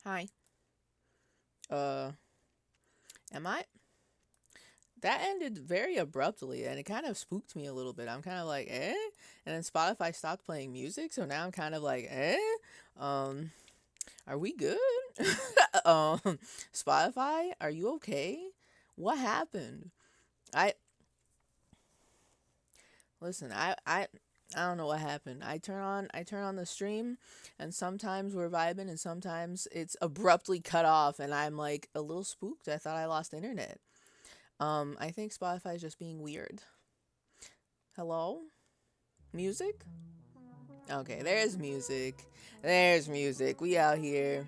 Hi. Uh, am I? That ended very abruptly and it kind of spooked me a little bit. I'm kind of like, eh? And then Spotify stopped playing music, so now I'm kind of like, eh? Um, are we good? um, Spotify, are you okay? What happened? I listen, I don't know what happened. I turn on the stream and sometimes we're vibing and sometimes it's abruptly cut off and I'm like a little spooked. I thought I lost internet. I think Spotify is just being weird. Hello? Music? Okay, there's music. There's music. We out here.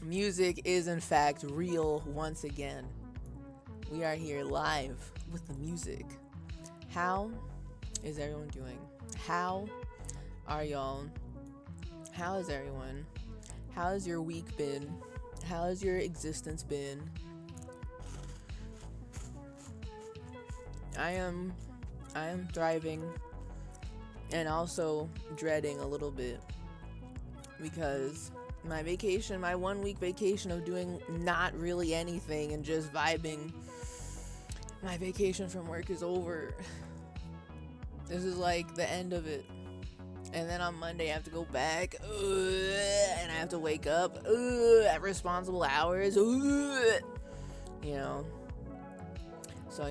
Music is in fact real once again. We are here live with the music. How is everyone doing? How are y'all? How is everyone? How has your week been? How has your existence been? I am I am thriving and also dreading a little bit because my vacation, my 1 week vacation of doing not really anything and just vibing, my vacation from work is over. This is like the end of it. And then on Monday I have to go back, and I have to wake up at responsible hours, you know. So,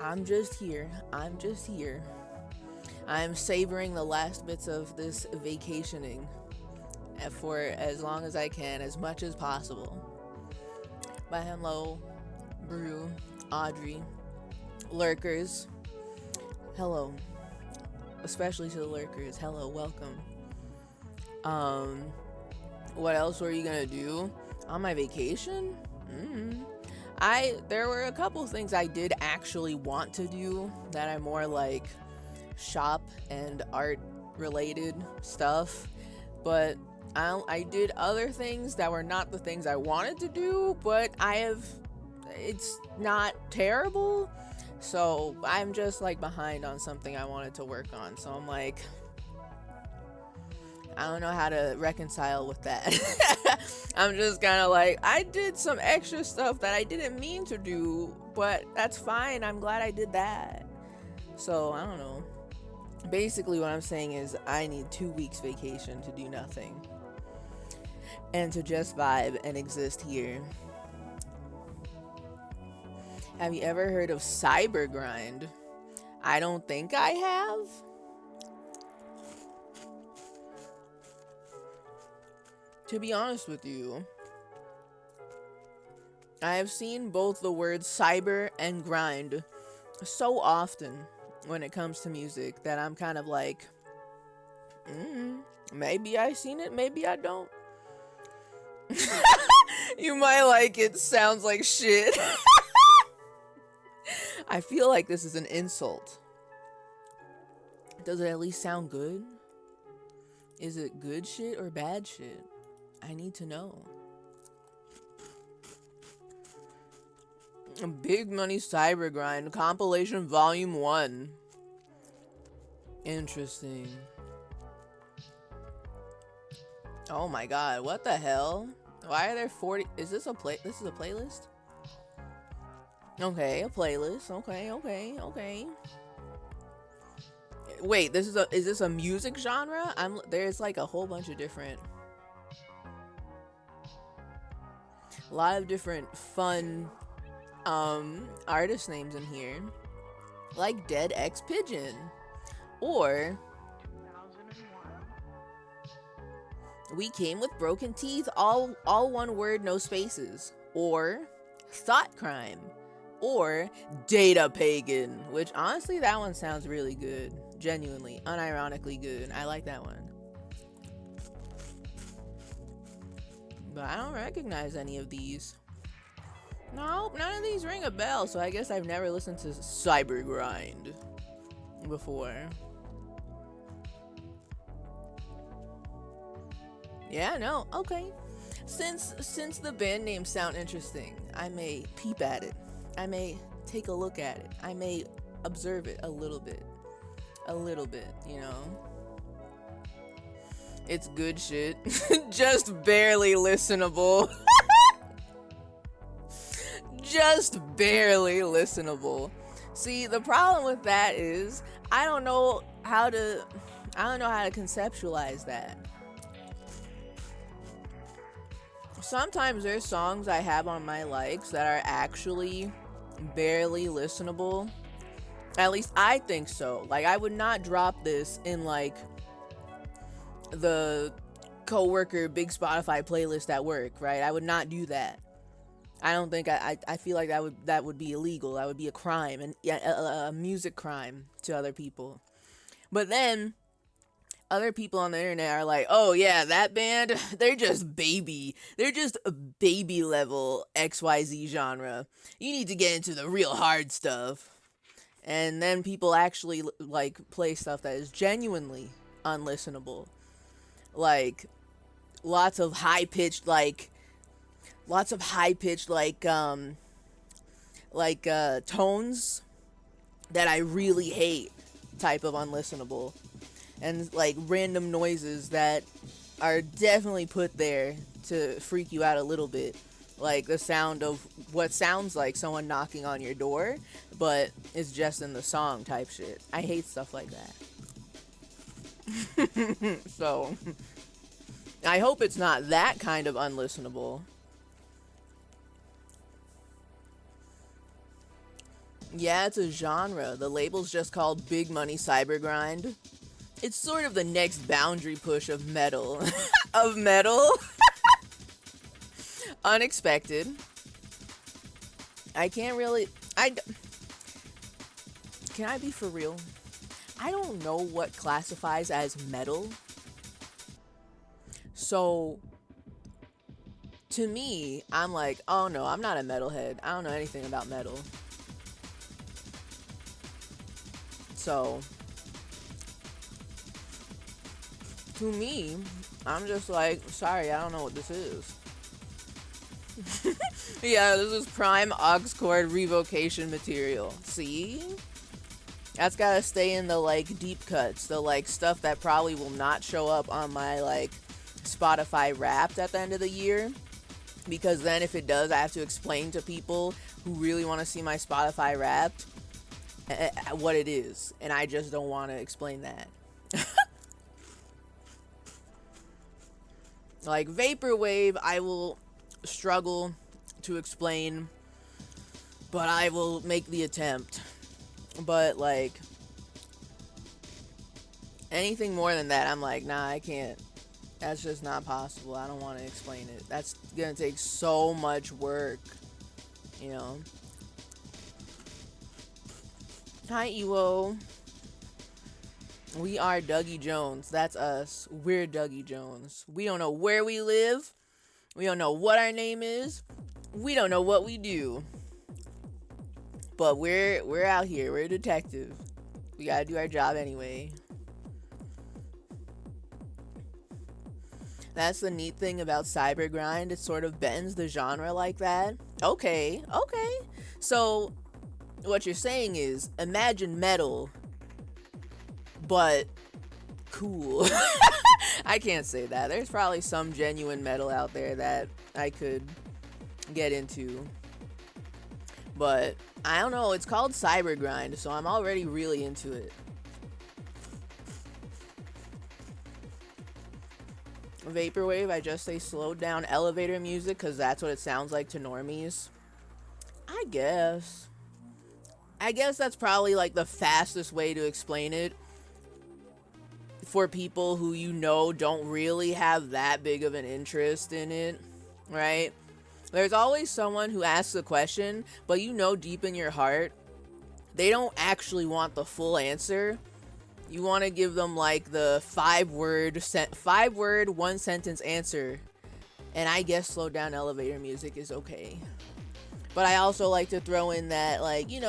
I'm just here. I'm just here. I'm savoring the last bits of this vacationing for as long as I can, as much as possible. But hello, Brew, Audrey, lurkers. Hello, especially to the lurkers. Hello, welcome. Um, what else were you gonna do on my vacation? There were a couple things I did actually want to do that are more like shop and art related stuff, but I did other things that were not the things I wanted to do, but it's not terrible. So I'm just like behind on something I wanted to work on. So I'm like, I don't know how to reconcile with that. I'm just kind of like, I did some extra stuff that I didn't mean to do, but that's fine. I'm glad I did that. So I don't know. Basically, what I'm saying is, I need 2 weeks vacation to do nothing and to just vibe and exist here. Have you ever heard of cyber grind? I don't think I have. To be honest with you, I have seen both the words cyber and grind so often when it comes to music that I'm kind of like, maybe I seen it, maybe I don't. You might like it, sounds like shit. I feel like this is an insult. Does it at least sound good? Is it good shit or bad shit? I need to know. Big Money Cyber Grind Compilation Volume 1. Interesting. Oh my god, what the hell? Why are there 40? Is this a this is a playlist? Okay, a playlist. Okay. Wait, is this a music genre? There's like a whole bunch of different, a lot of different fun artist names in here, like Dead X Pigeon, or We Came with Broken Teeth, all one word, no spaces, or Thought Crime, or Data Pagan, which honestly that one sounds really good, genuinely, unironically good. I like that one. But I don't recognize any of these. No, none of these ring a bell, so I guess I've never listened to Cyber Grind before. Yeah, no, okay. Since the band names sound interesting, I may peep at it. I may take a look at it. I may observe it a little bit. You know? It's good shit. Just barely listenable. Just barely listenable. See, the problem with that is I don't know how to conceptualize that. Sometimes there's songs I have on my likes that are actually barely listenable. At least I think so. Like, I would not drop this in like the coworker big Spotify playlist at work, right? I would not do that. I don't think I feel like that would be illegal. That would be a crime, and a music crime to other people. But then other people on the internet are like, oh yeah, that band, they're just baby level XYZ genre. You need to get into the real hard stuff. And then people actually like play stuff that is genuinely unlistenable. Like lots of high pitched tones that I really hate, type of unlistenable. And like random noises that are definitely put there to freak you out a little bit, like the sound of what sounds like someone knocking on your door, but it's just in the song type shit. I hate stuff like that. So I hope it's not that kind of unlistenable. Yeah, it's a genre. The label's just called Big Money Cyber Grind. It's sort of the next boundary push of metal. Of metal. Unexpected. Can I be for real? I don't know what classifies as metal. So, to me, I'm like, oh no, I'm not a metalhead. I don't know anything about metal. So, to me, I'm just like, sorry, I don't know what this is. Yeah, this is prime aux cord revocation material. See? That's gotta stay in the like deep cuts, the like stuff that probably will not show up on my like Spotify Wrapped at the end of the year. Because then if it does, I have to explain to people who really want to see my Spotify Wrapped what it is. And I just don't want to explain that. Like Vaporwave, I will struggle to explain, but I will make the attempt. But like anything more than that, I'm like, nah, I can't. That's just not possible. I don't want to explain it. That's gonna take so much work, you know. Hi, Ewo. We are Dougie Jones. That's us. We're Dougie Jones. We don't know where we live. We don't know what our name is. We don't know what we do. But we're out here. We're a detective. We gotta do our job anyway. That's the neat thing about cybergrind. It sort of bends the genre like that. Okay. So what you're saying is imagine metal, but cool. I can't say that. There's probably some genuine metal out there that I could get into. But I don't know. It's called cybergrind, so I'm already really into it. Vaporwave, I just say slowed down elevator music because that's what it sounds like to normies. I guess that's probably like the fastest way to explain it for people who don't really have that big of an interest in it, right? There's always someone who asks a question, but deep in your heart, they don't actually want the full answer. You want to give them like the 5-word, 1-sentence answer. And I guess slowed down elevator music is okay. But I also like to throw in that, like, there's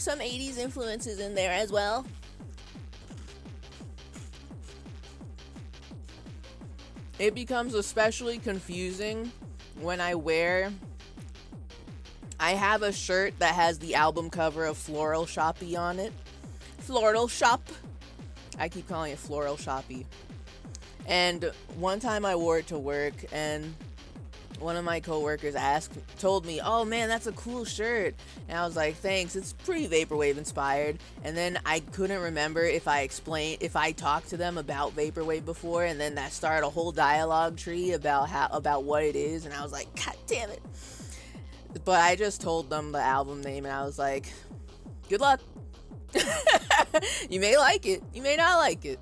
some 80s influences in there as well. It becomes especially confusing when I have a shirt that has the album cover of Floral Shoppy on it. Floral Shop. I keep calling it Floral Shoppy. And one time I wore it to work, and one of my coworkers told me, "Oh man, that's a cool shirt." And I was like, "Thanks, it's pretty vaporwave inspired." And then I couldn't remember if I talked to them about vaporwave before, and then that started a whole dialogue tree about what it is, and I was like, "God damn it." But I just told them the album name, and I was like, "Good luck." You may like it, you may not like it,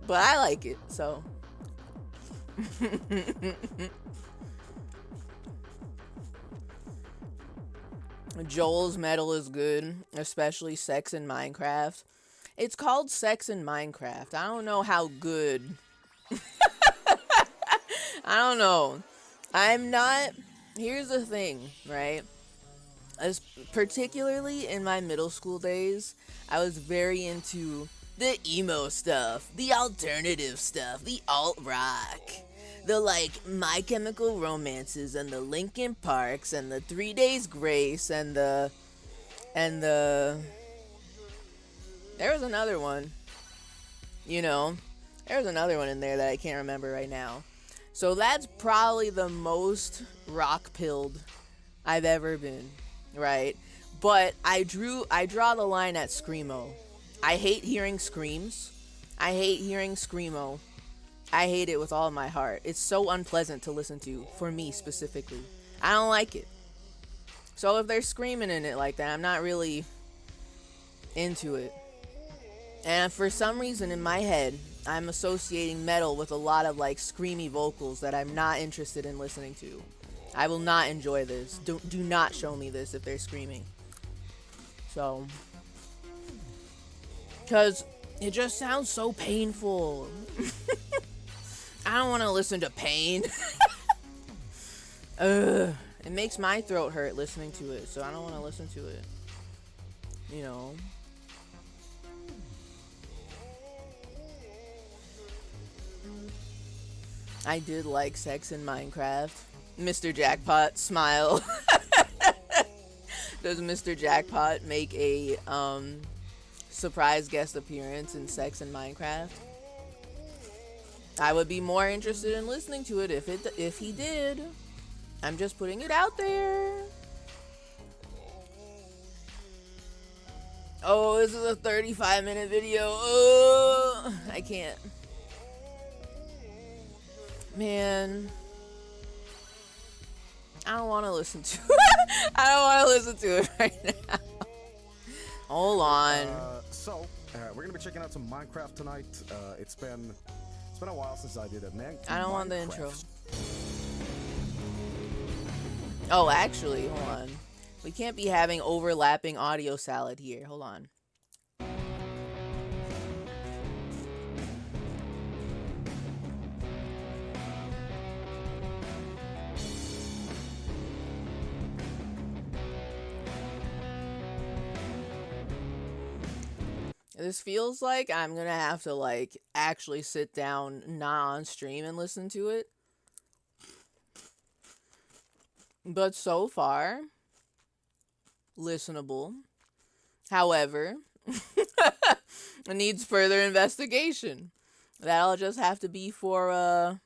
but I like it, so. Joel's metal is good, especially Sex in Minecraft. It's called Sex in Minecraft. I don't know how good. I don't know. Here's the thing, right? Particularly in my middle school days, I was very into the emo stuff, the alternative stuff, the alt rock, the My Chemical Romances and the Linkin Parks and the 3 Days Grace and the there was another one, there was another one in there that I can't remember right now. So that's probably the most rock-pilled I've ever been, right? But I draw the line at screamo. I hate hearing screams. I hate hearing screamo. I hate it with all my heart. It's so unpleasant to listen to, for me specifically. I don't like it. So if they're screaming in it like that, I'm not really into it. And for some reason in my head, I'm associating metal with a lot of screamy vocals that I'm not interested in listening to. I will not enjoy this. Do not show me this if they're screaming. So, because it just sounds so painful. I don't want to listen to pain. It makes my throat hurt listening to it, so I don't want to listen to it. I did like Sex in Minecraft. Mr. Jackpot, smile. Does Mr. Jackpot make a surprise guest appearance in Sex in Minecraft? I would be more interested in listening to it if he did. I'm just putting it out there. Oh, this is a 35-minute video. I can't. Man. I don't want to listen to it. I don't want to listen to it right now. Hold on. We're going to be checking out some Minecraft tonight. It's been a while since I did a I don't want the intro. Oh, actually, hold on. We can't be having overlapping audio salad here. Hold on. This feels like I'm gonna have to like actually sit down, not on stream, and listen to it. But so far, listenable. However, it needs further investigation. That'll just have to be for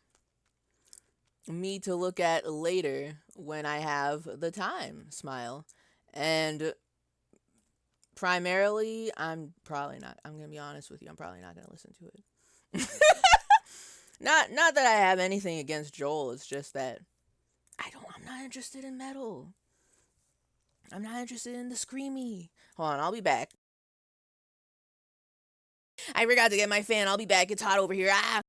me to look at later when I have the time. Smile. And primarily, I'm probably not. I'm gonna be honest with you. I'm probably not gonna listen to it. Not that I have anything against Joel. It's just that I'm not interested in metal. I'm not interested in the screamy. Hold on, I'll be back. I forgot to get my fan. I'll be back. It's hot over here. Ah.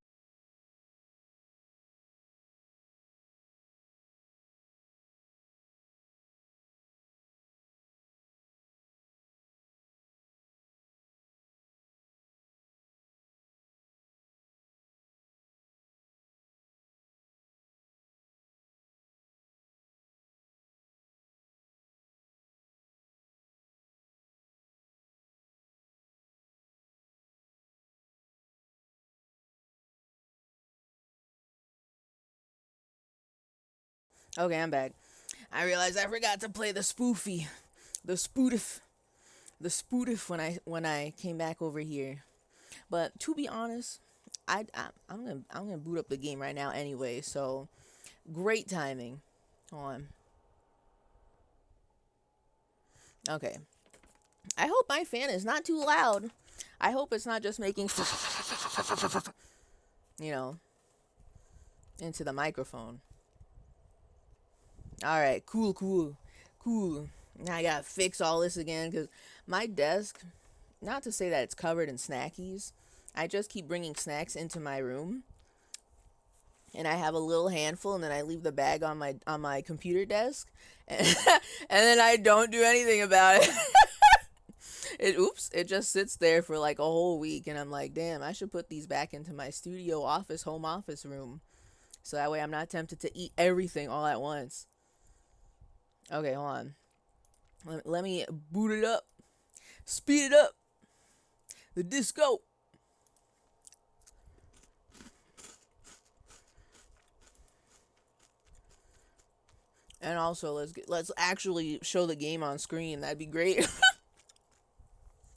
Okay, I'm back. I realized I forgot to play the spoofy, the spootif, the spootif when I came back over here. But to be honest, I'm gonna boot up the game right now anyway. So great timing. Hold on. Okay. I hope my fan is not too loud. I hope it's not just making you know into the microphone. All right, cool. Now I gotta fix all this again because my desk, not to say that it's covered in snackies, I just keep bringing snacks into my room, and I have a little handful, and then I leave the bag on my computer desk, and, and then I don't do anything about it. It just sits there for like a whole week, and I'm like, damn, I should put these back into my studio office, home office room, so that way I'm not tempted to eat everything all at once. Okay, hold on. Let me boot it up. Speed it up. The disco. And also, let's actually show the game on screen. That'd be great.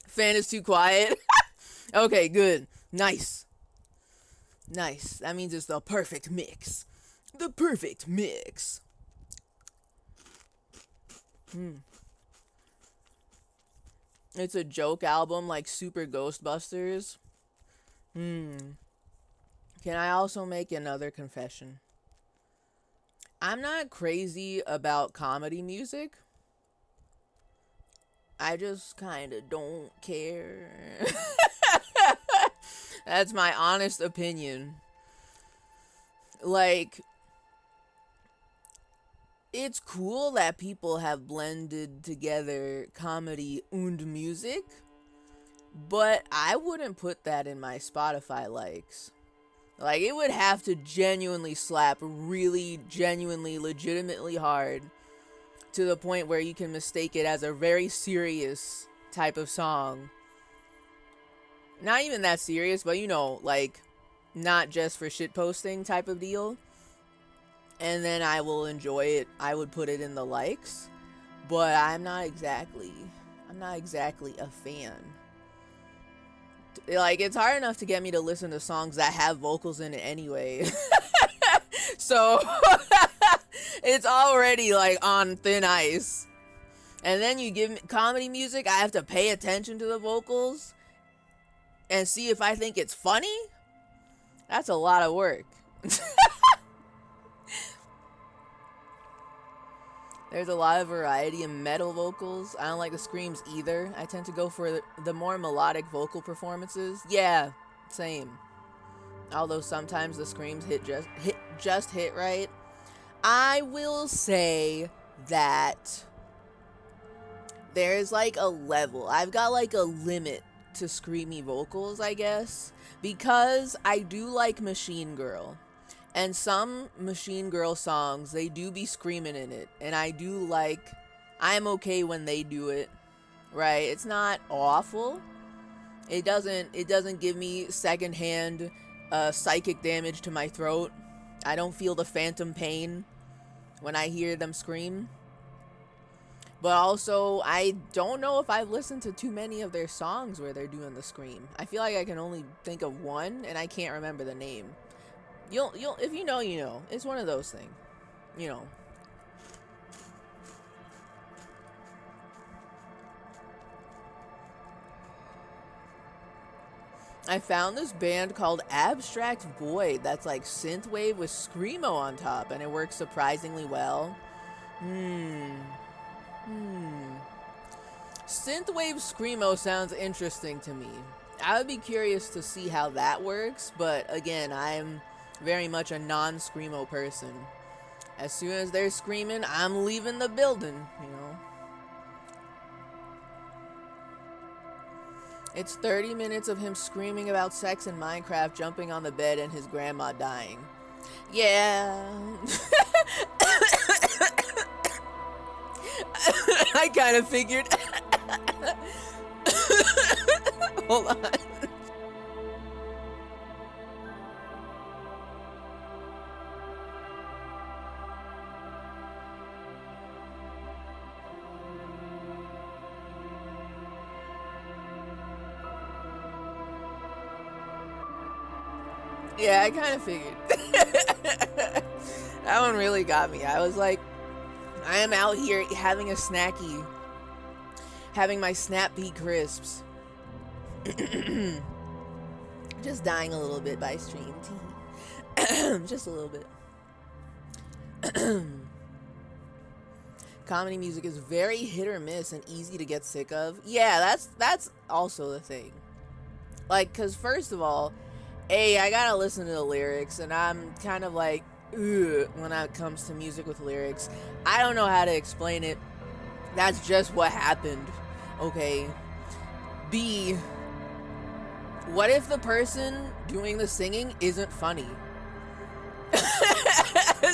Fan is too quiet. Okay, good. Nice. That means it's the perfect mix. The perfect mix. It's a joke album like Super Ghostbusters. Can I also make another confession? I'm not crazy about comedy music. I just kind of don't care. That's my honest opinion. Like, it's cool that people have blended together comedy and music, but I wouldn't put that in my Spotify likes. Like, it would have to genuinely slap really, genuinely, legitimately hard to the point where you can mistake it as a very serious type of song. Not even that serious, but like, not just for shitposting type of deal. And then I will enjoy it. I would put it in the likes, but I'm not exactly a fan. Like, it's hard enough to get me to listen to songs that have vocals in it anyway. So it's already like on thin ice. And then you give me comedy music, I have to pay attention to the vocals and see if I think it's funny. That's a lot of work. There's a lot of variety in metal vocals. I don't like the screams either. I tend to go for the more melodic vocal performances. Yeah, same. Although sometimes the screams hit right. I will say that there's like a level. I've got like a limit to screamy vocals, I guess, because I do like Machine Girl. And some Machine Girl songs, they do be screaming in it. And I'm okay when they do it, right? It's not awful. It doesn't give me secondhand psychic damage to my throat. I don't feel the phantom pain when I hear them scream. But also, I don't know if I've listened to too many of their songs where they're doing the scream. I feel like I can only think of one, and I can't remember the name. You'll if you know, you know. It's one of those things, you know. I found this band called Abstract Void that's like synthwave with screamo on top, and it works surprisingly well. Hmm. Hmm. Synthwave screamo sounds interesting to me. I would be curious to see how that works, but again, I'm very much a non-screamo person. As soon as they're screaming, I'm leaving the building, you know. It's 30 minutes of him screaming about sex in Minecraft, jumping on the bed, and his grandma dying. Yeah. I kind of figured. Hold on. Yeah, I kind of figured. That one really got me. I was like, I am out here having a snacky, having my Snap Pea crisps. Just dying a little bit by stream tea. Just a little bit. Comedy music is very hit or miss and easy to get sick of. Yeah, that's also the thing. Like, cause first of all, I gotta listen to the lyrics, and I'm kind of like, ugh, when it comes to music with lyrics. I don't know how to explain it. That's just what happened. Okay. B, what if the person doing the singing isn't funny?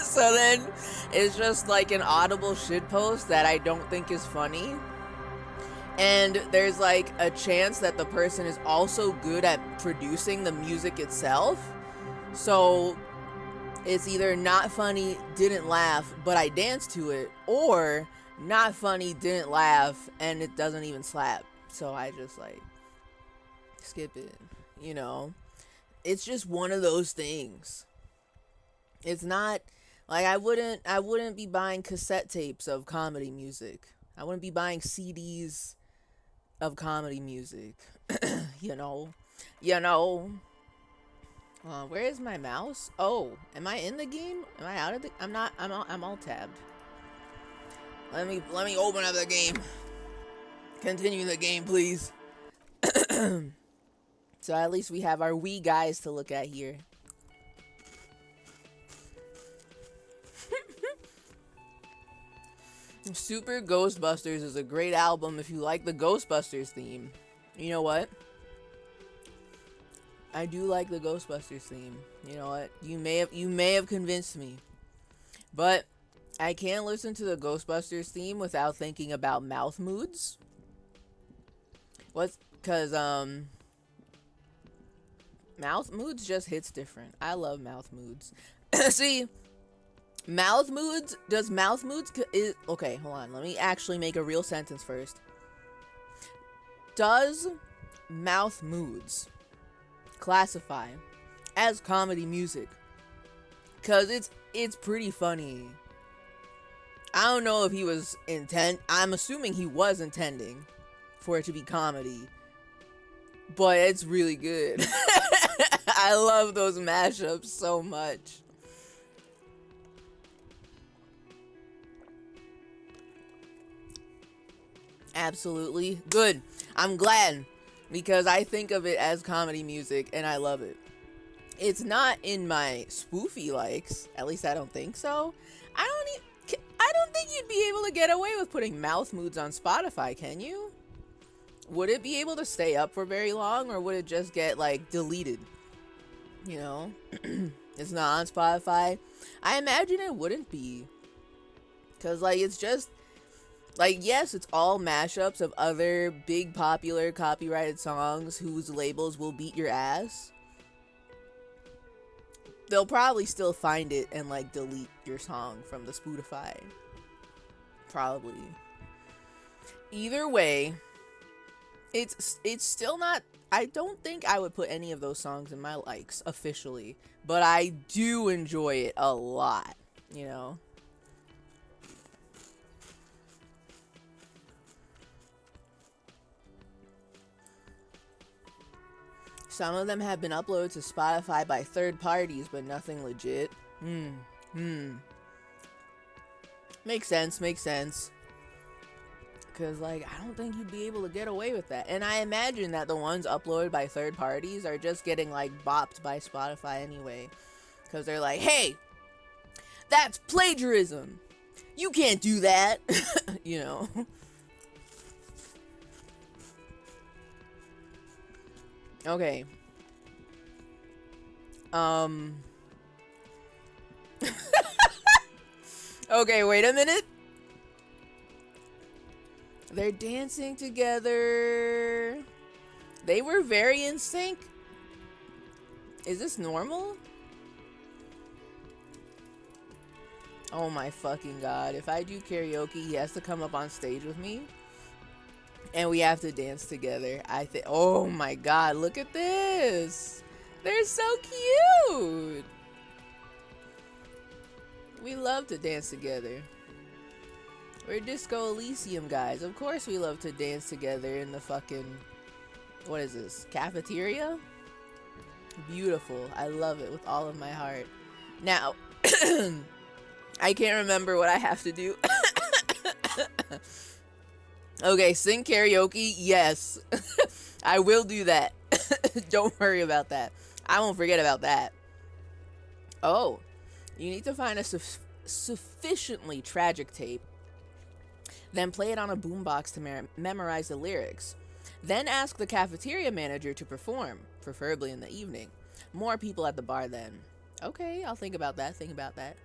So then it's just like an audible shitpost that I don't think is funny. And there's like a chance that the person is also good at producing the music itself. So it's either not funny, didn't laugh, but I danced to it, or not funny, didn't laugh, and it doesn't even slap. So I just like skip it, you know? It's just one of those things. It's not like I wouldn't be buying cassette tapes of comedy music. I wouldn't be buying CDs of comedy music. you know. You know. Where is my mouse? Oh, am I in the game? Am I out of the? I'm not. I'm all tabbed. Let me open up the game. Continue the game, please. So at least we have our wee guys to look at here. Super Ghostbusters is a great album if you like the Ghostbusters theme. You know what? I do like the Ghostbusters theme. You know what? You may have convinced me. But I can't listen to the Ghostbusters theme without thinking about mouth moods. Cause mouth moods just hits different. I love mouth moods. See, mouth moods, okay, hold on. Let me actually make a real sentence first. Does mouth moods classify as comedy music? Cause it's pretty funny. I don't know if he was I'm assuming he was intending for it to be comedy, but it's really good. I love those mashups so much. Absolutely good. I'm glad, because I think of it as comedy music and I love it. It's not in my spoofy likes. At least I don't think so. I don't think you'd be able to get away with putting mouth moods on Spotify, can you? Would it be able to stay up for very long, or would it just get like deleted? You know? It's not on Spotify. I imagine it wouldn't be. Cause like it's just Like, yes, it's all mashups of other big popular copyrighted songs whose labels will beat your ass. They'll probably still find it and like delete your song from the Spotify. Probably. Either way, it's still not. I don't think I would put any of those songs in my likes officially, but I do enjoy it a lot, you know. Some of them have been uploaded to Spotify by third parties, but nothing legit. Makes sense, makes sense. Because, like, I don't think you'd be able to get away with that. And I imagine that the ones uploaded by third parties are just getting, like, bopped by Spotify anyway. Because they're like, hey, that's plagiarism. You can't do that. You know. Okay. Okay, wait a minute. They're dancing together. They were very in sync. Is this normal? Oh my fucking god. If I do karaoke, he has to come up on stage with me. And we have to dance together. I think. Oh my god, look at this. They're so cute. We love to dance together. We're Disco Elysium guys. Of course we love to dance together in the fucking... What is this? Cafeteria? Beautiful. I love it with all of my heart. Now, I can't remember what I have to do. Okay, sing karaoke? Yes. I will do that. Don't worry about that. I won't forget about that. Oh, you need to find a sufficiently tragic tape. Then play it on a boombox to memorize the lyrics. Then ask the cafeteria manager to perform, preferably in the evening. More people at the bar then. Okay, I'll think about that. Think about that.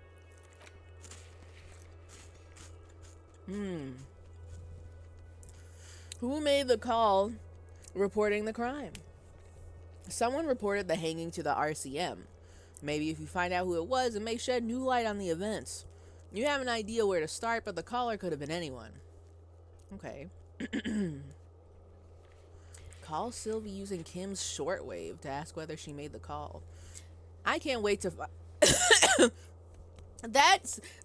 Who made the call reporting the crime? Someone reported the hanging to the RCM. Maybe if you find out who it was, it may shed new light on the events. You have an idea where to start, but the caller could have been anyone. Okay. Call Sylvie using Kim's shortwave to ask whether she made the call. I can't wait to...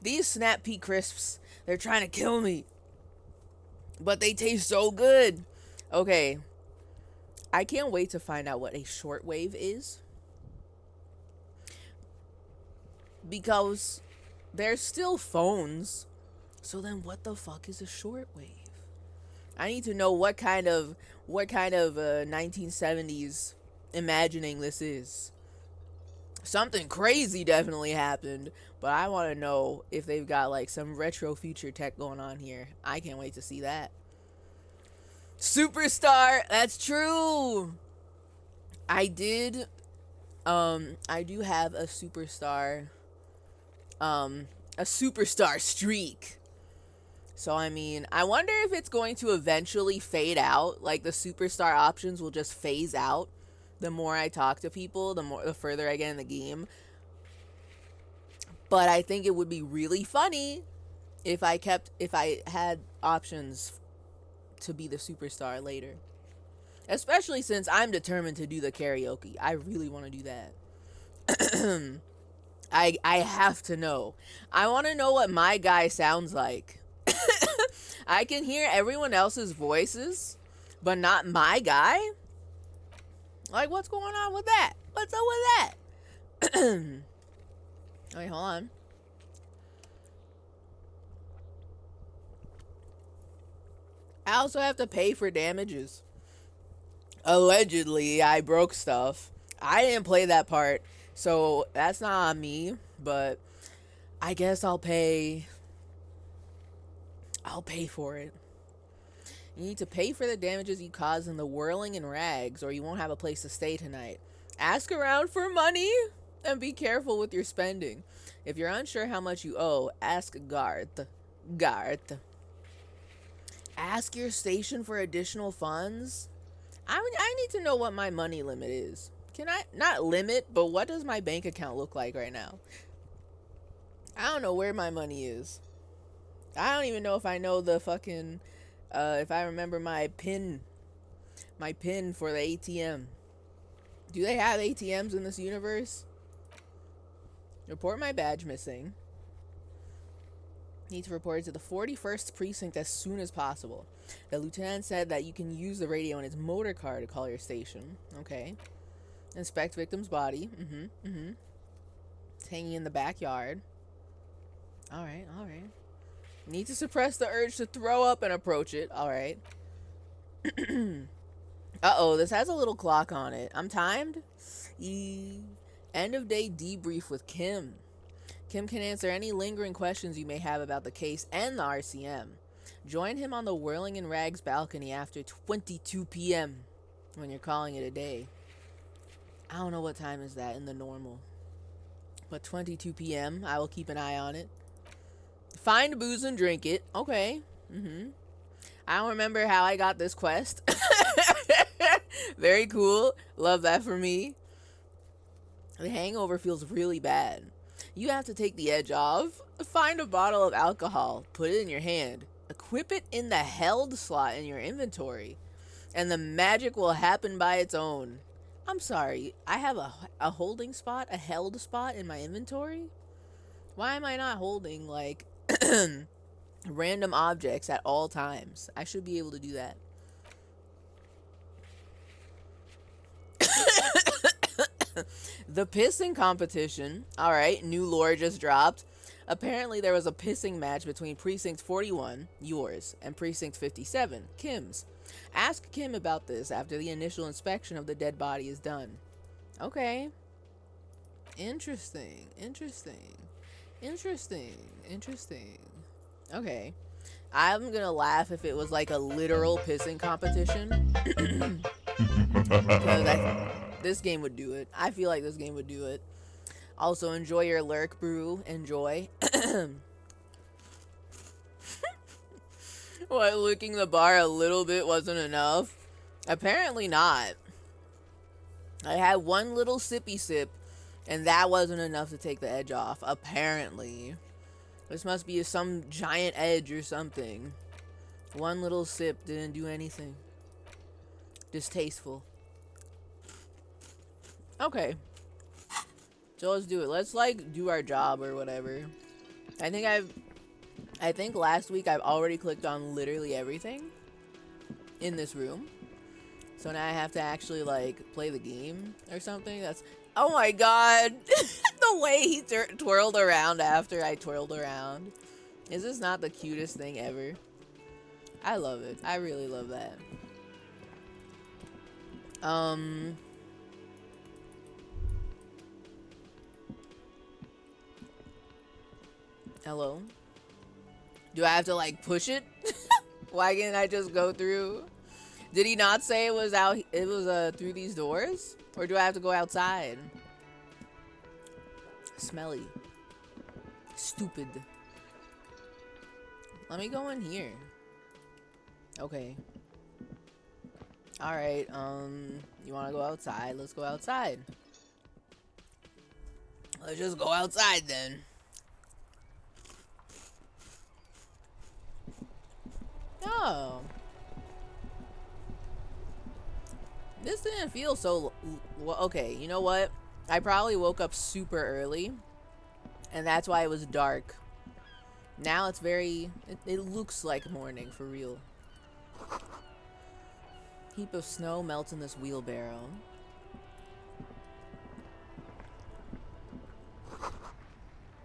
These Snap Pea Crisps, they're trying to kill me. But they taste so good. Okay. I can't wait to find out what a shortwave is. Because there's still phones. So then what the fuck is a shortwave? I need to know what kind of 1970s imagining this is. Something crazy definitely happened, but I want to know if they've got like some retro future tech going on here. I can't wait to see that. Superstar, that's true. I do have a superstar streak. So I mean, I wonder if it's going to eventually fade out. Like the superstar options will just phase out the more I talk to people, the further I get in the game. But I think it would be really funny if I had options to be the superstar later. Especially since I'm determined to do the karaoke. I really want to do that. I have to know. I want to know what my guy sounds like. I can hear everyone else's voices, but not my guy. Like, what's going on with that? What's up with that? Wait, hold on. I also have to pay for damages. Allegedly, I broke stuff. I didn't play that part, so that's not on me, but I guess I'll pay for it. You need to pay for the damages you caused in the whirling and rags, or you won't have a place to stay tonight. Ask around for money, and be careful with your spending. If you're unsure how much you owe, ask Garth. Ask your station for additional funds? I need to know what my money limit is. Can I, not limit, but what does my bank account look like right now? I don't know where my money is. I don't even know if I know the fucking, if I remember my pin for the ATM. Do they have ATMs in this universe? Report my badge missing. Need to report it to the 41st precinct as soon as possible. The lieutenant said that you can use the radio in his motor car to call your station. Okay. Inspect victim's body. It's hanging in the backyard. Alright. Need to suppress the urge to throw up and approach it. Alright. Uh-oh, this has a little clock on it. I'm timed? End of day debrief with Kim. Kim can answer any lingering questions you may have about the case and the RCM. Join him on the Whirling in Rags balcony after 22 p.m. when you're calling it a day. I don't know what time is that in the normal. But 22 p.m., I will keep an eye on it. Find booze and drink it. Okay. I don't remember how I got this quest. Very cool. Love that for me. The hangover feels really bad. You have to take the edge off. Find a bottle of alcohol. Put it in your hand. Equip it in the held slot in your inventory. And the magic will happen by its own. I'm sorry. I have a holding spot, a held spot in my inventory? Why am I not holding, like, random objects at all times? I should be able to do that. The pissing competition. Alright, new lore just dropped. Apparently there was a pissing match between Precinct 41, yours, and Precinct 57, Kim's. Ask Kim about this after the initial inspection of the dead body is done. Okay. Interesting. Okay. I'm gonna laugh if it was like a literal pissing competition. Because this game would do it. I feel like this game would do it. Also, enjoy your lurk brew. Enjoy. What, licking the bar a little bit wasn't enough? Apparently not. I had one little sippy sip, and that wasn't enough to take the edge off. Apparently. This must be some giant edge or something. One little sip didn't do anything. Distasteful. Okay. So let's do it. Let's like do our job or whatever. I think last week I've already clicked on literally everything in this room. So now I have to actually like play the game or something. That's, oh my god. The way he twirled around after I twirled around. Is this not the cutest thing ever? I love it. I really love that. Hello? Do I have to like push it? Why can't I just go through? Did he not say it was out? It was through these doors, or do I have to go outside? Smelly. Stupid. Let me go in here. Okay. All right. You want to go outside? Let's go outside. Let's just go outside then. Oh. This didn't feel so... Okay, you know what? I probably woke up super early. And that's why it was dark. Now it's very... It looks like morning, for real. Heap of snow melts in this wheelbarrow.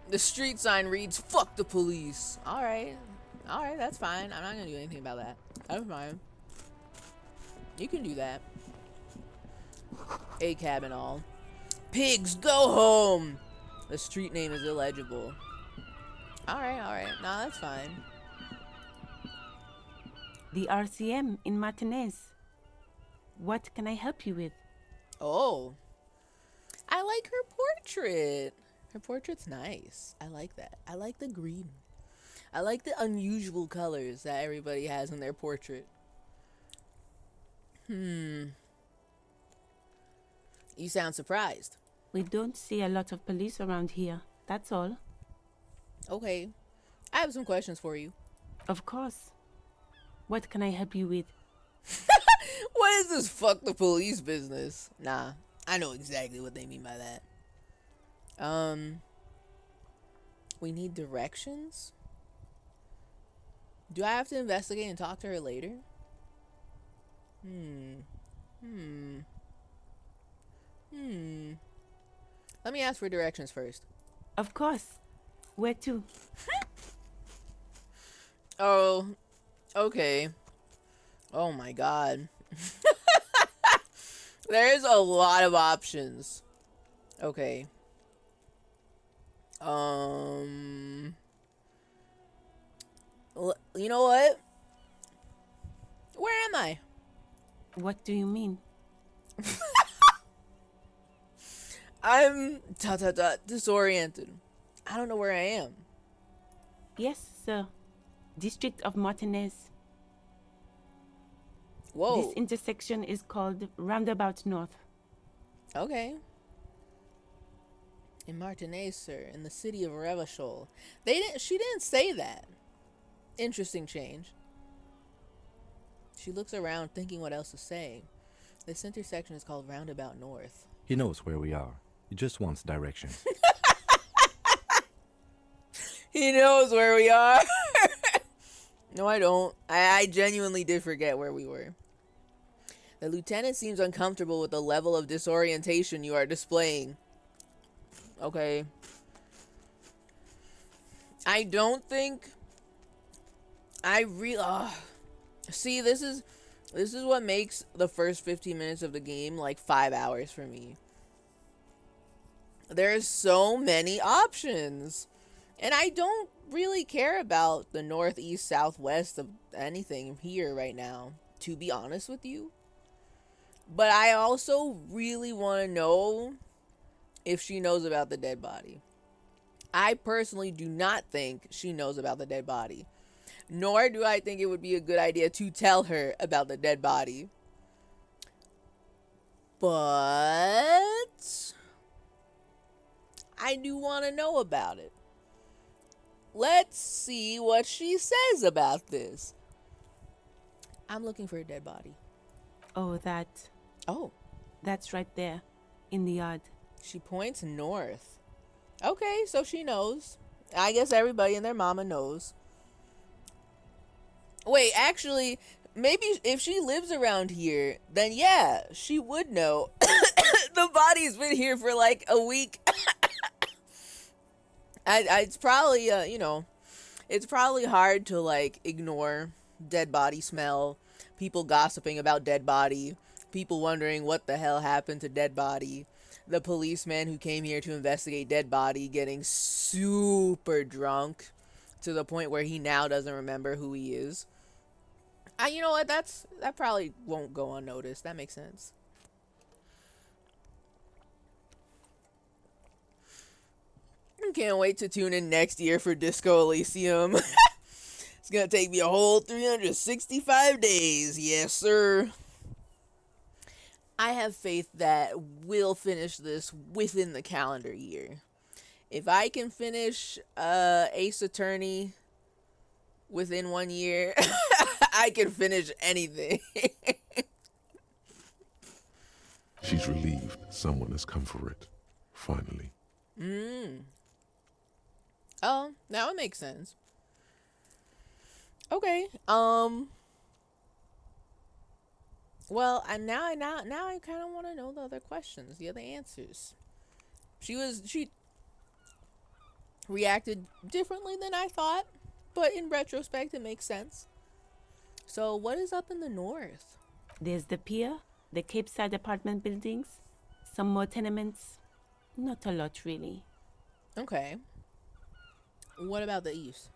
The street sign reads, "Fuck the police." Alright. Alright, that's fine. I'm not gonna do anything about that. That's fine. You can do that. A cab and all. Pigs, go home! The street name is illegible. Alright. No, that's fine. The RCM in Martinez. What can I help you with? Oh. I like her portrait. Her portrait's nice. I like that. I like the green. I like the unusual colors that everybody has in their portrait. You sound surprised. We don't see a lot of police around here. That's all. Okay, I have some questions for you. Of course. What can I help you with? What is this fuck the police business? Nah, I know exactly what they mean by that. We need directions? Do I have to investigate and talk to her later? Let me ask for directions first. Of course. Where to? Oh, okay. Oh my god. There's a lot of options. Okay. You know what? Where am I? What do you mean? I'm disoriented. I don't know where I am. Yes, sir. District of Martinez. Whoa. This intersection is called Roundabout North. Okay. In Martinez, sir, in the city of Revachol. She didn't say that. Interesting change. She looks around thinking what else to say. This intersection is called Roundabout North. He knows where we are. He just wants directions. He knows where we are. No, I don't. I genuinely did forget where we were. The lieutenant seems uncomfortable with the level of disorientation you are displaying. Okay. I don't think I really see, this is what makes the first 15 minutes of the game like 5 hours for me. There's so many options. And I don't really care about the north, east, south, west of anything here right now, to be honest with you. But I also really want to know if she knows about the dead body. I personally do not think she knows about the dead body. Nor do I think it would be a good idea to tell her about the dead body. But I do want to know about it. Let's see what she says about this. I'm looking for a dead body. Oh, that. Oh. That's right there, in the yard. She points north. Okay, so she knows. I guess everybody and their mama knows. Wait, actually, maybe if she lives around here, then yeah, she would know. The body's been here for like a week. It's probably, it's probably hard to like ignore dead body smell, people gossiping about dead body, people wondering what the hell happened to dead body, the policeman who came here to investigate dead body getting super drunk to the point where he now doesn't remember who he is. You know what? That probably won't go unnoticed. That makes sense. Can't wait to tune in next year for Disco Elysium. It's gonna take me a whole 365 days. Yes, sir. I have faith that we'll finish this within the calendar year. If I can finish Ace Attorney within 1 year, I can finish anything. She's relieved someone has come for it. Finally. Oh, now it makes sense. Okay. Well, now I kind of want to know the other questions, the other answers. She reacted differently than I thought, but in retrospect, it makes sense. So, what is up in the north? There's the pier, the Cape Side apartment buildings, some more tenements. Not a lot, really. Okay. What about the east?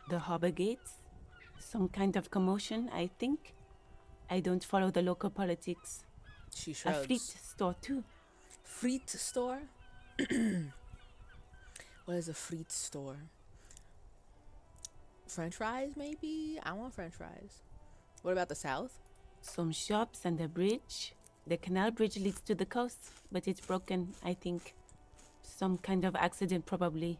The harbor gates, some kind of commotion, I think. I don't follow the local politics. She shrugs. A fleet store, too. Fleet store? What is a fleet store? French fries, maybe? I want French fries. What about the south? Some shops and a bridge. The canal bridge leads to the coast, but it's broken, I think. Some kind of accident, probably.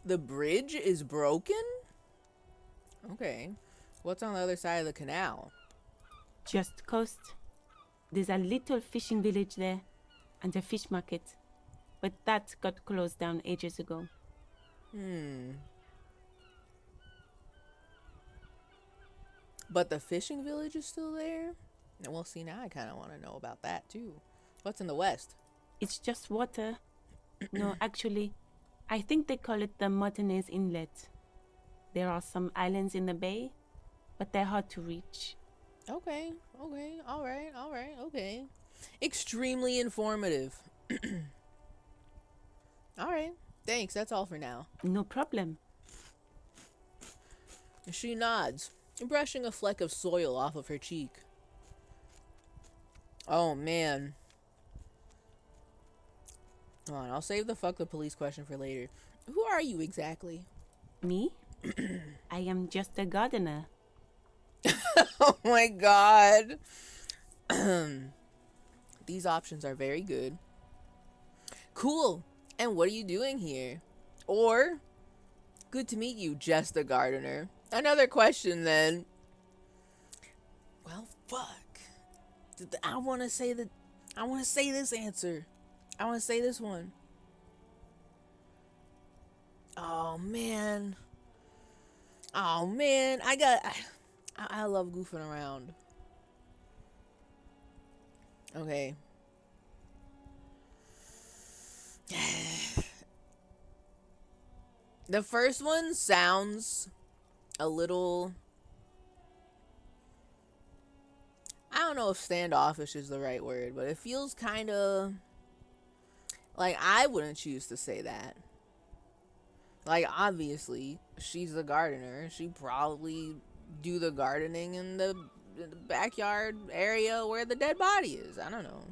The bridge is broken? Okay. What's on the other side of the canal? Just coast. There's a little fishing village there, and a fish market. But that got closed down ages ago. But the fishing village is still there? And we'll see, now I kind of want to know about that too. What's in the west? It's just water. No, actually, I think they call it the Martinez Inlet. There are some islands in the bay, but they're hard to reach. Okay, all right, okay. Extremely informative. All right, thanks, that's all for now. No problem. She nods, brushing a fleck of soil off of her cheek. Oh, man. Hold on, I'll save the fuck the police question for later. Who are you exactly? Me? I am just a gardener. Oh my god. These options are very good. Cool. And what are you doing here? Or, good to meet you, just a gardener. Another question then. Well, fuck. I want to say that. I want to say this answer. I want to say this one. Oh man. I love goofing around. Okay. The first one sounds a little, I don't know if standoffish is the right word, but it feels kind of like I wouldn't choose to say that. Like, obviously, she's the gardener. She probably do the gardening in the backyard area where the dead body is. I don't know.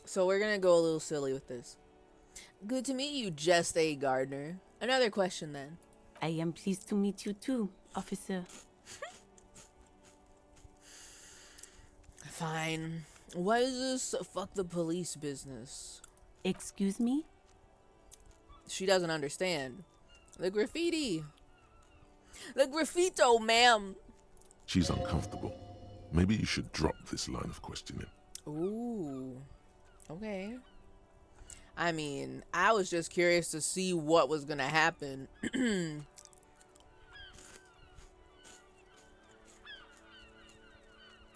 So we're gonna go a little silly with this. Good to meet you, just a gardener. Another question then. I am pleased to meet you too, officer. Fine. What is this fuck the police business? Excuse me? She doesn't understand. The graffiti. The graffito, ma'am. She's uncomfortable. Maybe you should drop this line of questioning. Ooh. Okay. I mean, I was just curious to see what was gonna happen.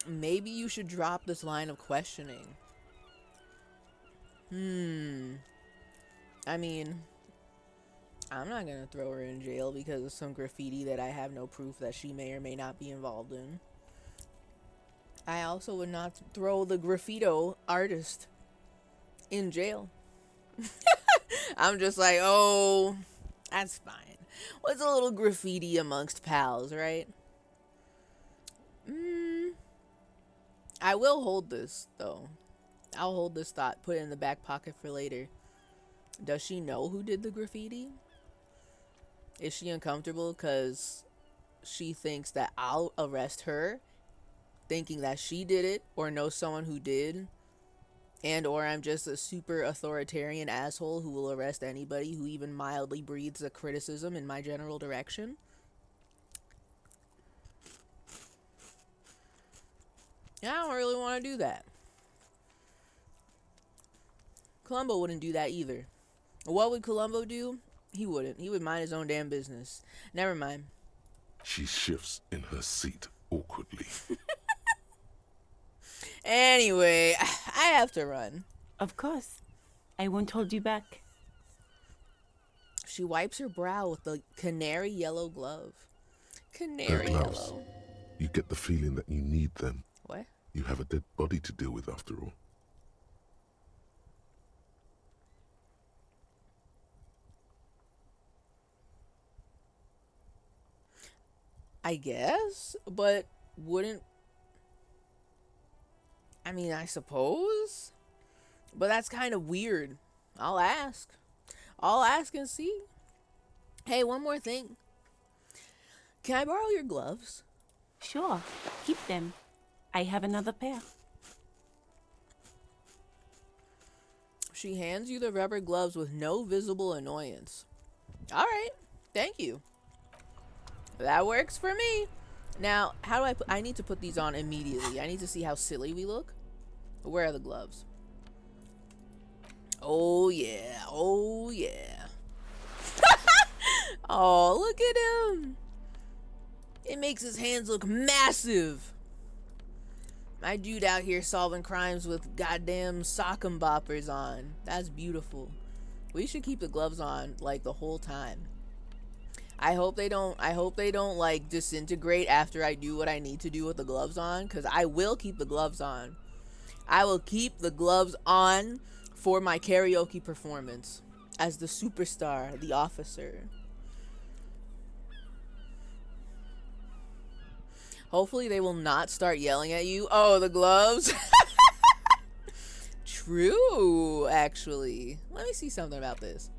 Maybe you should drop this line of questioning. I mean, I'm not gonna throw her in jail because of some graffiti that I have no proof that she may or may not be involved in. I also would not throw the graffito artist in jail. I'm just like, oh, that's fine. What's a little graffiti amongst pals, right? I will hold this, though. I'll hold this thought, put it in the back pocket for later. Does she know who did the graffiti? Is she uncomfortable because she thinks that I'll arrest her, thinking that she did it, or know someone who did? And or I'm just a super authoritarian asshole who will arrest anybody who even mildly breathes a criticism in my general direction? Yeah, I don't really want to do that. Columbo wouldn't do that either. What would Columbo do? He wouldn't. He would mind his own damn business. Never mind. She shifts in her seat awkwardly. Anyway, I have to run. Of course. I won't hold you back. She wipes her brow with the canary yellow glove. Her Canary gloves. yellow. You get the feeling that you need them. What? You have a dead body to deal with after all. I guess, but wouldn't... I mean, I suppose? But that's kind of weird. I'll ask. I'll ask and see. Hey, one more thing. Can I borrow your gloves? Sure, keep them. I have another pair. She hands you the rubber gloves with no visible annoyance. All right, thank you. That works for me. Now, how do I need to put these on immediately. I need to see how silly we look. Where are the gloves? Oh, yeah. Oh, yeah. Oh, look at him. It makes his hands look massive. My dude out here solving crimes with goddamn sock 'em boppers on. That's beautiful. We should keep the gloves on like the whole time. I hope they don't like disintegrate after I do what I need to do with the gloves on, cuz I will keep the gloves on. I will keep the gloves on for my karaoke performance as the superstar, the officer. Hopefully they will not start yelling at you. Oh, the gloves. True, actually. Let me see something about this.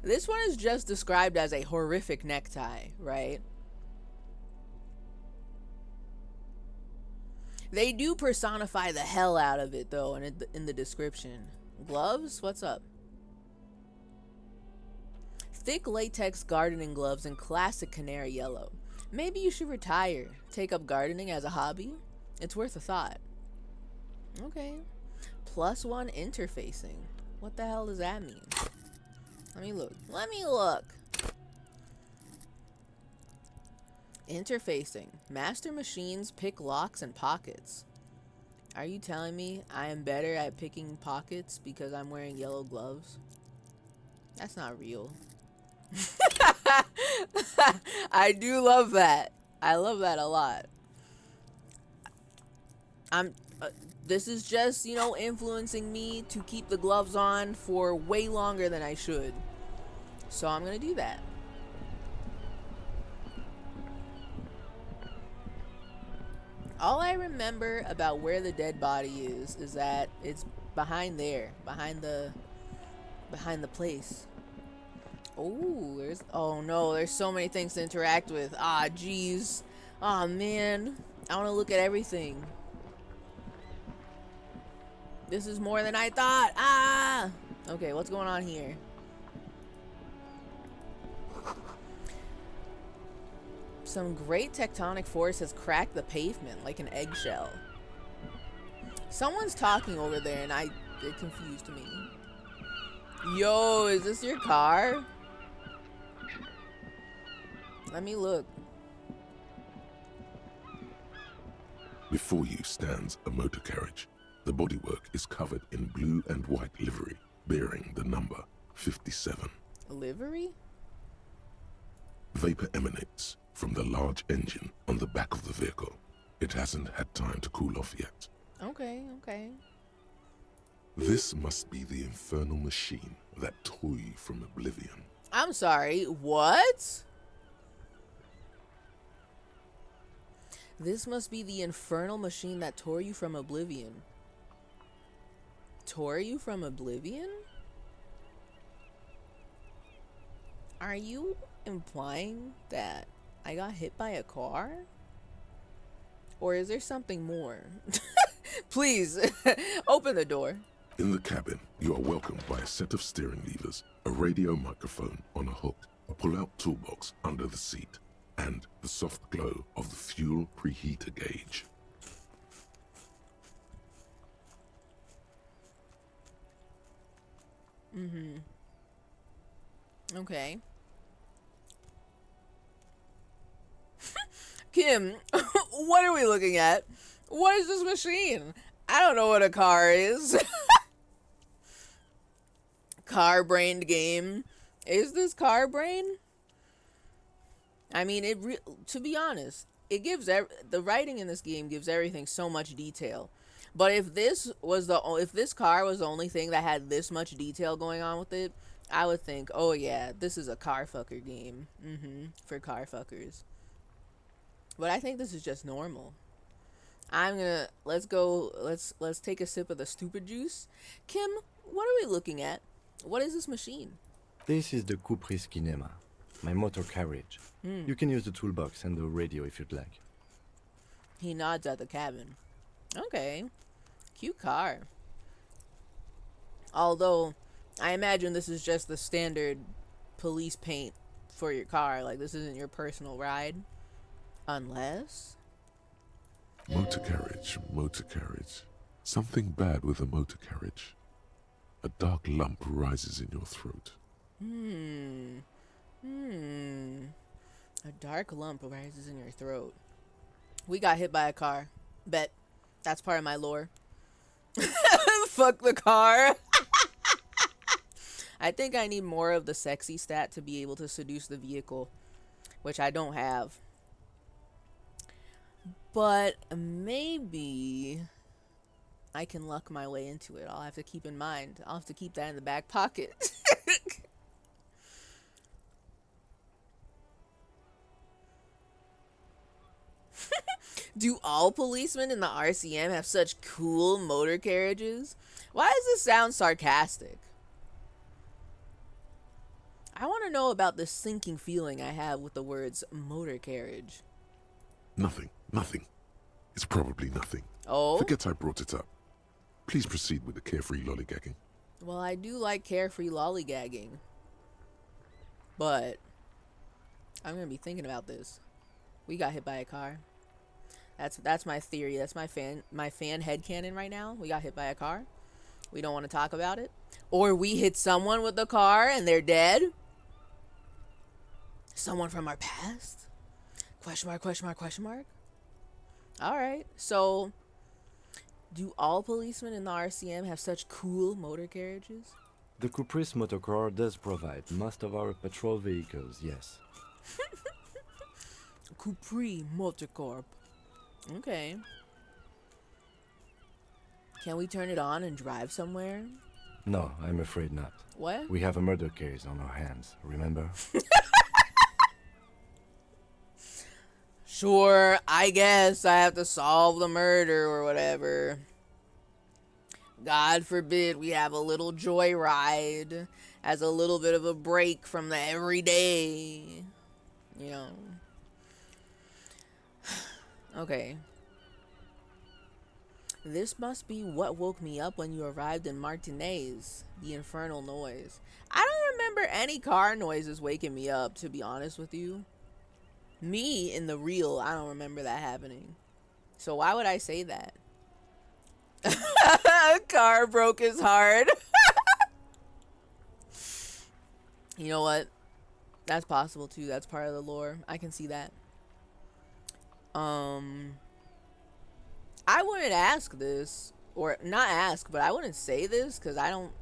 This one is just described as a horrific necktie, right? They do personify the hell out of it, though, in the description. Gloves? What's up? Thick latex gardening gloves in classic canary yellow. Maybe you should retire. Take up gardening as a hobby? It's worth a thought. Okay. +1 interfacing. What the hell does that mean? Let me look. Let me look. Interfacing. Master machines pick locks and pockets. Are you telling me I am better at picking pockets because I'm wearing yellow gloves? That's not real. I do love that. I love that a lot. This is just, influencing me to keep the gloves on for way longer than I should. So I'm gonna do that. All I remember about where the dead body is that it's behind there, behind the place. Oh no, there's so many things to interact with. Ah, jeez. Ah, man. I want to look at everything. This is more than I thought. Ah! Okay, what's going on here? Some great tectonic force has cracked the pavement like an eggshell. Someone's talking over there and it confused me. Yo, is this your car? Let me look. Before you stands a motor carriage. The bodywork is covered in blue and white livery, bearing the number 57. Livery? Vapor emanates from the large engine on the back of the vehicle. It hasn't had time to cool off yet. Okay. This must be the infernal machine that tore you from oblivion. I'm sorry, what? This must be the infernal machine that tore you from oblivion. Tore you from oblivion? Are you implying that I got hit by a car? Or is there something more? Please, open the door. In the cabin, you are welcomed by a set of steering levers, a radio microphone on a hook, a pull-out toolbox under the seat, and the soft glow of the fuel preheater gauge. Okay. Kim, what are we looking at? What is this machine? I don't know what a car is. Car-brained game. Is this car-brain? I mean, to be honest, it gives the writing in this game gives everything so much detail. But if this car was the only thing that had this much detail going on with it, I would think, oh yeah, this is a car fucker game. For car fuckers. But I think this is just normal. Let's take a sip of the stupid juice. Kim, what are we looking at? What is this machine? This is the Cupri's Kinema, my motor carriage. You can use the toolbox and the radio if you'd like. He nods at the cabin. Okay. Cute car. Although, I imagine this is just the standard police paint for your car. Like, this isn't your personal ride. Unless... Motor carriage, motor carriage. Something bad with a motor carriage. A dark lump rises in your throat. A dark lump rises in your throat. We got hit by a car. Bet. That's part of my lore. Fuck the car. I think I need more of the sexy stat to be able to seduce the vehicle, which I don't have. But maybe I can luck my way into it. I'll have to keep in mind. I'll have to keep that in the back pocket. Do all policemen in the RCM have such cool motor carriages? Why does this sound sarcastic? I want to know about this sinking feeling I have with the words motor carriage. Nothing, nothing. It's probably nothing. Oh? Forget I brought it up. Please proceed with the carefree lollygagging. Well, I do like carefree lollygagging. But I'm going to be thinking about this. We got hit by a car. That's my theory. That's my fan headcanon right now. We got hit by a car. We don't want to talk about it. Or we hit someone with the car and they're dead. Someone from our past? Question mark, question mark, question mark? Alright, so do all policemen in the RCM have such cool motor carriages? The Cupri's motorcar does provide most of our patrol vehicles, yes. Capri Motorcorp. Okay. Can we turn it on and drive somewhere? No, I'm afraid not. What? We have a murder case on our hands, remember? Sure, I guess I have to solve the murder or whatever. God forbid we have a little joyride as a little bit of a break from the everyday. You know. Okay. This must be what woke me up when you arrived in Martinez. The infernal noise. I don't remember any car noises waking me up, to be honest with you. Me, in the real, I don't remember that happening. So why would I say that? A car broke his heart. You know what? That's possible too. That's part of the lore. I can see that. I wouldn't ask this, or not ask, but I wouldn't say this because I don't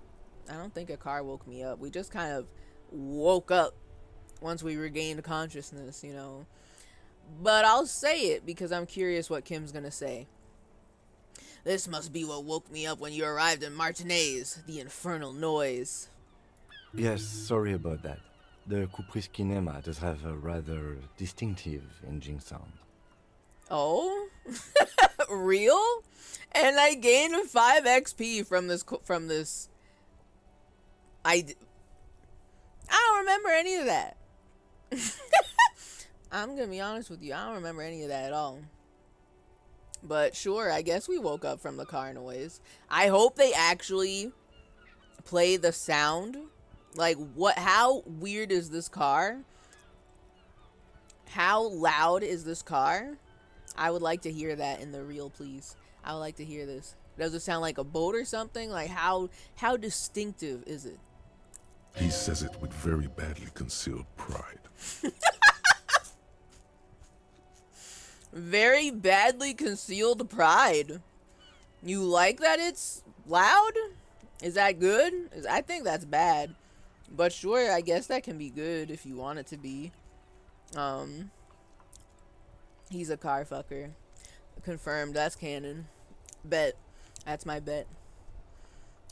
think a car woke me up. We just kind of woke up once we regained consciousness, you know. But I'll say it because I'm curious what Kim's gonna say. This must be what woke me up when you arrived in Martinez. The infernal noise. Yes, sorry about that. The Cupri's Kinema does have a rather distinctive engine sound. Oh? Real? And I gained 5 XP from this. I don't remember any of that. I'm gonna be honest with you. I don't remember any of that at all. But sure, I guess we woke up from the car noise. I hope they actually play the sound. Like, how weird is this car? How loud is this car? I would like to hear that in the real, please. I would like to hear this. Does it sound like a boat or something? Like, how distinctive is it? He says it with very badly concealed pride. Very badly concealed pride. You like that it's loud? Is that good? I think that's bad. But sure, I guess that can be good if you want it to be. He's a car fucker. Confirmed. That's canon. Bet. That's my bet.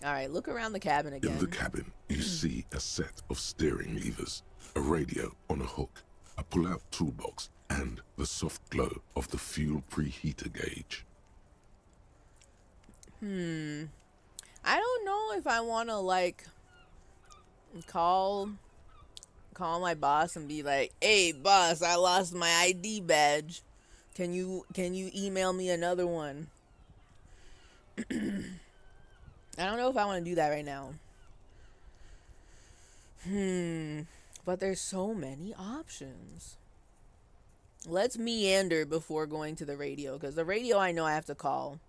Alright, look around the cabin again. In the cabin, you see a set of steering levers, a radio on a hook, a pull-out toolbox, and the soft glow of the fuel preheater gauge. I don't know if I want to like call my boss and be like, "Hey, boss, I lost my ID badge. Can you email me another one?" I don't know if I want to do that right now. But there's so many options. Let's meander before going to the radio, because the radio I know I have to call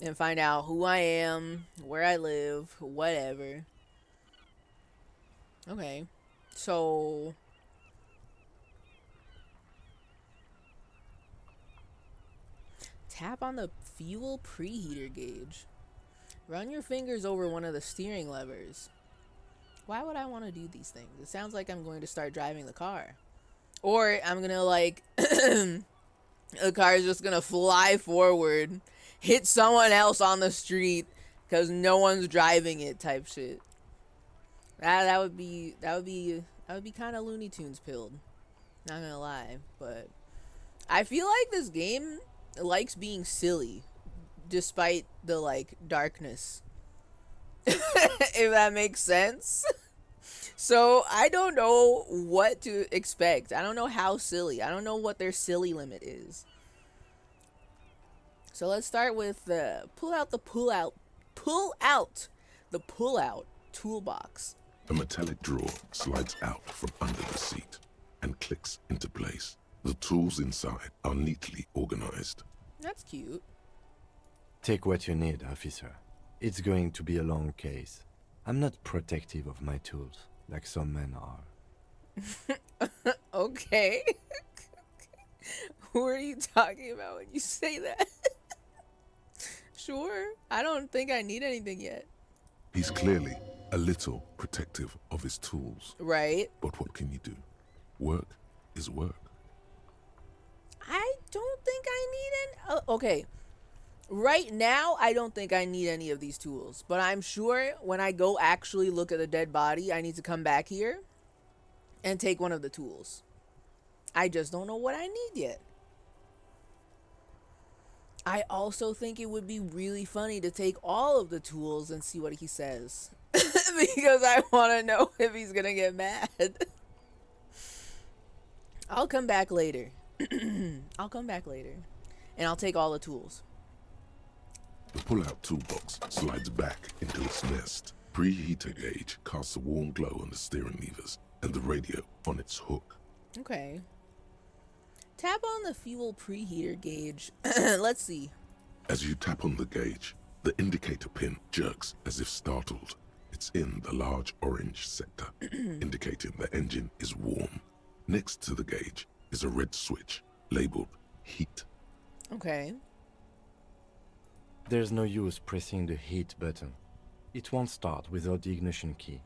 and find out who I am, where I live, whatever. Okay. So tap on the fuel preheater gauge. Run your fingers over one of the steering levers. Why would I want to do these things? It sounds like I'm going to start driving the car. Or I'm going to like the car is just going to fly forward, hit someone else on the street cuz no one's driving it type shit. That would be kind of Looney Tunes pilled. Not going to lie, but I feel like this game likes being silly despite the like darkness. If that makes sense. So I don't know what to expect. I don't know how silly. I don't know what their silly limit is. So let's start with the pull out toolbox. A metallic drawer slides out from under the seat and clicks into place. The tools inside are neatly organized. That's cute. Take what you need, officer. It's going to be a long case. I'm not protective of my tools, like some men are. Okay. Who are you talking about when you say that? Sure. I don't think I need anything yet. He's clearly a little protective of his tools. Right. But what can you do? Work is work. I don't think I need any. Okay. Right now, I don't think I need any of these tools. But I'm sure when I go actually look at the dead body, I need to come back here and take one of the tools. I just don't know what I need yet. I also think it would be really funny to take all of the tools and see what he says. Because I want to know if he's going to get mad. I'll come back later. I'll come back later. And I'll take all the tools. The pull-out toolbox slides back into its nest. Preheater gauge casts a warm glow on the steering levers and the radio on its hook. Okay. Tap on the fuel preheater gauge. Let's see. As you tap on the gauge, the indicator pin jerks as if startled. It's in the large orange sector, indicating the engine is warm. Next to the gauge is a red switch labeled heat. Okay. There's no use pressing the heat button. It won't start without the ignition key.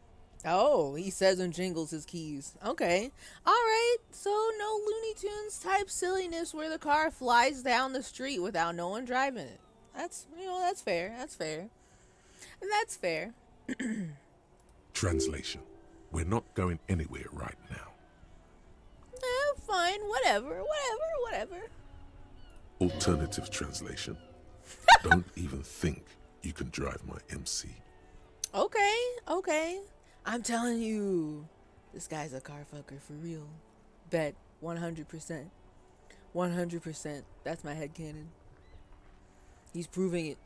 Oh, he says and jingles his keys. Okay. Alright, so no Looney Tunes type silliness where the car flies down the street without no one driving it. That's fair. That's fair. That's fair. Translation. We're not going anywhere right now. Fine, whatever. Alternative translation. Don't even think you can drive my MC. Okay. I'm telling you, this guy's a car fucker for real. Bet 100%. 100%. That's my headcanon. He's proving it.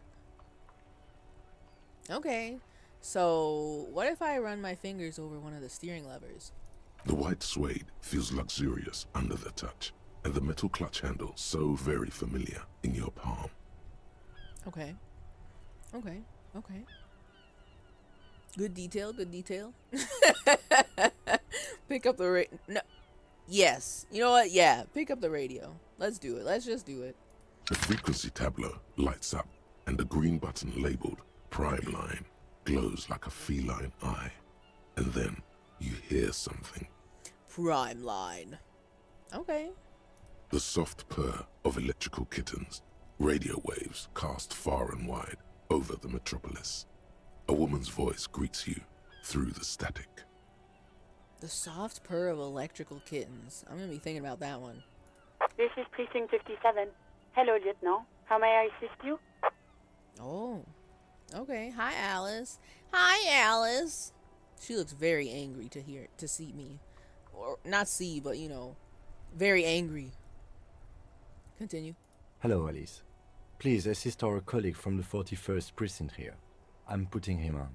Okay. So, what if I run my fingers over one of the steering levers? The white suede feels luxurious under the touch, and the metal clutch handle so very familiar in your palm. Okay. Good detail. Pick up the no. Yes. You know what? Yeah. Pick up the radio. Let's do it. Let's just do it. The frequency tableau lights up, and the green button labeled Prime Line glows like a feline eye. And then you hear something. Prime Line. Okay. The soft purr of electrical kittens. Radio waves cast far and wide over the metropolis. A woman's voice greets you through the static. The soft purr of electrical kittens. I'm gonna be thinking about that one. This is Precinct 57. Hello, Lieutenant. How may I assist you? Oh. Okay. Hi, Alice. Hi, Alice. She looks very angry to see me. Or not see, but very angry. Continue. Hello, Alice. Please assist our colleague from the 41st precinct here. I'm putting him on.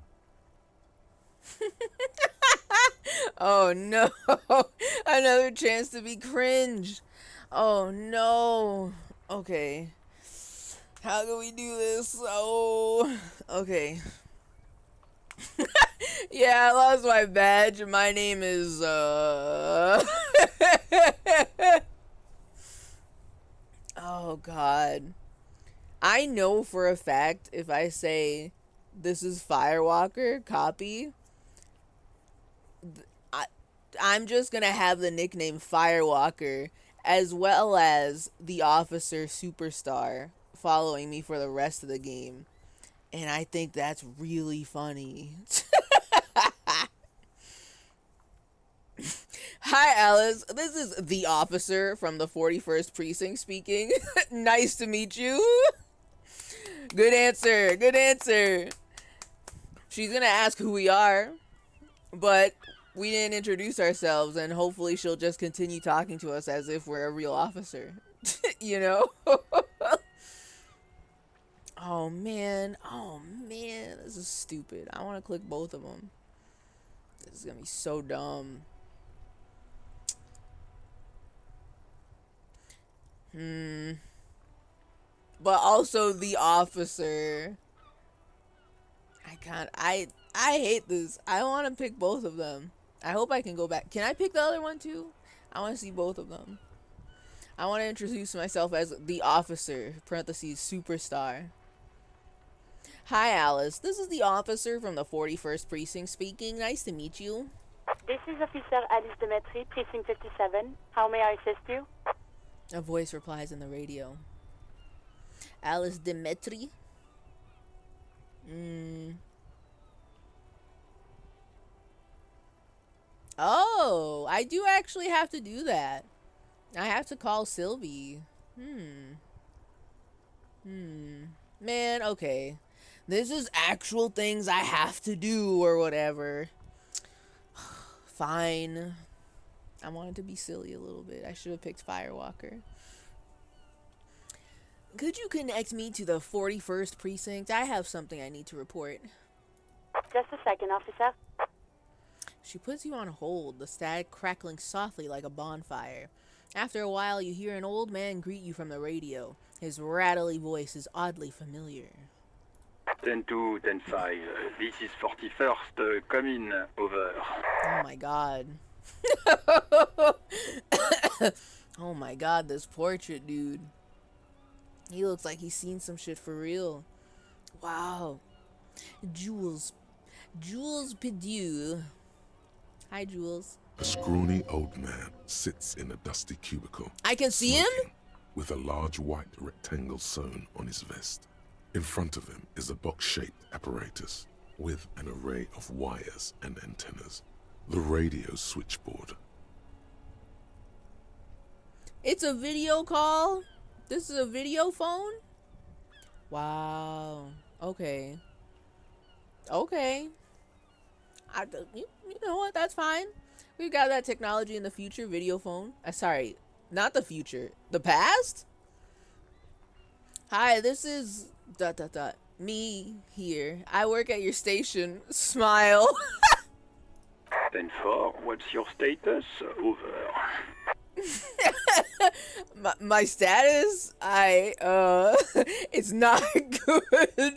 Oh no. Another chance to be cringe. Oh no. Okay. How can we do this? Oh. Okay. Yeah, I lost my badge. My name is Oh god. I know for a fact if I say this is Firewalker, copy, I, I'm just gonna have the nickname Firewalker as well as the officer superstar following me for the rest of the game. And I think that's really funny. Hi, Alice. This is the officer from the 41st Precinct speaking. Nice to meet you. Good answer. Good answer. She's gonna ask who we are, but we didn't introduce ourselves, and hopefully she'll just continue talking to us as if we're a real officer. You know? Oh man. Oh man. This is stupid. I want to click both of them. This is gonna be so dumb. But also the officer. I hate this. I want to pick both of them. I hope I can go back. Can I pick the other one too? I want to see both of them. I want to introduce myself as the officer, parentheses, superstar. Hi, Alice. This is the officer from the 41st Precinct speaking. Nice to meet you. This is Officer Alice Demetri, Precinct 57. How may I assist you? A voice replies in the radio. Alice Demetri? Oh, I do actually have to do that. I have to call Sylvie. Man, okay. This is actual things I have to do or whatever. Fine. I wanted to be silly a little bit. I should have picked Firewalker. Could you connect me to the 41st Precinct? I have something I need to report. Just a second, officer. She puts you on hold, the static crackling softly like a bonfire. After a while, you hear an old man greet you from the radio. His rattly voice is oddly familiar. 10-2, 10-5. This is 41st. Come in. Over. Oh my god. Oh my god, this portrait dude. He looks like he's seen some shit for real. Wow. Jules Pidieu. Hi, Jules. A scrawny old man sits in a dusty cubicle. I can see him? smoking, with a large white rectangle sewn on his vest. In front of him is a box-shaped apparatus with an array of wires and antennas. The radio switchboard. It's a video call? This is a video phone? Wow. Okay. Okay. You know what? That's fine. We've got that technology in the future. Video phone. Sorry. Not the future. The past? Hi, this is... ... Me here. I work at your station. Smile. 10-4. What's your status? Over. my status? It's not good.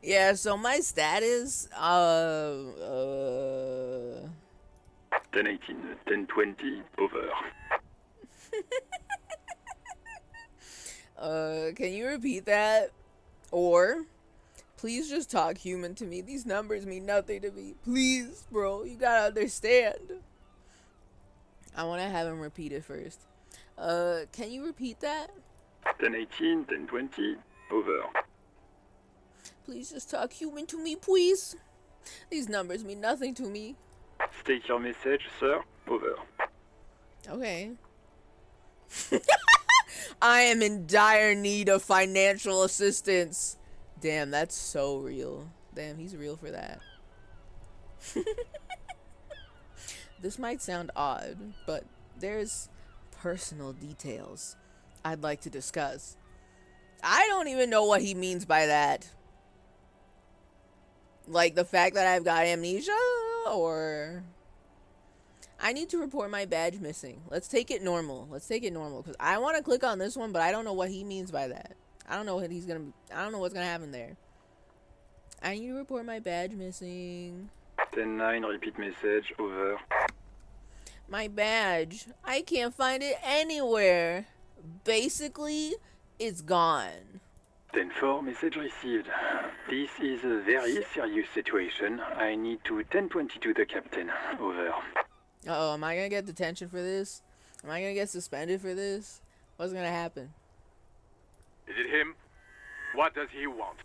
Yeah, so my status, 10-18. 10-20. Over. Can you repeat that? Or, please just talk human to me. These numbers mean nothing to me. Please, bro, you gotta understand. I want to have him repeat it first. Can you repeat that? 10-18. 10-20. Over. Please just talk human to me, please. These numbers mean nothing to me. State your message, sir. Over. Okay. I am in dire need of financial assistance. Damn, that's so real. Damn, he's real for that. This might sound odd, but there's personal details I'd like to discuss. I don't even know what he means by that. Like the fact that I've got amnesia, or I need to report my badge missing. Let's take it normal. Let's take it normal, because I want to click on this one, but I don't know what he means by that. I don't know what he's gonna. I don't know what's gonna happen there. I need to report my badge missing. 10-9, repeat message, over. My badge. I can't find it anywhere. Basically, it's gone. 10-4, message received. This is a very serious situation. I need to 1022 the captain, over. Uh-oh, am I gonna get detention for this? Am I gonna get suspended for this? What's gonna happen? Is it him? What does he want?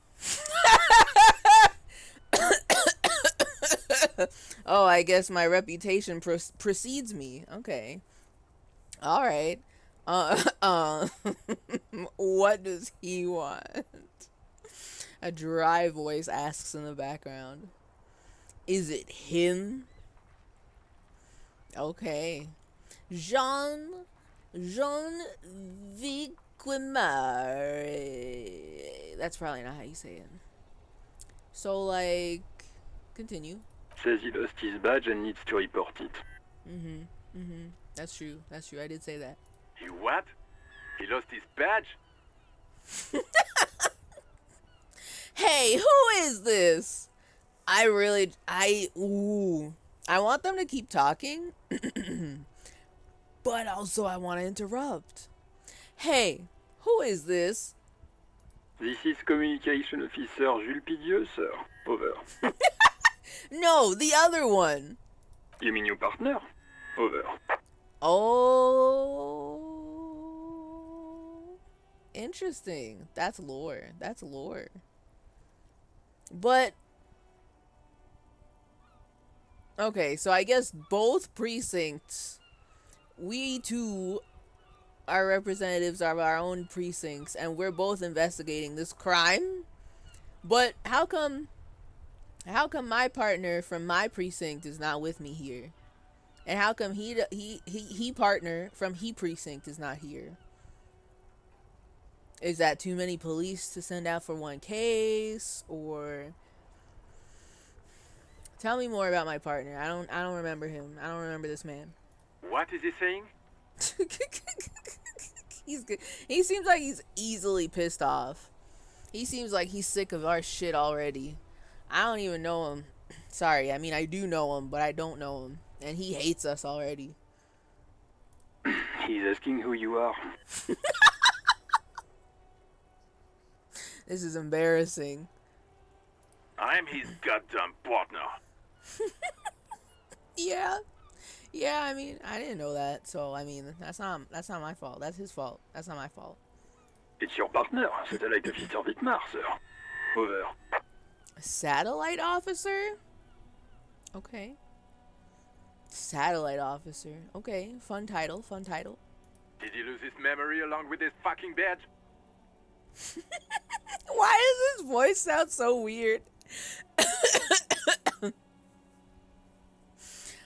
Oh, I guess my reputation precedes me. Okay. All right. What does he want? A dry voice asks in the background. Is it him? Okay. Jean Vicquimar. That's probably not how you say it. So, like, continue. Says he lost his badge and needs to report it. That's true. That's true. I did say that. He what? He lost his badge? Hey, who is this? I want them to keep talking, but also I want to interrupt. Hey, who is this? This is Communication Officer Jules Pidieux, sir. Over. No, the other one. You mean your partner? Over. Oh, interesting. That's lore. That's lore. But okay, so I guess both precincts, we too are representatives of our own precincts, and we're both investigating this crime. But how come my partner from my precinct is not with me here? And how come he partner from he precinct is not here? Is that too many police to send out for one case, or tell me more about my partner. I don't remember him. I don't remember this man. What is he saying? He's good. He seems like he's easily pissed off. He seems like he's sick of our shit already. I don't even know him. Sorry, I mean I do know him, but I don't know him. And he hates us already. He's asking who you are. This is embarrassing. I'm his goddamn partner. Yeah. Yeah, I mean, I didn't know that. So, I mean, that's not my fault. That's his fault. That's not my fault. It's your partner, Satellite Officer Vicmar, sir. Over. Satellite officer? Okay. Satellite officer. Okay, fun title, fun title. Did he lose his memory along with his fucking badge? Why does his voice sound so weird?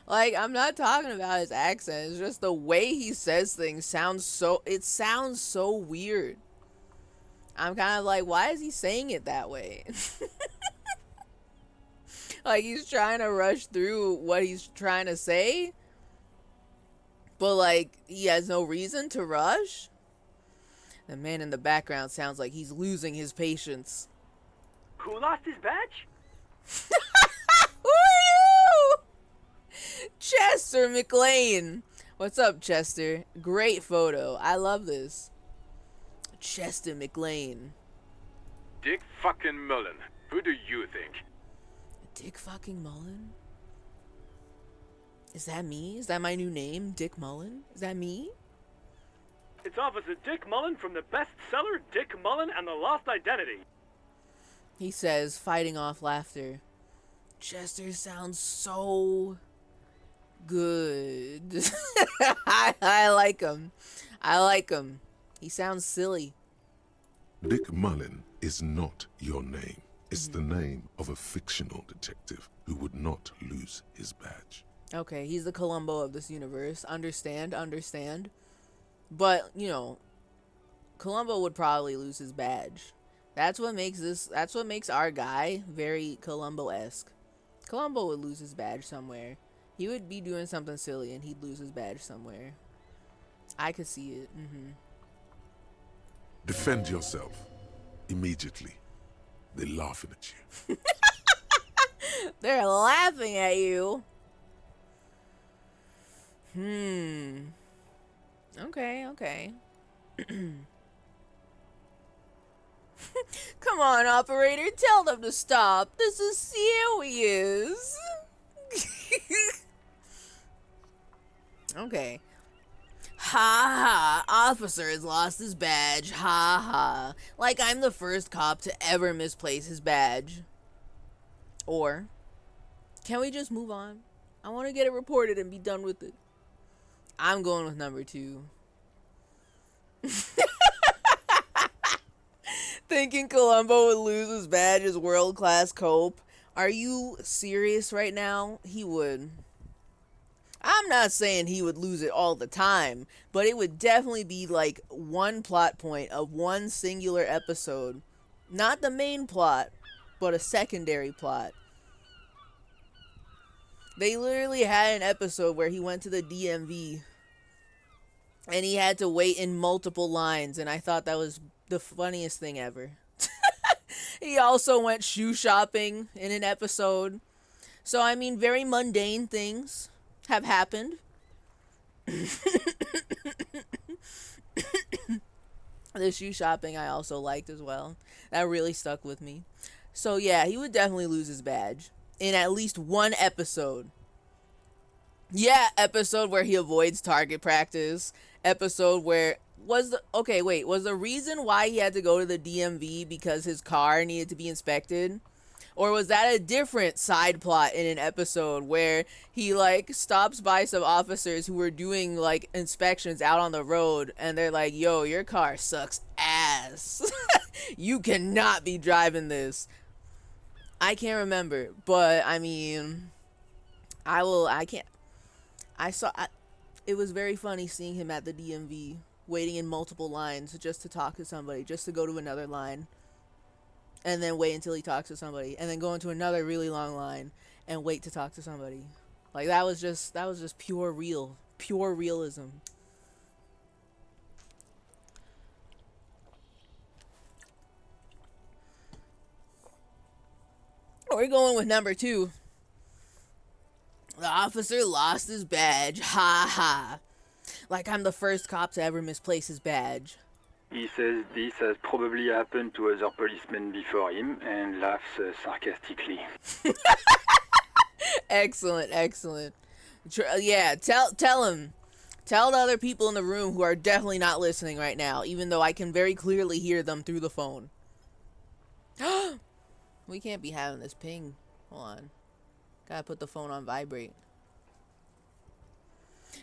Like, I'm not talking about his accent. It's just the way he says things sounds so weird. I'm kind of like, why is he saying it that way? Like, he's trying to rush through what he's trying to say, but like, he has no reason to rush. The man in the background sounds like he's losing his patience. Who lost his badge? Who are you? Chester McLean. What's up, Chester? Great photo. I love this. Chester McLean. Dick fucking Mullen. Who do you think? Dick fucking Mullen? Is that me? Is that my new name? Dick Mullen? Is that me? It's Officer Dick Mullen from the bestseller Dick Mullen and the Lost Identity. He says, fighting off laughter. Chester sounds so good. I like him. I like him. He sounds silly. Dick Mullen is not your name. It's the name of a fictional detective who would not lose his badge. Okay, he's the Columbo of this universe. Understand. But, you know, Columbo would probably lose his badge. That's what makes our guy very Columbo-esque. Columbo would lose his badge somewhere. He would be doing something silly and he'd lose his badge somewhere. I could see it. Defend yourself. Immediately. They're laughing at you. They're laughing at you. Okay. Come on, operator. Tell them to stop. This is serious. Okay. Ha ha. Officer has lost his badge. Ha ha. Like I'm the first cop to ever misplace his badge. Or, can we just move on? I want to get it reported and be done with it. I'm going with number 2. Thinking Columbo would lose his badge is world-class cope. Are you serious right now? He would. I'm not saying he would lose it all the time, but it would definitely be like one plot point of one singular episode. Not the main plot, but a secondary plot. They literally had an episode where he went to the DMV and he had to wait in multiple lines, and I thought that was the funniest thing ever. He also went shoe shopping in an episode. So, I mean, very mundane things have happened. The shoe shopping I also liked as well. That really stuck with me. So, yeah, he would definitely lose his badge in at least one episode. Yeah, episode where he avoids target practice. Episode where was the reason why he had to go to the DMV because his car needed to be inspected? Or was that a different side plot in an episode where he like stops by some officers who were doing like inspections out on the road and they're like, "Yo, your car sucks ass. You cannot be driving this." I can't remember, but I mean, it was very funny seeing him at the DMV, waiting in multiple lines just to talk to somebody, just to go to another line, and then wait until he talks to somebody, and then go into another really long line, and wait to talk to somebody. Like, that was just pure realism. We're going with number 2. The officer lost his badge. Ha ha. Like I'm the first cop to ever misplace his badge. He says this has probably happened to other policemen before him and laughs sarcastically. Excellent. Yeah, tell him. Tell the other people in the room who are definitely not listening right now, even though I can very clearly hear them through the phone. We can't be having this ping. Hold on. Gotta put the phone on vibrate.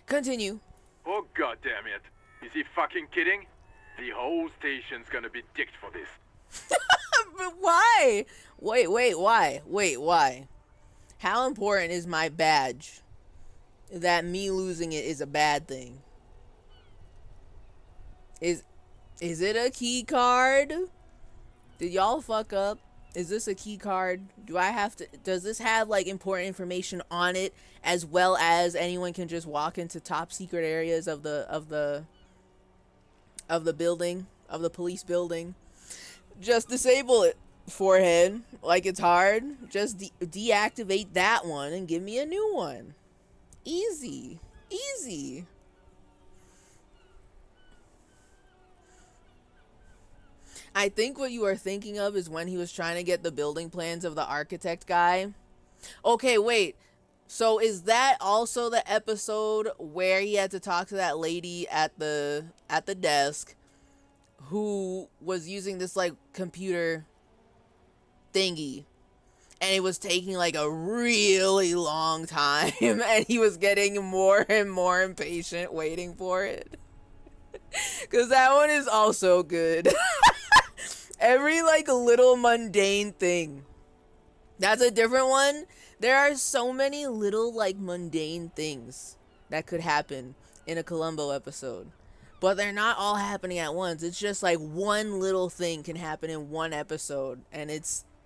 Continue. Oh, god damn it. Is he fucking kidding? The whole station's gonna be dicked for this. But why? Wait, why? How important is my badge that me losing it is a bad thing? Is it a key card? Did y'all fuck up? Is this a key card? Does this have like important information on it, as well as anyone can just walk into top secret areas of the building, of the police building? Just disable it, forehead. Like it's hard. Just deactivate that one and give me a new one. Easy. I think what you are thinking of is when he was trying to get the building plans of the architect guy. Okay, wait. So is that also the episode where he had to talk to that lady at the desk who was using this like computer thingy, and it was taking like a really long time and he was getting more and more impatient waiting for it? Because that one is also good. Every like little mundane thing. That's a different one. There are so many little like mundane things that could happen in a Columbo episode. But they're not all happening at once. It's just like one little thing can happen in one episode, and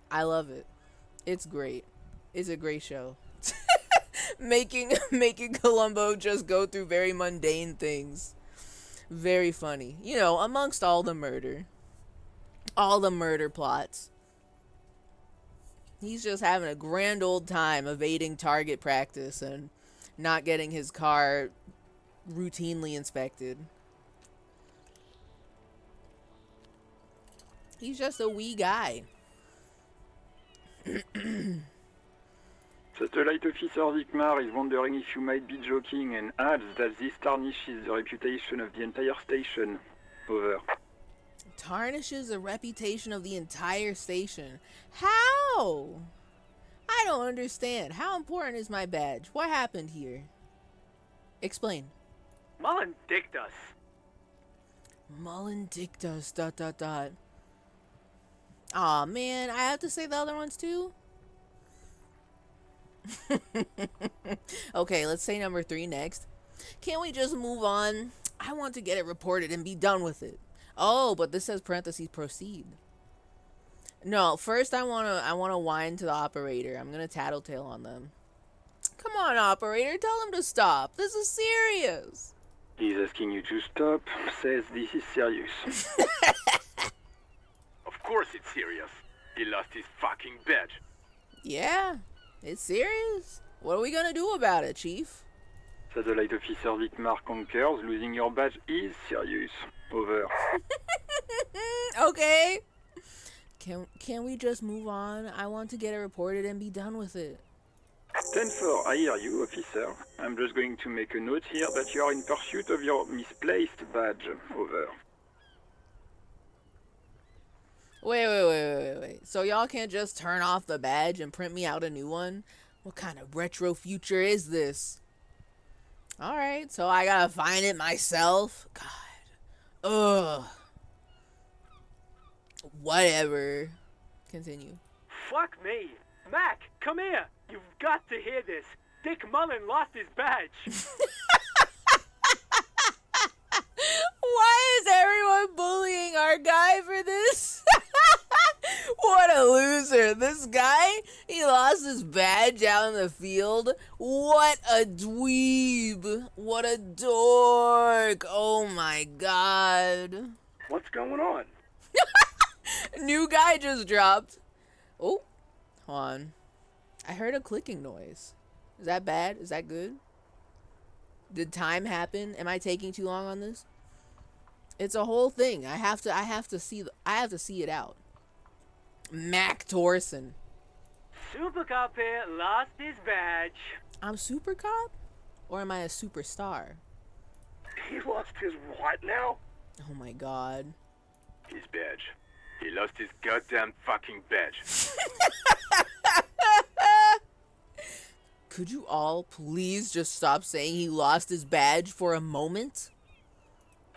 I love it. It's great. It's a great show. making Columbo just go through very mundane things. Very funny. You know, amongst all the murder plots. He's just having a grand old time evading target practice and not getting his car routinely inspected. He's just a wee guy. Satellite Officer Vicmar is wondering if you might be joking and adds that this tarnishes the reputation of the entire station. Over. Tarnishes the reputation of the entire station. How? I don't understand. How important is my badge? What happened here? Explain. Mullen dicked us. Mullen dicked us. ... Aw, man, I have to say the other ones too? Okay, let's say number 3 next. Can't we just move on? I want to get it reported and be done with it. Oh, but this says parentheses proceed. No, first I wanna whine to the operator. I'm gonna tattletale on them. Come on, operator, tell him to stop. This is serious. He's asking you to stop, says this is serious. Of course it's serious. He lost his fucking badge. Yeah, it's serious. What are we gonna do about it, Chief? Satellite Officer Vicmar concurs, losing your badge is serious. Over. Okay. Can we just move on? I want to get it reported and be done with it. 10-4, I hear you, officer. I'm just going to make a note here that you are in pursuit of your misplaced badge. Over. Wait. So y'all can't just turn off the badge and print me out a new one? What kind of retro future is this? Alright, so I gotta find it myself? God. Ugh. Whatever. Continue. Fuck me. Mac, come here. You've got to hear this. Dick Mullen lost his badge. Why is everyone bullying our guy for this? What a loser. This guy, he lost his badge out in the field. What a dweeb. What a dork. Oh my god. What's going on? New guy just dropped. Oh, hold on. I heard a clicking noise. Is that bad? Is that good? Did time happen? Am I taking too long on this? It's a whole thing. I have to see it out. Mac Torson. Super Cop here lost his badge. I'm Super Cop? Or am I a superstar? He lost his what now? Oh my god. His badge. He lost his goddamn fucking badge. Could you all please just stop saying he lost his badge for a moment?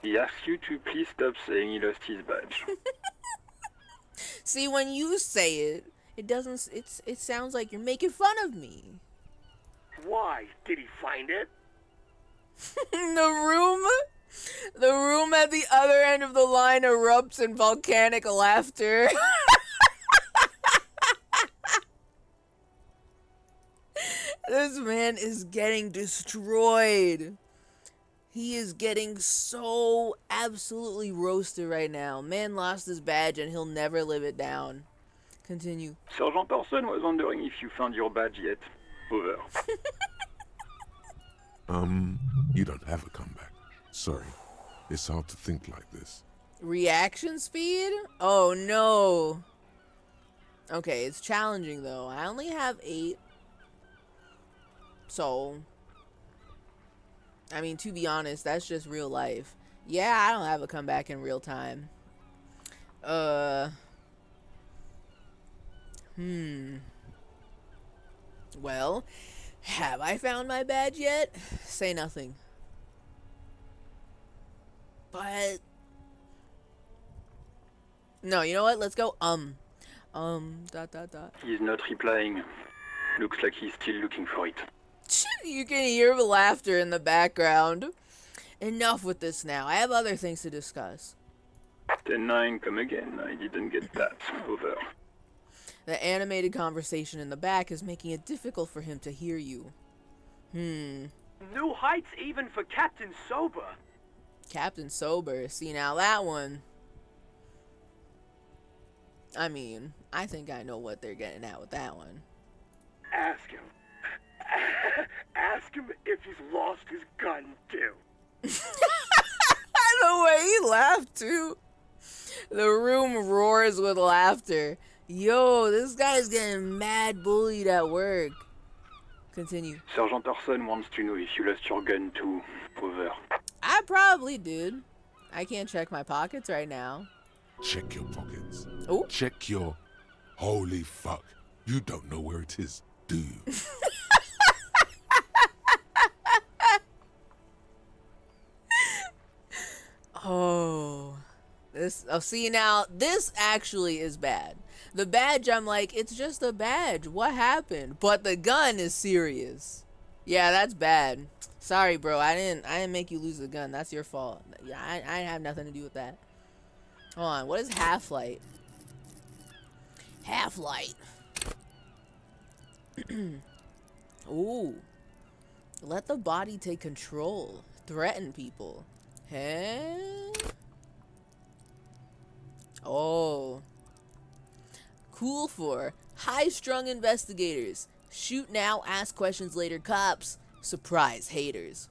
He asks you to please stop saying he lost his badge. See, when you say it, it sounds like you're making fun of me. Why? Did he find it? The room at the other end of the line erupts in volcanic laughter. This man is getting destroyed. He is getting so absolutely roasted right now. Man lost his badge and he'll never live it down. Continue. Sergeant Person was wondering if you found your badge yet. Over. You don't have a comeback. Sorry. It's hard to think like this. Reaction speed? Oh no. Okay, it's challenging though. I only have 8. So, I mean, to be honest, that's just real life. Yeah, I don't have a comeback in real time. Well, have I found my badge yet? Say nothing. But No, you know what? Let's go, dot, dot, dot. He's not replying. Looks like he's still looking for it. You can hear the laughter in the background. Enough with this now. I have other things to discuss. 10-9, come again. I didn't get that. Over. The animated conversation in the back is making it difficult for him to hear you. New heights even for Captain Sober. Captain Sober. See, now that one... I mean, I think I know what they're getting at with that one. Ask him. Ask him if he's lost his gun, too. The way he laughed, too. The room roars with laughter. Yo, this guy's getting mad bullied at work. Continue. Sergeant Orson wants to know if you lost your gun too. Over. I probably did. I can't check my pockets right now. Check your pockets. Oh. Check your... Holy fuck. You don't know where it is, do you? Oh. See, now, this actually is bad. The badge, I'm like, it's just a badge. What happened? But the gun is serious. Yeah, that's bad. Sorry, bro. I didn't make you lose the gun. That's your fault. Yeah, I have nothing to do with that. Hold on. What is half-light? Half-light. Ooh. Let the body take control. Threaten people. Huh? Oh. Cool for high-strung investigators. Shoot now, ask questions later, cops. Surprise haters.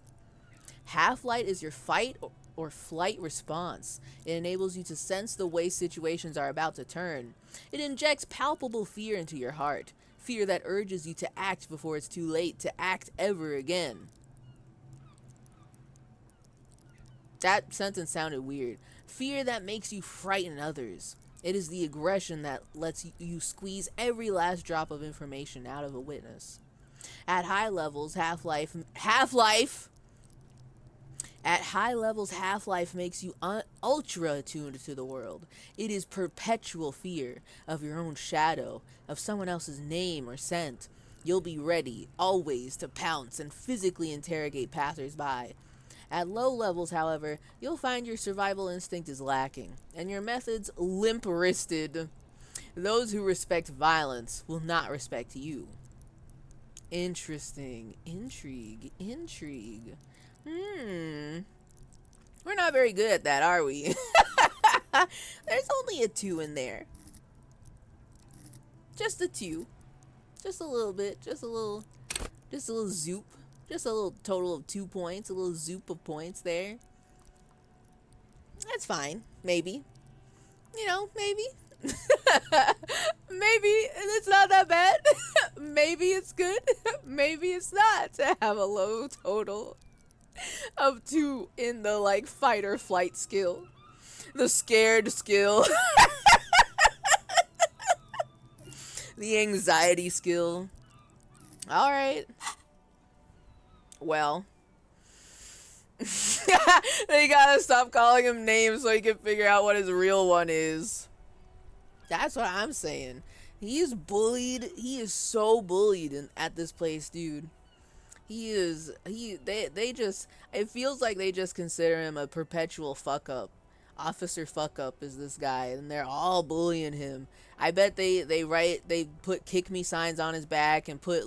Half-light is your fight or flight response. It enables you to sense the way situations are about to turn. It injects palpable fear into your heart. Fear that urges you to act before it's too late to act ever again. That sentence sounded weird. Fear that makes you frighten others. It is the aggression that lets you squeeze every last drop of information out of a witness. At high levels, Half-Life makes you ultra attuned to the world. It is perpetual fear of your own shadow, of someone else's name or scent. You'll be ready, always, to pounce and physically interrogate passersby. At low levels, however, you'll find your survival instinct is lacking, and your methods limp-wristed. Those who respect violence will not respect you. Interesting. Intrigue. We're not very good at that, are we? There's only a 2 in there. Just a 2. Just a little bit. Just a little zoop. Just a little total of 2 points. A little zoop of points there. That's fine. Maybe. You know, maybe. Maybe it's not that bad. Maybe it's good. Maybe it's not to have a low total of 2 in the, like, fight or flight skill. The scared skill. The anxiety skill. Alright. Well. They gotta stop calling him names so he can figure out what his real one is. That's what I'm saying. He's bullied. He is so bullied at this place, dude. They just, it feels like they just consider him a perpetual fuck up. Officer fuck up is this guy, and they're all bullying him. I bet they put kick me signs on his back and put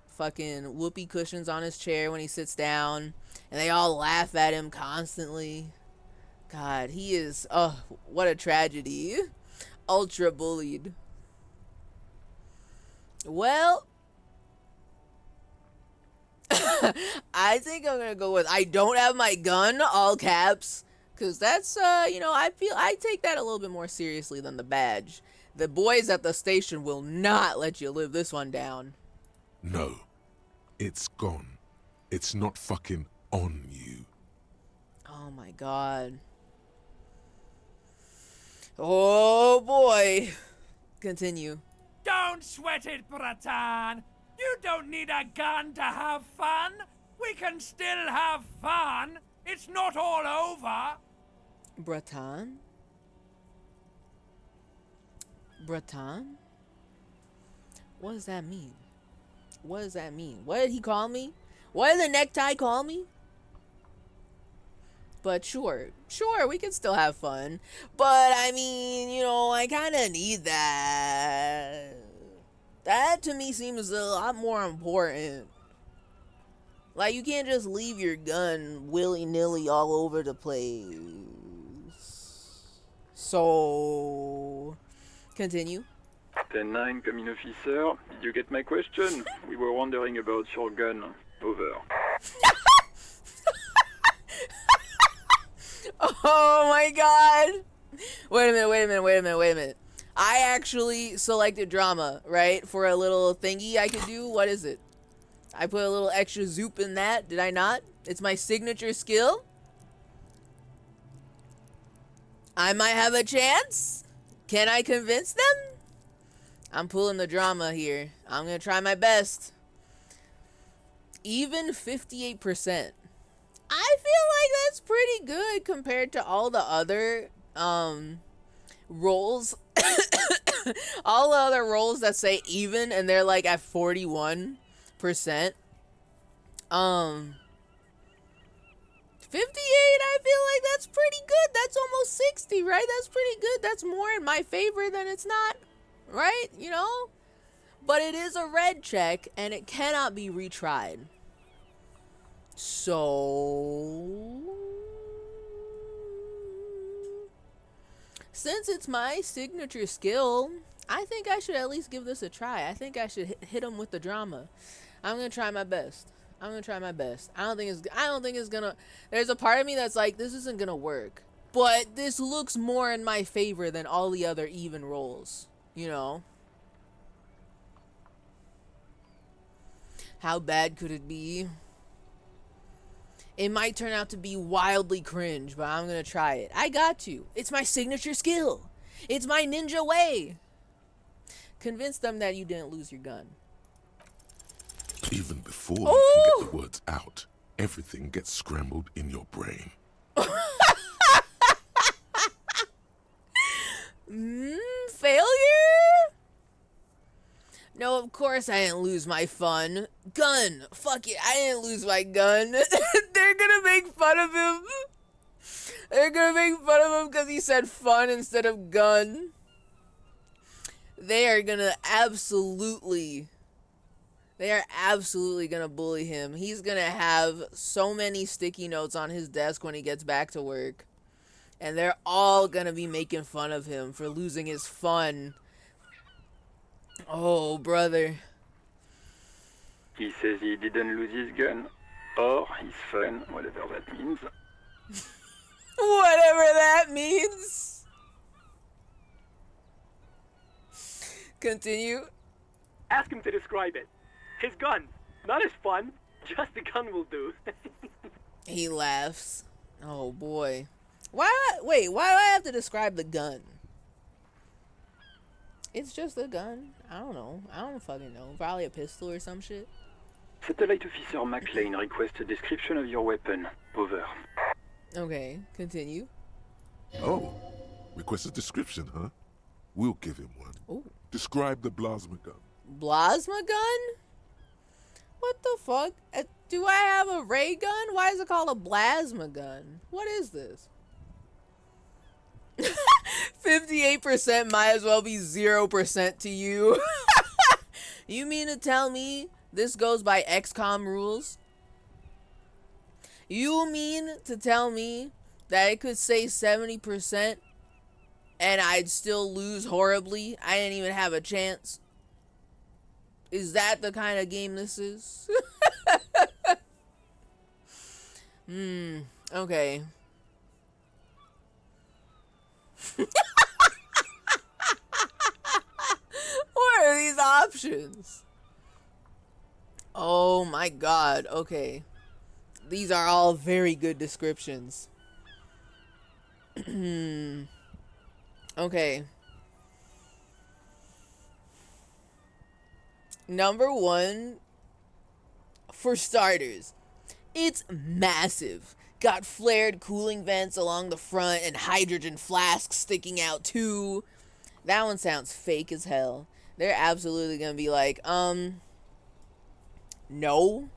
fucking whoopee cushions on his chair when he sits down, and they all laugh at him constantly. God, he is, oh, what a tragedy. Ultra bullied. Well, I think I'm gonna go with I don't have my gun, all caps, because that's, I take that a little bit more seriously than the badge. The boys at the station will not let you live this one down. No, it's gone. It's not fucking on you. Oh my god. Oh boy. Continue. Don't sweat it, Bratan. You don't need a gun to have fun. We can still have fun. It's not all over. Breton? Breton? What does that mean? What does that mean? What did he call me? What did the necktie call me? But sure, we can still have fun. But I mean, I kind of need that. That to me seems a lot more important. Like, you can't just leave your gun willy-nilly all over the place. So, continue. 10-9, coming officer. Did you get my question? We were wondering about your gun. Over. Oh my god. Wait a minute. I actually selected drama, right? For a little thingy I could do. What is it? I put a little extra zoop in that. Did I not? It's my signature skill. I might have a chance. Can I convince them? I'm pulling the drama here. I'm going to try my best. Even 58%. I feel like that's pretty good compared to all the other roles. All the other roles that say even and they're like at 41%. 58, I feel like that's pretty good. That's almost 60, right? That's pretty good. That's more in my favor than it's not, right? But it is a red check and it cannot be retried. So, since it's my signature skill, I think I should at least give this a try. I think I should hit him with the drama. I'm gonna try my best. I don't think it's gonna. There's a part of me that's like, this isn't gonna work, but this looks more in my favor than all the other even rolls. How bad could it be? It might turn out to be wildly cringe, but I'm gonna try it. I got to. It's my signature skill. It's my ninja way. Convince them that you didn't lose your gun. Even before you can get the words out, everything gets scrambled in your brain. Failure? No, of course I didn't lose my fun. Gun. Fuck it, I didn't lose my gun. They're gonna make fun of him. They're gonna make fun of him because he said fun instead of gun. They are absolutely gonna bully him. He's gonna have so many sticky notes on his desk when he gets back to work. And they're all gonna be making fun of him for losing his fun. Oh, brother. He says he didn't lose his gun. Or his fun, whatever that means. Whatever that means. Continue. Ask him to describe it. His gun. Not his fun. Just the gun will do. He laughs. Oh, boy. Why do I have to describe the gun? It's just a gun. I don't know. I don't fucking know. Probably a pistol or some shit. Satellite Officer McLean requests a description of your weapon. Over. Okay, continue. Oh, request a description, huh? We'll give him one. Ooh. Describe the plasma gun. Plasma gun? What the fuck? Do I have a ray gun? Why is it called a plasma gun? What is this? 58% might as well be 0% to you. You mean to tell me this goes by XCOM rules? You mean to tell me that it could say 70% and I'd still lose horribly? I didn't even have a chance. Is that the kind of game this is? Okay. What are these options? Oh my god, okay. These are all very good descriptions. Okay. Number one, for starters, it's massive. got flared cooling vents along the front and hydrogen flasks sticking out too. That one sounds fake as hell. They're absolutely gonna be like, no.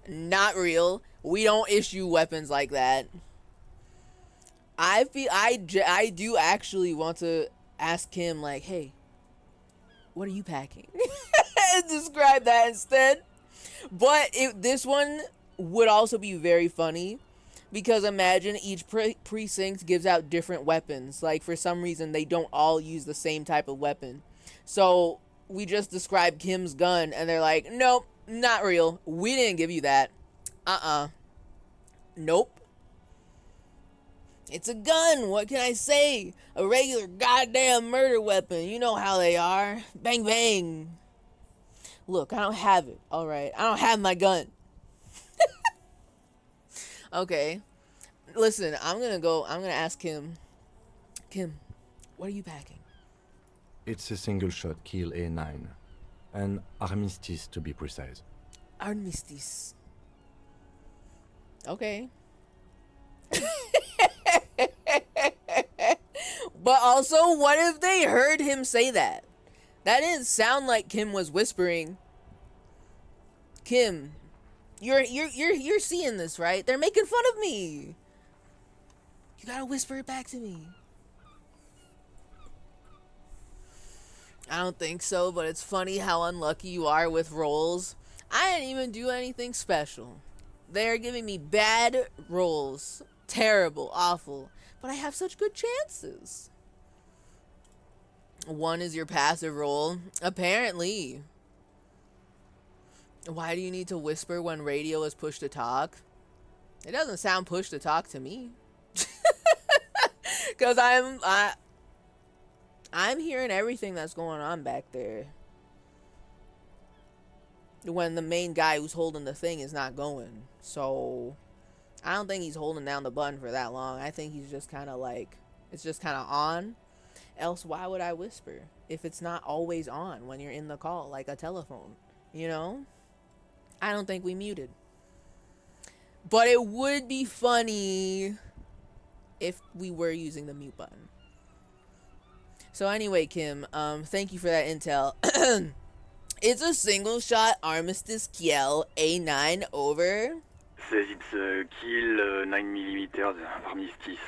Not real. We don't issue weapons like that. I do actually want to ask him, like, hey, what are you packing? And describe that instead. But this one would also be very funny, because imagine each precinct gives out different weapons. Like, for some reason, they don't all use the same type of weapon. So we just described Kim's gun, and they're like, nope, not real. We didn't give you that. Nope. It's a gun. What can I say? A regular goddamn murder weapon. You know how they are. Bang, bang. Look, I don't have it. All right. I don't have my gun. Okay. Listen, I'm going to ask him. Kim, what are you packing? It's a single shot kill A9. An armistice, to be precise. Armistice. Okay. But also, what if they heard him say that? That didn't sound like Kim was whispering. Kim, you're seeing this, right? They're making fun of me. You gotta whisper it back to me. I don't think so, but it's funny how unlucky you are with rolls. I didn't even do anything special. They're giving me bad rolls. Terrible, awful. But I have such good chances. 1 is your passive roll. Apparently. Why do you need to whisper when radio is push to talk? It doesn't sound push to talk to me. Because I'm hearing everything that's going on back there. When the main guy who's holding the thing is not going. So I don't think he's holding down the button for that long. I think he's just kind of like, it's just kind of on. Else, why would I whisper if it's not always on when you're in the call, like a telephone, you know? I don't think we muted. But it would be funny if we were using the mute button. So anyway, Kim, thank you for that intel. It's a single shot armistice kill A9 over. Says it's a kill 9mm armistice.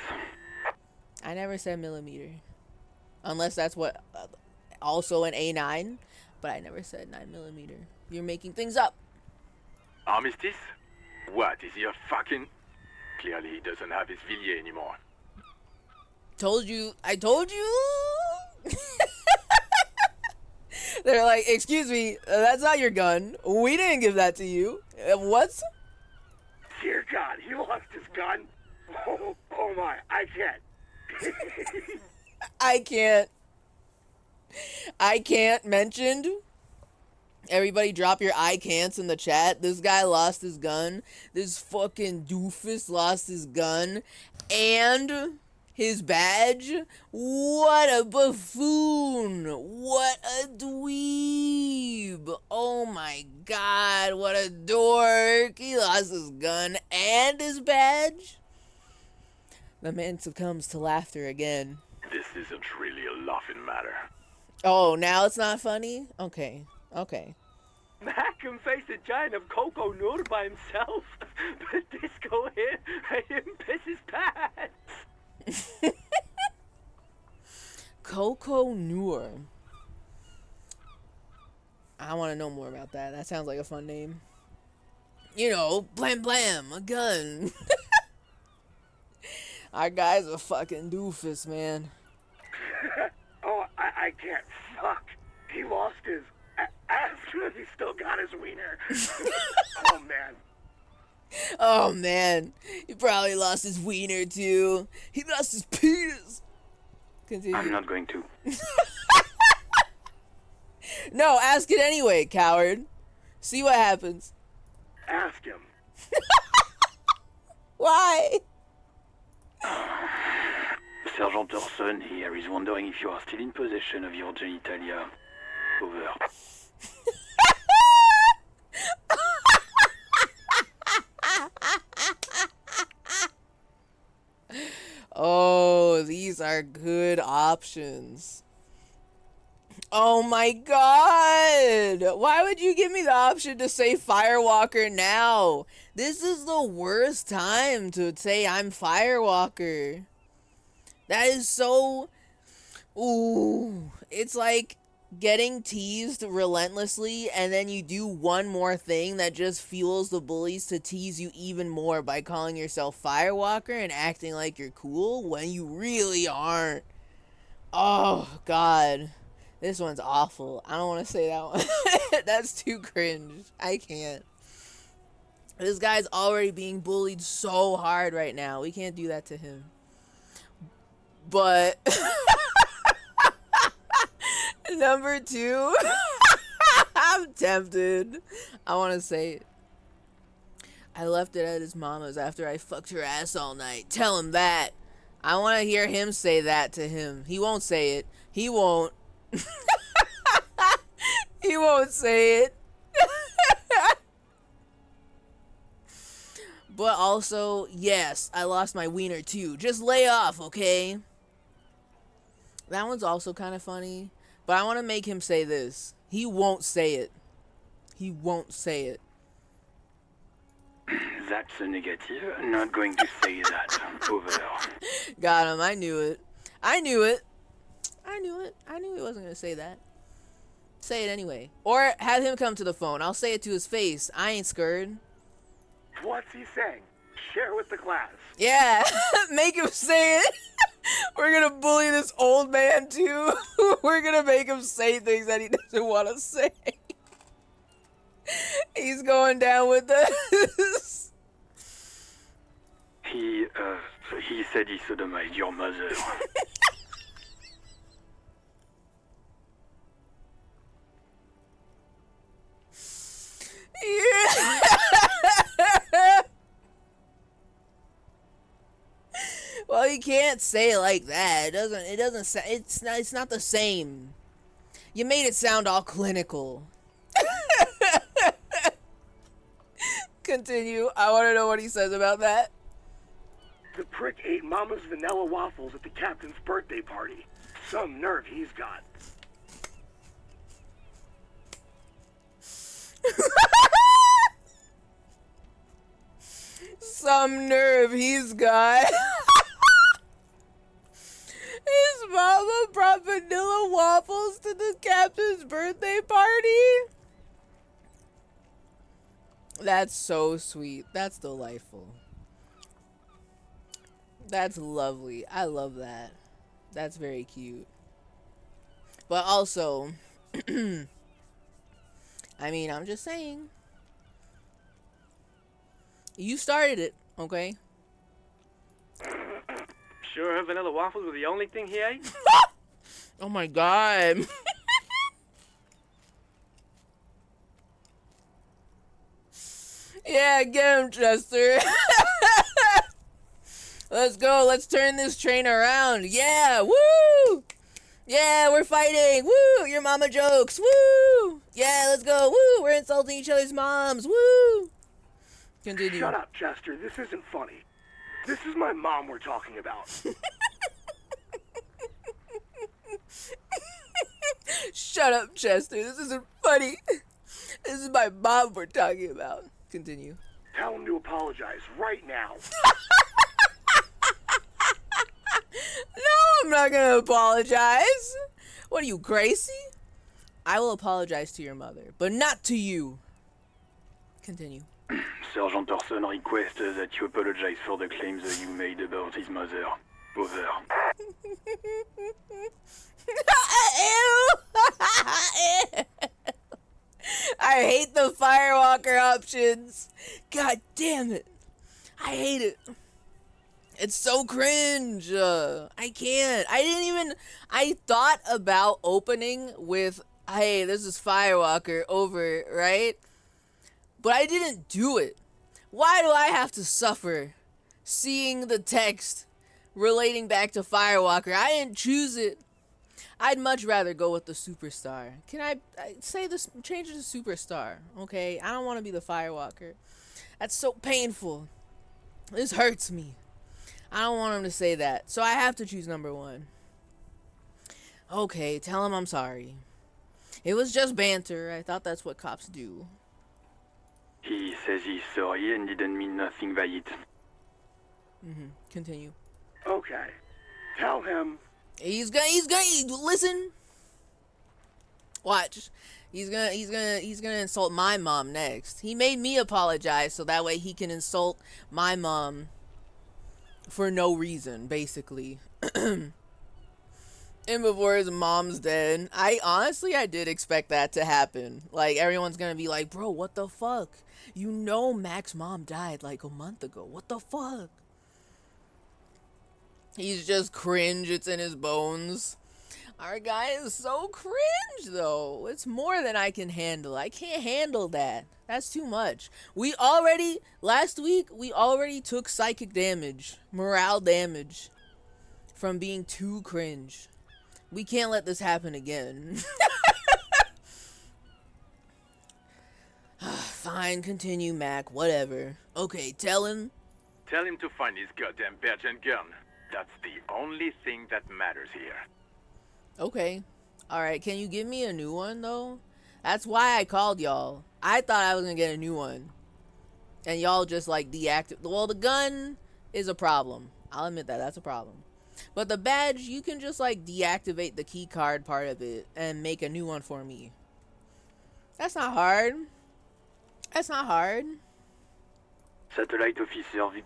I never said millimeter. Unless that's what, also an A9, but I never said 9mm. You're making things up. Armistice? What, is he a fucking... Clearly he doesn't have his Villiers anymore. Told you. I told you. They're like, excuse me, that's not your gun. We didn't give that to you. What? Dear God, he lost his gun. Oh my, I can't. I can't mentioned. Everybody drop your I can'ts in the chat. This guy lost his gun. This fucking doofus lost his gun. And his badge. What a buffoon. What a dweeb. Oh my god, what a dork. He lost his gun and his badge. The man succumbs to laughter again. This isn't really a laughing matter. Oh, now it's not funny? Okay. Mac can face a giant of Coco Noor by himself, but Disco here made him piss his pants. Coco Noor. I want to know more about that. That sounds like a fun name. You know, blam blam, a gun. Our guy's a fucking doofus, man. Oh, I can't. Fuck. He lost his ass, but he still got his wiener. Oh, man. Oh, man. He probably lost his wiener, too. He lost his penis. Continue. I'm not going to. No, ask it anyway, coward. See what happens. Ask him. Why? Sergeant Orson here is wondering if you are still in possession of your genitalia. Over. Oh, these are good options. Oh my god! Why would you give me the option to say Firewalker now? This is the worst time to say I'm Firewalker. That is so... Ooh. It's like getting teased relentlessly and then you do one more thing that just fuels the bullies to tease you even more by calling yourself Firewalker and acting like you're cool when you really aren't. Oh, God. This one's awful. I don't want to say that one. That's too cringe. I can't. This guy's already being bullied so hard right now. We can't do that to him. But number 2, I'm tempted. I want to say it. I left it at his mama's after I fucked her ass all night. Tell him that. I want to hear him say that to him. He won't say it. He won't. He won't say it. But also, yes, I lost my wiener too. Just lay off, okay? That one's also kind of funny. But I want to make him say this. He won't say it. He won't say it. That's a negative. Not going to say that. Over. Got him. I knew it. I knew it. I knew it. I knew he wasn't going to say that. Say it anyway. Or have him come to the phone. I'll say it to his face. I ain't scared. What's he saying? Share with the class. Yeah. Make him say it. We're going to bully this old man too. We're going to make him say things that he doesn't want to say. He's going down with this. He said he sodomized your mother. Yeah. Well, you can't say it like that. It's not the same. You made it sound all clinical. Continue. I want to know what he says about that. The prick ate Mama's vanilla waffles at the captain's birthday party. Some nerve he's got. Some nerve he's got. His mama brought vanilla waffles to the captain's birthday party. That's so sweet. That's delightful. That's lovely. I love that. That's very cute. But also, I mean, I'm just saying. You started it, okay? Sure her vanilla waffles were the only thing he ate? Oh my god. Yeah, get him, Chester. Let's go. Let's turn this train around. Yeah, woo! Yeah, we're fighting. Woo! Your mama jokes. Woo! Yeah, let's go. Woo! We're insulting each other's moms. Woo! Continue. Shut up, Chester. This isn't funny. This is my mom we're talking about. Shut up, Chester. This isn't funny. This is my mom we're talking about. Continue. Tell him to apologize right now. No, I'm not gonna apologize. What are you, Gracie? I will apologize to your mother, but not to you. Continue. Sergeant Orson requests that you apologize for the claims that you made about his mother. Over. I hate the Firewalker options. God damn it. I hate it. It's so cringe. I can't. I thought about opening with, hey, this is Firewalker over, right? But I didn't do it. Why do I have to suffer seeing the text relating back to Firewalker? I didn't choose it. I'd much rather go with the superstar. Can I say this? Change it to superstar, okay? I don't want to be the Firewalker. That's so painful. This hurts me. I don't want him to say that. So I have to choose number 1. Okay, tell him I'm sorry. It was just banter. I thought that's what cops do. He says he's sorry and didn't mean nothing by it. Continue. Okay. Tell him. He's gonna listen. Watch. He's gonna insult my mom next. He made me apologize so that way he can insult my mom for no reason, basically. And before his mom's dead, I did expect that to happen. Like, everyone's gonna be like, bro, what the fuck? You know Mac's mom died like a month ago. What the fuck? He's just cringe. It's in his bones. Our guy is so cringe, though. It's more than I can handle. I can't handle that. That's too much. Last week, we already took psychic damage, morale damage, from being too cringe. We can't let this happen again. Fine, continue, Mac, whatever. Okay, tell him. Tell him to find his goddamn badge and gun. That's the only thing that matters here. Okay. Alright, can you give me a new one, though? That's why I called y'all. I thought I was gonna get a new one. And y'all just, like, deactivate. Well, the gun is a problem. I'll admit that. That's a problem. But the badge, you can just, like, deactivate the key card part of it and make a new one for me. That's not hard. That's not hard. Satellite officer.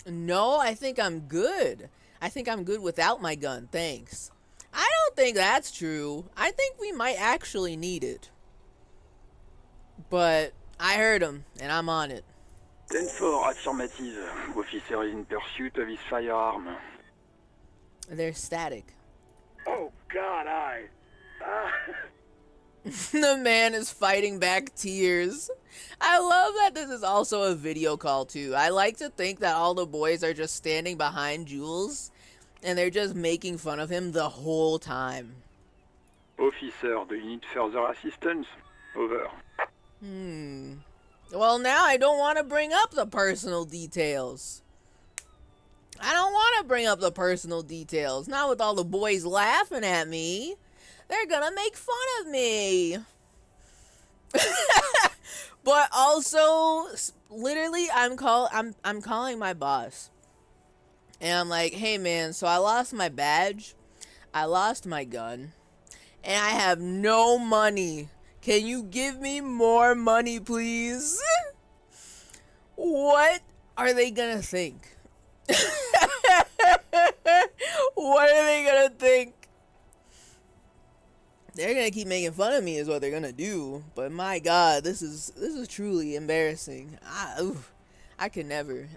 No, I think I'm good. I think I'm good without my gun, thanks. I don't think that's true. I think we might actually need it. But I heard him, and I'm on it. 10-4, affirmative. Officer is in pursuit of his firearm. They're static. Oh, God, The man is fighting back tears. I love that this is also a video call, too. I like to think that all the boys are just standing behind Jules, and they're just making fun of him the whole time. Officer, do you need further assistance? Over. Well, now I don't want to bring up the personal details. I don't want to bring up the personal details. Not with all the boys laughing at me. They're gonna make fun of me. But also, literally, I'm calling my boss. And I'm like, hey man, so I lost my badge. I lost my gun. And I have no money. Can you give me more money, please? What are they gonna think? What are they gonna think? They're gonna keep making fun of me is what they're gonna do. But my God, this is truly embarrassing. I can never.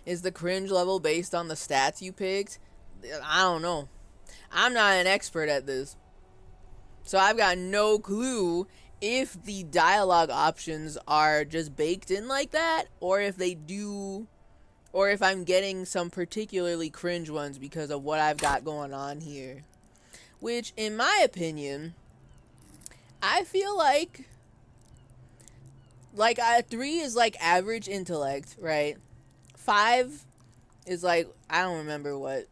Is the cringe level based on the stats you picked? I don't know. I'm not an expert at this. So I've got no clue if the dialogue options are just baked in like that, or if they do, or if I'm getting some particularly cringe ones because of what I've got going on here. Which, in my opinion, I feel like 3 is like average intellect, right? 5 is like, I don't remember what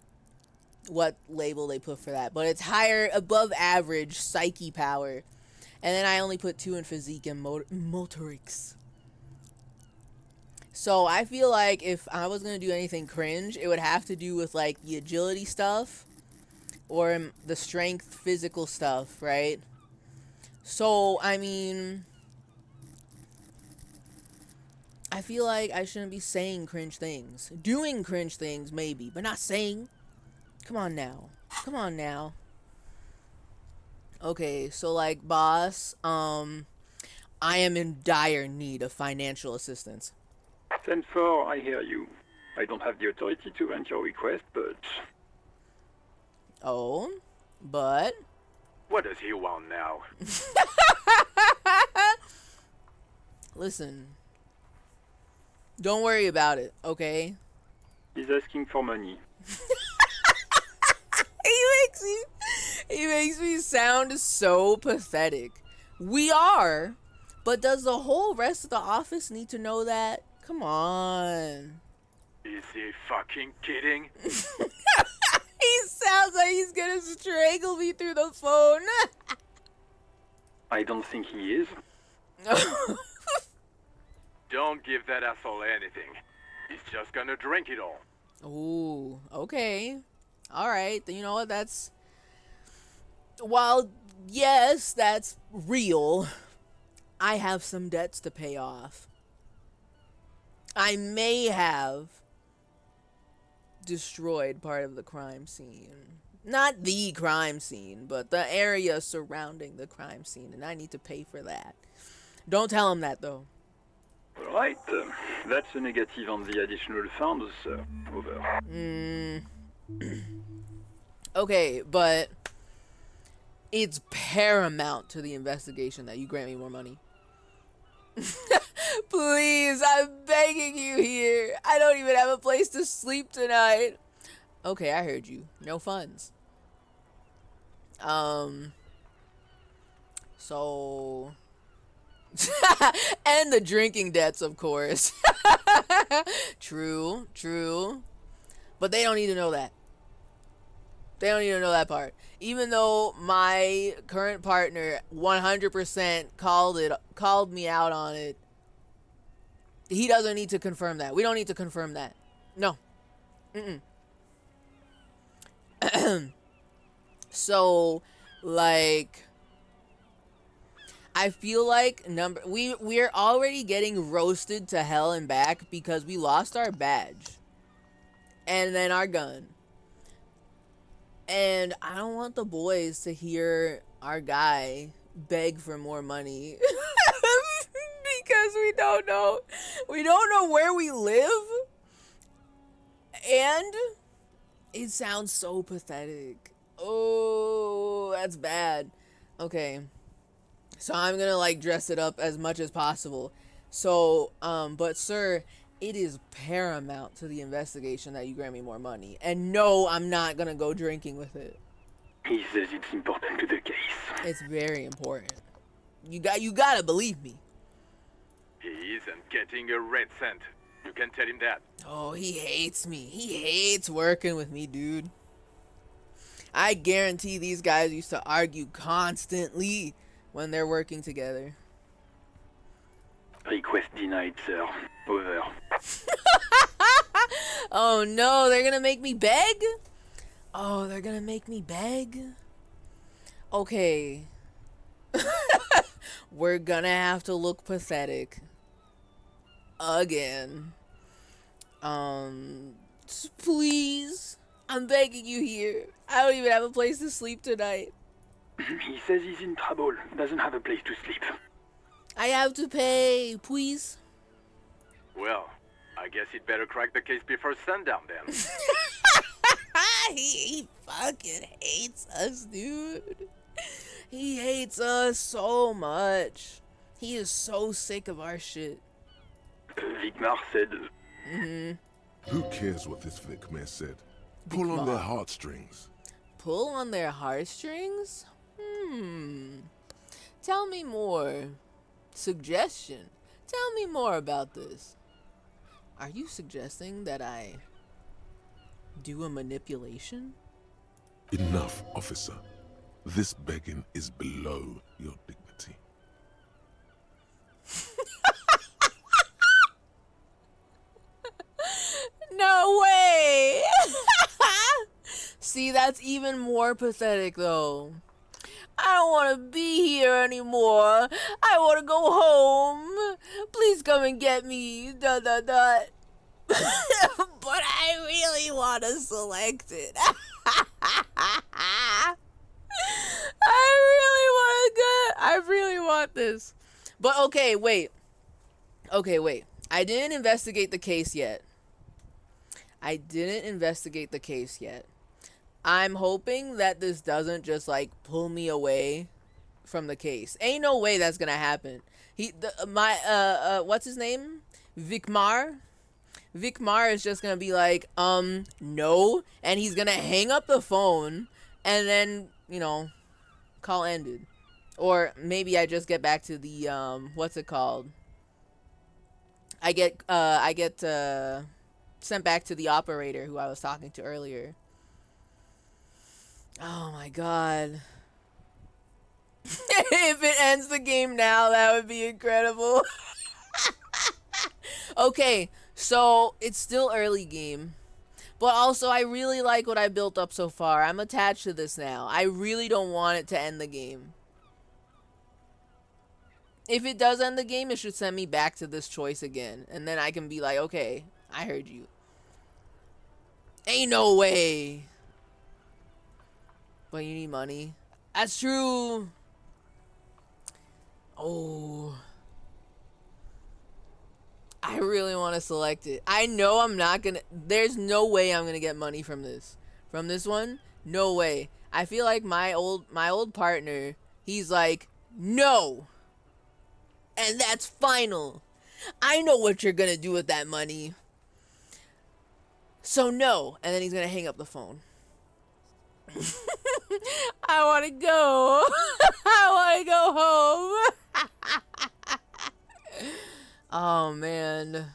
label they put for that, but it's higher, above average psyche power. And then I only put 2 in physique and motorics. So I feel like if I was going to do anything cringe, it would have to do with like the agility stuff or the strength physical stuff, right? So, I mean, I feel like I shouldn't be saying cringe things. Doing cringe things, maybe, but not saying. Come on now. Okay, so like, boss, I am in dire need of financial assistance. 10-4, I hear you. I don't have the authority to grant your request, but... Oh, but... What does he want now? Listen. Don't worry about it, okay? He's asking for money. He makes me sound so pathetic. We are, But does the whole rest of the office need to know that? Come on. Is he fucking kidding? He sounds like he's gonna strangle me through the phone. I don't think he is. Don't give that asshole anything. He's just gonna drink it all. Ooh, okay. Alright, then you know what, that's... While, yes, that's real, I have some debts to pay off. I may have destroyed part of the crime scene. Not the crime scene, but the area surrounding the crime scene, and I need to pay for that. Don't tell him that, though. Right. That's a negative on the additional funds, sir. Over. Okay, but it's paramount to the investigation that you grant me more money. Please, I'm begging you here. I don't even have a place to sleep tonight. Okay, I heard you. No funds. So... and the drinking debts, of course. True, true. But they don't need to know that. They don't need to know that part. Even though my current partner 100% called me out on it, he doesn't need to confirm that. We don't need to confirm that. No. So, like, I feel like we're already getting roasted to hell and back because we lost our badge and then our gun. And I don't want the boys to hear our guy beg for more money because we don't know where we live, and it sounds so pathetic. Oh, that's bad. Okay. So I'm gonna like dress it up as much as possible. So, but sir, it is paramount to the investigation that you grant me more money. And no, I'm not gonna go drinking with it. He says it's important to the case. It's very important. You gotta believe me. He isn't getting a red cent. You can tell him that. Oh, he hates me. He hates working with me, dude. I guarantee these guys used to argue constantly when they're working together. Request denied, sir. Over. Oh no, they're gonna make me beg? Oh, they're gonna make me beg? Okay. We're gonna have to look pathetic. Again. Please. I'm begging you here. I don't even have a place to sleep tonight. He says he's in trouble. Doesn't have a place to sleep. I have to pay, please. Well, I guess he'd better crack the case before sundown then. He fucking hates us, dude. He hates us so much. He is so sick of our shit. Vigmar said... Who cares what this Vicmar said? Pull on their heartstrings. Pull on their heartstrings? Tell me more. Suggestion. Tell me more about this. Are you suggesting that I do a manipulation? Enough, officer. This begging is below your dignity. No way! See, that's even more pathetic, though. I don't want to be here anymore. I want to go home. Please come and get me. ... But I really want to select it. I really want this. But okay, wait. I didn't investigate the case yet. I'm hoping that this doesn't just like pull me away from the case. Ain't no way that's gonna happen. What's his name? Vicmar is just gonna be like, no, and he's gonna hang up the phone and then, call ended. Or maybe I just get back to the what's it called? I get sent back to the operator who I was talking to earlier. Oh my god. If it ends the game now, that would be incredible. Okay, so it's still early game. But also, I really like what I built up so far. I'm attached to this now. I really don't want it to end the game. If it does end the game, it should send me back to this choice again. And then I can be like, okay, I heard you. Ain't no way. But you need money. That's true. Oh. I really want to select it. I know I'm not gonna... There's no way I'm gonna get money from this. From this one? No way. I feel like my old partner, he's like, no. And that's final. I know what you're gonna do with that money. So no. And then he's gonna hang up the phone. I want to go. I want to go home. Oh man.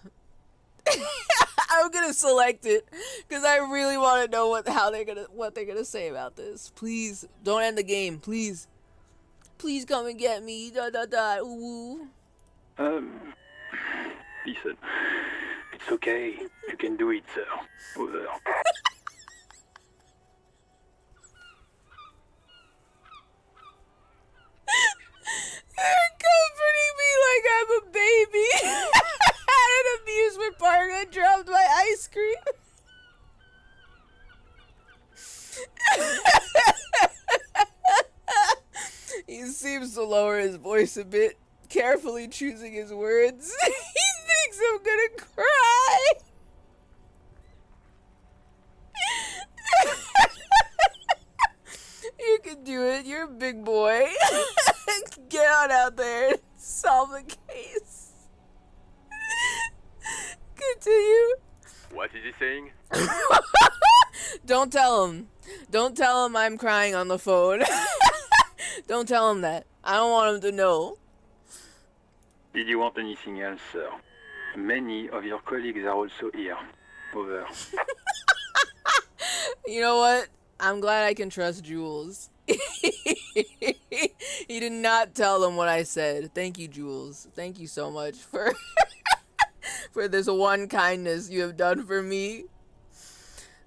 I'm gonna select it because I really want to know what they're gonna say about this. Please don't end the game, please. Please come and get me. Da da da. Ooh. Listen, it's okay. You can do it, sir. Over. They're comforting me like I'm a baby at an amusement park that dropped my ice cream. He seems to lower his voice a bit, carefully choosing his words. He thinks I'm gonna cry. You can do it. You're a big boy. Get on out there and solve the case. Continue. What is he saying? Don't tell him. Don't tell him I'm crying on the phone. Don't tell him that. I don't want him to know. Did you want anything else, sir? Many of your colleagues are also here. Over. You know what? I'm glad I can trust Jules. He did not tell them what I said. Thank you, Jules. Thank you so much for for this one kindness you have done for me.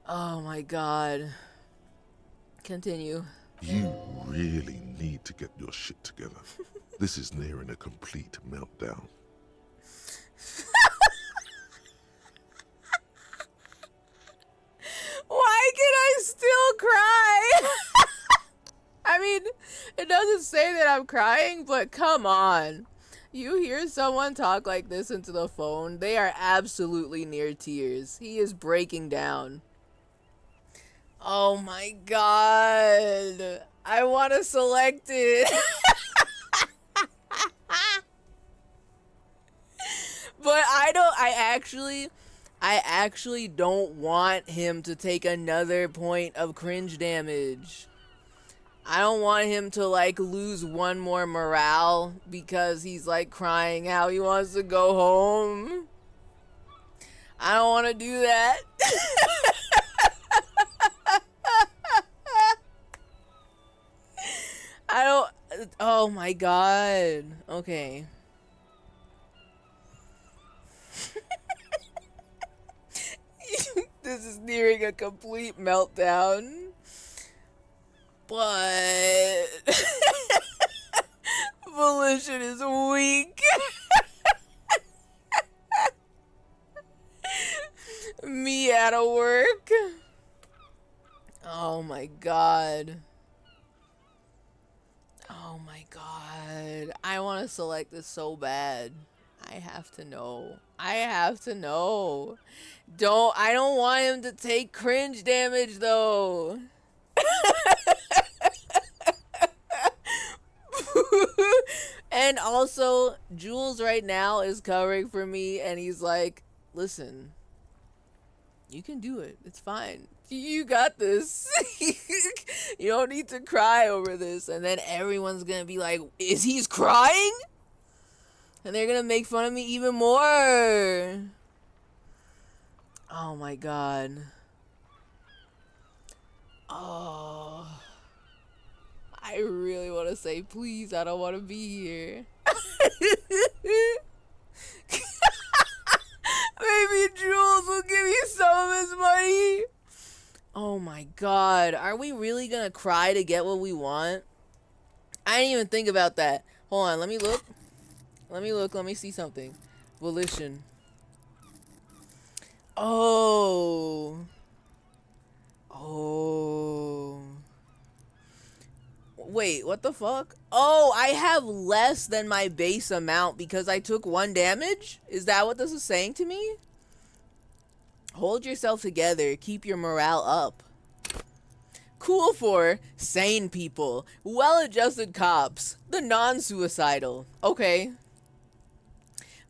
Oh my god. Continue. You really need to get your shit together. This is nearing a complete meltdown. Why can I still cry? I mean, it doesn't say that I'm crying, but come on. You hear someone talk like this into the phone, they are absolutely near tears. He is breaking down. Oh my god. I want to select it. But I actually don't want him to take another point of cringe damage. I don't want him to like lose one more morale because he's like crying how he wants to go home. I don't want to do that. I don't. Oh my god. Okay. This is nearing a complete meltdown. But Volition is weak. Me out of work. Oh my god. Oh my god. I want to select this so bad. I have to know. I have to know. I don't want him to take cringe damage though. And also, Jules right now is covering for me and he's like, listen, you can do it. It's fine. You got this. You don't need to cry over this. And then everyone's gonna be like, is he's crying? And they're gonna make fun of me even more. Oh my god. Oh. I really want to say, please, I don't want to be here. Maybe Jules will give you some of his money. Oh my god. Are we really gonna cry to get what we want? I didn't even think about that. Hold on, let me look. Let me see something. Volition. Oh. Oh. Wait, what the fuck? Oh, I have less than my base amount because I took 1 damage? Is that what this is saying to me? Hold yourself together. Keep your morale up. Cool for sane people. Well-adjusted cops. The non-suicidal. Okay.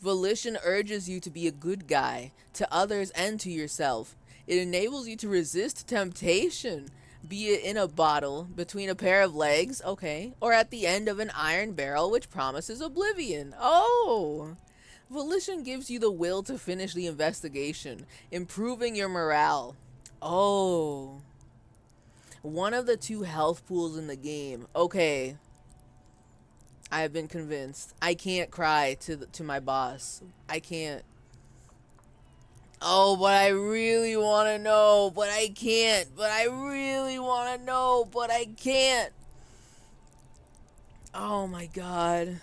Volition urges you to be a good guy. To others and to yourself. It enables you to resist temptation. Be it in a bottle, between a pair of legs, okay, or at the end of an iron barrel which promises oblivion. Oh! Volition gives you the will to finish the investigation, improving your morale. Oh. One of the 2 health pools in the game. Okay. I have been convinced. I can't cry to my boss. I can't. Oh, but I really want to know, but I can't. But I really want to know, but I can't. Oh my god.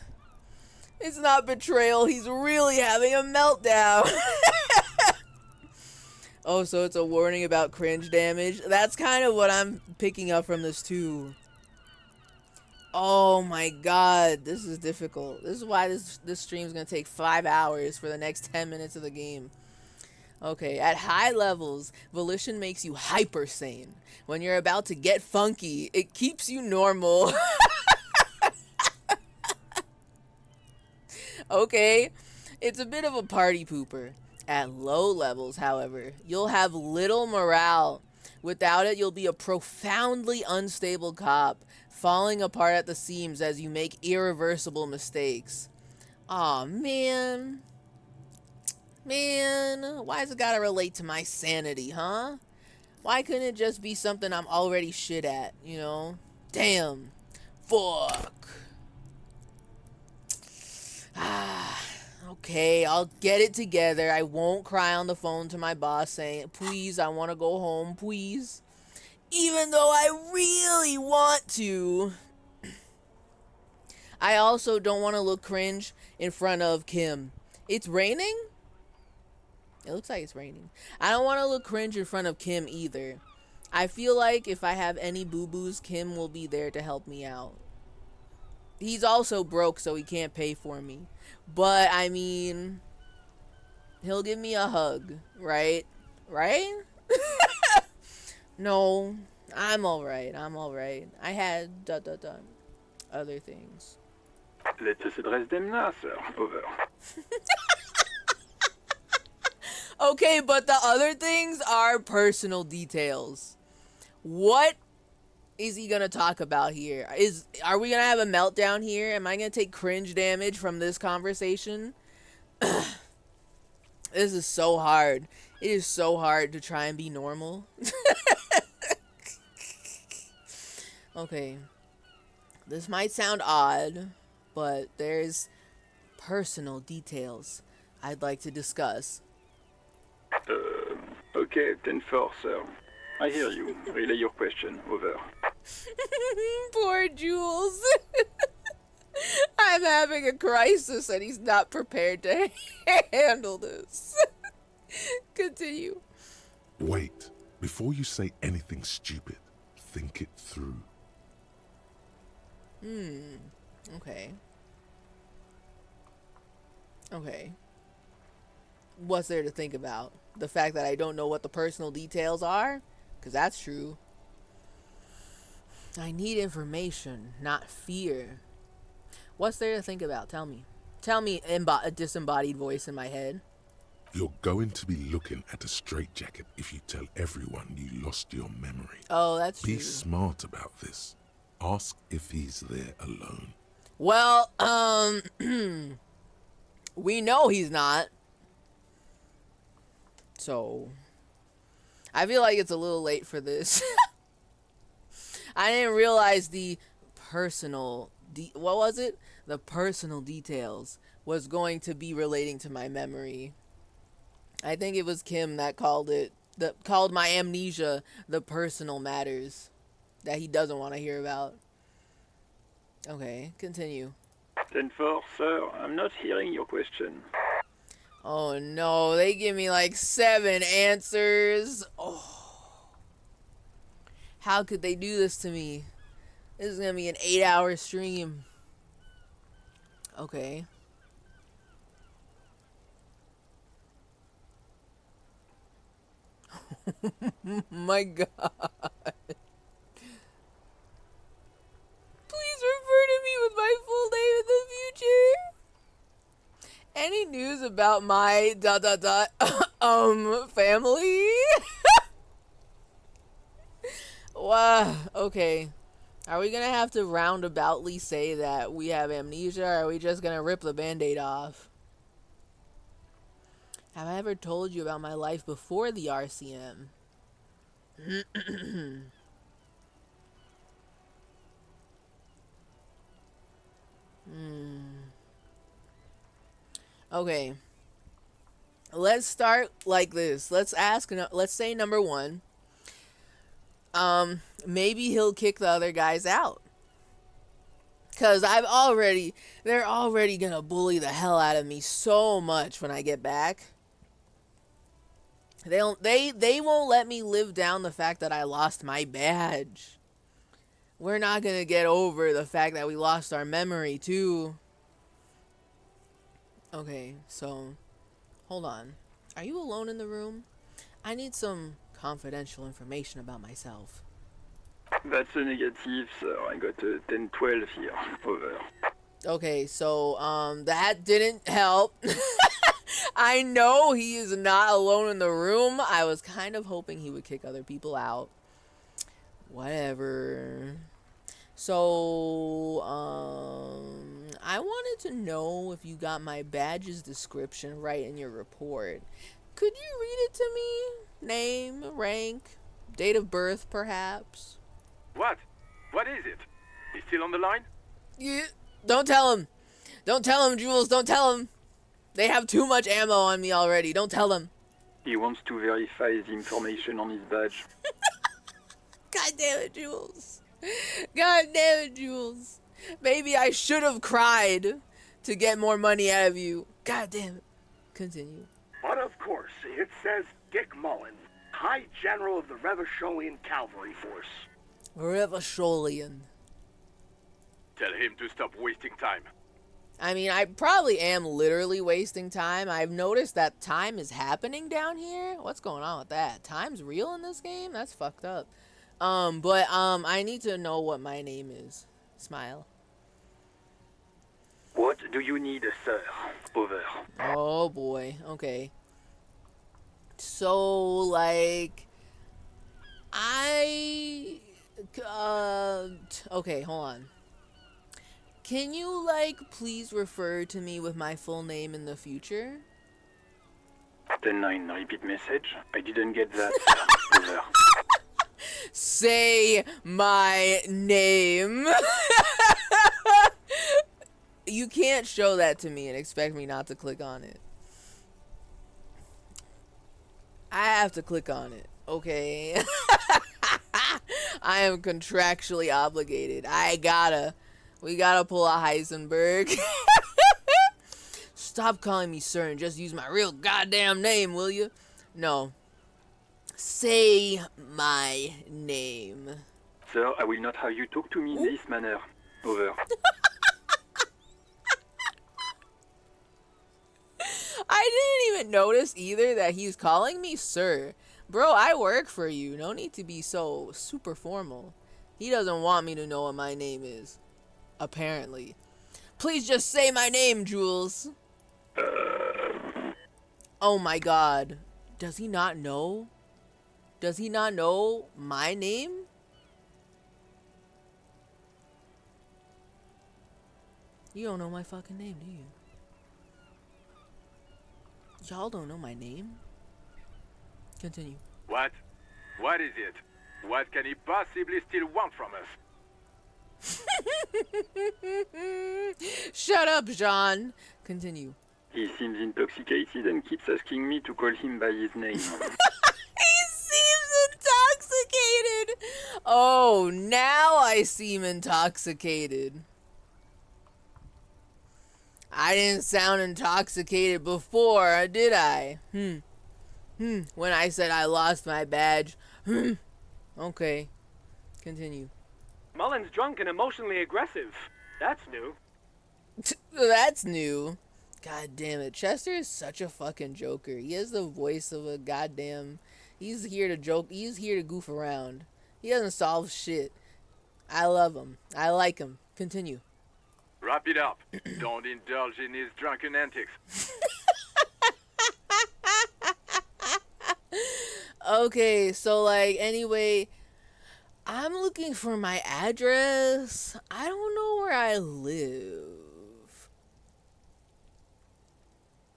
It's not betrayal. He's really having a meltdown. Oh, so it's a warning about cringe damage. That's kind of what I'm picking up from this too. Oh my god, this is difficult. This is why this stream is going to take 5 hours for the next 10 minutes of the game. Okay, at high levels, Volition makes you hyper sane. When you're about to get funky, it keeps you normal. Okay, it's a bit of a party pooper. At low levels, however, you'll have little morale. Without it, you'll be a profoundly unstable cop, falling apart at the seams as you make irreversible mistakes. Aw, man. Man, why's it gotta relate to my sanity, huh? Why couldn't it just be something I'm already shit at, you know? Damn. Fuck. Okay, I'll get it together. I won't cry on the phone to my boss saying, please, I want to go home, please. Even though I really want to. I also don't want to look cringe in front of Kim. It's raining? It looks like it's raining. I don't want to look cringe in front of Kim either. I feel like if I have any boo-boos, Kim will be there to help me out. He's also broke, so he can't pay for me. But, I mean, he'll give me a hug, right? Right? No, I'm alright. I'm alright. I had other things. Let us address them now, sir. Over. Okay, but the other things are personal details. What is he gonna talk about here? Are we gonna have a meltdown here? Am I gonna take cringe damage from this conversation? This is so hard. It is so hard to try and be normal. Okay. This might sound odd, but there's personal details I'd like to discuss. Okay, 10-4, sir. I hear you. Relay your question. Over. Poor Jules. I'm having a crisis and he's not prepared to handle this. Continue. Wait. Before you say anything stupid, think it through. Okay. Okay. What's there to think about? The fact that I don't know what the personal details are? Because that's true. I need information, not fear. What's there to think about? Tell me. Tell me, a disembodied voice in my head. You're going to be looking at a straitjacket if you tell everyone you lost your memory. Oh, that's Be true. smart about this. Ask if he's there alone. Well, we know he's not. So, I feel like it's a little late for this. I didn't realize the personal, what was it? The personal details was going to be relating to my memory. I think it was Kim that called my amnesia the personal matters that he doesn't want to hear about. Okay, continue. 10-4, sir. I'm not hearing your question. Oh no, they give me like 7 answers. Oh. How could they do this to me? This is gonna be an 8-hour stream. Okay. My God. Please refer to me with my full name in the future. Any news about my ... family? Wow. Okay. Are we gonna have to roundaboutly say that we have amnesia, or are we just gonna rip the band-aid off? Have I ever told you about my life before the RCM? Okay. Let's start like this. Let's say number 1. Maybe he'll kick the other guys out. Cause they're already gonna bully the hell out of me so much when I get back. They won't let me live down the fact that I lost my badge. We're not gonna get over the fact that we lost our memory too. Okay, so hold on. Are you alone in the room? I need some confidential information about myself. That's a negative, sir. I got a 10-12 here. Over. Okay, so that didn't help. I know he is not alone in the room. I was kind of hoping he would kick other people out. Whatever. So, I wanted to know if you got my badge's description right in your report. Could you read it to me? Name, rank, date of birth, perhaps? What? What is it? He's still on the line? Yeah. Don't tell him. Don't tell him, Jules. Don't tell him. They have too much ammo on me already. Don't tell him. He wants to verify the information on his badge. God damn it, Jules. God damn it, Jules. Maybe I should have cried to get more money out of you. God damn it. Continue. But of course, it says Dick Mullen, High General of the Revacholian Cavalry Force. Revacholian. Tell him to stop wasting time. I mean, I probably am literally wasting time. I've noticed that time is happening down here. What's going on with that? Time's real in this game? That's fucked up. But I need to know what my name is. Smile. What do you need, sir? Over. Oh boy. Okay. So, like, okay, hold on. Can you, like, please refer to me with my full name in the future? 10-9, repeat message. I didn't get that. Over. Say my name. You can't show that to me and expect me not to click on it. I have to click on it, okay? I am contractually obligated. We gotta pull a Heisenberg. Stop calling me sir and just use my real goddamn name, will you? No. Say my name. Sir, I will not have you talk to me in this manner. Over. I didn't even notice either that he's calling me sir. Bro, I work for you. No need to be so super formal. He doesn't want me to know what my name is. Apparently. Please just say my name, Jules. Oh my god. Does he not know? Does he not know my name? You don't know my fucking name, do you? Y'all don't know my name? Continue. What? What is it? What can he possibly still want from us? Shut up, Jean. Continue. He seems intoxicated and keeps asking me to call him by his name. He seems intoxicated. Oh, now I seem intoxicated. I didn't sound intoxicated before, did I? When I said I lost my badge. Okay. Continue. Mullen's drunk and emotionally aggressive. That's new. That's new. God damn it. Chester is such a fucking joker. He has the voice of a goddamn... He's here to joke. He's here to goof around. He doesn't solve shit. I love him. I like him. Continue. Wrap it up. Don't indulge in his drunken antics. Okay, so like, anyway, I'm looking for my address. I don't know where I live.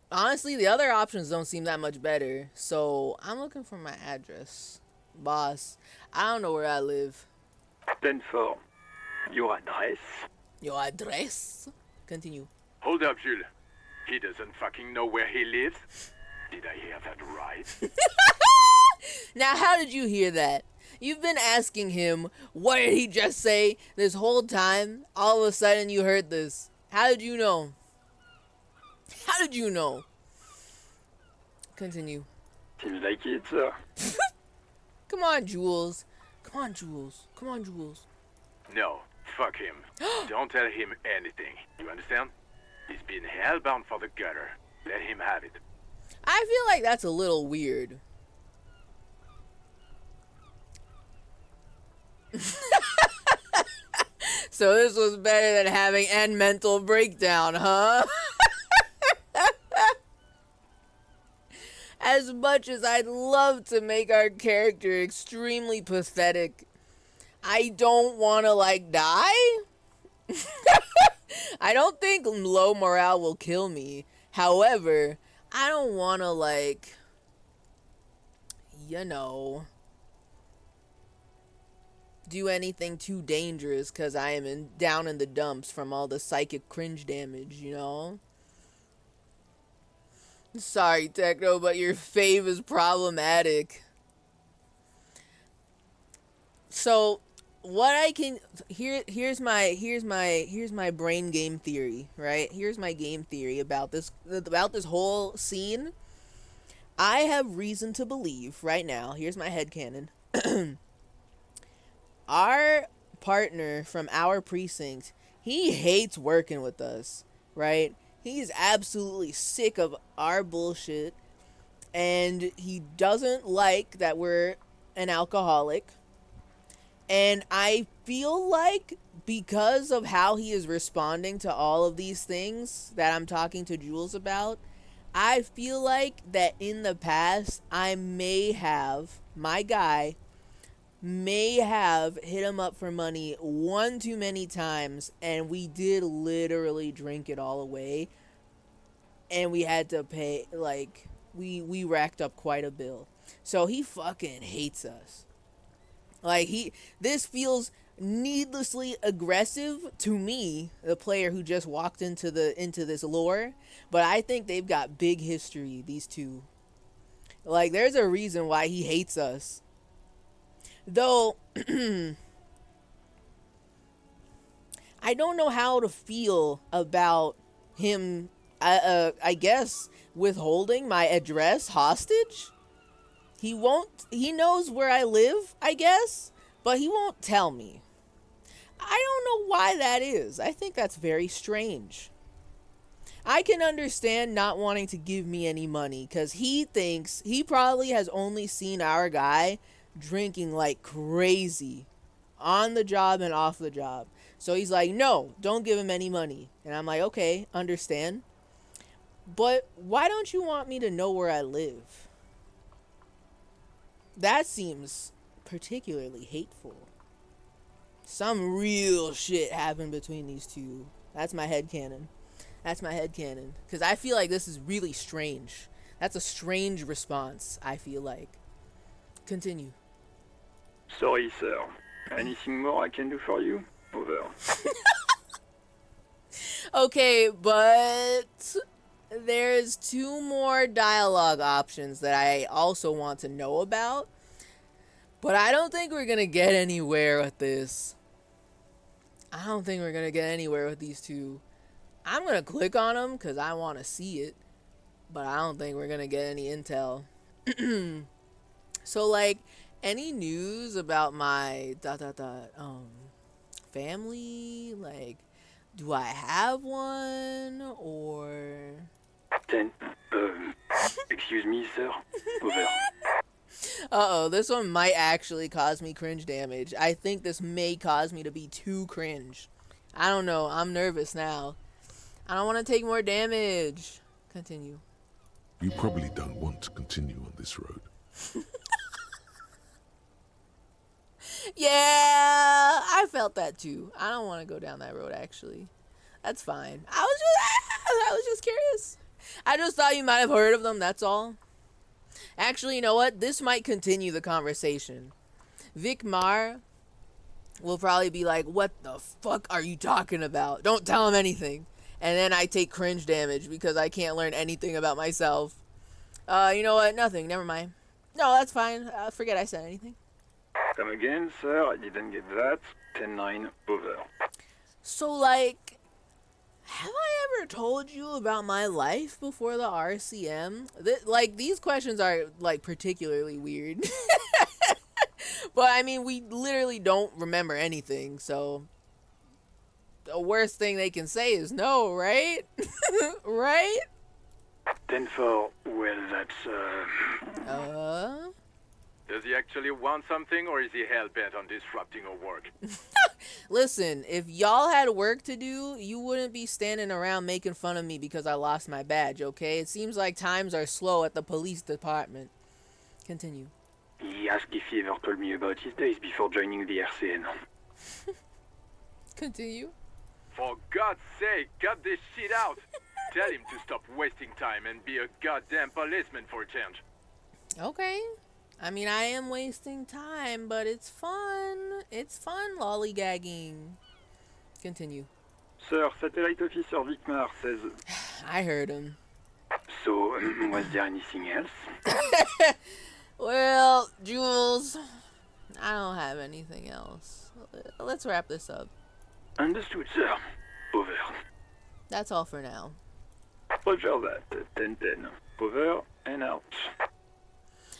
Honestly, the other options don't seem that much better. So I'm looking for my address. Boss, I don't know where I live. 10-4. Your address? Your address? Continue. Hold up, Jules. He doesn't fucking know where he lives. Did I hear that right? Now, how did you hear that? You've been asking him, what did he just say this whole time? All of a sudden you heard this. How did you know? How did you know? Continue. Seems like it, sir. Come on, Jules. Come on, Jules. Come on, Jules. No, fuck him. Don't tell him anything. You understand? He's been hellbound for the gutter. Let him have it. I feel like that's a little weird. So this was better than having an mental breakdown, huh? As much as I'd love to make our character extremely pathetic, I don't want to, like, die? I don't think low morale will kill me. However, I don't want to, like, you know, do anything too dangerous because I am down in the dumps from all the psychic cringe damage, you know? Sorry, Techno, but your fave is problematic. So, what I can here's my brain game theory, right? Here's my game theory about this whole scene. I have reason to believe right now. Here's my headcanon. Our partner from our precinct, he hates working with us, right? He's absolutely sick of our bullshit, and he doesn't like that we're an alcoholic. And I feel like because of how he is responding to all of these things that I'm talking to Jules about, I feel like that in the past, my guy may have hit him up for money one too many times, and we did literally drink it all away, and we had to pay, like, we racked up quite a bill. So he fucking hates us. Like, this feels needlessly aggressive to me, the player who just walked into this lore, but I think they've got big history, these two. Like, there's a reason why he hates us. Though, I don't know how to feel about him, I guess, withholding my address hostage. He knows where I live, I guess, but he won't tell me. I don't know why that is. I think that's very strange. I can understand not wanting to give me any money, because he probably has only seen our guy drinking like crazy on the job and off the job. So he's like, no, don't give him any money. And I'm like, okay, understand. But why don't you want me to know where I live? That seems particularly hateful. Some real shit happened between these two. That's my headcanon. That's my headcanon. Because I feel like this is really strange. That's a strange response, I feel like. Continue. Sorry, sir. Anything more I can do for you? Over. Okay, but there's two more dialogue options that I also want to know about. But I don't think we're going to get anywhere with this. I don't think we're going to get anywhere with these two. I'm going to click on them because I want to see it. But I don't think we're going to get any intel. So, like, any news about my family? Like, do I have one? Or... Then, excuse me, sir. Over. Uh-oh, this one might actually cause me cringe damage. I think this may cause me to be too cringe. I don't know. I'm nervous now. I don't want to take more damage. Continue. You probably don't want to continue on this road. Yeah, I felt that too. I don't want to go down that road, actually. That's fine. I was just curious. I just thought you might have heard of them, that's all. Actually, you know what? This might continue the conversation. Vic Mar will probably be like, what the fuck are you talking about? Don't tell him anything. And then I take cringe damage because I can't learn anything about myself. You know what? Nothing. Never mind. No, that's fine. Forget I said anything. Come again, sir. I didn't get that. 10-9, over. So, like, have I ever told you about my life before the RCM? These questions are, like, particularly weird. But, I mean, we literally don't remember anything, so the worst thing they can say is no, right? Right? 10-4, well, that's, Does he actually want something, or is he hell-bent on disrupting our work? Listen, if y'all had work to do, you wouldn't be standing around making fun of me because I lost my badge, okay? It seems like times are slow at the police department. Continue. He asked if he ever told me about his days before joining the RCN. Continue. For God's sake, cut this shit out! Tell him to stop wasting time and be a goddamn policeman for a change. Okay. I mean, I am wasting time, but it's fun. It's fun lollygagging. Continue. Sir, Satellite Officer Vicmar says... I heard him. So, was there anything else? Well, Jules, I don't have anything else. Let's wrap this up. Understood, sir. Over. That's all for now. Roger that. 10-10. Over and out.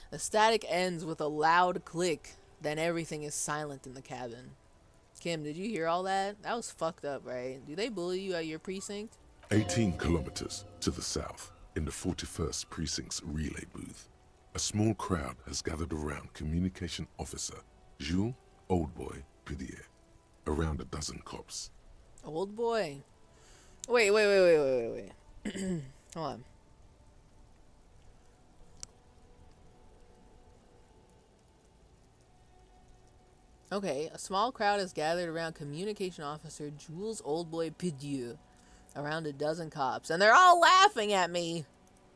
The static ends with a loud click, then everything is silent in the cabin. Kim, did you hear all that? That was fucked up, right? Do they bully you at your precinct? 18 kilometers to the south, in the 41st Precinct's relay booth, a small crowd has gathered around Communication Officer Jules Oldboy Pidier, around a dozen cops. Old boy. Wait. Hold on. Okay, a small crowd has gathered around Communication Officer Jules Oldboy Pidieu, around a dozen cops, and they're all laughing at me.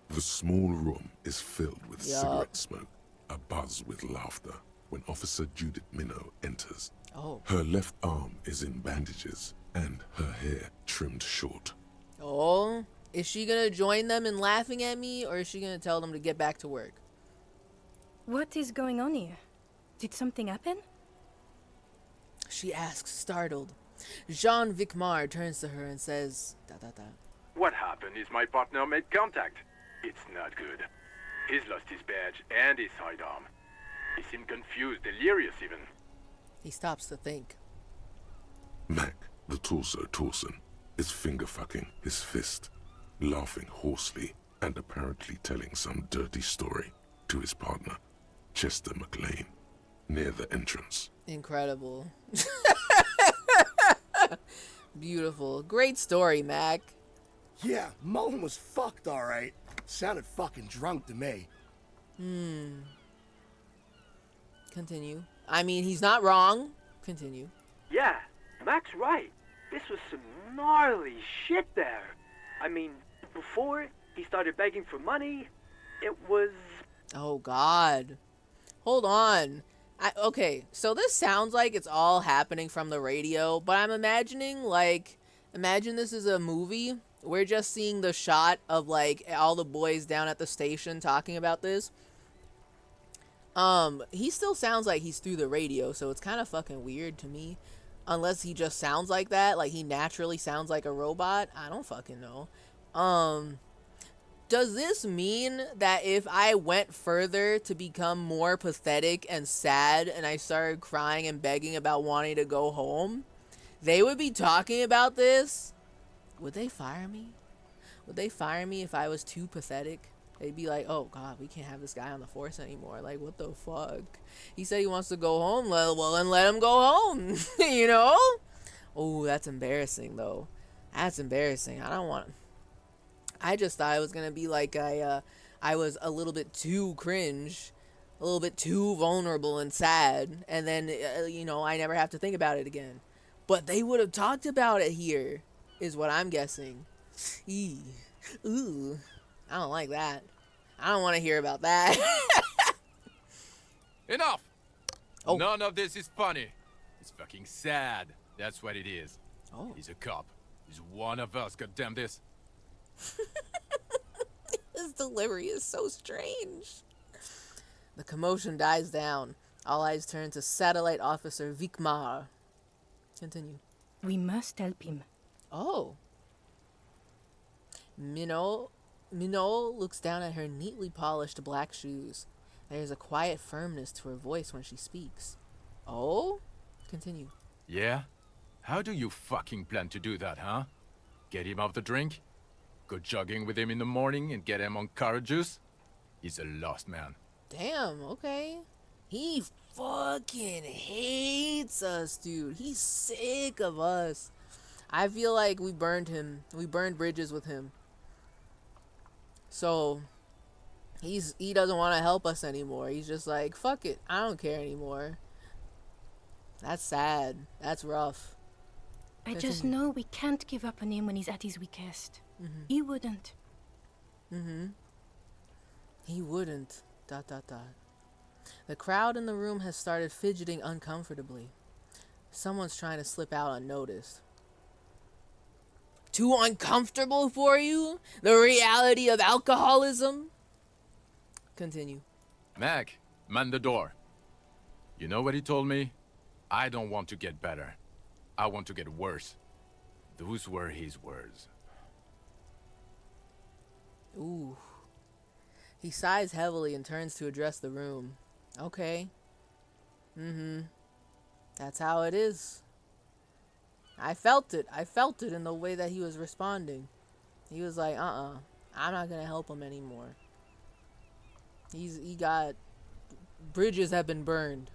The small room is filled with cigarette smoke, abuzz with laughter, when Officer Judith Minnow enters. Oh. Her left arm is in bandages, and her hair trimmed short. Oh, is she gonna join them in laughing at me, or is she gonna tell them to get back to work? What is going on here? Did something happen? She asks, startled. Jean Vicmar turns to her and says, What happened is my partner made contact. It's not good. He's lost his badge and his sidearm. He seemed confused, delirious even. He stops to think. Mac, the torso Torson, is finger-fucking his fist, laughing hoarsely and apparently telling some dirty story to his partner, Chester McLean, near the entrance. Incredible. Beautiful. Great story, Mac. Yeah, Mullen was fucked, alright. Sounded fucking drunk to me. Continue. I mean, he's not wrong. Continue. Yeah, Mac's right. This was some gnarly shit there. I mean, before he started begging for money, it was... Oh, God. Hold on. Okay, so this sounds like it's all happening from the radio, but I'm imagining, like, imagine this is a movie. We're just seeing the shot of, like, all the boys down at the station talking about this. He still sounds like he's through the radio, so it's kind of fucking weird to me. Unless he just sounds like that, like he naturally sounds like a robot. I don't fucking know. Does this mean that if I went further to become more pathetic and sad and I started crying and begging about wanting to go home, they would be talking about this? Would they fire me? Would they fire me if I was too pathetic? They'd be like, oh, God, we can't have this guy on the force anymore. Like, what the fuck? He said he wants to go home. Well, then let him go home. You know? Oh, that's embarrassing, though. That's embarrassing. I don't want... I just thought it was going to be like I was a little bit too cringe, a little bit too vulnerable and sad, and then, you know, I never have to think about it again. But they would have talked about it here, is what I'm guessing. Ooh, I don't like that. I don't want to hear about that. Enough! Oh. None of this is funny. It's fucking sad. That's what it is. Oh. He's a cop. He's one of us, goddamn this. His delivery is so strange. The commotion dies down. All eyes turn to Satellite Officer Vikmar. Continue. We must help him. Oh. Minot looks down at her neatly polished black shoes. There's a quiet firmness to her voice when she speaks. Oh? Continue. Yeah? How do you fucking plan to do that, huh? Get him off the drink? Go jogging with him in the morning and get him on carrot juice? He's a lost man. Damn, okay. He fucking hates us, dude. He's sick of us. I feel like we burned him. We burned bridges with him. So, he doesn't want to help us anymore. He's just like, fuck it. I don't care anymore. That's sad. That's rough. I just know we can't give up on him when he's at his weakest. Mm-hmm. He wouldn't. Mm-hmm. He wouldn't. ... The crowd in the room has started fidgeting uncomfortably. Someone's trying to slip out unnoticed. Too uncomfortable for you? The reality of alcoholism? Continue. Mac, man the door. You know what he told me? I don't want to get better. I want to get worse. Those were his words. Ooh. He sighs heavily and turns to address the room. Okay. Mm-hmm. That's how it is. I felt it. I felt it in the way that he was responding. He was like, I'm not gonna help him anymore. He got... Bridges have been burned.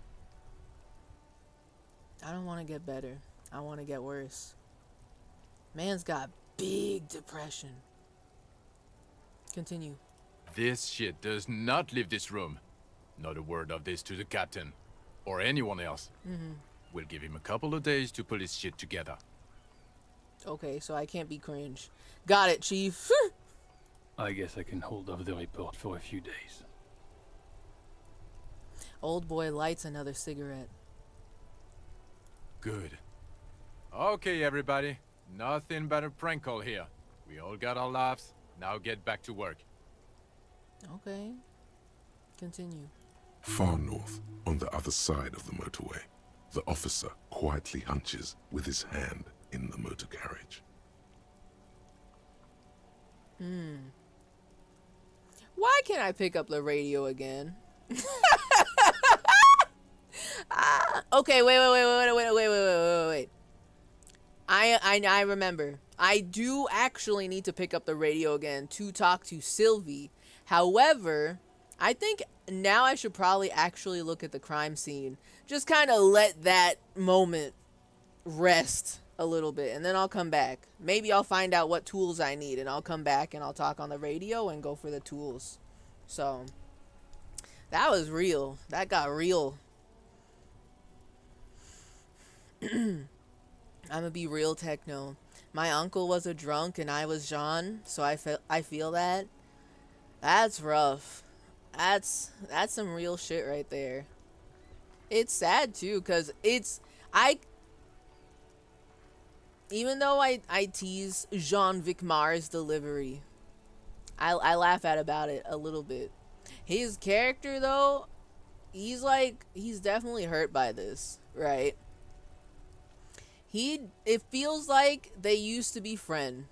I don't want to get better. I want to get worse. Man's got big depression. Continue. This shit does not leave this room. Not a word of this to the captain. Or anyone else. Mm-hmm. We'll give him a couple of days to pull his shit together. Okay, so I can't be cringe. Got it, Chief. I guess I can hold off the report for a few days. Old boy lights another cigarette. Good. Okay, everybody. Nothing but a prank call here. We all got our laughs. Now get back to work. Okay. Continue. Far north, on the other side of the motorway, the officer quietly hunches with his hand in the motor carriage. Why can't I pick up the radio again? Okay, wait. I remember. I do actually need to pick up the radio again to talk to Sylvie. However, I think now I should probably actually look at the crime scene. Just kind of let that moment rest a little bit, and then I'll come back. Maybe I'll find out what tools I need, and I'll come back and I'll talk on the radio and go for the tools. So that was real. That got real. I'm gonna be real techno. My uncle was a drunk and I was Jean, so I feel that. That's rough. That's some real shit right there. It's sad too, cause I even though I tease Jean-Vic Mars' delivery, I laugh about it a little bit. His character though, he's definitely hurt by this, right? It feels like they used to be friends.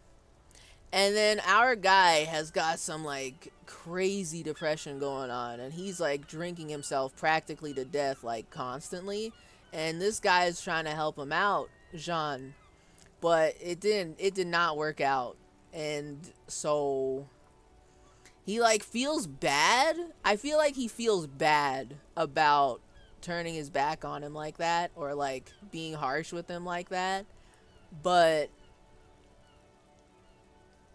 And then our guy has got some like crazy depression going on, and he's like drinking himself practically to death like constantly. And this guy is trying to help him out, Jean, but it did not work out. And so he like feels bad. I feel like he feels bad about turning his back on him like that, or like being harsh with him like that, but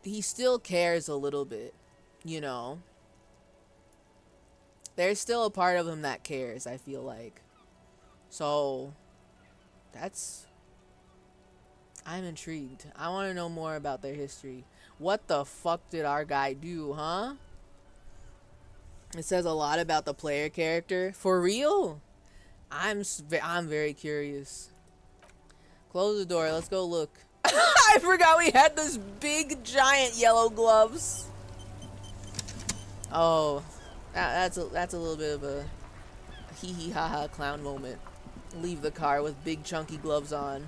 he still cares a little bit, you know. There's still a part of him that cares, I feel like. So I'm intrigued. I want to know more about their history. What the fuck did our guy do, huh? It says a lot about the player character. For real? I'm very curious. Close the door. Let's go look. I forgot we had this big giant yellow gloves. Oh, that's a little bit of a hee hee ha ha clown moment. Leave the car with big chunky gloves on.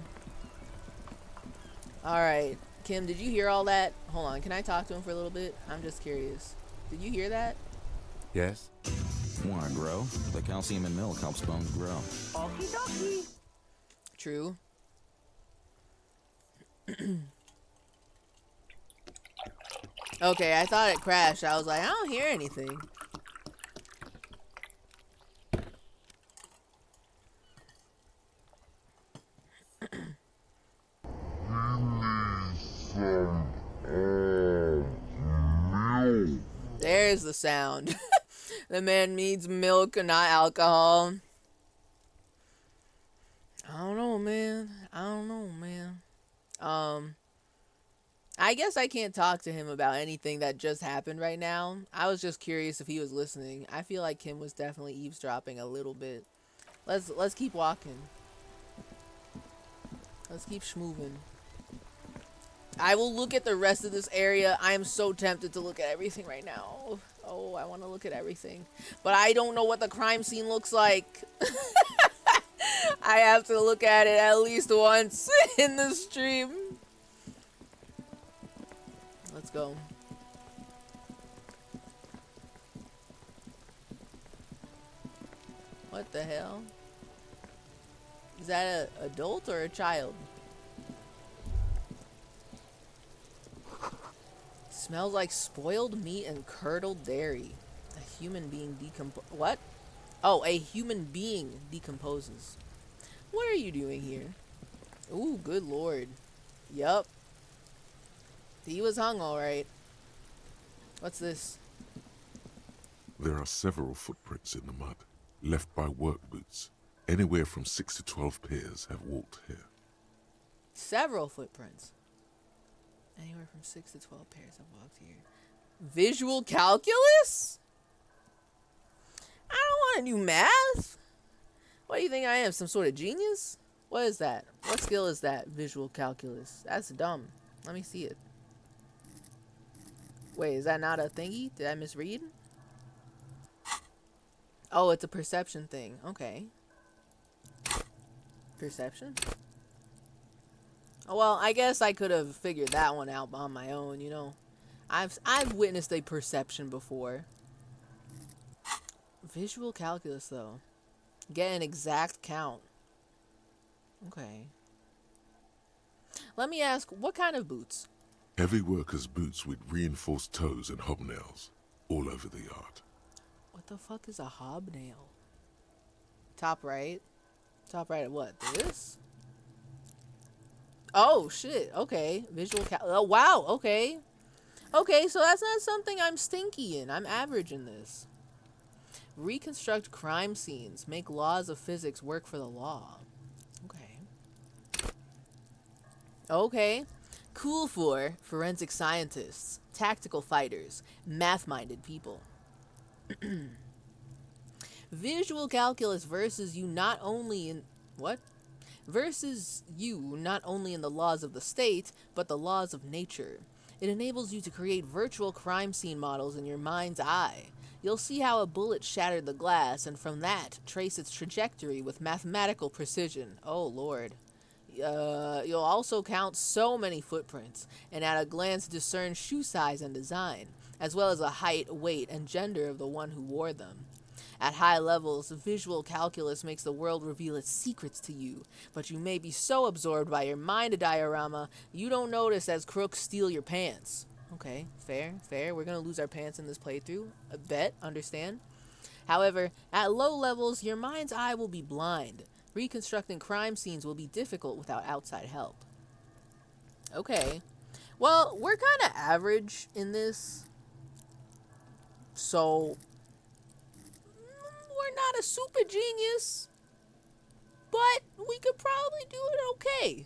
All right, Kim, did you hear all that? Hold on, can I talk to him for a little bit? I'm just curious. Did you hear that? Yes. Want to grow? The calcium in milk helps bones grow. Okie dokie. True. Okay, I thought it crashed. I was like, I don't hear anything. There's the sound. The man needs milk and not alcohol. I don't know, man. I guess I can't talk to him about anything that just happened right now. I was just curious if he was listening. I feel like Kim was definitely eavesdropping a little bit. Let's keep walking. Let's keep schmooving. I will look at the rest of this area. I am so tempted to look at everything right now. Oh, I want to look at everything. But I don't know what the crime scene looks like. I have to look at it at least once in the stream. Let's go. What the hell? Is that an adult or a child? Smells like spoiled meat and curdled dairy. A human being what? Oh, a human being decomposes. What are you doing here? Ooh, good lord. Yup. He was hung alright. What's this? There are several footprints in the mud, left by work boots. Anywhere from 6 to 12 pairs have walked here. Several footprints. Anywhere from 6 to 12 pairs have walked here. Visual calculus? I don't want to do math. What do you think I am? Some sort of genius? What is that? What skill is that? Visual calculus. That's dumb. Let me see it. Wait, is that not a thingy? Did I misread? Oh, it's a perception thing. Okay. Perception? Oh, well, I guess I could have figured that one out on my own, you know. I've witnessed a perception before. Visual calculus, though. Get an exact count. Okay. Let me ask, what kind of boots? Heavy workers' boots with reinforced toes and hobnails all over the yard. What the fuck is a hobnail? Top right? Top right of what? This? Oh, shit. Okay. Oh, wow. Okay. Okay, so that's not something I'm stinky in. I'm average in this. Reconstruct crime scenes. Make laws of physics work for the law. Okay. Okay. Cool for forensic scientists, tactical fighters, math-minded people. Visual calculus versus you not only in... What? Versus you not only in the laws of the state, but the laws of nature. It enables you to create virtual crime scene models in your mind's eye. You'll see how a bullet shattered the glass, and from that, trace its trajectory with mathematical precision. Oh, Lord. You'll also count so many footprints, and at a glance discern shoe size and design, as well as the height, weight, and gender of the one who wore them. At high levels, visual calculus makes the world reveal its secrets to you, but you may be so absorbed by your mind diorama, you don't notice as crooks steal your pants. Okay, fair, fair. We're gonna lose our pants in this playthrough. I bet, understand? However, at low levels, your mind's eye will be blind. Reconstructing crime scenes will be difficult without outside help. Okay. Well, we're kind of average in this. So, we're not a super genius. But we could probably do it okay.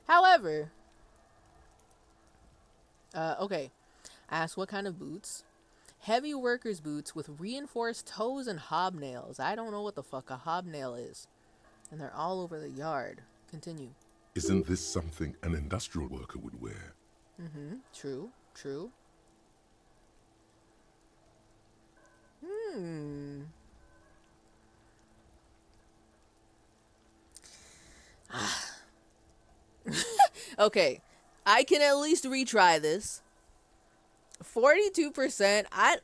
However, okay. Ask what kind of boots. Heavy workers' boots with reinforced toes and hobnails. I don't know what the fuck a hobnail is. And they're all over the yard. Continue. Isn't this something an industrial worker would wear? Mm-hmm. True. True. Okay. I can at least retry this. 42%. I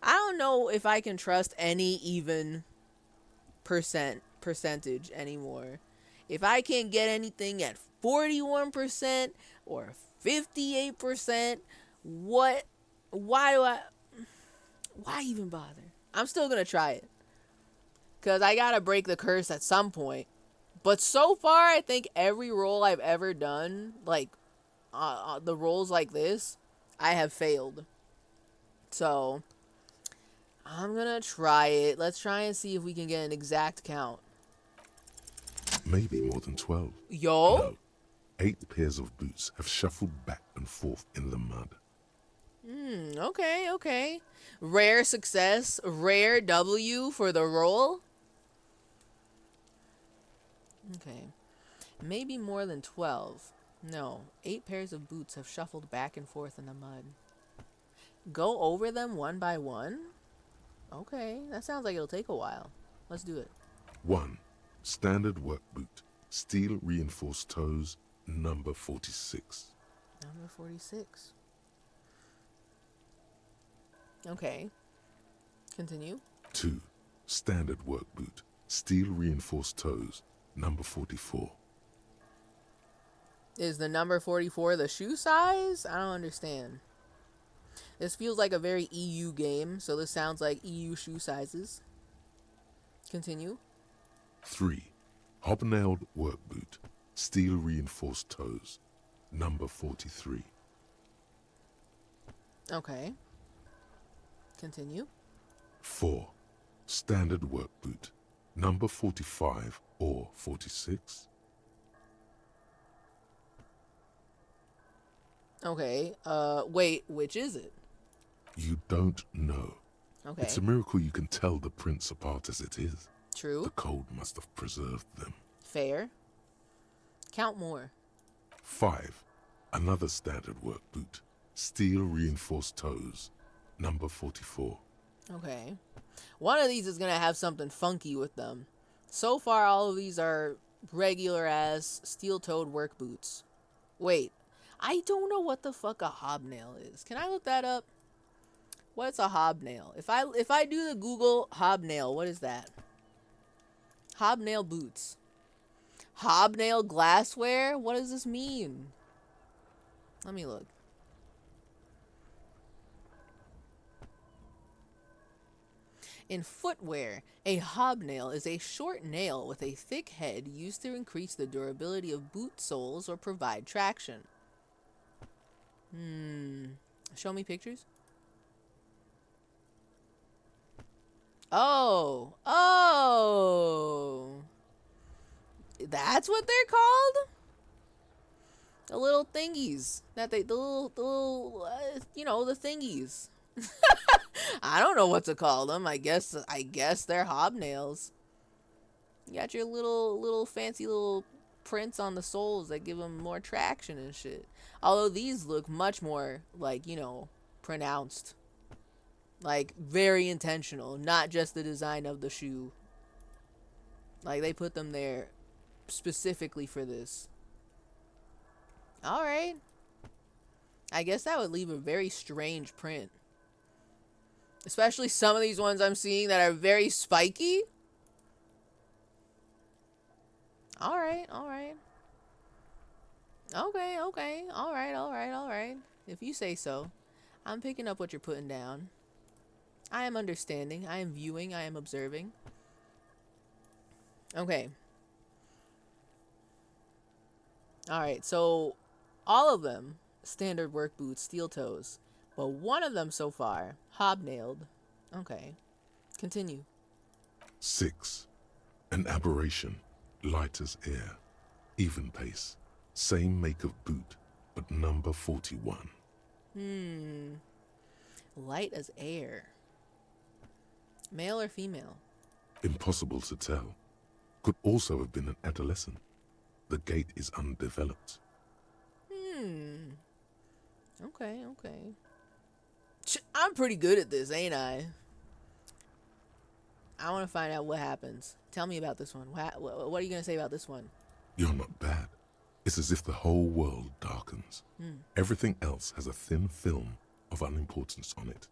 don't know if I can trust any even percentage anymore. If I can't get anything at 41% or 58%, why even bother? I'm still gonna try it, cause I gotta break the curse at some point. But so far, I think every roll I've ever done, like the rolls like this, I have failed. So I'm gonna try it. Let's try and see if we can get an exact count. Maybe more than 12. Yo? No. 8 pairs of boots have shuffled back and forth in the mud. Okay, okay. Rare success, rare W for the roll. Okay. Maybe more than 12. No, 8 pairs of boots have shuffled back and forth in the mud. Go over them one by one? Okay, that sounds like it'll take a while. Let's do it. 1. Standard work boot. Steel reinforced toes. Number 46. Number 46. Okay. Continue. 2. Standard work boot. Steel reinforced toes. Number 44. Is the number 44 the shoe size? I don't understand. This feels like a very EU game, so this sounds like EU shoe sizes. Continue. 3. Hobnailed work boot. Steel reinforced toes. Number 43. Okay. Continue. 4. Standard work boot. Number 45 or 46. Okay. Wait, which is it? You don't know. Okay. It's a miracle you can tell the prints apart as it is. True. The cold must have preserved them. Fair. Count more. 5. Another standard work boot. Steel reinforced toes. Number 44. Okay. One of these is going to have something funky with them. So far, all of these are regular-ass steel-toed work boots. Wait. I don't know what the fuck a hobnail is. Can I look that up? What's a hobnail? If I do the Google hobnail, what is that? Hobnail boots. Hobnail glassware? What does this mean? Let me look. In footwear, a hobnail is a short nail with a thick head used to increase the durability of boot soles or provide traction. Show me pictures. Oh. That's what they're called? The little thingies. The little, the thingies. I don't know what to call them. I guess they're hobnails. You got your little fancy little prints on the soles that give them more traction and shit. Although these look much more like, pronounced. Like very intentional, not just the design of the shoe. Like they put them there specifically for this. All right. I guess that would leave a very strange print. Especially some of these ones I'm seeing that are very spiky. All right. Okay. All right. If you say so. I'm picking up what you're putting down. I am understanding. I am viewing. I am observing. Okay. All right. So all of them, standard work boots, steel toes. But one of them so far, hobnailed. Okay. Continue. 6. An aberration, light as air, even pace, same make of boot, but number 41. Light as air. Male or female? Impossible to tell. Could also have been an adolescent. The gait is undeveloped. Okay. I'm pretty good at this, ain't I? I want to find out what happens. Tell me about this one. What are you going to say about this one? You're not bad. It's as if the whole world darkens. Everything else has a thin film of unimportance on it,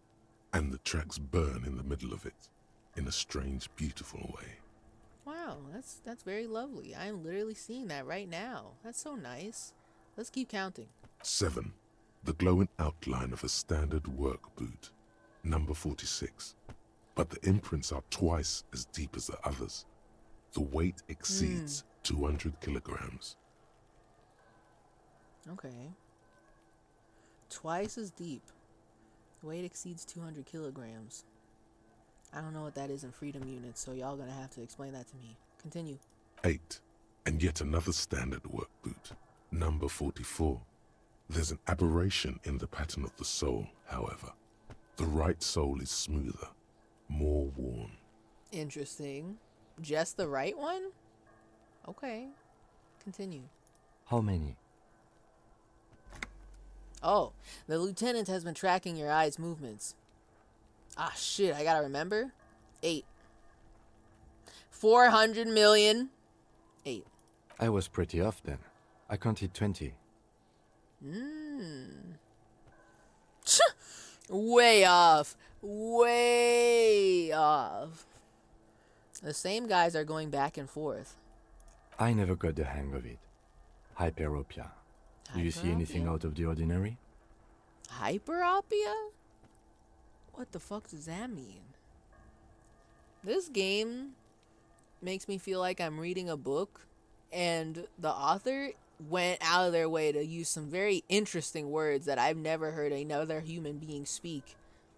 and the tracks burn in the middle of it, in a strange, beautiful way. Wow, that's very lovely. I am literally seeing that right now. That's so nice. Let's keep counting. 7. The glowing outline of a standard work boot, number 46. But the imprints are twice as deep as the others. The weight exceeds 200 kilograms. Okay. Twice as deep. Weight exceeds 200 kilograms. I don't know what that is in freedom units, so y'all gonna have to explain that to me. Continue. 8. And yet another standard work boot, number 44. There's an aberration in the pattern of the sole, however. The right sole is smoother, more worn. Interesting. Just the right one? Okay. Continue. How many? Oh, the lieutenant has been tracking your eye's movements. Ah, shit, I gotta remember. 8. 400 million. 8. I was pretty off then. I counted 20. Way off. The same guys are going back and forth. I never got the hang of it. Hyperopia. Do you see anything out of the ordinary? Hyperopia? What the fuck does that mean? This game makes me feel like I'm reading a book and the author went out of their way to use some very interesting words that I've never heard another human being speak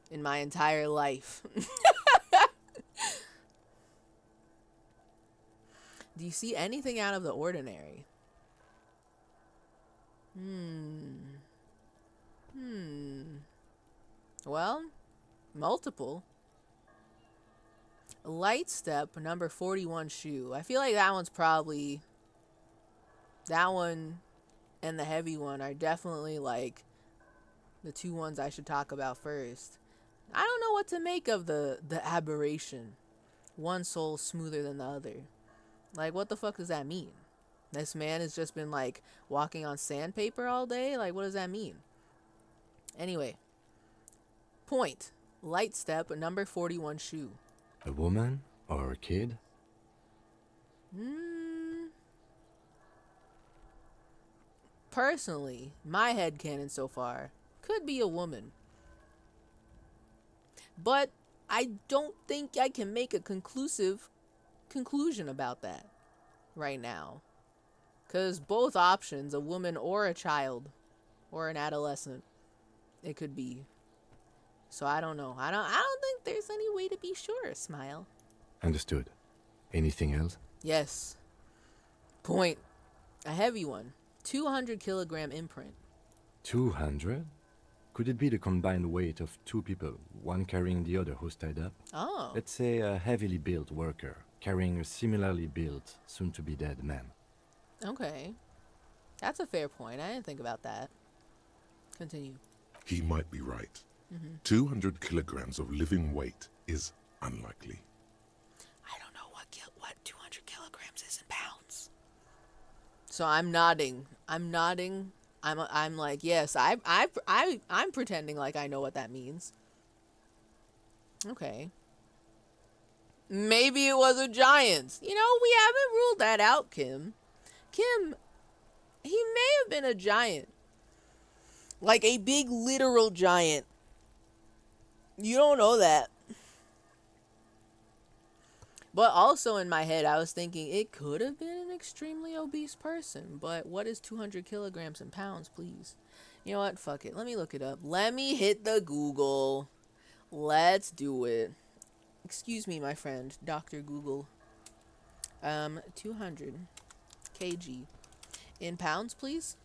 in my entire life. Do you see anything out of the ordinary? Well, multiple. Light step, number 41 shoe. I feel like that one's probably... That one and the heavy one are definitely like the two ones I should talk about first. I don't know what to make of the aberration. One sole smoother than the other. Like, what the fuck does that mean? This man has just been like walking on sandpaper all day? Like, what does that mean? Anyway. Point. Light step, number 41 shoe. A woman or a kid? Personally, my headcanon so far could be a woman. But I don't think I can make a conclusive conclusion about that right now. Because both options, a woman or a child or an adolescent, it could be. So I don't know. I don't think there's any way to be sure, Smile. Understood. Anything else? Yes. Point. A heavy one. 200 kilogram imprint. 200? Could it be the combined weight of two people, one carrying the other who's tied up? Oh. Let's say a heavily built worker carrying a similarly built, soon-to-be-dead man. Okay. That's a fair point. I didn't think about that. Continue. He might be right. Mm-hmm. 200 kilograms of living weight is unlikely. I don't know what 200 kilograms is in pounds. So I'm nodding. I'm like, yes, I'm pretending like I know what that means. Okay. Maybe it was a giant. You know, we haven't ruled that out, Kim. Kim, he may have been a giant. Like a big literal giant. You don't know that. But also in my head, I was thinking it could have been an extremely obese person. But what is 200 kilograms in pounds, please? You know what? Fuck it. Let me look it up. Let me hit the Google. Let's do it. Excuse me, my friend, Dr. Google. 200 kg in pounds, please.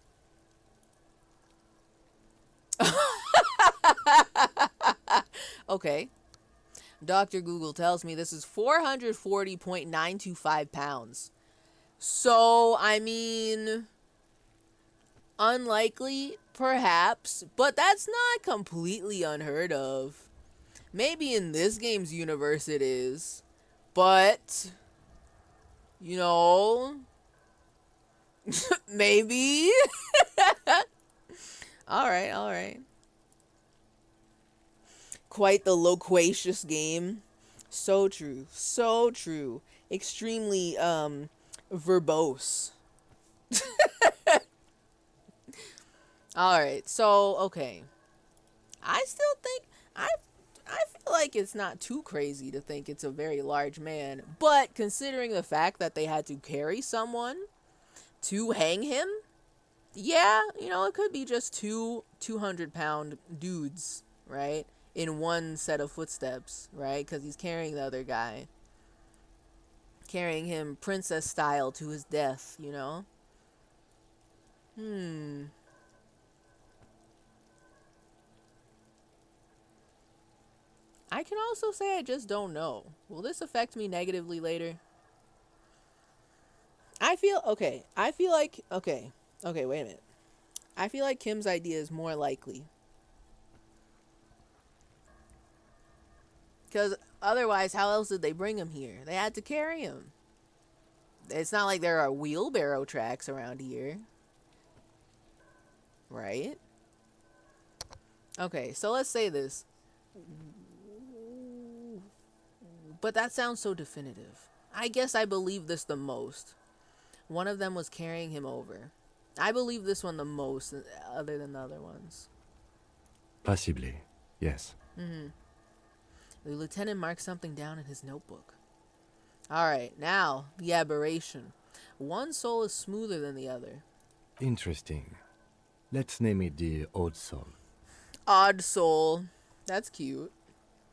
Okay. Dr. Google tells me this is 440.925 pounds. So, I mean, unlikely, perhaps, but that's not completely unheard of. Maybe in this game's universe it is, but, you know, maybe. All right. Quite the loquacious game. So true. Extremely verbose. All right. So, okay. I still think I feel like it's not too crazy to think it's a very large man, but considering the fact that they had to carry someone to hang him, yeah, you know, it could be just two 200-pound dudes, right? In one set of footsteps, right? Because he's carrying the other guy. Carrying him princess style to his death, you know? I can also say I just don't know. Will this affect me negatively later? Okay, wait a minute. I feel like Kim's idea is more likely. Because otherwise, how else did they bring him here? They had to carry him. It's not like there are wheelbarrow tracks around here. Right? Okay, so let's say this. But that sounds so definitive. I guess I believe this the most. One of them was carrying him over. I believe this one the most, other than the other ones. Possibly, yes. The lieutenant marked something down in his notebook. Alright, now, the aberration. One soul is smoother than the other. Interesting. Let's name it the Odd Soul. Odd Soul. That's cute.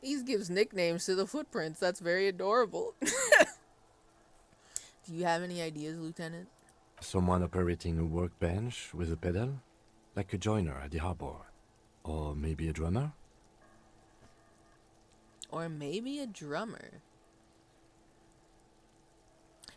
He gives nicknames to the footprints. That's very adorable. Do you have any ideas, Lieutenant? Someone operating a workbench with a pedal? Like a joiner at the harbor. Or maybe a drummer? Or maybe a drummer.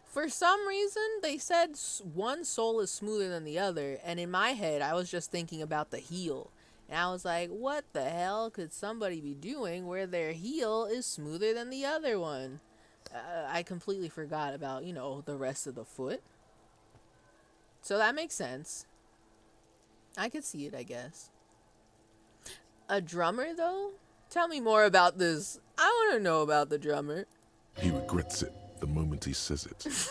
For some reason, they said one soul is smoother than the other, and in my head, I was just thinking about the heel. And I was like, what the hell could somebody be doing where their heel is smoother than the other one? I completely forgot about, you know, the rest of the foot. So that makes sense. I could see it, I guess. A drummer, though? Tell me more about this. I want to know about the drummer. He regrets it the moment he says it.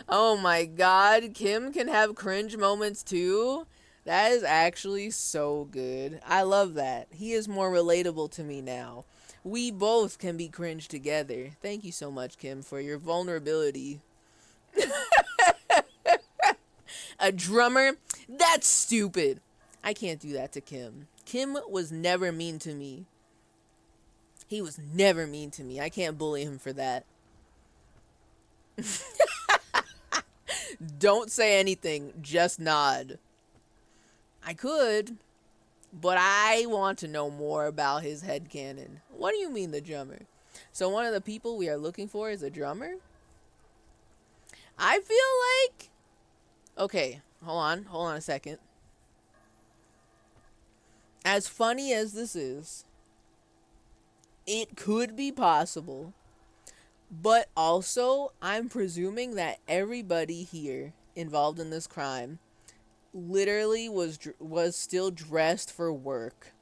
Oh my god, Kim can have cringe moments too? That is actually so good. I love that. He is more relatable to me now. We both can be cringe together. Thank you so much, Kim, for your vulnerability. A drummer? That's stupid. I can't do that to Kim. Kim was never mean to me. He was never mean to me. I can't bully him for that. Don't say anything. Just nod. I could, but I want to know more about his headcanon. What do you mean, the drummer? So one of the people we are looking for is a drummer? I feel like... Okay, hold on a second. As funny as this is, it could be possible, but also I'm presuming that everybody here involved in this crime literally was still dressed for work.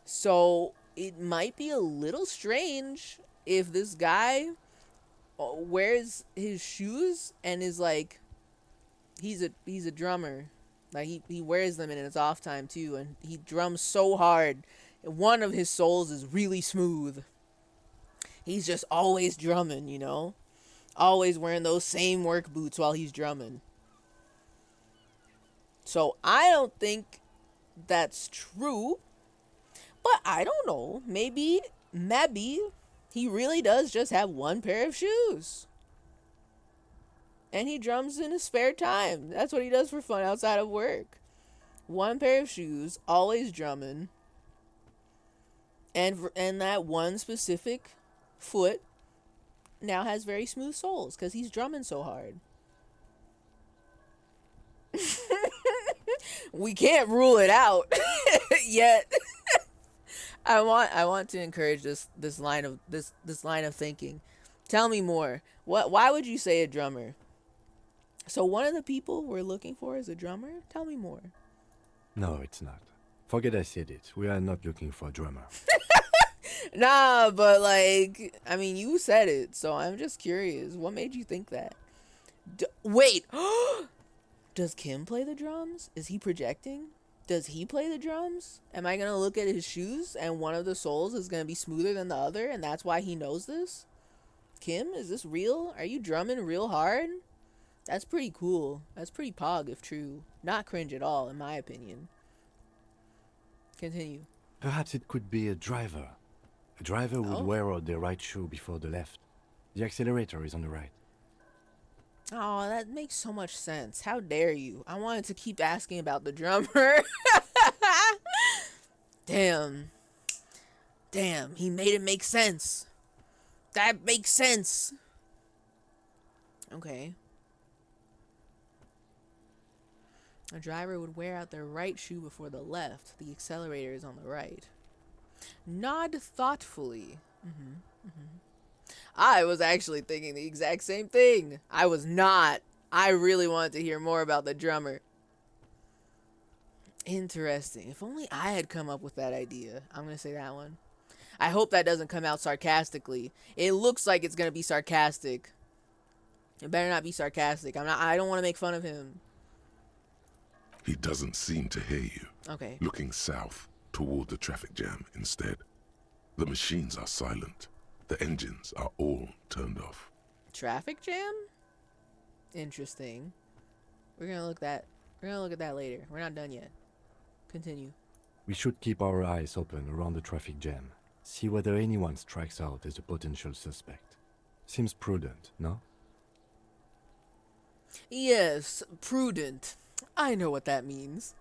So it might be a little strange if this guy wears his shoes and is like, he's a drummer. Like he wears them in his off time too, and he drums so hard. One of his soles is really smooth. He's just always drumming, you know? Always wearing those same work boots while he's drumming. So I don't think that's true. But I don't know. Maybe he really does just have one pair of shoes. And he drums in his spare time. That's what he does for fun outside of work. One pair of shoes, always drumming. And that one specific foot now has very smooth soles because he's drumming so hard. We can't rule it out yet. I want to encourage this line of thinking. Tell me more. Why would you say a drummer? So one of the people we're looking for is a drummer? Tell me more. No, it's not. Forget I said it. We are not looking for a drummer. Nah, but like, I mean, you said it, so I'm just curious. What made you think that? Wait. Does Kim play the drums? Is he projecting? Does he play the drums? Am I going to look at his shoes and one of the soles is going to be smoother than the other and that's why he knows this? Kim, is this real? Are you drumming real hard? That's pretty cool. That's pretty pog if true. Not cringe at all, in my opinion. Continue. Perhaps it could be a driver. A driver would wear out the right shoe before the left. The accelerator is on the right. Oh, that makes so much sense. How dare you? I wanted to keep asking about the drummer. Damn, he made it make sense. That makes sense. Okay. A driver would wear out their right shoe before the left. The accelerator is on the right. Nod thoughtfully. I was actually thinking the exact same thing. I was not. I really wanted to hear more about the drummer. Interesting. If only I had come up with that idea. I'm going to say that one. I hope that doesn't come out sarcastically. It looks like it's going to be sarcastic. It better not be sarcastic. I don't want to make fun of him. He doesn't seem to hear you. Okay. Looking south toward the traffic jam instead. The machines are silent. The engines are all turned off. Traffic jam? Interesting. We're gonna look at that later. We're not done yet. Continue. We should keep our eyes open around the traffic jam. See whether anyone strikes out as a potential suspect. Seems prudent, no? Yes, prudent. I know what that means.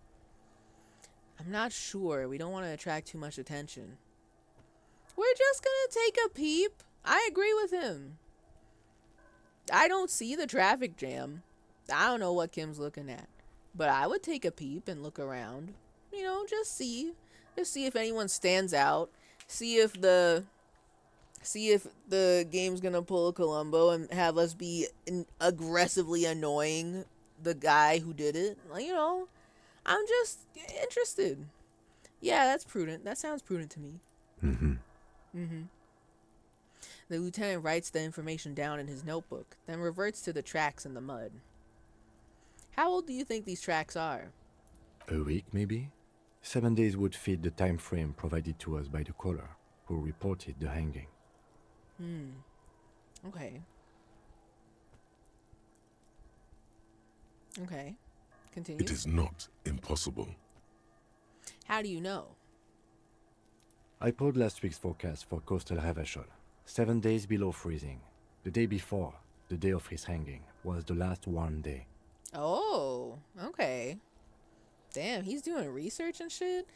I'm not sure. We don't want to attract too much attention. We're just gonna take a peep. I agree with him. I don't see the traffic jam. I don't know what Kim's looking at. But I would take a peep and look around. You know, just see. Just see if anyone stands out. See if the game's gonna pull a Columbo and have us be aggressively annoying the guy who did it. Like, you know, I'm just interested. Yeah, that's prudent. That sounds prudent to me. The lieutenant writes the information down in his notebook, then reverts to the tracks in the mud. How old do you think these tracks are? A week, maybe? 7 days would fit the time frame provided to us by the caller, who reported the hanging. Okay. Okay. Continue. It is not impossible. How do you know? I pulled last week's forecast for coastal Havashol. 7 days below freezing. The day before, the day of his hanging, was the last warm day. Oh, okay. Damn, he's doing research and shit?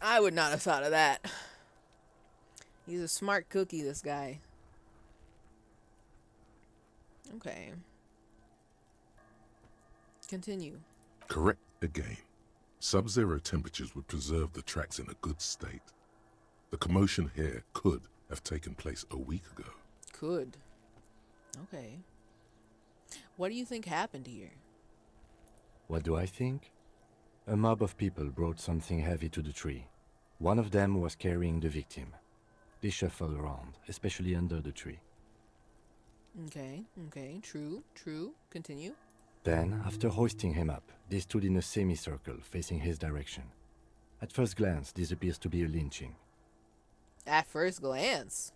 I would not have thought of that. He's a smart cookie, this guy. Okay. Continue. Correct again. Sub-zero temperatures would preserve the tracks in a good state. The commotion here could have taken place a week ago. Could. Okay. What do you think happened here? What do I think? A mob of people brought something heavy to the tree. One of them was carrying the victim. They shuffled around, especially under the tree. Okay, true. Continue. Then, after hoisting him up, they stood in a semicircle facing his direction. At first glance, this appears to be a lynching. At first glance?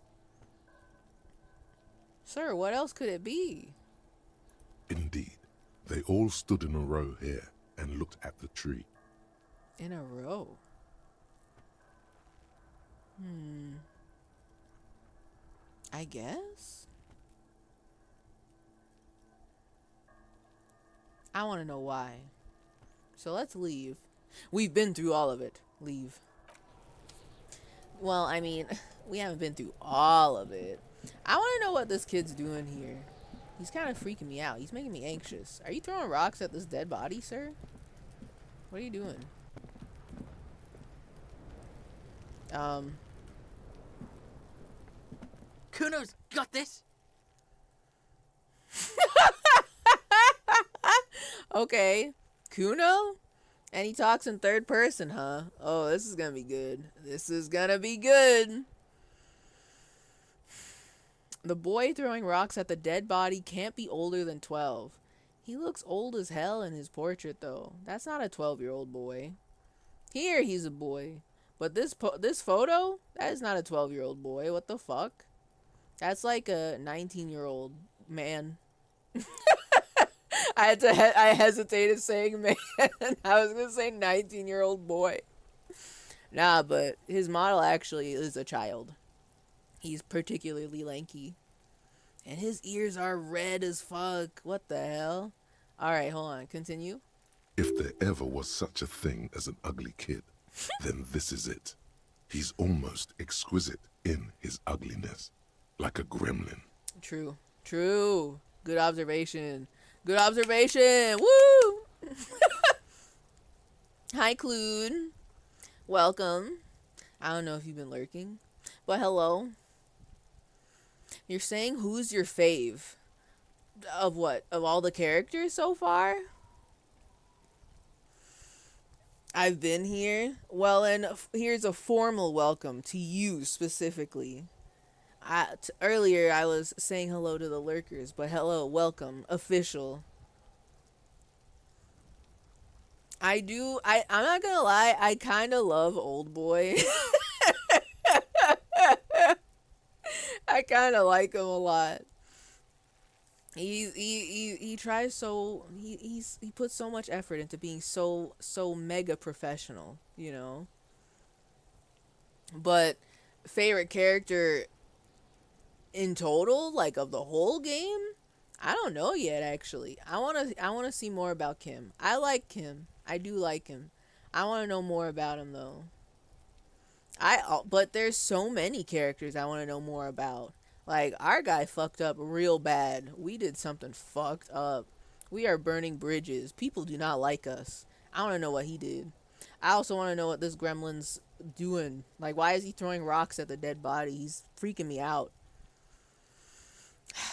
Sir, what else could it be? Indeed, they all stood in a row here and looked at the tree. In a row? I guess? I want to know why. So let's leave. We've been through all of it. Leave. Well, I mean, we haven't been through all of it. I want to know what this kid's doing here. He's kind of freaking me out. He's making me anxious. Are you throwing rocks at this dead body, sir? What are you doing? Kuno's got this. Okay. Kuno? And he talks in third person, huh? Oh, this is gonna be good. This is gonna be good. The boy throwing rocks at the dead body can't be older than 12. He looks old as hell in his portrait, though. That's not a 12-year-old boy. Here, he's a boy. But this photo? That is not a 12-year-old boy. What the fuck? That's like a 19-year-old man. I hesitated saying man. I was gonna say 19-year-old boy. Nah, but his model actually is a child. He's particularly lanky. And his ears are red as fuck. What the hell? Alright, hold on. Continue. If there ever was such a thing as an ugly kid, then this is it. He's almost exquisite in his ugliness. Like a gremlin. True. Good observation. Woo! Hi, Clued. Welcome. I don't know if you've been lurking, but hello. You're saying who's your fave? Of what? Of all the characters so far? I've been here. Well, and here's a formal welcome to you specifically. Earlier I was saying hello to the lurkers, but hello, welcome, official. I'm not gonna lie, I kind of love Old Boy. I kind of like him a lot. He tries so he puts so much effort into being so mega professional, you know. But favorite character in total, like of the whole game, I don't know yet. Actually, I wanna see more about Kim. I like Kim. I do like him. I want to know more about him though. But there's so many characters I want to know more about. Like, our guy fucked up real bad. We did something fucked up. We are burning bridges. People do not like us. I want to know what he did. I also want to know what this gremlin's doing. Like, why is he throwing rocks at the dead body? He's freaking me out.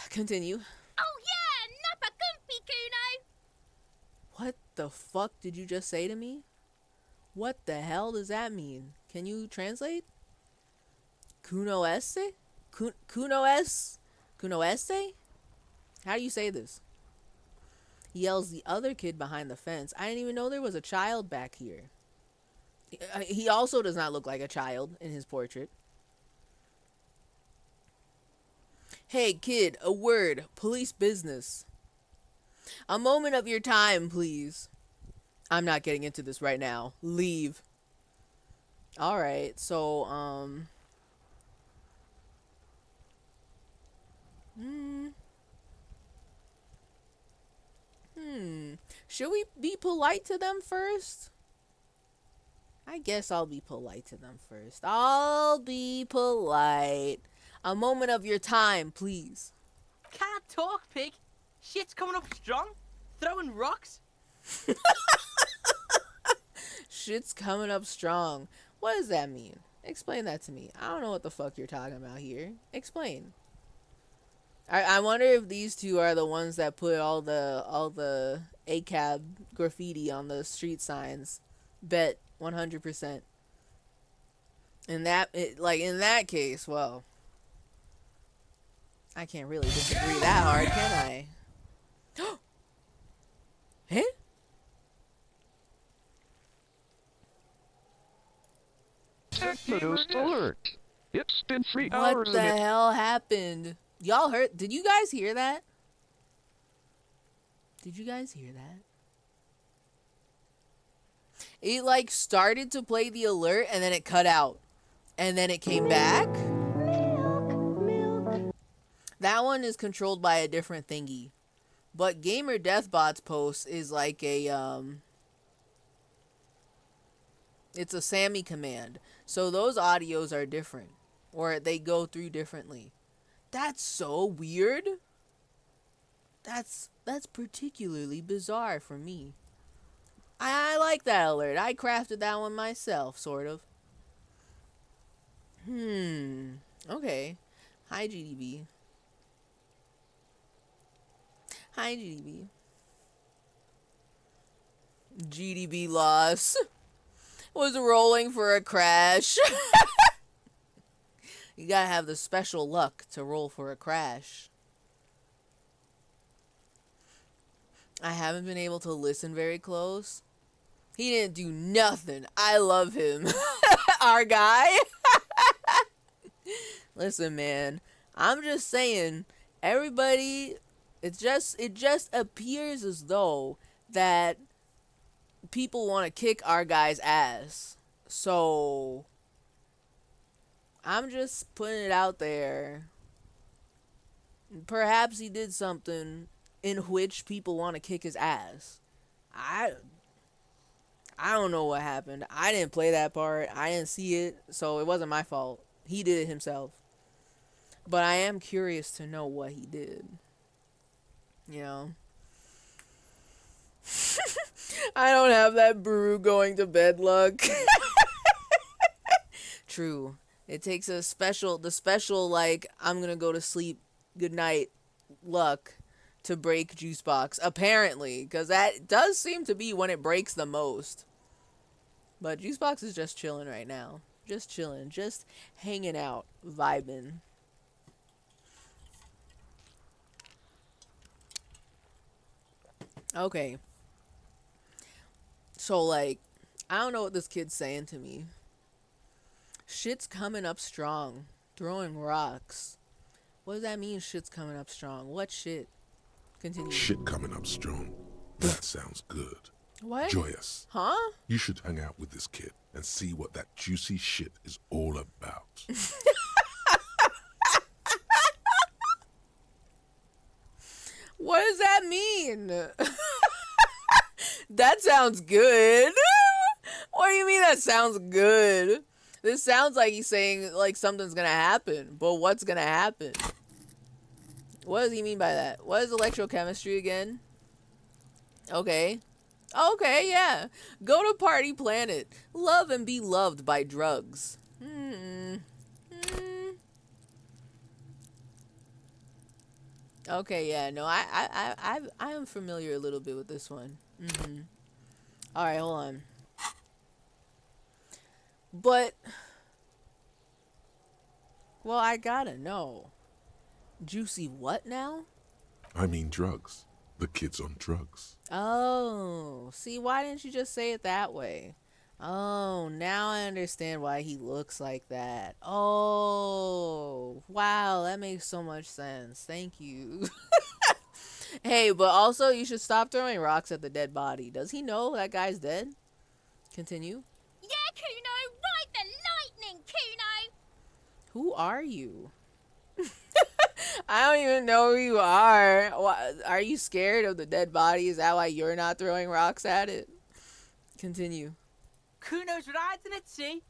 Continue. Oh yeah, Nappa Gumpy Kuno! What the fuck did you just say to me? What the hell does that mean? Can you translate? Kunoesse? Kunoesse? Kunoesse? How do you say this? Yells the other kid behind the fence. I didn't even know there was a child back here. He also does not look like a child in his portrait. Hey kid, a word. Police business. A moment of your time, please. I'm not getting into this right now. Leave. Alright, so, Should we be polite to them first? I guess I'll be polite to them first. I'll be polite. A moment of your time, please. Can't talk, pig. Shit's coming up strong. Throwing rocks. Shit's coming up strong. What does that mean? Explain that to me. I don't know what the fuck you're talking about here. Explain. I wonder if these two are the ones that put all the ACAB graffiti on the street signs. Bet 100%. In that case, well, I can't really disagree that hard, can I? Huh? TechnoToast alert! It's been 3 What hours the hell happened? Y'all heard? Did you guys hear that? Did you guys hear that? It like started to play the alert and then it cut out. And then it came back. That one is controlled by a different thingy. But Gamer Deathbot's post is like a it's a Sammy command. So those audios are different. Or they go through differently. That's so weird. That's particularly bizarre for me. I like that alert. I crafted that one myself, sort of. Okay. Hi, GDB. Hi, GDB. GDB loss. Was rolling for a crash. You gotta have the special luck to roll for a crash. I haven't been able to listen very close. He didn't do nothing. I love him. Our guy. Listen, man. I'm just saying, everybody, it just appears as though that people want to kick our guy's ass. So I'm just putting it out there. Perhaps he did something in which people want to kick his ass. I don't know what happened. I didn't play that part. I didn't see it, so it wasn't my fault. He did it himself. But I am curious to know what he did. You know? I don't have that brew going to bed luck. True. It takes the special, like, I'm gonna go to sleep, good night luck to break Juicebox. Apparently. Because that does seem to be when it breaks the most. But Juicebox is just chilling right now. Just chilling. Just hanging out. Vibing. Okay. So, like, I don't know what this kid's saying to me. Shit's coming up strong. Throwing rocks. What does that mean, shit's coming up strong? What shit? Continue. Shit coming up strong. That sounds good. What? Joyous. Huh? You should hang out with this kid and see what that juicy shit is all about. What does that mean? That sounds good. What do you mean that sounds good? This sounds like he's saying like something's gonna happen, but what's gonna happen? What does he mean by that? What is electrochemistry again? Okay. Okay, yeah. Go to Party Planet. Love and be loved by drugs. Okay, yeah, no, I am familiar a little bit with this one. All right, hold on. But, well, I gotta know. Juicy what now? I mean drugs. The kid's on drugs. Oh, see, why didn't you just say it that way? Oh, now I understand why he looks like that. Oh, wow, that makes so much sense. Thank you. Hey, but also you should stop throwing rocks at the dead body. Does he know that guy's dead? Continue. Yeah, Kuno, ride the lightning, Kuno! Who are you? I don't even know who you are. Are you scared of the dead body? Is that why you're not throwing rocks at it? Continue. Kuno's riding it, see?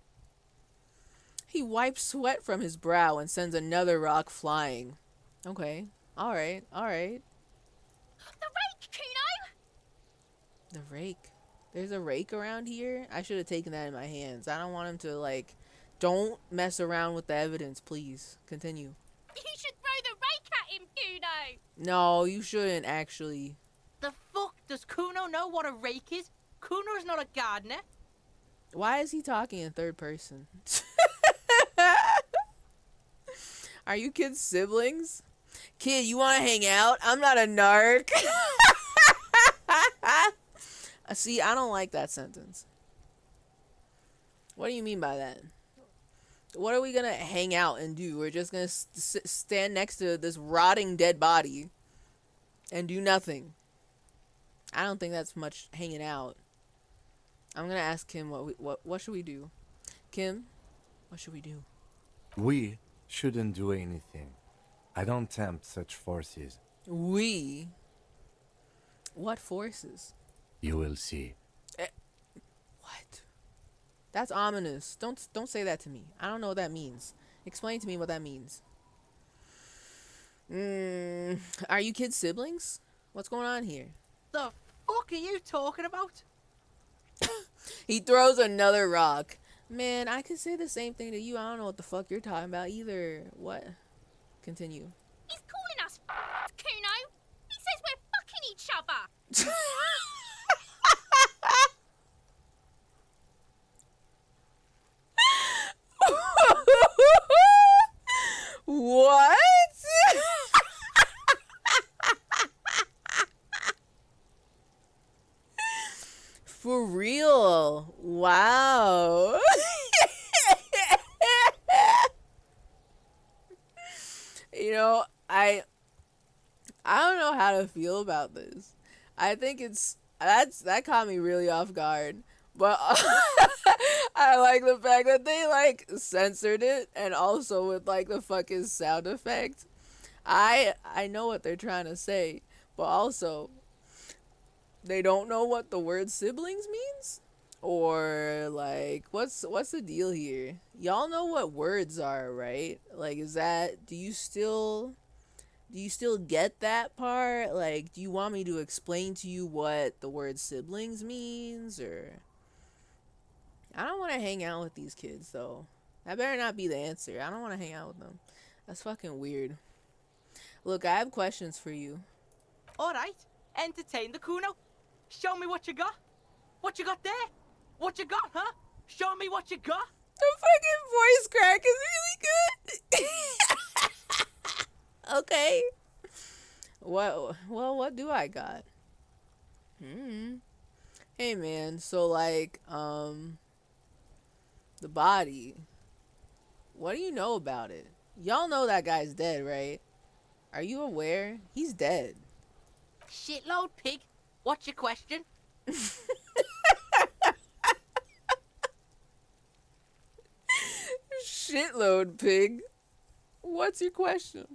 He wipes sweat from his brow and sends another rock flying. Okay. Alright. Alright. The rake, Kuno! The rake. There's a rake around here? I should have taken that in my hands. I don't want him to, like... Don't mess around with the evidence, please. Continue. You should throw the rake at him, Kuno! No, you shouldn't, actually. The fuck? Does Kuno know what a rake is? Kuno's not a gardener. Why is he talking in third person? Are you kids siblings? Kid, you want to hang out? I'm not a narc. See, I don't like that sentence. What do you mean by that? What are we gonna hang out and do? We're just gonna stand next to this rotting dead body and do nothing. I don't think that's much hanging out. I'm gonna ask Kim what should we do? Kim, what should we do? We shouldn't do anything. I don't tempt such forces. We? What forces? You will see. What? That's ominous. Don't say that to me. I don't know what that means. Explain to me what that means. Are you kids siblings? What's going on here? The fuck are you talking about? He throws another rock. Man, I could say the same thing to you. I don't know what the fuck you're talking about either. What? Continue. He's calling us Kuno. He says we're fucking each other. What? For real? Wow. You know, I don't know how to feel about this. I think that caught me really off guard. But I like the fact that they like censored it and also with like the fucking sound effect. I know what they're trying to say, but also they don't know what the word siblings means, or like what's the deal here? Y'all know what words are, right? Like, is that, do you still get that part? Like, do you want me to explain to you what the word siblings means? Or I don't want to hang out with these kids, though. That better not be the answer. I don't want to hang out with them. That's fucking weird. Look, I have questions for you. Alright, entertain the Kuno. Show me what you got. What you got there? What you got, huh? Show me what you got. The fucking voice crack is really good. Okay. What do I got? Hey man, so like, the body. What do you know about it? Y'all know that guy's dead, right? Are you aware? He's dead. Shitload pig. What's your question? Shitload pig. What's your question?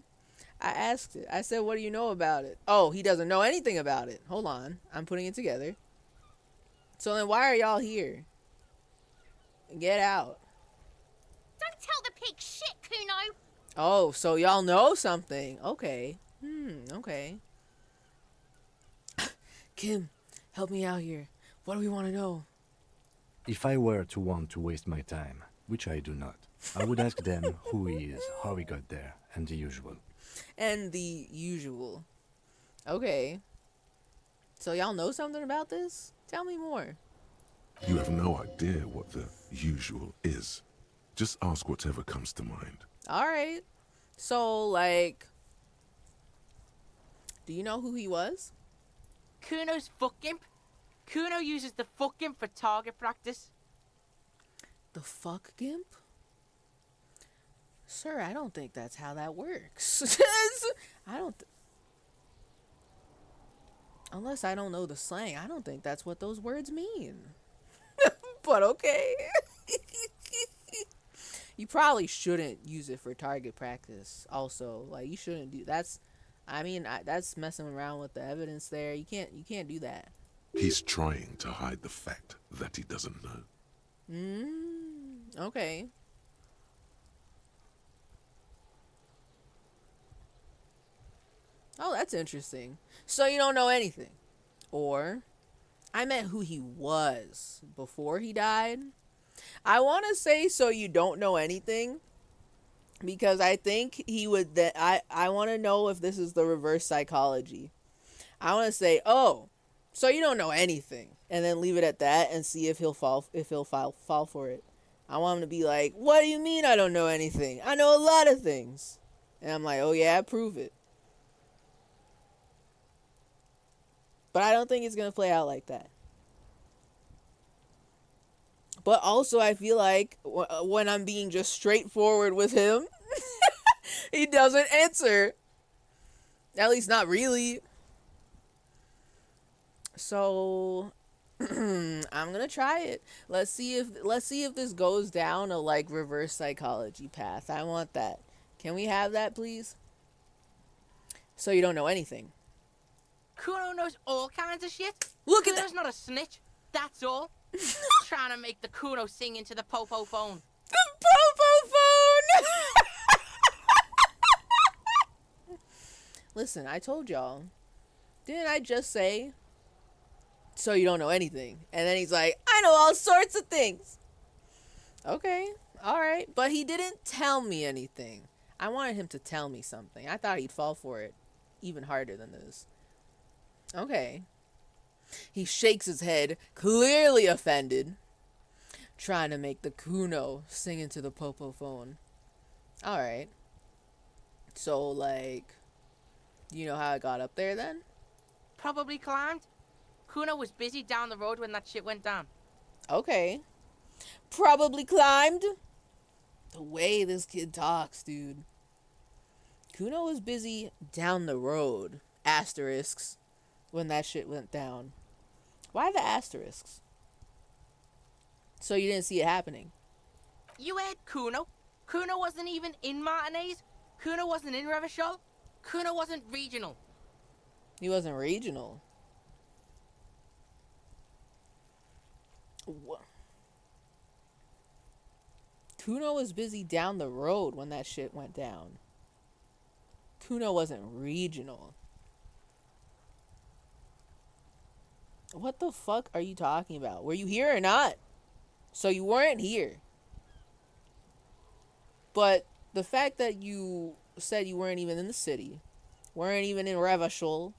I asked it. I said, what do you know about it? Oh, he doesn't know anything about it. Hold on. I'm putting it together. So then why are y'all here? Get out. Don't tell the pig shit, Kuno. Oh, so y'all know something. Okay. Okay. Kim, help me out here. What do we want to know? If I were to want to waste my time, which I do not, I would ask them who he is, how he got there, and the usual. And the usual. Okay. So y'all know something about this? Tell me more. You have no idea what the usual is. Just ask whatever comes to mind. Alright. So, like, do you know who he was? Kuno's fuck gimp. Kuno uses the fuck gimp for target practice. The fuck gimp? Sir, I don't think that's how that works. I don't... Unless I don't know the slang, I don't think that's what those words mean. But okay. You probably shouldn't use it for target practice. Also, like, you shouldn't do that's. I mean, that's messing around with the evidence there. You can't do that. He's trying to hide the fact that he doesn't know. Okay. Oh, that's interesting. So you don't know anything. Or, I meant who he was before he died. I want to say so you don't know anything. Because I think he would... I want to know if this is the reverse psychology. I want to say, oh, so you don't know anything. And then leave it at that and see if he'll fall for it. I want him to be like, what do you mean I don't know anything? I know a lot of things. And I'm like, oh yeah, prove it. But I don't think it's going to play out like that. But also, I feel like when I'm being just straightforward with him, he doesn't answer. At least not really. So I'm gonna try it. Let's see if this goes down a like reverse psychology path. I want that. Can we have that, please? So you don't know anything. Kuno knows all kinds of shit. Look at Kuno's not a snitch. That's all. Trying to make the Kuno sing into the popo phone. The popo phone! Listen, I told y'all. Didn't I just say, so you don't know anything? And then he's like, I know all sorts of things. Okay, alright. But he didn't tell me anything. I wanted him to tell me something. I thought he'd fall for it even harder than this. Okay. He shakes his head, clearly offended, trying to make the Kuno sing into the popo phone. Alright. So, like, you know how I got up there then? Probably climbed. Kuno was busy down the road when that shit went down. Okay. Probably climbed. The way this kid talks, dude. Kuno was busy down the road. Asterisks. When that shit went down. Why the asterisks? So you didn't see it happening. You heard Kuno. Kuno wasn't even in Martinez. Kuno wasn't in Revachol. Kuno wasn't regional. He wasn't regional. What? Kuno was busy down the road when that shit went down. Kuno wasn't regional. What the fuck are you talking about? Were you here or not? So you weren't here. But the fact that you said you weren't even in the city, weren't even in Revachol,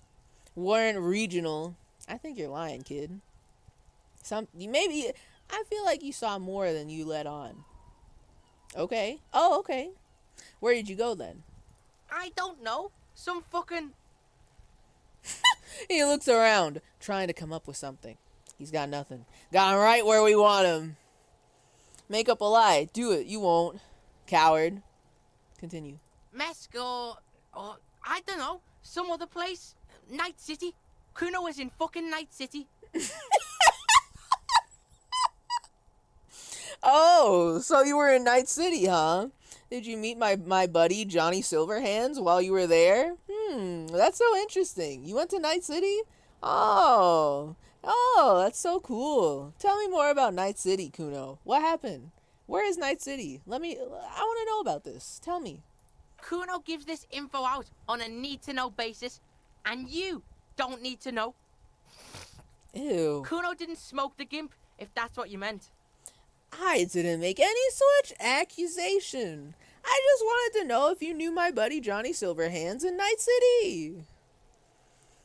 weren't regional, I think you're lying, kid. Maybe, I feel like you saw more than you let on. Okay. Oh, okay. Where did you go then? I don't know. Some fucking... He looks around, trying to come up with something. He's got nothing. Got him right where we want him. Make up a lie. Do it. You won't. Coward. Continue. Mesco, or I don't know, some other place. Night City. Kuno was in fucking Night City. Oh, so you were in Night City, huh? Did you meet my buddy Johnny Silverhands while you were there? That's so interesting. You went to Night City? Oh, that's so cool. Tell me more about Night City, Kuno. What happened? Where is Night City? I want to know about this. Tell me. Kuno gives this info out on a need-to-know basis, and you don't need to know. Ew. Kuno didn't smoke the gimp, if that's what you meant. I didn't make any such accusation. I just wanted to know if you knew my buddy Johnny Silverhands in Night City.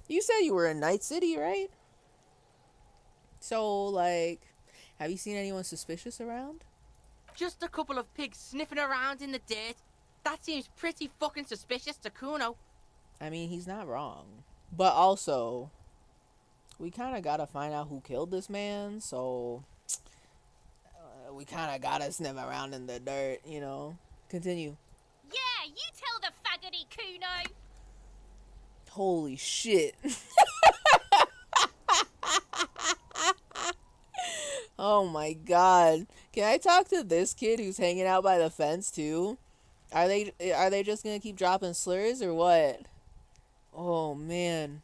You said you were in Night City, right? So, like, have you seen anyone suspicious around? Just a couple of pigs sniffing around in the dirt. That seems pretty fucking suspicious to Kuno. I mean, he's not wrong. But also, we kind of gotta find out who killed this man, so we kind of gotta sniff around in the dirt, you know? Continue. Yeah, you tell the faggoty Kuno. Holy shit. Oh my god. Can I talk to this kid who's hanging out by the fence too? Are they just gonna keep dropping slurs or what? Oh man.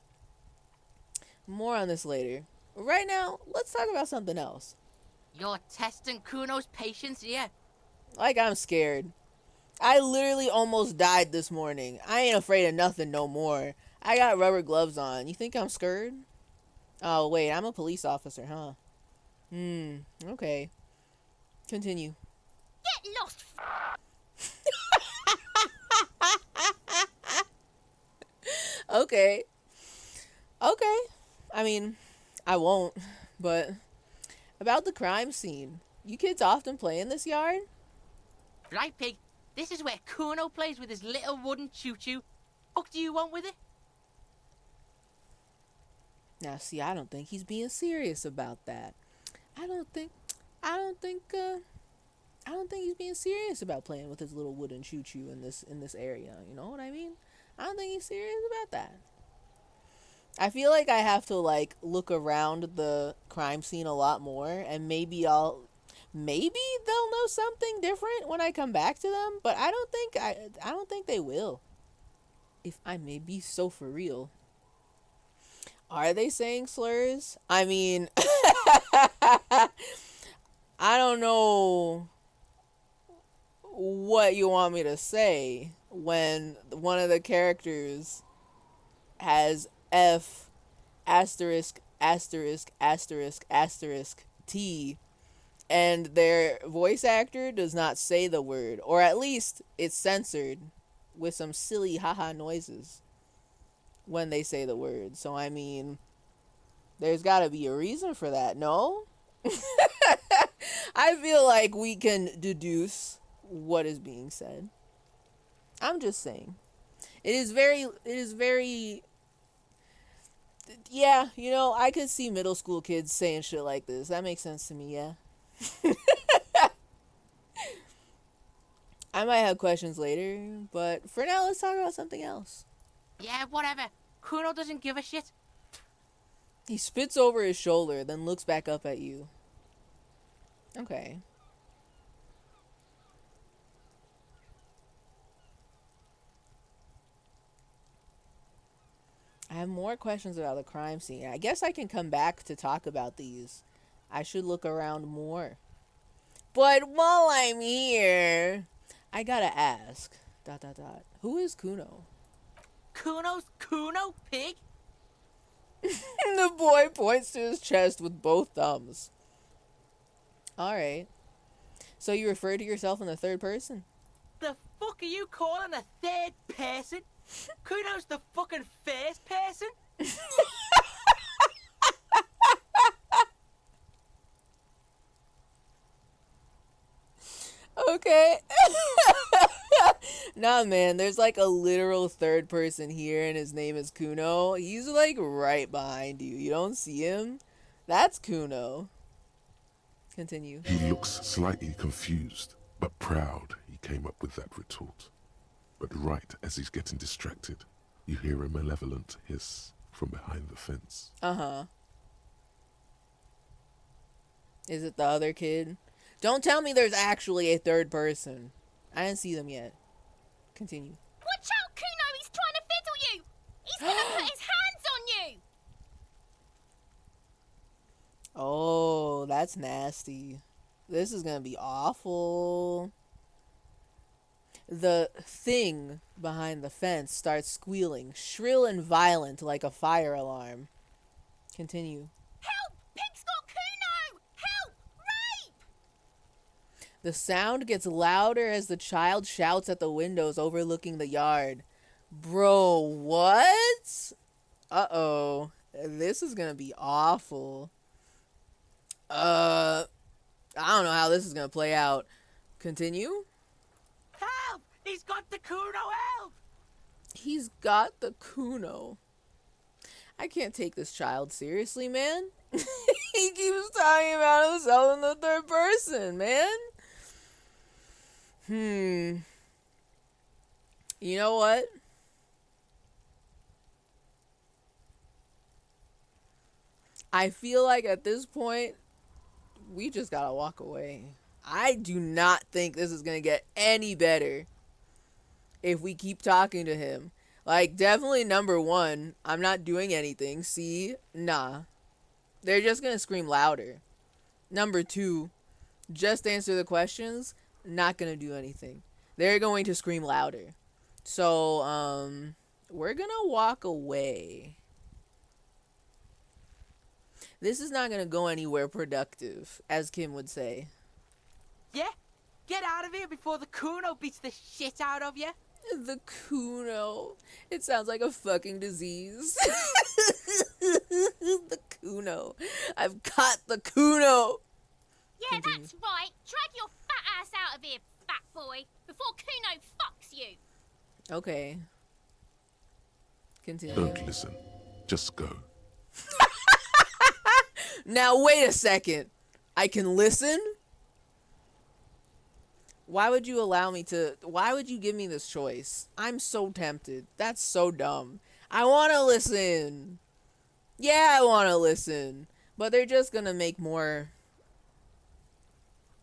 More on this later. Right now, let's talk about something else. You're testing Kuno's patience here? Like I'm scared. I literally almost died this morning. I ain't afraid of nothing no more. I got rubber gloves on. You think I'm scared? Oh wait, I'm a police officer, huh? Okay. Continue. Get lost. Okay. Okay. I mean, I won't, but about the crime scene. You kids often play in this yard? Right, Pig. This is where Kuno plays with his little wooden choo-choo. What do you want with it? Now, see, I don't think he's being serious about that. I don't think he's being serious about playing with his little wooden choo-choo in this area. You know what I mean? I don't think he's serious about that. I feel like I have to like look around the crime scene a lot more, and maybe they'll know something different when I come back to them, but I don't think they will. If I may be so for real. Are they saying slurs? I mean, I don't know what you want me to say when one of the characters has F asterisk asterisk asterisk asterisk T and their voice actor does not say the word, or at least it's censored with some silly haha noises when they say the word. So I mean, there's got to be a reason for that, no? I feel like we can deduce what is being said. I'm just saying. It is very yeah, you know, I could see middle school kids saying shit like this. That makes sense to me, yeah. I might have questions later, but for now, let's talk about something else. Yeah, whatever. Kuno doesn't give a shit. He spits over his shoulder, then looks back up at you. Okay. I have more questions about the crime scene. I guess I can come back to talk about these. I should look around more. But while I'm here, I gotta ask. ... Who is Kuno? Kuno's Kuno, Pig? The boy points to his chest with both thumbs. Alright. So you refer to yourself in the third person? The fuck are you calling a third person? Kuno's the fucking first person? Okay. Nah, man, there's like a literal third person here, and his name is Kuno. He's like right behind you. You don't see him? That's Kuno. Continue. He looks slightly confused, but proud he came up with that retort. But right as he's getting distracted, you hear a malevolent hiss from behind the fence. Uh-huh. Is it the other kid? Don't tell me there's actually a third person. I didn't see them yet. Continue. Watch out, Kuno! He's trying to fiddle you! He's gonna put his hands on you! Oh, that's nasty. This is gonna be awful. The thing behind the fence starts squealing, shrill and violent like a fire alarm. Continue. Help! Pig's got Kuno! Help! Rape! The sound gets louder as the child shouts at the windows overlooking the yard. Bro, what? Uh-oh. This is gonna be awful. I don't know how this is gonna play out. Continue? Help! He's got the Kuno, help! He's got the Kuno. I can't take this child seriously, man. He keeps talking about himself in the third person, man. You know what? I feel like at this point, we just gotta walk away. I do not think this is gonna get any better if we keep talking to him. Like, definitely number one, I'm not doing anything. See? Nah. They're just gonna scream louder. Number two, just answer the questions. Not gonna do anything. They're going to scream louder. So, we're gonna walk away. This is not gonna go anywhere productive, as Kim would say. Yeah? Get out of here before the Kuno beats the shit out of you. The Kuno. It sounds like a fucking disease. The Kuno. I've caught the Kuno. Yeah, that's right. Drag your fat ass out of here, fat boy, before Kuno fucks you. Okay. Continue. Don't listen. Just go. Now, wait a second. I can listen? Why would you allow me to... Why would you give me this choice? I'm so tempted. That's so dumb. I want to listen. Yeah, I want to listen. But they're just going to make more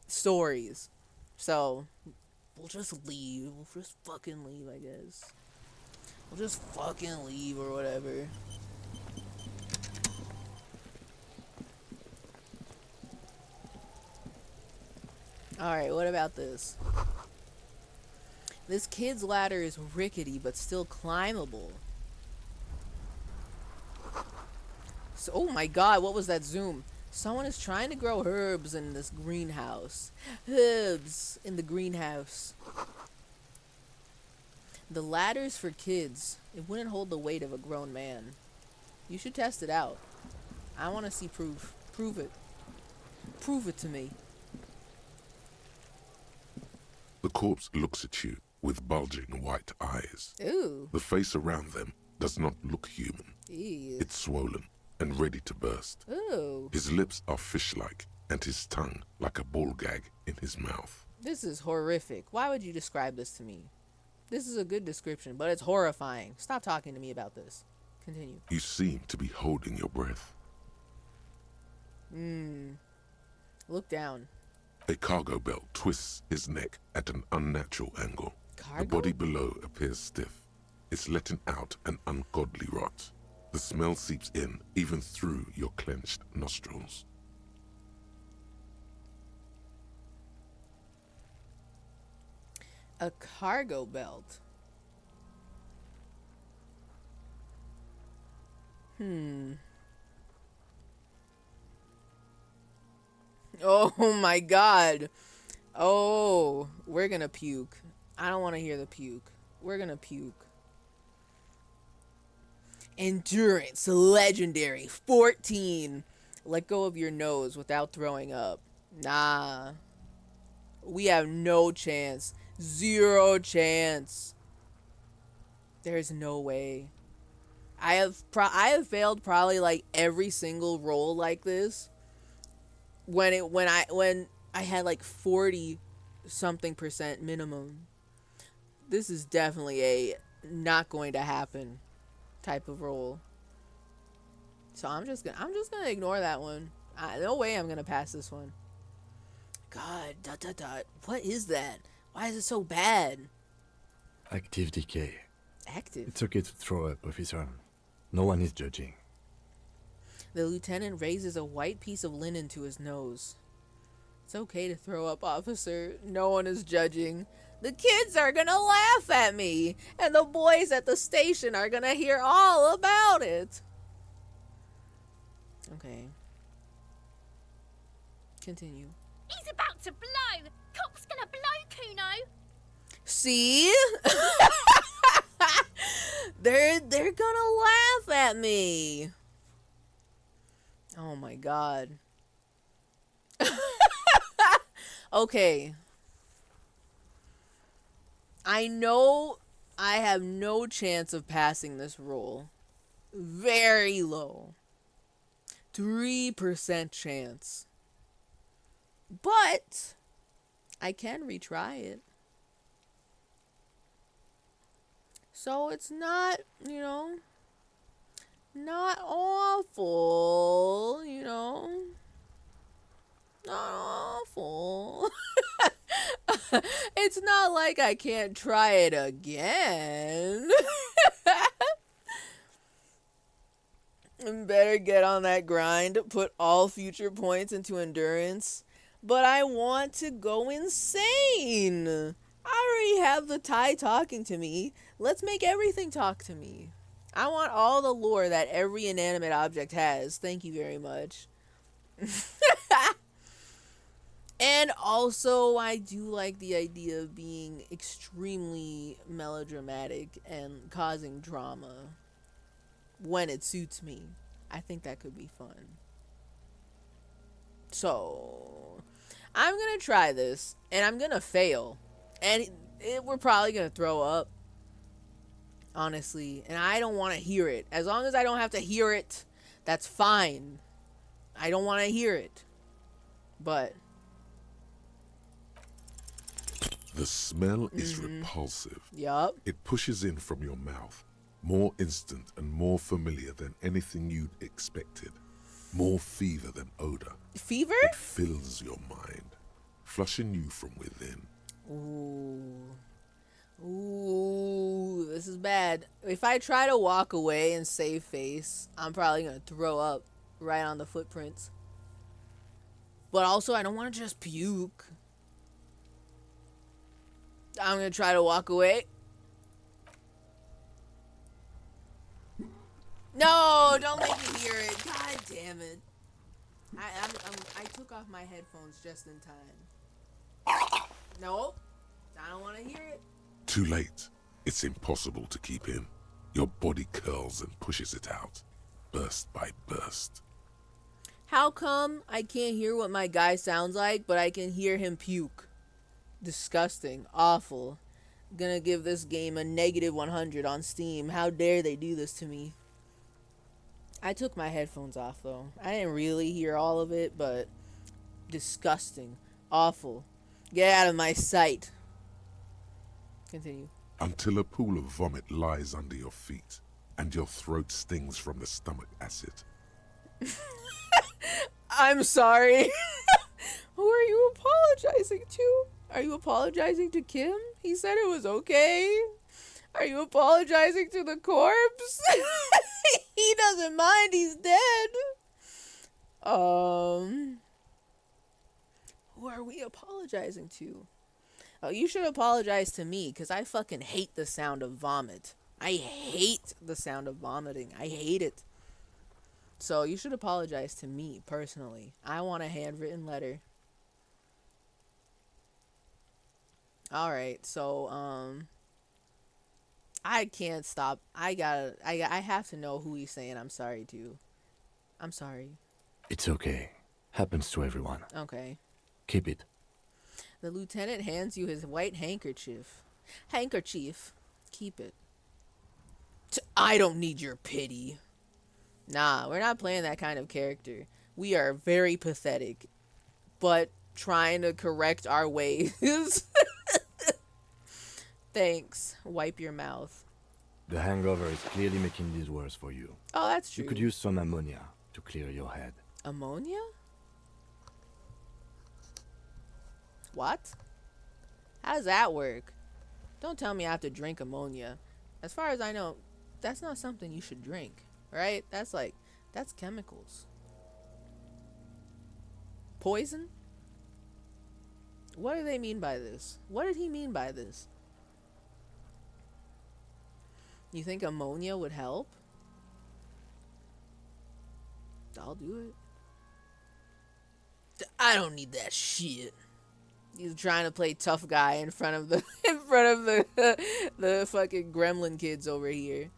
stories. So, we'll just leave. We'll just fucking leave, I guess. We'll just fucking leave or whatever. Alright, what about this? This kid's ladder is rickety but still climbable. So, oh my god, what was that zoom? Someone is trying to grow herbs in this greenhouse. Herbs in the greenhouse. The ladder's for kids. It wouldn't hold the weight of a grown man. You should test it out. I want to see proof. Prove it. Prove it to me. The corpse looks at you with bulging white eyes. Ooh. The face around them does not look human. Ew. It's swollen and ready to burst. Ooh. His lips are fish-like and his tongue like a ball gag in his mouth. This is horrific. Why would you describe this to me? This is a good description, but it's horrifying. Stop talking to me about this. Continue. You seem to be holding your breath. Look down. A cargo belt twists his neck at an unnatural angle. Cargo? The body below appears stiff. It's letting out an ungodly rot. The smell seeps in even through your clenched nostrils. A cargo belt. Oh my god. Oh, we're gonna puke. I don't want to hear the puke. We're gonna puke. Endurance, legendary, 14. Let go of your nose without throwing up. Nah. We have no chance. 0 chance. There's no way. I have failed probably like every single roll like this. When I had like 40 something % minimum. This is definitely a not going to happen type of roll. So I'm just gonna ignore that one. No way I'm gonna pass this one. God, ... What is that? Why is it so bad? Active decay. Active? It's okay to throw up, officer. No one is judging. The lieutenant raises a white piece of linen to his nose. It's okay to throw up, officer. No one is judging. The kids are gonna laugh at me, and the boys at the station are gonna hear all about it. Okay. Continue. He's about to blow. Cop's gonna blow, Kuno. See? They're gonna laugh at me. Oh my god. Okay. I know I have no chance of passing this roll. Very low. 3% chance. But I can retry it. So it's not, not awful, Not awful. It's not like I can't try it again. Better get on that grind, put all future points into endurance. But I want to go insane. I already have the Thai talking to me. Let's make everything talk to me. I want all the lore that every inanimate object has. Thank you very much. And also, I do like the idea of being extremely melodramatic and causing drama when it suits me. I think that could be fun. So, I'm going to try this, and I'm going to fail. And we're probably going to throw up, honestly. And I don't want to hear it. As long as I don't have to hear it, that's fine. I don't want to hear it. But the smell is repulsive. Yup. It pushes in from your mouth, more instant and more familiar than anything you'd expected. More fever than odor. Fever? It fills your mind, flushing you from within. Ooh, this is bad. If I try to walk away and save face, I'm probably going to throw up right on the footprints. But also, I don't want to just puke. I'm going to try to walk away. No, don't make me hear it. God damn it. I took off my headphones just in time. Nope. I don't want to hear it. Too late. It's impossible to keep in. Your body curls and pushes it out, burst by burst. How come I can't hear what my guy sounds like, but I can hear him puke? Disgusting. Awful. Gonna give this game a negative 100 on Steam. How dare they do this to me? I took my headphones off, though. I didn't really hear all of it, but disgusting. Awful. Get out of my sight. Continue. Until a pool of vomit lies under your feet, and your throat stings from the stomach acid. I'm sorry. Who are you apologizing to? Are you apologizing to Kim? He said it was okay. Are you apologizing to the corpse? He doesn't mind, he's dead. Who are we apologizing to? Oh, you should apologize to me, because I fucking hate the sound of vomit. I hate the sound of vomiting. I hate it. So you should apologize to me, personally. I want a handwritten letter. Alright, so, I can't stop. I have to know who he's saying I'm sorry to. I'm sorry. It's okay. Happens to everyone. Okay. Keep it. The lieutenant hands you his white handkerchief. Handkerchief. Keep it. I don't need your pity. Nah, we're not playing that kind of character. We are very pathetic, but trying to correct our ways. Thanks. Wipe your mouth. The hangover is clearly making this worse for you. Oh, that's true. You could use some ammonia to clear your head. Ammonia? What? How does that work? Don't tell me I have to drink ammonia. As far as I know, that's not something you should drink, right? That's chemicals. Poison? What do they mean by this? What did he mean by this? You think ammonia would help? I'll do it. I don't need that shit. He's trying to play tough guy in front of the the fucking gremlin kids over here.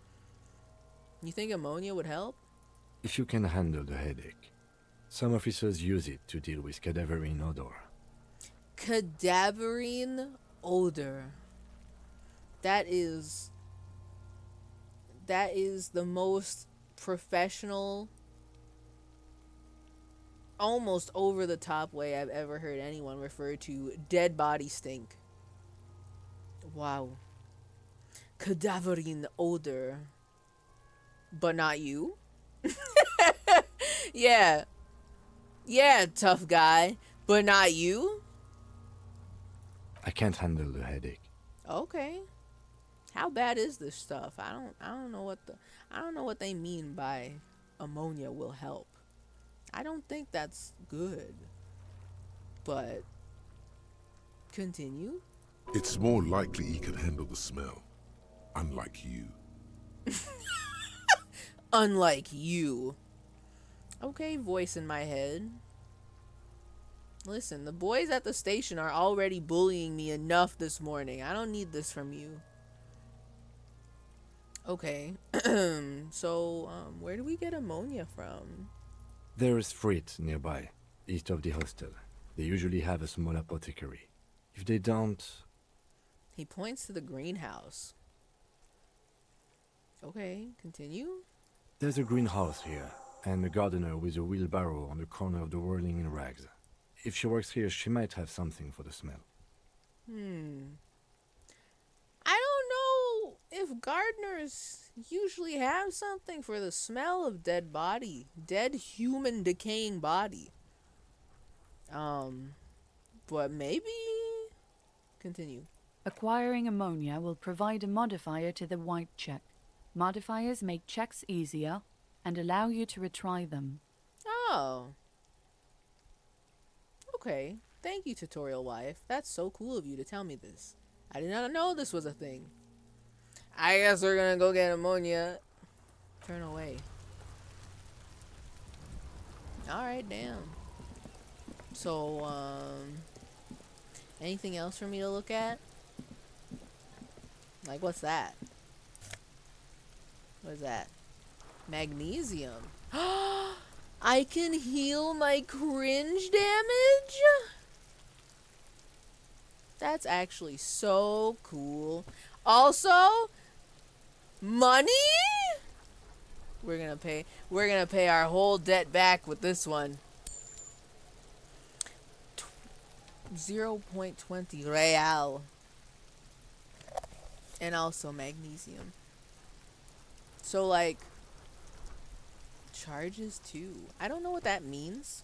You think ammonia would help? If you can handle the headache. Some officers use it to deal with cadaverine odor. Cadaverine odor. That is the most professional, almost over the top way I've ever heard anyone refer to dead body stink. Wow. Cadaverine odor. But not you? Yeah. Yeah, tough guy. But not you? I can't handle the headache. Okay. How bad is this stuff? I don't know what they mean by ammonia will help. I don't think that's good. But continue. It's more likely he can handle the smell, unlike you. Unlike you. Okay, voice in my head. Listen, the boys at the station are already bullying me enough this morning. I don't need this from you. Okay. So, where do we get ammonia from? There is freight nearby, east of the hostel. They usually have a small apothecary. If they don't... He points to the greenhouse. Okay, continue. There's a greenhouse here, and a gardener with a wheelbarrow on the corner of the whirling in rags. If she works here, she might have something for the smell. I don't know if gardeners usually have something for the smell of dead body. Dead human decaying body. But maybe... Continue. Acquiring ammonia will provide a modifier to the white check. Modifiers make checks easier and allow you to retry them. Oh. Okay. Thank you, tutorial wife. That's so cool of you to tell me this. I did not know this was a thing. I guess we're gonna go get ammonia. Turn away. Alright, damn. So, anything else for me to look at? Like, what's that? What is that? Magnesium. I can heal my cringe damage? That's actually so cool. Also, money? We're gonna pay our whole debt back with this one. 0.20 real. And also magnesium. So, like, charges too. I don't know what that means.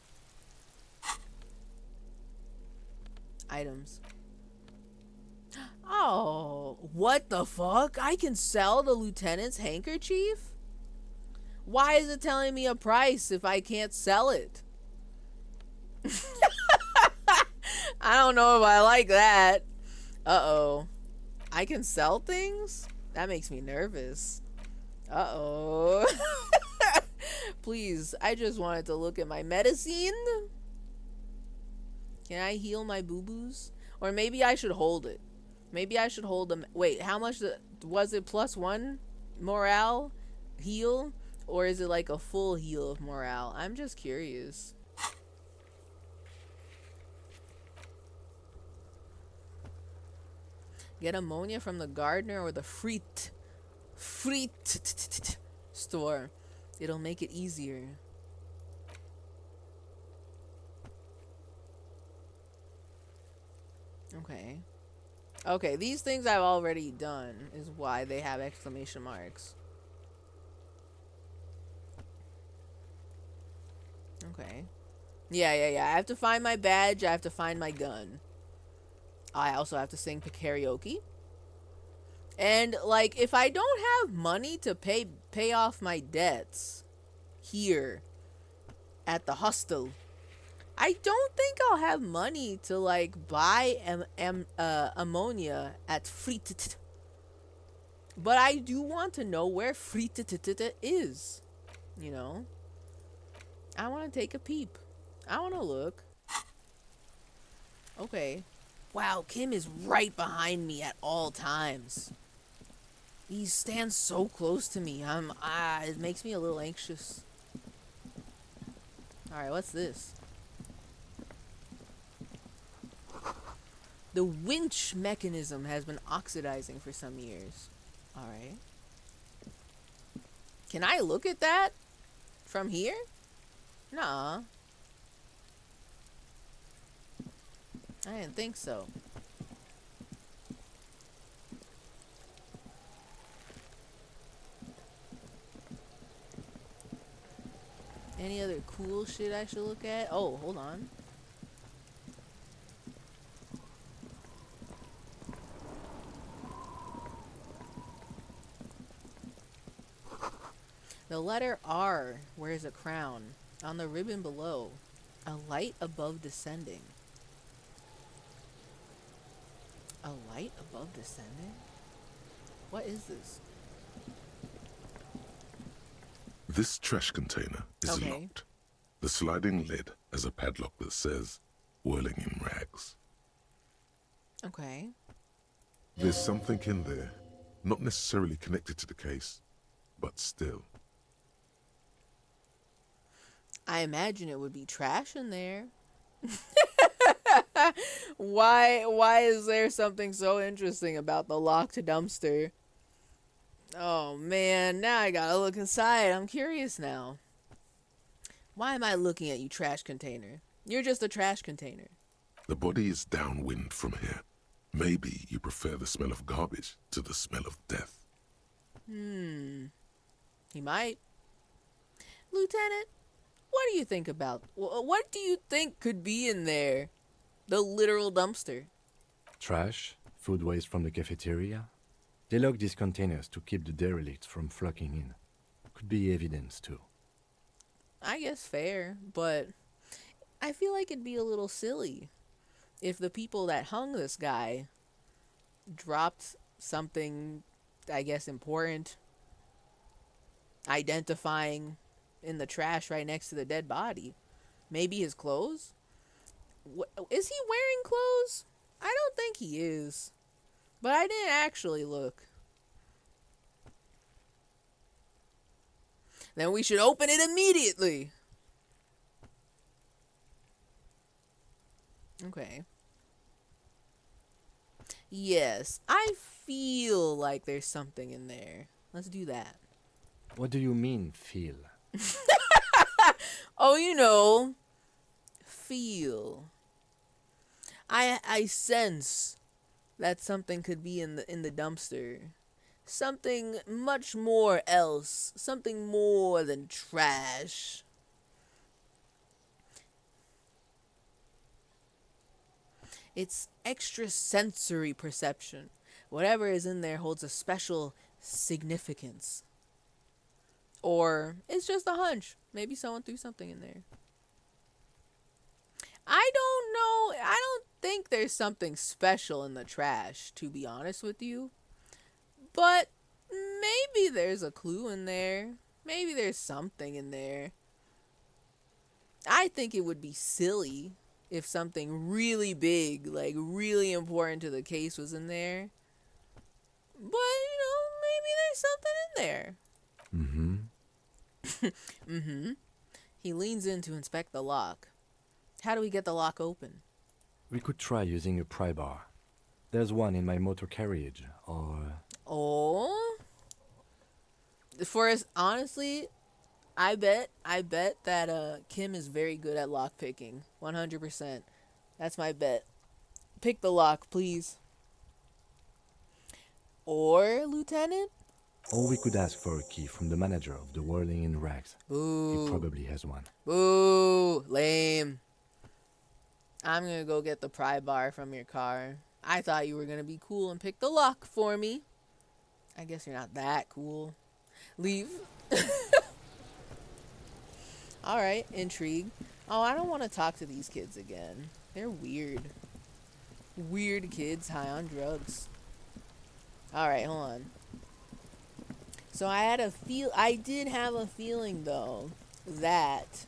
Items. Oh, what the fuck? I can sell the lieutenant's handkerchief? Why is it telling me a price if I can't sell it? I don't know if I like that. Uh-oh. I can sell things? That makes me nervous. Uh-oh. Please, I just wanted to look at my medicine. Can I heal my boo-boos? Or maybe I should hold it. Maybe I should hold them. Wait, how much was it? +1 morale heal? Or is it like a full heal of morale? I'm just curious. Get ammonia from the gardener or the Freet store. It'll make it easier. Okay. Okay, these things I've already done is why they have exclamation marks. Okay. Yeah. I have to find my badge. I have to find my gun. I also have to sing karaoke. And, like, if I don't have money to pay off my debts here at the hostel, I don't think I'll have money to, like, buy ammonia at Fritet. But I do want to know where Fritet is. You know? I want to take a peep. I want to look. Okay. Wow, Kim is right behind me at all times. He stands so close to me. It makes me a little anxious. Alright, what's this? The winch mechanism has been oxidizing for some years. Alright. Can I look at that from here? Nah. I didn't think so. Any other cool shit I should look at? Oh, hold on. The letter R wears a crown. On the ribbon below, a light above descending. A light above descending? What is this? This trash container is Okay. locked. The sliding lid has a padlock that says, whirling in rags. Okay. There's something in there, not necessarily connected to the case, but still. I imagine it would be trash in there. Why is there something so interesting about the locked dumpster? Oh man, now I gotta look inside. I'm curious now. Why am I looking at you, trash container? You're just a trash container. The body is downwind from here. Maybe you prefer the smell of garbage to the smell of death. He might. Lieutenant, what do you think about... What do you think could be in there? The literal dumpster. Trash, food waste from the cafeteria. They lock these containers to keep the derelicts from flocking in. Could be evidence too. I guess fair, but I feel like it'd be a little silly if the people that hung this guy dropped something, I guess, important, identifying in the trash right next to the dead body. Maybe his clothes? Is he wearing clothes? I don't think he is. But I didn't actually look. Then we should open it immediately. Okay. Yes, I feel like there's something in there. Let's do that. What do you mean, feel? Oh, you know, feel. I sense that something could be in the dumpster. Something much more else. Something more than trash. It's extrasensory perception. Whatever is in there holds a special significance. Or it's just a hunch. Maybe someone threw something in there. I don't know. I don't think there's something special in the trash, to be honest with you. But maybe there's a clue in there. Maybe there's something in there. I think it would be silly if something really big, like really important to the case was in there. But, you know, maybe there's something in there. He leans in to inspect the lock. How do we get the lock open? We could try using a pry bar. There's one in my motor carriage, or... Oh? For us, honestly, I bet that Kim is very good at lock picking. 100%. That's my bet. Pick the lock, please. Or, Lieutenant? Or we could ask for a key from the manager of the Whirling in Rags. Boo. He probably has one. Boo. Lame. I'm gonna go get the pry bar from your car. I thought you were gonna be cool and pick the lock for me. I guess you're not that cool. Leave. Alright, intrigue. Oh, I don't want to talk to these kids again. They're weird. Weird kids high on drugs. Alright, hold on. So I did have a feeling though that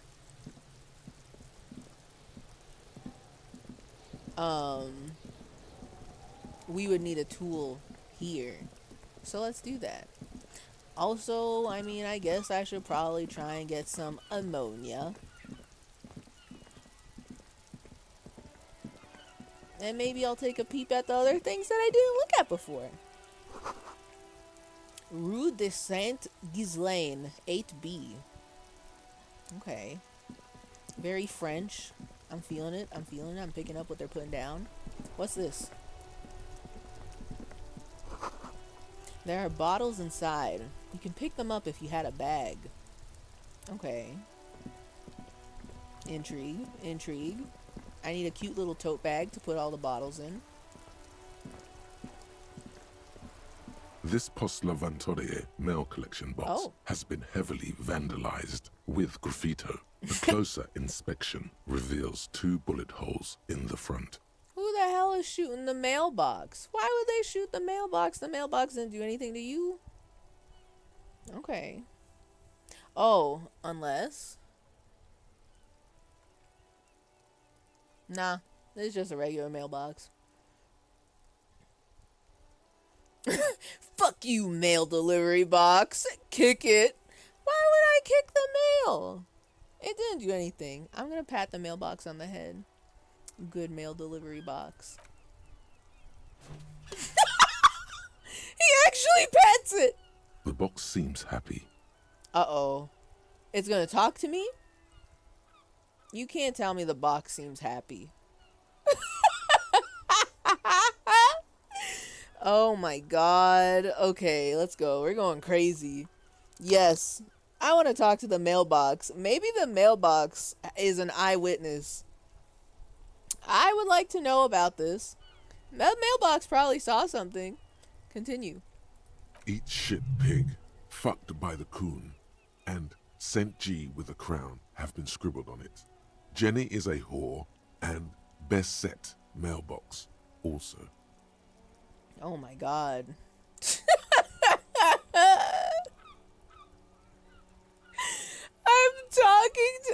we would need a tool here. So let's do that. Also, I mean, I guess I should probably try and get some ammonia. And maybe I'll take a peep at the other things that I didn't look at before. Rue de Saint Ghislaine, 8B. Okay. Very French. I'm feeling it. I'm feeling it. I'm picking up what they're putting down. What's this? There are bottles inside. You can pick them up if you had a bag. Okay. Intrigue. Intrigue. I need a cute little tote bag to put all the bottles in. This Post Lavatorie mail collection box has been heavily vandalized with graffito. A closer inspection reveals 2 bullet holes in the front. Who the hell is shooting the mailbox? Why would they shoot the mailbox? The mailbox didn't do anything to you. Okay. Oh, unless... Nah, it's just a regular mailbox. Fuck you, mail delivery box. Kick it. Why would I kick the mail? It didn't do anything. I'm gonna pat the mailbox on the head. Good mail delivery box. He actually pets it. The box seems happy. Uh-oh. It's gonna talk to me? You can't tell me the box seems happy. Oh my god. Okay, let's go. We're going crazy. Yes. I want to talk to the mailbox. Maybe the mailbox is an eyewitness. I would like to know about this. That mailbox probably saw something. Continue. Eat shit pig, fucked by the coon, and St. G with a crown have been scribbled on it. Jenny is a whore, and best set mailbox also. Oh my god.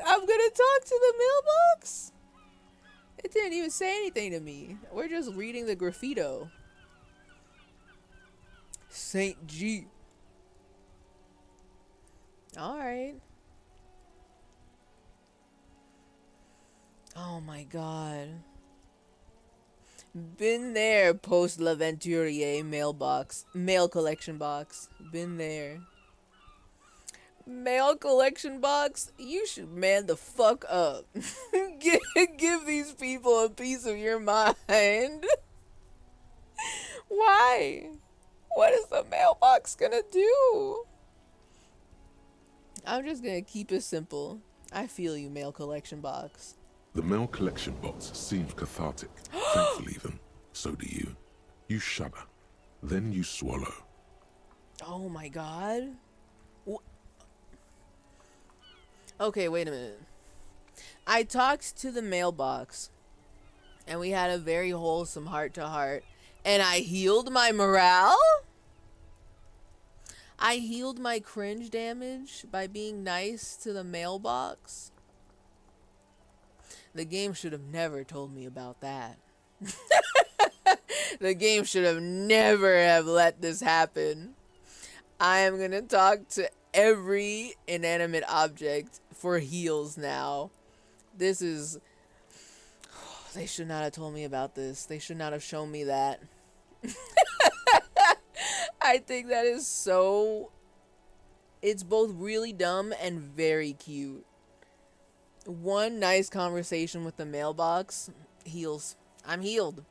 I'm gonna talk to the mailbox? It didn't even say anything to me. We're just reading the graffito. St. G. Alright. Oh my god. Been there, Post L'Aventurier mailbox. Mail collection box. Been there. Mail collection box? You should man the fuck up. Give these people a piece of your mind. Why? What is the mailbox gonna do? I'm just gonna keep it simple. I feel you, mail collection box. The mail collection box seems cathartic. Thankful even. So do you. You shudder. Then you swallow. Oh my god. Okay, wait a minute. I talked to the mailbox, and we had a very wholesome heart-to-heart, and I healed my morale? I healed my cringe damage by being nice to the mailbox? The game should have never told me about that. The game should have never have let this happen. I am gonna talk to every inanimate object for heals now. This is... They should not have told me about this. They should not have shown me that. I think that is so... It's both really dumb and very cute. One nice conversation with the mailbox heals. I'm healed.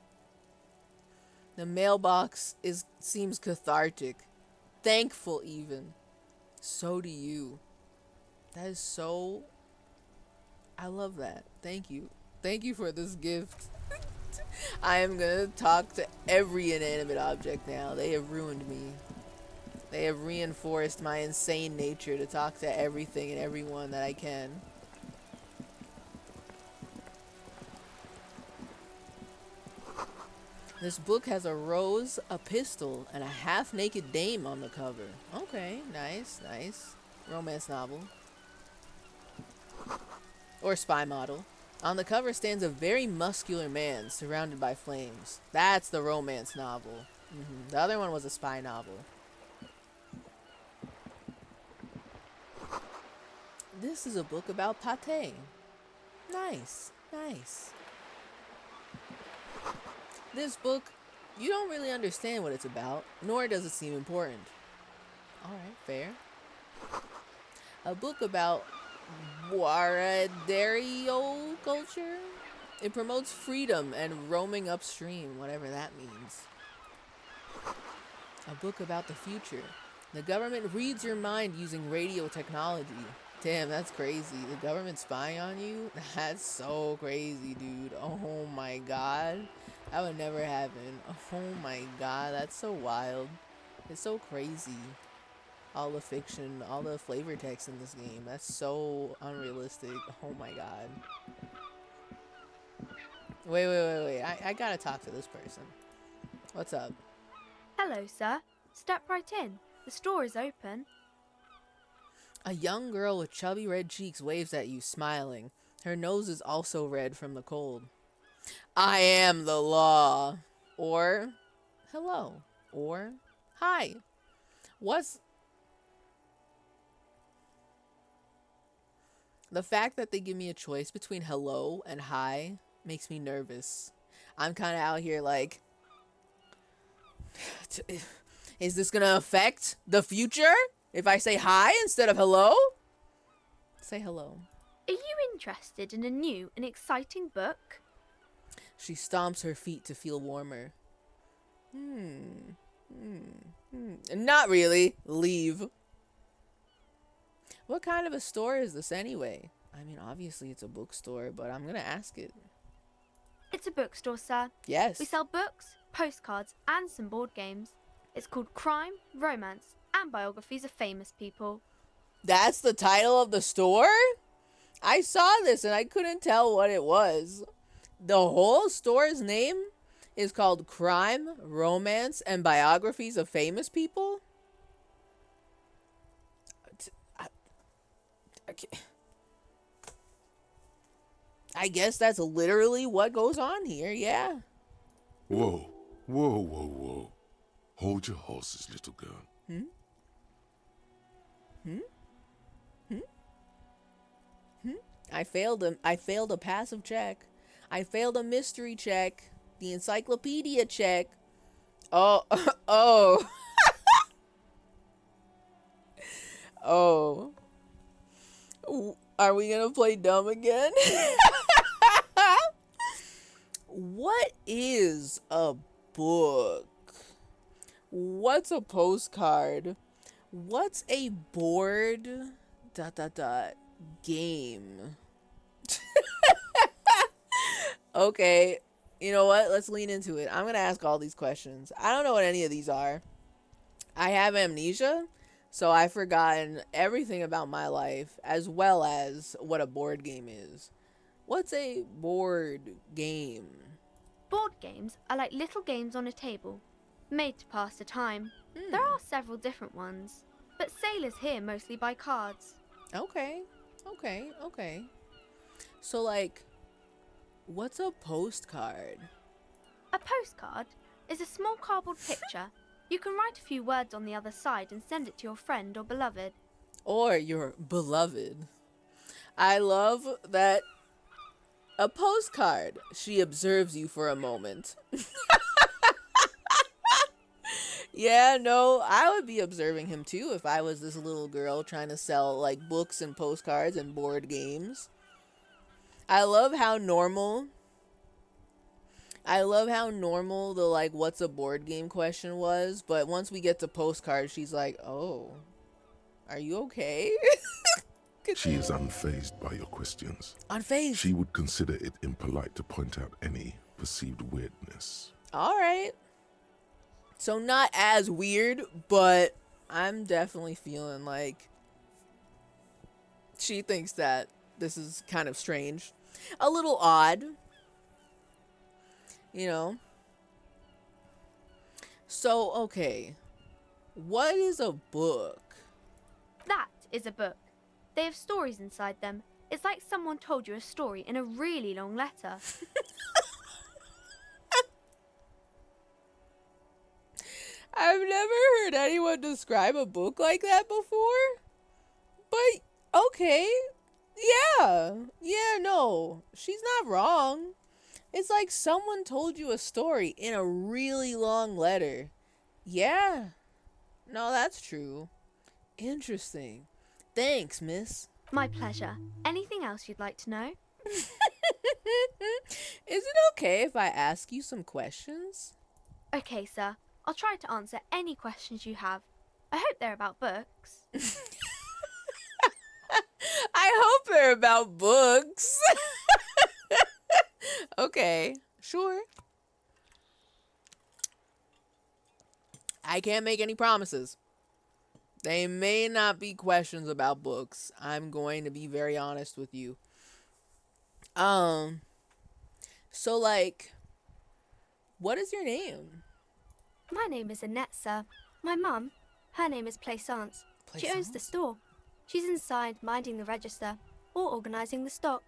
The mailbox seems cathartic. Thankful even. So do you. That is so... I love that. Thank you. Thank you for this gift. I am gonna talk to every inanimate object now. They have ruined me. They have reinforced my insane nature to talk to everything and everyone that I can. This book has a rose, a pistol, and a half-naked dame on the cover. Okay, nice, nice. Romance novel. Or spy model. On the cover stands a very muscular man surrounded by flames. That's the romance novel. The other one was a spy novel. This is a book about pate. Nice, nice. This book, you don't really understand what it's about, nor does it seem important. Alright, fair. A book about Guardario culture? It promotes freedom and roaming upstream, whatever that means. A book about the future. The government reads your mind using radio technology. Damn, that's crazy. The government spying on you? That's so crazy, dude. Oh my god. That would never happen. Oh my god, that's so wild. It's so crazy. All the fiction, all the flavor text in this game. That's so unrealistic. Oh my god. Wait. I gotta talk to this person. What's up? Hello, sir. Step right in. The store is open. A young girl with chubby red cheeks waves at you, smiling. Her nose is also red from the cold. I am the law. Or, hello. Or, hi. What's... The fact that they give me a choice between hello and hi makes me nervous. I'm kind of out here like... Is this gonna affect the future? If I say hi instead of hello? Say hello. Are you interested in a new and exciting book? She stomps her feet to feel warmer. Not really. Leave. What kind of a store is this anyway? I mean, obviously it's a bookstore, but I'm gonna ask it. It's a bookstore, sir. Yes. We sell books, postcards, and some board games. It's called Crime, Romance, and Biographies of Famous People. That's the title of the store? I saw this and I couldn't tell what it was. The whole store's name is called Crime, Romance, and Biographies of Famous People? I guess that's literally what goes on here, yeah. Whoa. Hold your horses, little girl. I failed a passive check. I failed a mystery check. The encyclopedia check. Oh. Oh. Are we gonna play dumb again? What is a book? What's a postcard? What's a board... game? Okay, you know what? Let's lean into it. I'm gonna ask all these questions. I don't know what any of these are. I have amnesia, so I've forgotten everything about my life, as well as what a board game is. What's a board game? Board games are like little games on a table, made to pass the time. There are several different ones, but sailors here mostly buy cards. Okay. So, like, what's a postcard? A postcard is a small cardboard picture. You can write a few words on the other side and send it to your friend or beloved. Or your beloved. I love that. A postcard. She observes you for a moment. Yeah, no, I would be observing him too if I was this little girl trying to sell like books and postcards and board games. I love how normal the like what's a board game question was, but once we get to postcards, she's like, "Oh, are you okay?" She is unfazed by your questions. Unfazed. She would consider it impolite to point out any perceived weirdness. All right. So not as weird, but I'm definitely feeling like she thinks that this is kind of strange. A little odd. You know? So, okay. What is a book? That is a book. They have stories inside them. It's like someone told you a story in a really long letter. I've never heard anyone describe a book like that before. But, okay. Yeah, no. She's not wrong. It's like someone told you a story in a really long letter. Yeah. No, that's true. Interesting. Thanks, miss. My pleasure. Anything else you'd like to know? Is it okay if I ask you some questions? Okay, sir. I'll try to answer any questions you have. I hope they're about books. I hope they're about books. Okay, sure. I can't make any promises. They may not be questions about books. I'm going to be very honest with you. So like, what is your name? My name is Annette, sir. My mum, her name is Plaisance. She owns the store. She's inside minding the register or organising the stock.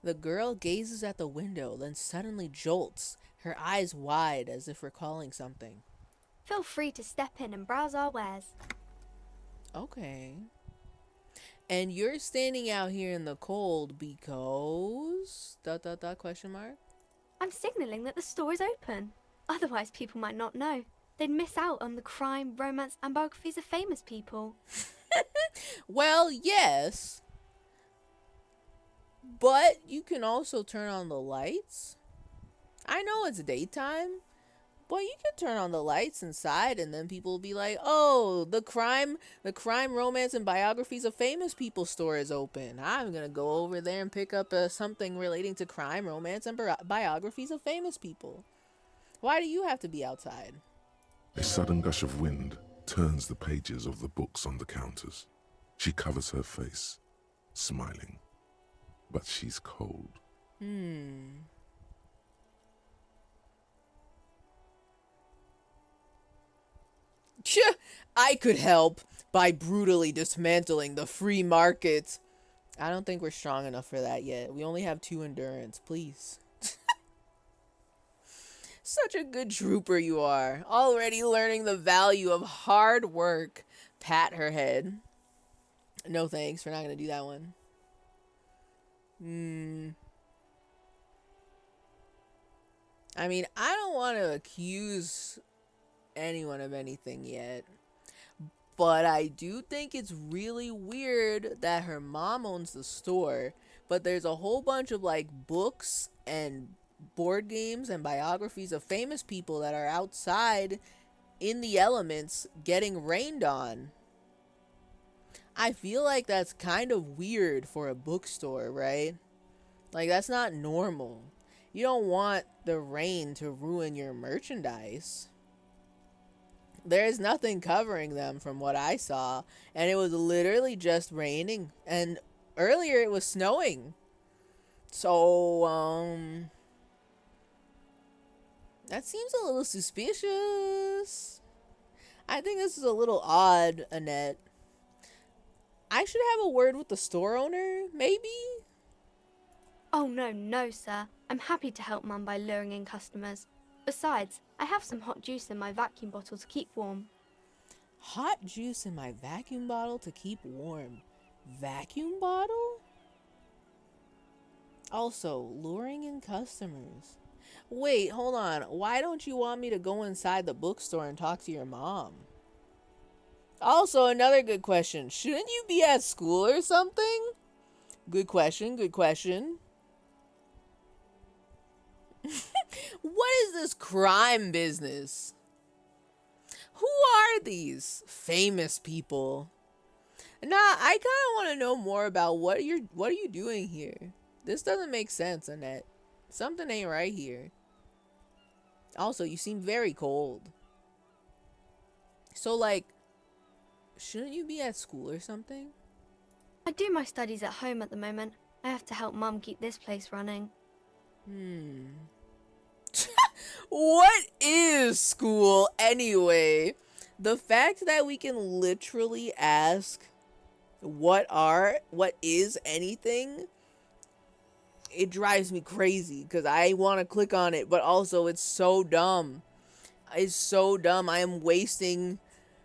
The girl gazes at the window, then suddenly jolts, her eyes wide as if recalling something. Feel free to step in and browse our wares. Okay. And you're standing out here in the cold because... ... question mark? I'm signalling that the store is open. Otherwise, people might not know. They'd miss out on the crime, romance, and biographies of famous people. Well, yes. But you can also turn on the lights. I know it's daytime, but you can turn on the lights inside and then people will be like, oh, the crime, romance, and biographies of famous people store is open. I'm going to go over there and pick up something relating to crime, romance, and biographies of famous people. Why do you have to be outside? A sudden gush of wind turns the pages of the books on the counters. She covers her face, smiling. But she's cold. I could help by brutally dismantling the free market. I don't think we're strong enough for that yet. We only have 2 endurance, please. Such a good trooper you are. Already learning the value of hard work. Pat her head. No thanks, we're not going to do that one. I mean, I don't want to accuse anyone of anything yet. But I do think it's really weird that her mom owns the store. But there's a whole bunch of like books and board games and biographies of famous people that are outside in the elements getting rained on. I feel like that's kind of weird for a bookstore, right? Like, that's not normal. You don't want the rain to ruin your merchandise. There's nothing covering them from what I saw, and it was literally just raining, and earlier it was snowing. So, that seems a little suspicious. I think this is a little odd, Annette. I should have a word with the store owner, maybe? Oh, no, sir. I'm happy to help Mum by luring in customers. Besides, I have some hot juice in my vacuum bottle to keep warm. Hot juice in my vacuum bottle to keep warm. Vacuum bottle? Also, luring in customers. Wait, hold on. Why don't you want me to go inside the bookstore and talk to your mom? Also, another good question. Shouldn't you be at school or something? Good question, good question. What is this crime business? Who are these famous people? Nah, I kind of want to know more about what are you doing here? This doesn't make sense, Annette. Something ain't right here. Also, you seem very cold. So, like, shouldn't you be at school or something? I do my studies at home at the moment. I have to help Mum keep this place running. What is school anyway? The fact that we can literally ask what is anything, it drives me crazy because I want to click on it, but also it's so dumb. It's so dumb. I'm wasting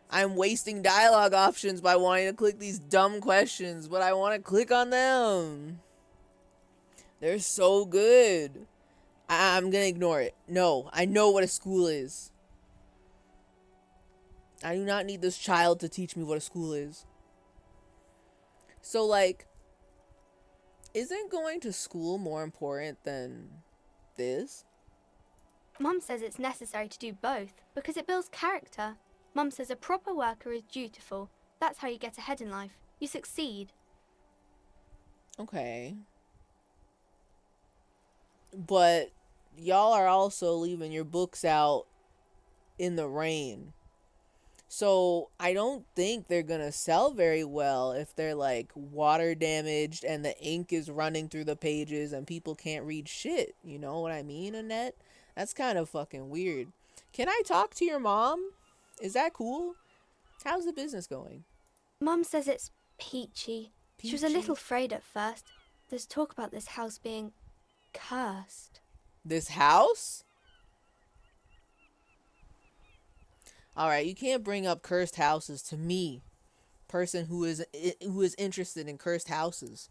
dialogue options by wanting to click these dumb questions, but I want to click on them. They're so good. I'm gonna ignore it. No, I know what a school is. I do not need this child to teach me what a school is. So, like, isn't going to school more important than this? Mum says it's necessary to do both because it builds character. Mum says a proper worker is dutiful. That's how you get ahead in life. You succeed. Okay. But y'all are also leaving your books out in the rain. So I don't think they're gonna sell very well if they're like water damaged and the ink is running through the pages and people can't read shit. You know what I mean, Annette? That's kind of fucking weird. Can I talk to your mom? Is that cool? How's the business going? Mum says it's peachy. She was a little afraid at first. There's talk about this house being cursed. This house? Alright, you can't bring up cursed houses to me. Person who is interested in cursed houses.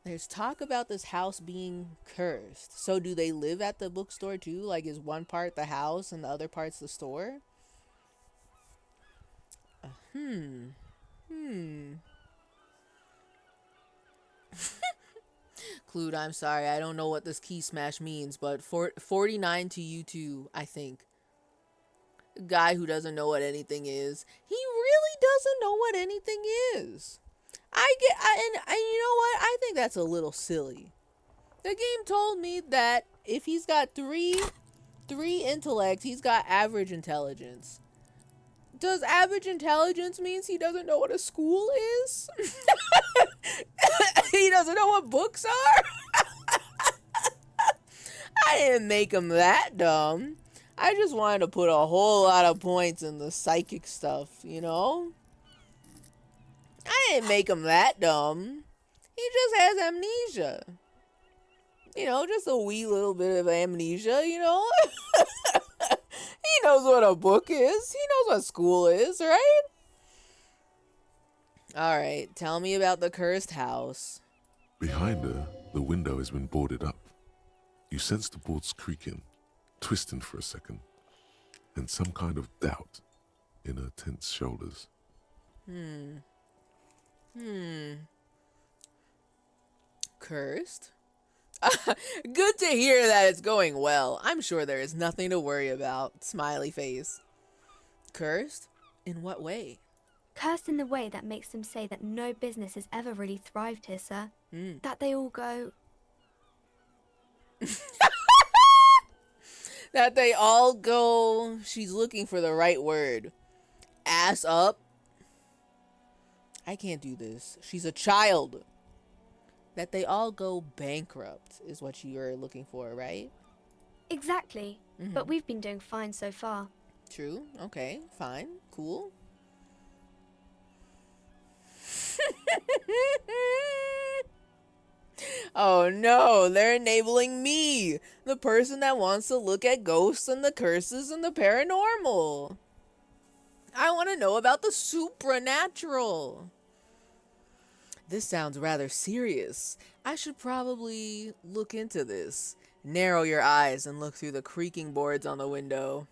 There's talk about this house being cursed. So do they live at the bookstore too? Like, is one part the house and the other part's the store? Clued, I'm sorry. I don't know what this key smash means, but 49 to you too, I think. Guy who doesn't know what anything is. He really doesn't know what anything is. And you know what? I think that's a little silly. The game told me that if he's got three intellect, he's got average intelligence. Does average intelligence means he doesn't know what a school is? He doesn't know what books are? I didn't make him that dumb. I just wanted to put a whole lot of points in the psychic stuff, you know? I didn't make him that dumb. He just has amnesia. You know, just a wee little bit of amnesia, you know? He knows what a book is. He knows what school is, right? Alright, tell me about the cursed house. Behind her, the window has been boarded up. You sense the boards creaking, twisting for a second, and some kind of doubt in her tense shoulders. Cursed? Good to hear that it's going well. I'm sure there is nothing to worry about. Smiley face. Cursed? In what way? Cursed in the way that makes them say that no business has ever really thrived here, sir. That they all go... That they all go... She's looking for the right word. Ass up? I can't do this. She's a child. That they all go bankrupt is what you are looking for, right? Exactly. But we've been doing fine so far. True. Okay. Fine. Cool. Oh no, they're enabling me, the person that wants to look at ghosts and the curses and the paranormal. I want to know about the supernatural. This sounds rather serious. I should probably look into this. Narrow your eyes and look through the creaking boards on the window.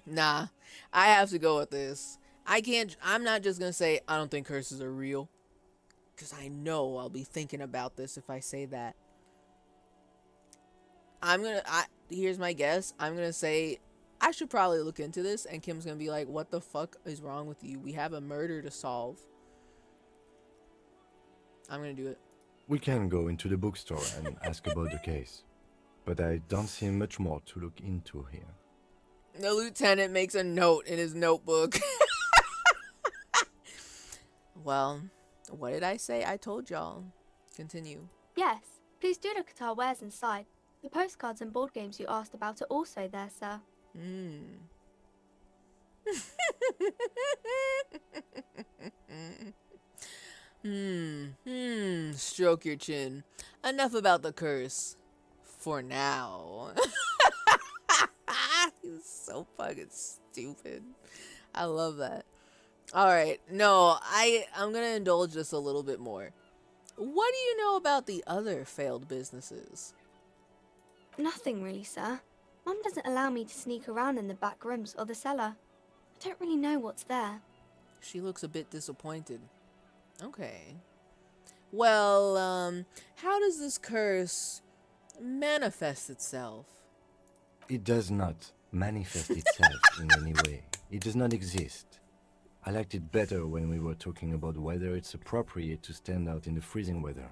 Nah, I have to go with this. I'm not just gonna say I don't think curses are real. Because I know I'll be thinking about this if I say that. Here's my guess. I'm gonna say I should probably look into this, and Kim's gonna be like, what the fuck is wrong with you? We have a murder to solve. I'm gonna do it. We can go into the bookstore and ask about the case, but I don't see much more to look into here. The lieutenant makes a note in his notebook. Well, what did I say? I told y'all. Continue. Yes, please do look at our wares inside. The postcards and board games you asked about are also there, sir. Stroke your chin. Enough about the curse. For now. He's so fucking stupid. I love that. Alright, no, I'm gonna indulge just a little bit more. What do you know about the other failed businesses? Nothing really, sir. Mum doesn't allow me to sneak around in the back rooms or the cellar. I don't really know what's there. She looks a bit disappointed. Okay. Well, how does this curse manifest itself? It does not manifest itself in any way. It does not exist. I liked it better when we were talking about whether it's appropriate to stand out in the freezing weather.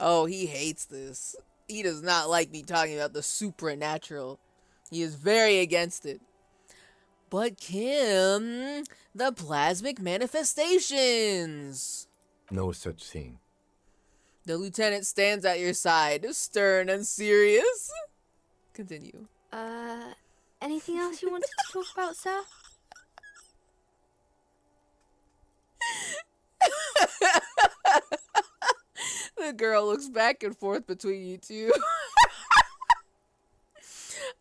Oh, he hates this. He does not like me talking about the supernatural. He is very against it. But Kim, the plasmic manifestations. No such thing. The lieutenant stands at your side, stern and serious. Continue. Anything else you wanted to talk about, sir? The girl looks back and forth between you two.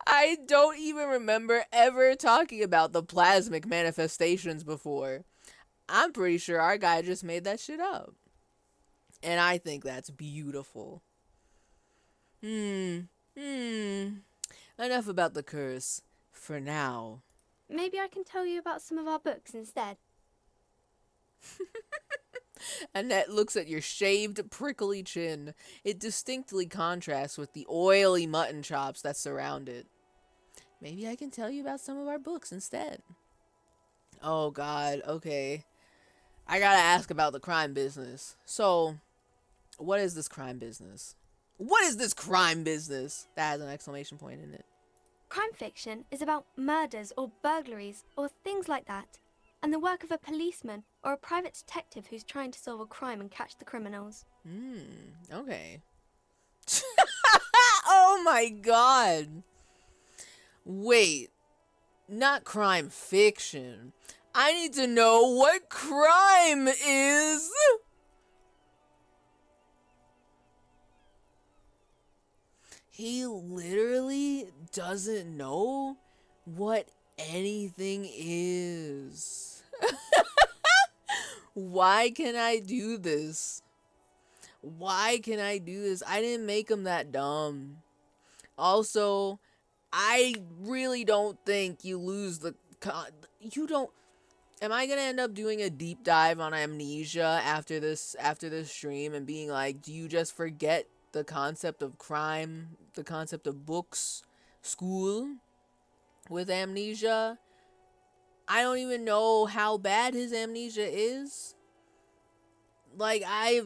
I don't even remember ever talking about the plasmic manifestations before. I'm pretty sure our guy just made that shit up. And I think that's beautiful. Enough about the curse for now. Maybe I can tell you about some of our books instead. Annette looks at your shaved, prickly chin. It distinctly contrasts with the oily mutton chops that surround it. Maybe I can tell you about some of our books instead. Oh, God. Okay. I gotta ask about the crime business. So, what is this crime business? What is this crime business? That has an exclamation point in it. Crime fiction is about murders or burglaries or things like that, and the work of a policeman or a private detective who's trying to solve a crime and catch the criminals. Okay. Oh my God. Wait, not crime fiction. I need to know what crime is. He literally doesn't know what anything is. Why can I do this? Why can I do this? I didn't make him that dumb. Also, I really don't think you lose the... You don't... Am I gonna end up doing a deep dive on amnesia after this stream and being like, do you just forget the concept of crime, the concept of books, school with amnesia? I don't even know how bad his amnesia is. Like, I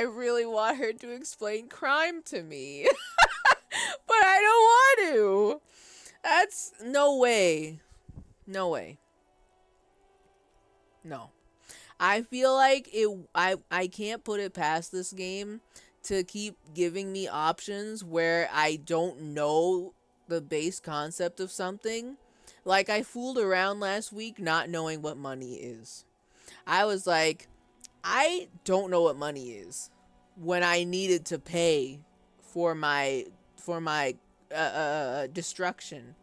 really want her to explain crime to me. But I don't want to. That's no way. No way. No. I feel like I can't put it past this game to keep giving me options where I don't know the base concept of something. Like, I fooled around last week not knowing what money is. I was like, I don't know what money is when I needed to pay for my destruction.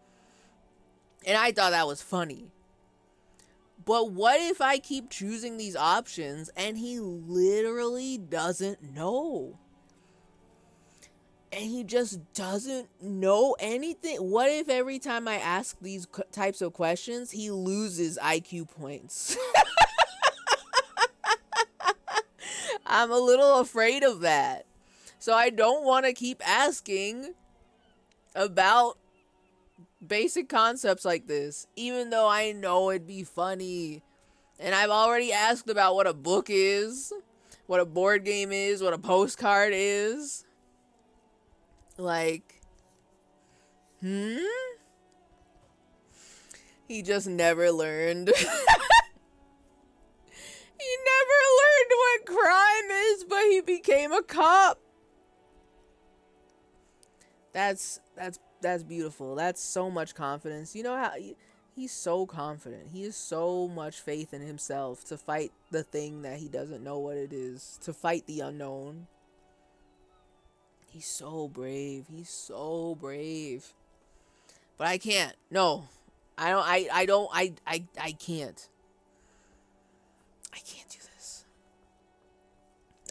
And I thought that was funny. But what if I keep choosing these options and he literally doesn't know? And he just doesn't know anything? What if every time I ask these types of questions, he loses IQ points? I'm a little afraid of that. So I don't want to keep asking about basic concepts like this, even though I know it'd be funny. And I've already asked about what a book is, what a board game is, what a postcard is. Like, he just never learned. He never learned what crime is, but he became a cop. That's beautiful. That's so much confidence. You know how he's so confident. He has so much faith in himself to fight the thing that he doesn't know what it is, to fight the unknown. He's so brave. He's so brave. But I can't. No. I can't. I can't do this.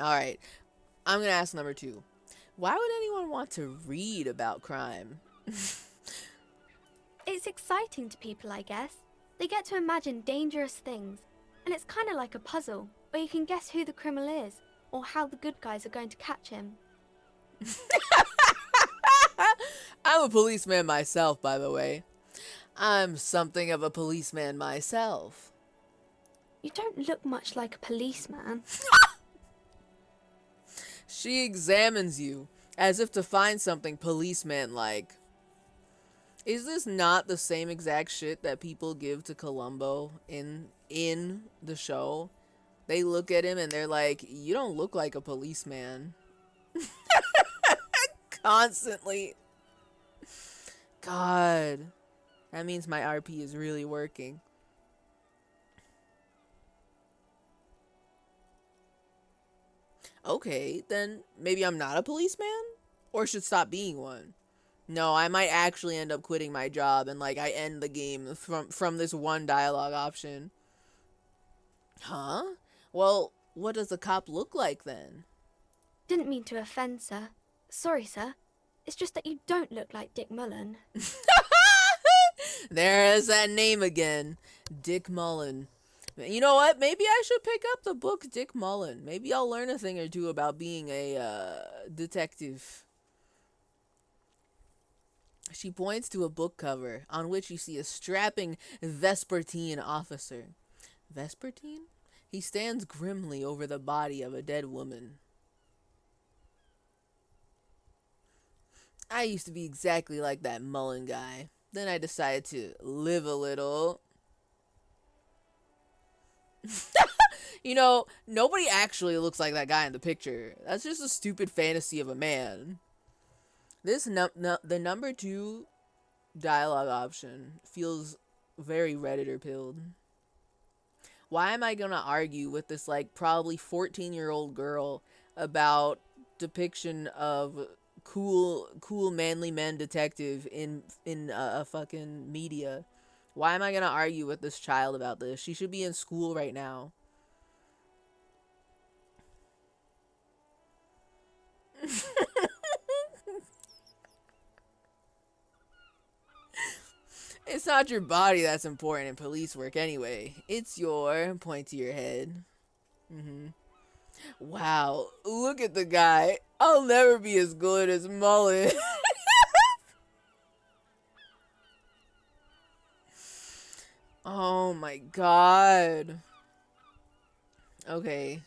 Alright. I'm gonna ask number 2. Why would anyone want to read about crime? It's exciting to people, I guess. They get to imagine dangerous things, and it's kind of like a puzzle, where you can guess who the criminal is, or how the good guys are going to catch him. I'm a policeman myself, by the way. I'm something of a policeman myself. You don't look much like a policeman. She examines you, as if to find something policeman-like. Is this not the same exact shit that people give to Columbo in the show? They look at him and they're like, you don't look like a policeman. Constantly. God. That means my RP is really working. Okay, then maybe I'm not a policeman? Or should stop being one? No, I might actually end up quitting my job and like I end the game from this one dialogue option. Huh? Well, what does a cop look like then? Didn't mean to offend, sir. Sorry, sir. It's just that you don't look like Dick Mullen. There's that name again. Dick Mullen. You know what? Maybe I should pick up the book Dick Mullen. Maybe I'll learn a thing or two about being a detective. She points to a book cover on which you see a strapping Vespertine officer. Vespertine? He stands grimly over the body of a dead woman. I used to be exactly like that Mullen guy. Then I decided to live a little. You know, nobody actually looks like that guy in the picture. That's just a stupid fantasy of a man. This the number 2 dialogue option feels very Redditor pilled. Why am I gonna argue with this like probably 14-year-old girl about depiction of cool manly men detective in a fucking media? Why am I gonna argue with this child about this? She should be in school right now. It's not your body that's important in police work anyway. It's your point to your head. Wow, look at the guy. I'll never be as good as Mullen. Oh my god. Okay.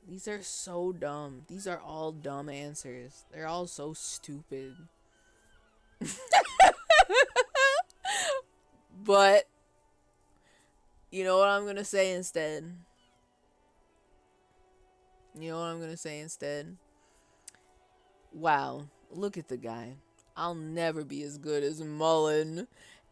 These are so dumb. These are all dumb answers. They're all so stupid. But you know what I'm gonna say instead? You know what I'm gonna say instead? Wow, look at the guy. I'll never be as good as Mullen.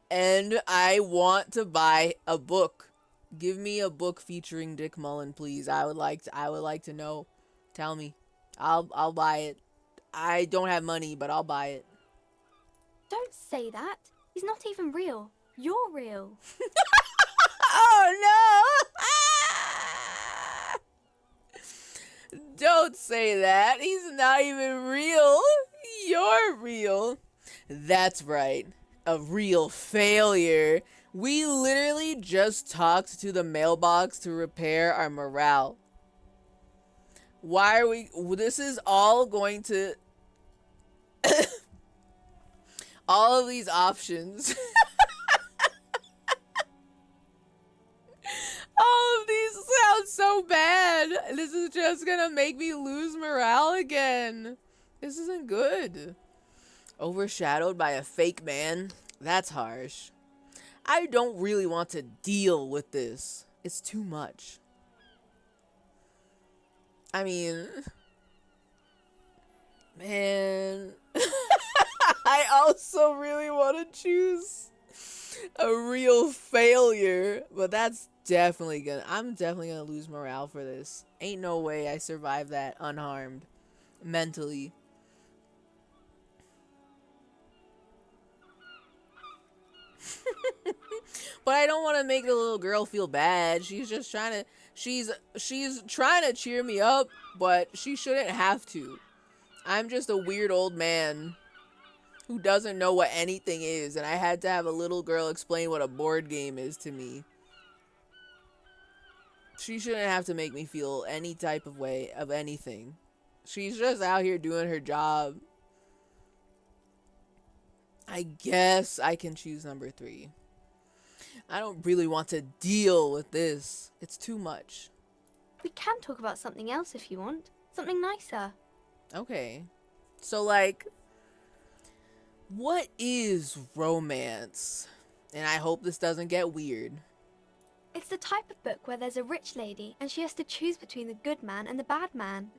And I want to buy a book. Give me a book featuring Dick Mullen, please. I would like to know. Tell me. I'll buy it. I don't have money, but I'll buy it. Don't say that. He's not even real. You're real. Oh no! Don't say that. He's not even real. You're real. That's right. A real failure. We literally just talked to the mailbox to repair our morale. Why are we... This is all going to... all of these options... all of these sound so bad. This is just gonna make me lose morale again. This isn't good. Overshadowed by a fake man? That's harsh. I don't really want to deal with this. It's too much. I mean... Man... I also really want to choose a real failure, but that's definitely gonna... I'm definitely gonna lose morale for this. Ain't no way I survive that unharmed. Mentally. But I don't want to make the little girl feel bad. She's just trying to she's trying to cheer me up, but she shouldn't have to. I'm just a weird old man who doesn't know what anything is, and I had to have a little girl explain what a board game is to me. She shouldn't have to make me feel any type of way of anything. She's just out here doing her job. I guess I can choose number 3. I don't really want to deal with this. It's too much. We can talk about something else if you want. Something nicer. Okay. So, like, what is romance? And I hope this doesn't get weird. It's the type of book where there's a rich lady and she has to choose between the good man and the bad man.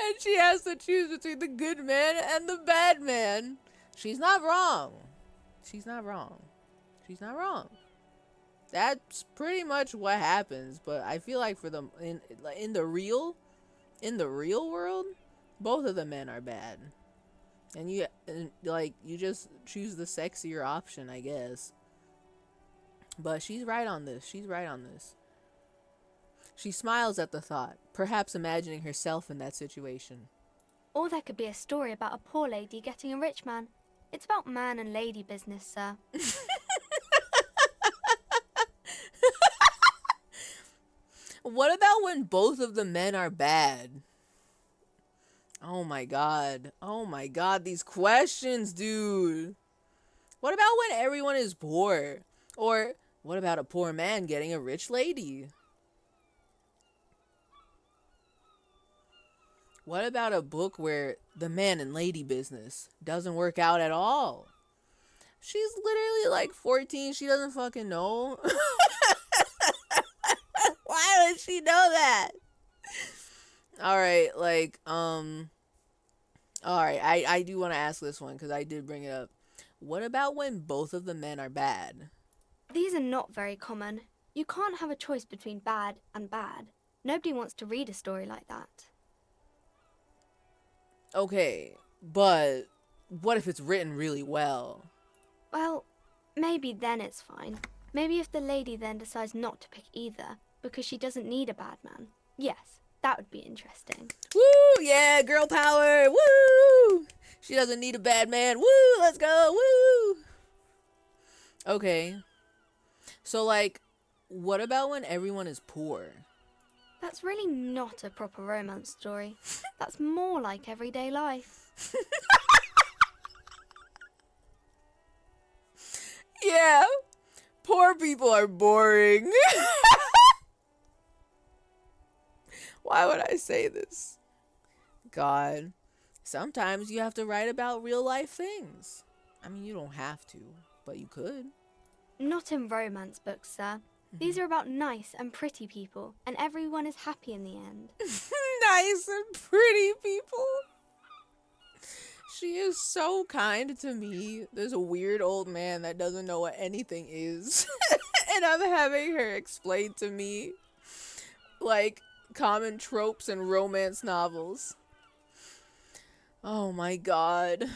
And she has to choose between the good man and the bad man. She's not wrong. She's not wrong. She's not wrong. That's pretty much what happens, but I feel like for the in the real world, both of the men are bad. And you just choose the sexier option, I guess. But she's right on this. She's right on this. She smiles at the thought, perhaps imagining herself in that situation. Or there could be a story about a poor lady getting a rich man. It's about man and lady business, sir. What about when both of the men are bad? Oh my god. Oh my god, these questions, dude. What about when everyone is poor? Or what about a poor man getting a rich lady? What about a book where the man and lady business doesn't work out at all? She's literally like 14. She doesn't fucking know. Why would she know that? Alright, alright, I do want to ask this one because I did bring it up. What about when both of the men are bad? These are not very common. You can't have a choice between bad and bad. Nobody wants to read a story like that. Okay, but what if it's written really well? Well, maybe then it's fine. Maybe if the lady then decides not to pick either, because she doesn't need a bad man. Yes, that would be interesting. Woo! Yeah, girl power! Woo! She doesn't need a bad man. Woo! Let's go! Woo! Okay. So, like, what about when everyone is poor? That's really not a proper romance story. That's more like everyday life. Yeah, poor people are boring. Why would I say this? God, sometimes you have to write about real life things. I mean, you don't have to, but you could. Not in romance books, sir. These are about nice and pretty people, and everyone is happy in the end. Nice and pretty people. She is so kind to me. There's a weird old man that doesn't know what anything is. And I'm having her explain to me, like, common tropes in romance novels. Oh my god.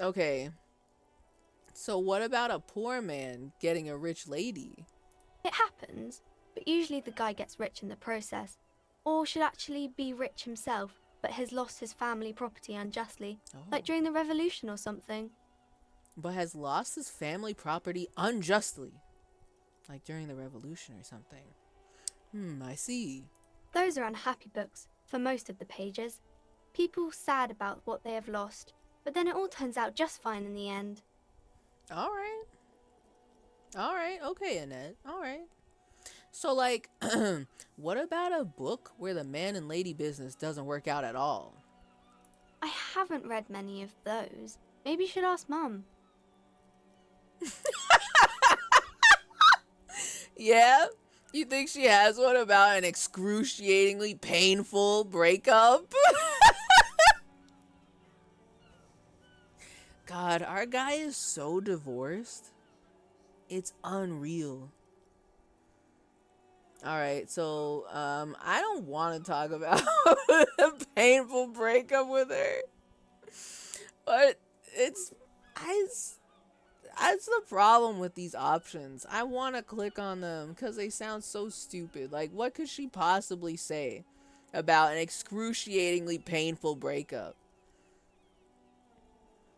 Okay. So what about a poor man getting a rich lady? It happens, but usually the guy gets rich in the process. Or should actually be rich himself, but has lost his family property unjustly, like during the revolution or something. But has lost his family property unjustly, like during the revolution or something. I see. Those are unhappy books, for most of the pages. People sad about what they have lost, but then it all turns out just fine in the end. Alright. Alright, okay, Annette. Alright. So, like, what about a book where the man and lady business doesn't work out at all? I haven't read many of those. Maybe you should ask Mum. Yeah? You think she has one about an excruciatingly painful breakup? God, our guy is so divorced. It's unreal. Alright, so, I don't want to talk about a painful breakup with her. But That's the problem with these options. I want to click on them because they sound so stupid. Like, what could she possibly say about an excruciatingly painful breakup?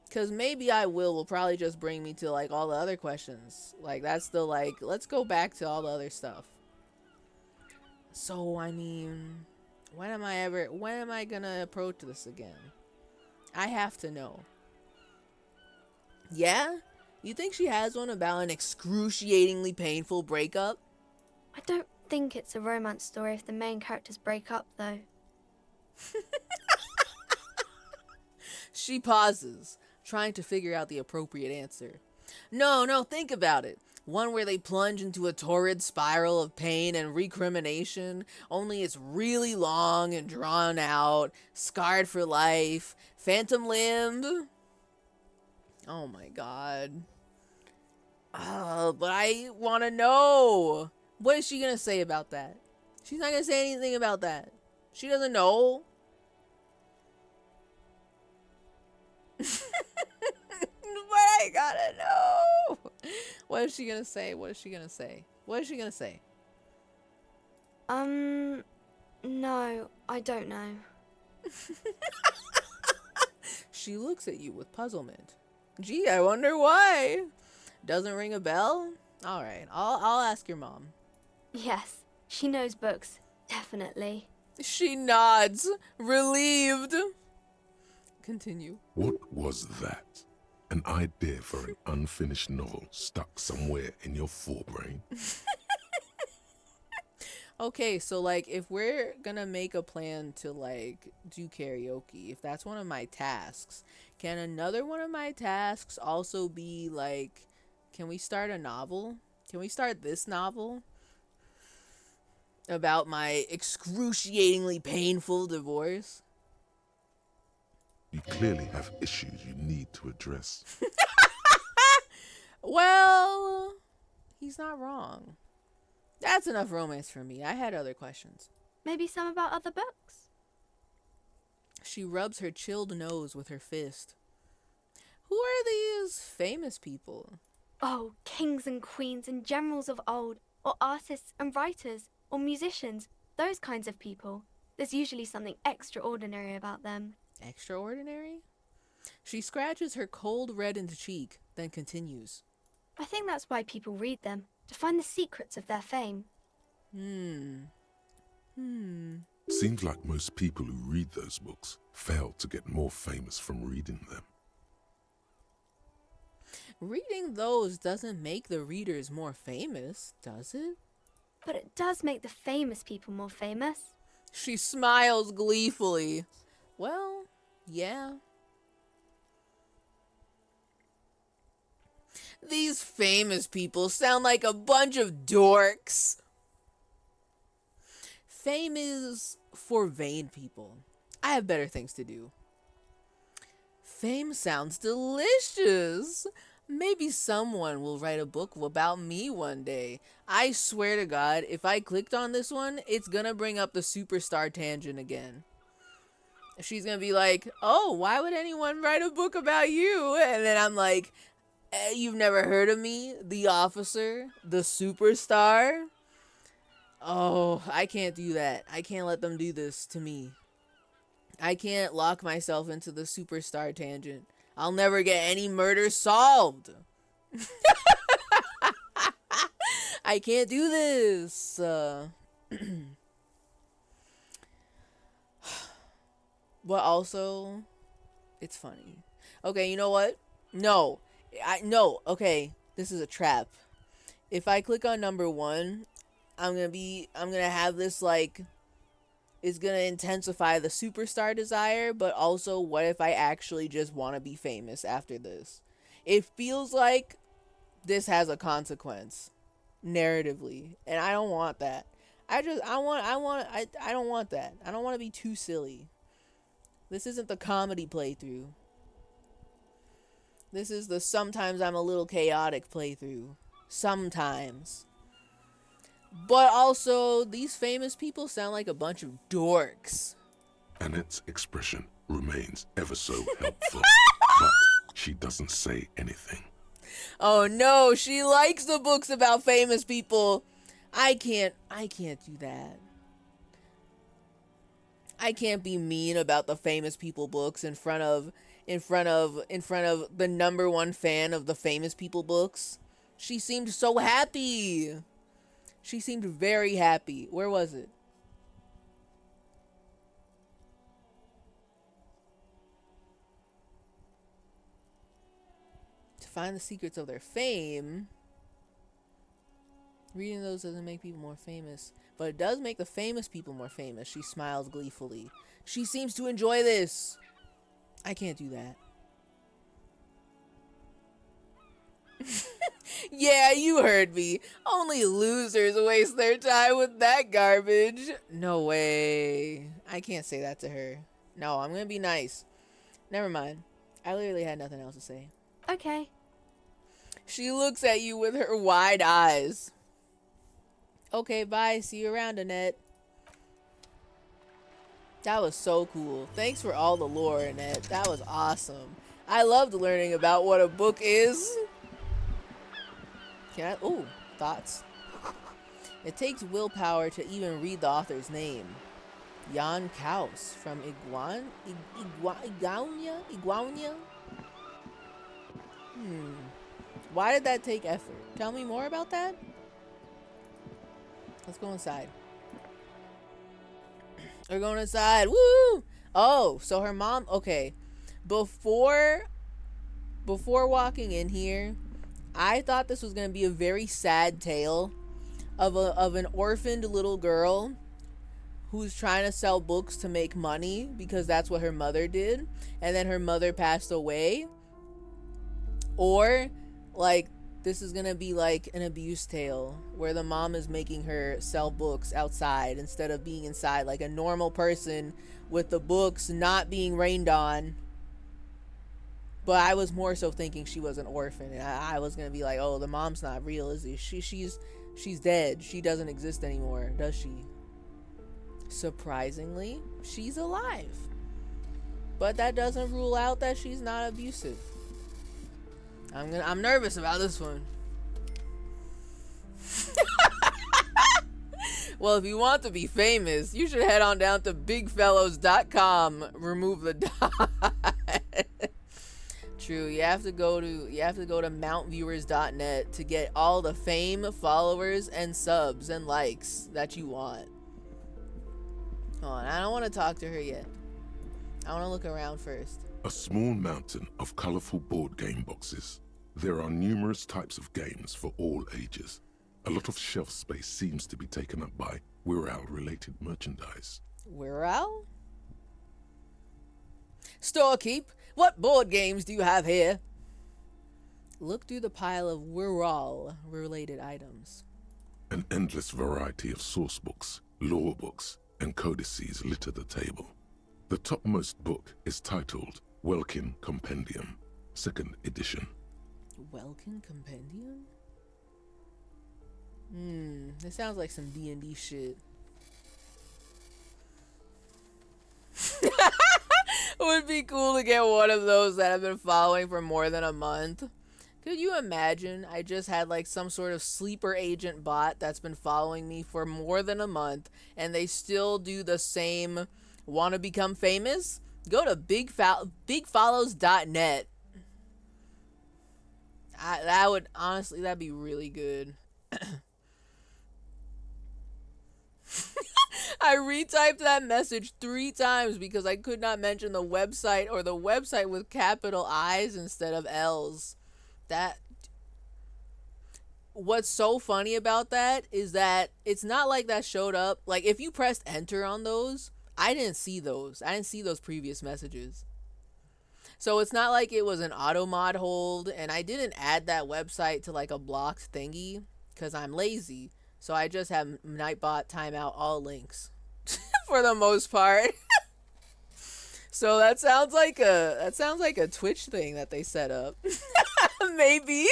Because maybe I will probably just bring me to, like, all the other questions. Like, that's the, like, let's go back to all the other stuff. So, I mean, when am I gonna approach this again? I have to know. Yeah? You think she has one about an excruciatingly painful breakup? I don't think it's a romance story if the main characters break up, though. She pauses, trying to figure out the appropriate answer. No, think about it. One where they plunge into a torrid spiral of pain and recrimination, only it's really long and drawn out, scarred for life, phantom limb. Oh my god. But I want to know. What is she going to say about that? She's not going to say anything about that. She doesn't know. But I gotta know. What is she gonna say? What is she gonna say? What is she gonna say? No, I don't know. She looks at you with puzzlement. Gee, I wonder why. Doesn't ring a bell? Alright, I'll ask your mom. Yes, she knows books. Definitely. She nods, relieved. Continue. What was that? An idea for an unfinished novel stuck somewhere in your forebrain? Okay, so like if we're gonna make a plan to like do karaoke, if that's one of my tasks, can another one of my tasks also be like, can we start a novel? Can we start this novel about my excruciatingly painful divorce? You clearly have issues you need to address. Well, he's not wrong. That's enough romance for me. I had other questions. Maybe some about other books? She rubs her chilled nose with her fist. Who are these famous people? Oh, kings and queens and generals of old, or artists and writers, or musicians, those kinds of people. There's usually something extraordinary about them. Extraordinary? She scratches her cold reddened cheek, then continues. I think that's why people read them, to find the secrets of their fame. Seems like most people who read those books fail to get more famous from reading them. Reading those doesn't make the readers more famous, does it? But it does make the famous people more famous. She smiles gleefully. Well, yeah. These famous people sound like a bunch of dorks. Fame is for vain people. I have better things to do. Fame sounds delicious. Maybe someone will write a book about me one day. I swear to God, if I clicked on this one, it's gonna bring up the superstar tangent again. She's gonna be like, oh, why would anyone write a book about you? And then I'm like, you've never heard of me? The officer? The superstar? Oh, I can't do that. I can't let them do this to me. I can't lock myself into the superstar tangent. I'll never get any murder solved. I can't do this. But also, it's funny. Okay, you know what? No. Okay, this is a trap. If I click on number 1, I'm gonna have this like, it's gonna intensify the superstar desire, but also what if I actually just want to be famous after this? It feels like this has a consequence narratively, and I don't want that. I don't want that. I don't want to be too silly. This isn't the comedy playthrough. This is the sometimes I'm a little chaotic playthrough. Sometimes. But also, these famous people sound like a bunch of dorks. Annette's expression remains ever so helpful, but she doesn't say anything. Oh no, she likes the books about famous people. I can't do that. I can't be mean about the famous people books in front of the number one fan of the famous people books. She seemed so happy. She seemed very happy. Where was it? To find the secrets of their fame. Reading those doesn't make people more famous, but it does make the famous people more famous. She smiles gleefully. She seems to enjoy this. I can't do that. Yeah, you heard me. Only losers waste their time with that garbage. No way. I can't say that to her. No, I'm gonna be nice. Never mind. I literally had nothing else to say. Okay. She looks at you with her wide eyes. Okay, bye. See you around, Annette. That was so cool. Thanks for all the lore, Annette. That was awesome. I loved learning about what a book is. Can I? Ooh, thoughts. It takes willpower to even read the author's name. Jan Kaus from Iguania? Why did that take effort? Tell me more about that? Let's go inside. We're going inside. Woo! Oh, so her mom, okay. Before walking in here, I thought this was going to be a very sad tale of an orphaned little girl who's trying to sell books to make money because that's what her mother did, and then her mother passed away. Or like this is going to be like an abuse tale where the mom is making her sell books outside instead of being inside like a normal person with the books not being rained on. But I was more so thinking she was an orphan, and I was gonna be like, oh, the mom's not real, is she? She's dead. She doesn't exist anymore, does she? Surprisingly, she's alive. But that doesn't rule out that she's not abusive. I'm nervous about this one. Well, if you want to be famous, you should head on down to bigfellows.com. Remove the dot. True, you have to go to mountviewers.net to get all the fame, followers, and subs and likes that you want. Hold on, I don't want to talk to her yet. I want to look around first. A small mountain of colorful board game boxes. There are numerous types of games for all ages. A lot of shelf space seems to be taken up by Wirral-related merchandise. Wirral? Storekeep, what board games do you have here? Look through the pile of Wirral-related items. An endless variety of source books, lore books, and codices litter the table. The topmost book is titled Welkin Compendium, 2nd edition. Welkin Compendium? This sounds like some D&D shit. It would be cool to get one of those that have been following for more than a month. Could you imagine? I just had like some sort of sleeper agent bot that's been following me for more than a month, and they still do the same want to become famous? Go to bigfollows.net. That would, honestly, that'd be really good. I retyped that message 3 times because I could not mention the website or the website with capital I's instead of L's. What's so funny about that is that it's not like that showed up. Like, if you pressed enter on those, I didn't see those. I didn't see those previous messages. So it's not like it was an auto mod hold, and I didn't add that website to like a blocked thingy because I'm lazy. So I just have Nightbot timeout all links for the most part. So that sounds like a Twitch thing that they set up. Maybe.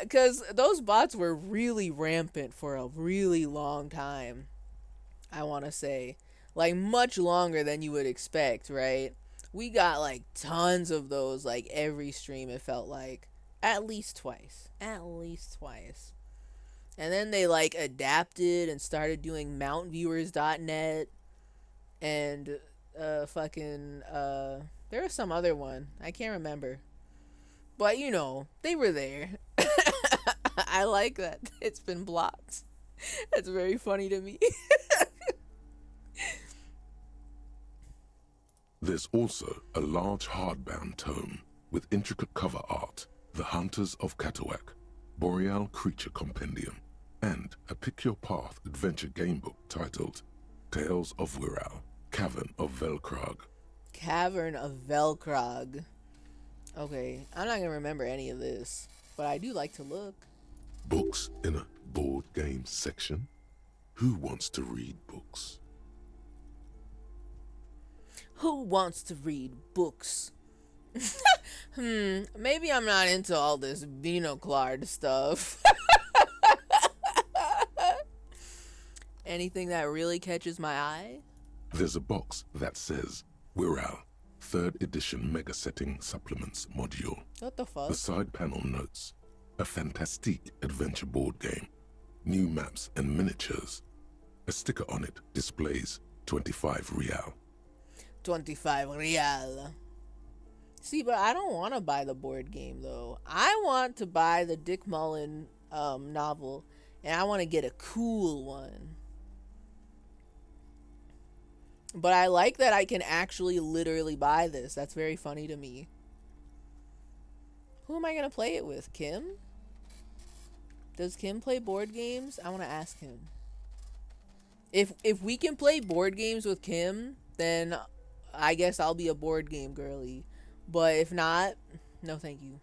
Because those bots were really rampant for a really long time. I want to say. Like, much longer than you would expect, right? We got like tons of those, like every stream it felt like. At least twice. At least twice. And then they like adapted and started doing mountviewers.net and there was some other one. I can't remember. But you know, they were there. I like that it's been blocked. That's very funny to me. There's also a large hardbound tome with intricate cover art, The Hunters of Katawak, Boreal Creature Compendium, and a Pick Your Path adventure gamebook titled Tales of Wirral, Cavern of Velkrag. Cavern of Velkrag. Okay, I'm not gonna remember any of this, but I do like to look. Books in a board game section? Who wants to read books? Who wants to read books? Maybe I'm not into all this Vinoclard stuff. Anything that really catches my eye? There's a box that says Wirral, 3rd edition Mega Setting Supplements Module. What the fuck? The side panel notes, a fantastique adventure board game, new maps and miniatures. A sticker on it displays 25 real. 25 real. See, but I don't want to buy the board game though. I want to buy the Dick Mullen novel, and I want to get a cool one. But I like that I can actually literally buy this. That's very funny to me. Who am I gonna play it with? Kim? Does Kim play board games? I want to ask him. If we can play board games with Kim, then I guess I'll be a board game girly. But if not, no thank you.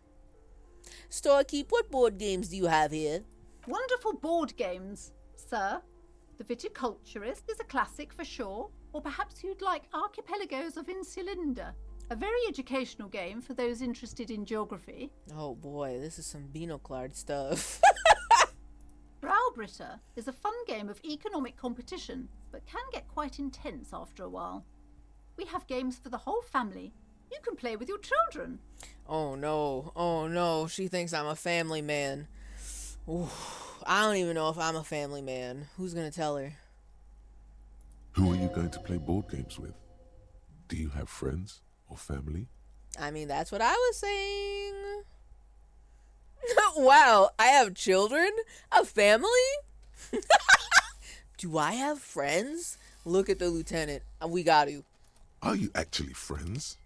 Storekeep, what board games do you have here? Wonderful board games, sir. The Viticulturist is a classic for sure. Or perhaps you'd like Archipelagos of Insulinda, a very educational game for those interested in geography. Oh boy, this is some Vinoclard stuff. Browbritter is a fun game of economic competition, but can get quite intense after a while. We have games for the whole family. You can play with your children. Oh no, she thinks I'm a family man. Ooh, I don't even know if I'm a family man. Who's gonna tell her? Who are you going to play board games with? Do you have friends or family? I mean, that's what I was saying. Wow, I have children? A family? Do I have friends? Look at the lieutenant. We got to. Are you actually friends?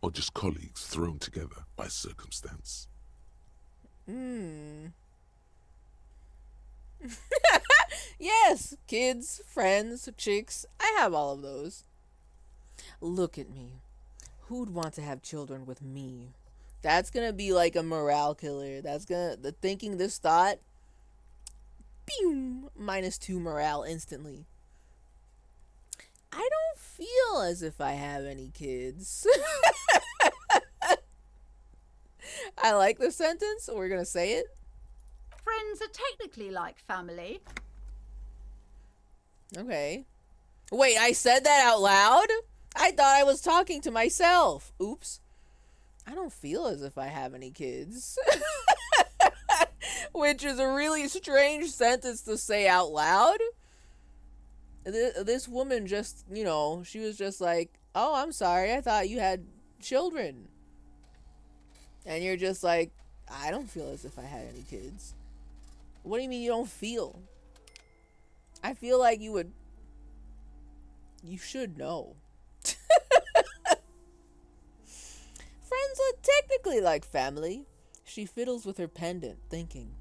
Or just colleagues thrown together by circumstance? Yes, kids, friends, chicks. I have all of those. Look at me. Who'd want to have children with me? That's gonna be like a morale killer. Thinking this thought, boom, -2 morale instantly. I don't feel as if I have any kids. I like the sentence. We're gonna say it. Friends are technically like family. Okay. Wait, I said that out loud? I thought I was talking to myself. Oops. I don't feel as if I have any kids. Which is a really strange sentence to say out loud. This woman just, she was just like, oh, I'm sorry, I thought you had children. And you're just like, I don't feel as if I had any kids. What do you mean you don't feel? I feel like you should know. Friends are technically like family. She fiddles with her pendant, thinking.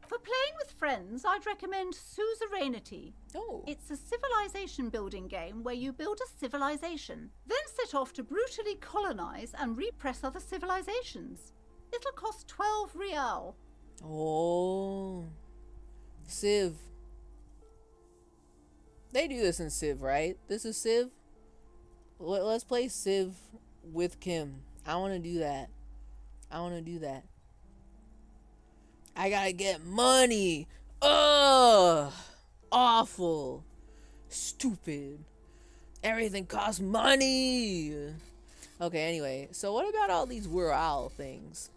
For playing with friends, I'd recommend Suzerainty. Oh. It's a civilization building game where you build a civilization, then set off to brutally colonize and repress other civilizations. It'll cost 12 real. Oh. Civ. They do this in Civ, right? This is Civ? Let's play Civ with Kim. I want to do that. I gotta get money. Ugh. Awful. Stupid. Everything costs money. Okay, anyway, so what about all these Wural things?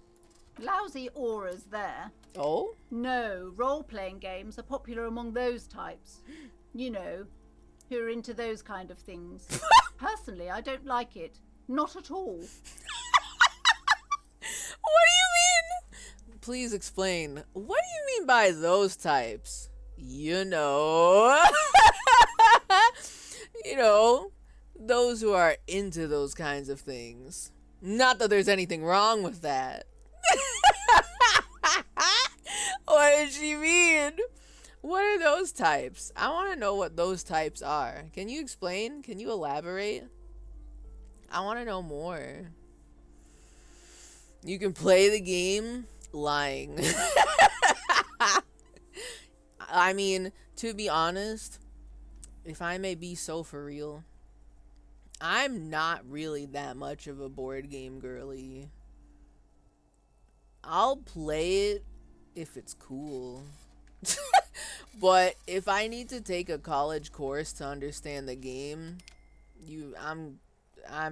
Lousy auras there. Oh? No, role-playing games are popular among those types. You know, who are into those kind of things. Personally, I don't like it. Not at all. What do you mean? Please explain. What do you mean by those types? You know. You know, those who are into those kinds of things. Not that there's anything wrong with that. What did she mean? What are those types? I want to know what those types are. Can you explain? Can you elaborate? I want to know more. You can play the game lying. I mean, to be honest, if I may be so for real, I'm not really that much of a board game girly. I'll play it if it's cool. But if I need to take a college course to understand the game, I'm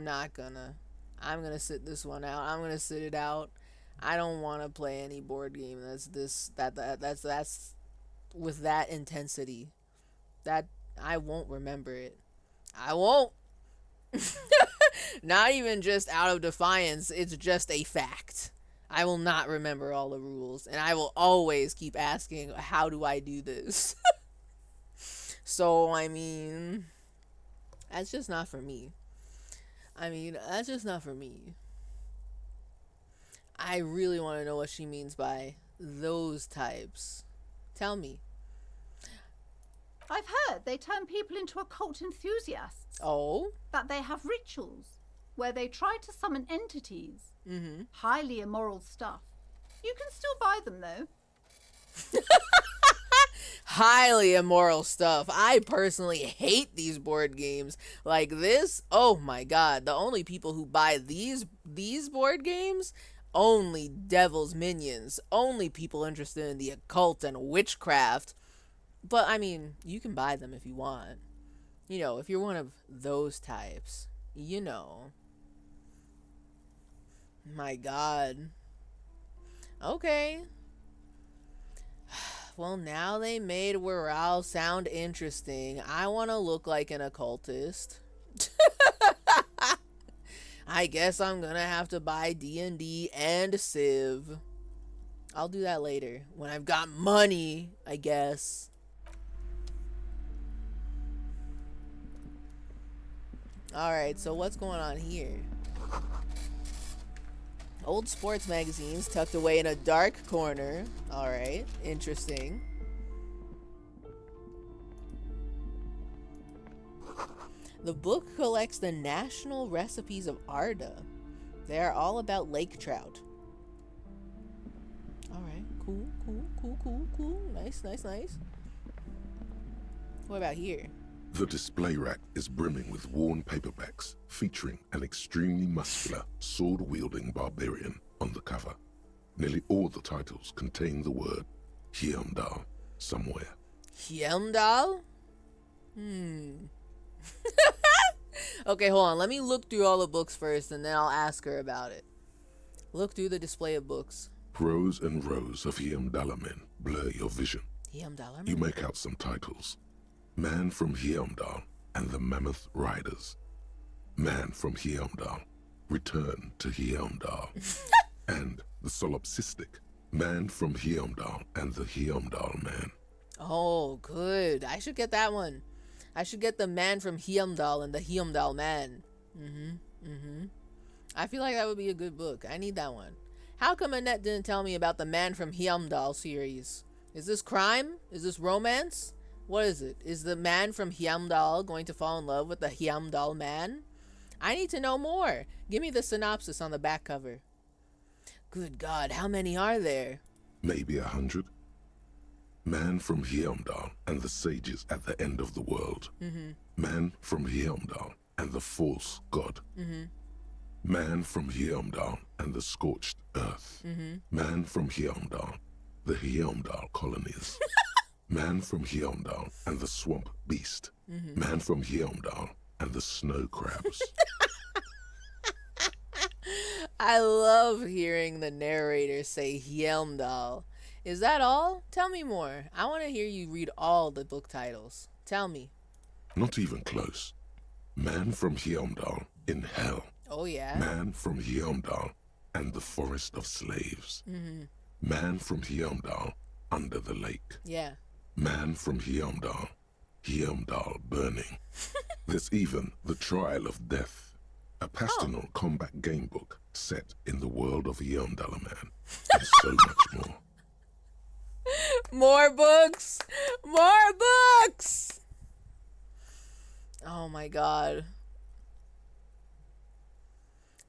not gonna. I'm gonna sit this one out. I'm gonna sit it out. I don't want to play any board game that's with that intensity. That I won't remember it. I won't. Not even just out of defiance. It's just a fact. I will not remember all the rules, and I will always keep asking, how do I do this? So, I mean, that's just not for me. That's just not for me. I really want to know what she means by those types. Tell me. I've heard they turn people into occult enthusiasts. Oh? That they have rituals where they try to summon entities. Mm-hmm. Highly immoral stuff. You can still buy them, though. Highly immoral stuff. I personally hate these board games like this. Oh my god. The only people who buy these board games, only devil's minions. Only people interested in the occult and witchcraft. But, I mean, you can buy them if you want. You know, if you're one of those types. You know. My god. Okay. Well, now they made Wural sound interesting. I want to look like an occultist. I guess I'm gonna have to buy D&D and Civ. I'll do that later. When I've got money, I guess. Alright, so what's going on here? Old sports magazines tucked away in a dark corner. Alright, interesting. The book collects the national recipes of Arda. They are all about lake trout. Alright, cool. Nice. What about here? The display rack is brimming with worn paperbacks featuring an extremely muscular, sword-wielding barbarian on the cover. Nearly all the titles contain the word Heimdall somewhere. Heimdall? Okay, hold on. Let me look through all the books first, and then I'll ask her about it. Look through the display of books. Rows and rows of Heimdall men blur your vision. Heimdall men? You make out some titles. Man from Heimdall and the Mammoth Riders. Man from Heimdall, Return to Heimdall. And the solipsistic Man from Heimdall and the Heimdall Man. Oh, good. I should get that one. I should get the Man from Heimdall and the Heimdall Man. I feel like that would be a good book. I need that one. How come Annette didn't tell me about the Man from Heimdall series? Is this crime? Is this romance? What is it? Is the Man from Heimdall going to fall in love with the Heimdall Man? I need to know more. Give me the synopsis on the back cover. Good God, how many are there? Maybe 100. Man from Heimdall and the sages at the end of the world. Man from Heimdall and the false god. Man from Heimdall and the scorched earth. Man from Heimdall, the Heimdall colonies. Man from Heimdall and the swamp beast. Man from Heimdall and the snow crabs. I love hearing the narrator say Hjelmdal. Is that all? Tell me more. I want to hear you read all the book titles. Tell me. Not even close. Man from Hjelmdal in Hell. Oh, yeah? Man from Hjelmdal and the Forest of Slaves. Mm-hmm. Man from Hjelmdal under the lake. Yeah. Man from Hjelmdal. Hjelmdal burning. There's even The Trial of Death, a pastoral combat game book set in the world of Hjelmdalaman, and so much more. More books! More books! Oh my god.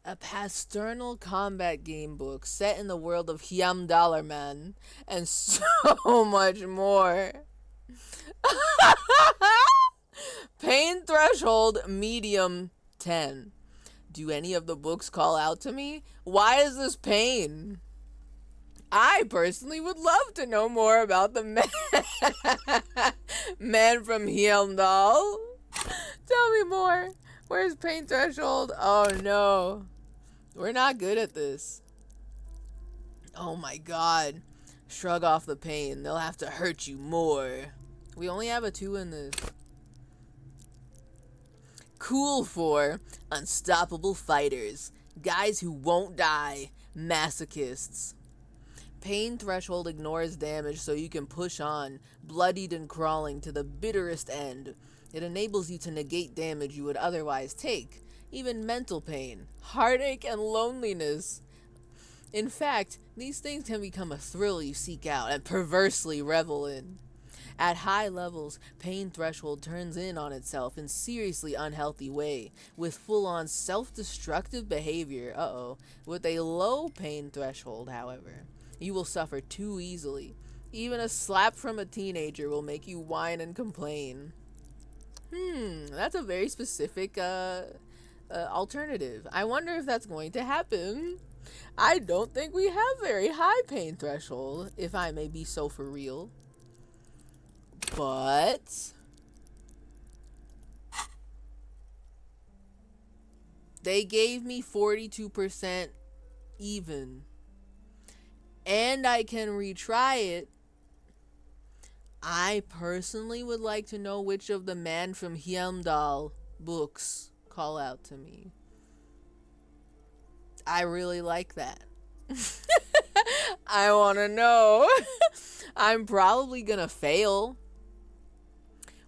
A pastoral combat game book set in the world of Hjelmdalarman, and so much more. Pain threshold medium 10. Do any of the books call out to me? Why is this pain? I personally would love to know more about the man from Hjelmdal. Tell me more. Where's pain threshold? Oh no. We're not good at this. Oh my god. Shrug off the pain. They'll have to hurt you more. We only have a 2 in this. Cool for unstoppable fighters. Guys who won't die. Masochists. Pain threshold ignores damage so you can push on, bloodied and crawling to the bitterest end. It enables you to negate damage you would otherwise take, even mental pain, heartache, and loneliness. In fact, these things can become a thrill you seek out and perversely revel in. At high levels, pain threshold turns in on itself in seriously unhealthy way, with full-on self-destructive behavior, With a low pain threshold, however, you will suffer too easily. Even a slap from a teenager will make you whine and complain. That's a very specific alternative. I wonder if that's going to happen. I don't think we have very high pain threshold, if I may be so for real. But they gave me 42% even. And I can retry it. I personally would like to know which of the Man from Hjelmdal books call out to me. I really like that. I want to know. I'm probably gonna fail,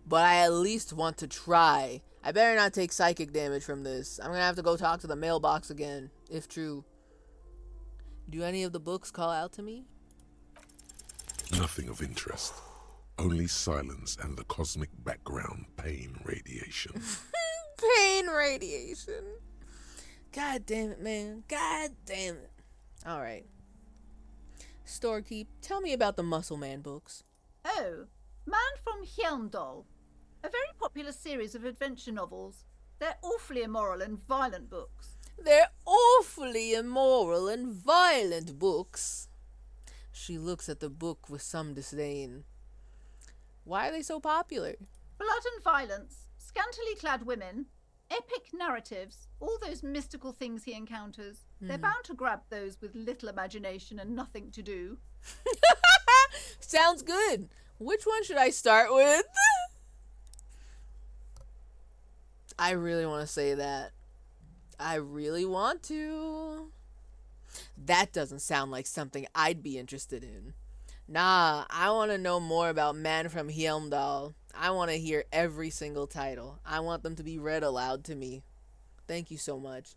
but I at least want to try. I better not take psychic damage from this. I'm gonna have to go talk to the mailbox again, if true. Do any of the books call out to me? Nothing of interest. Only silence and the cosmic background pain radiation. Pain radiation. God damn it, man. God damn it. Alright. Storekeep, tell me about the Muscle Man books. Oh, Man from Hjelmdal. A very popular series of adventure novels. They're awfully immoral and violent books. They're awfully immoral and violent books. She looks at the book with some disdain. Why are they so popular? Blood and violence, scantily clad women, epic narratives, all those mystical things he encounters. They're bound to grab those with little imagination and nothing to do. Sounds good. Which one should I start with? I really want to say that. I really want to. That doesn't sound like something I'd be interested in. Nah, I want to know more about Man from Hjelmdal. I want to hear every single title. I want them to be read aloud to me. Thank you so much.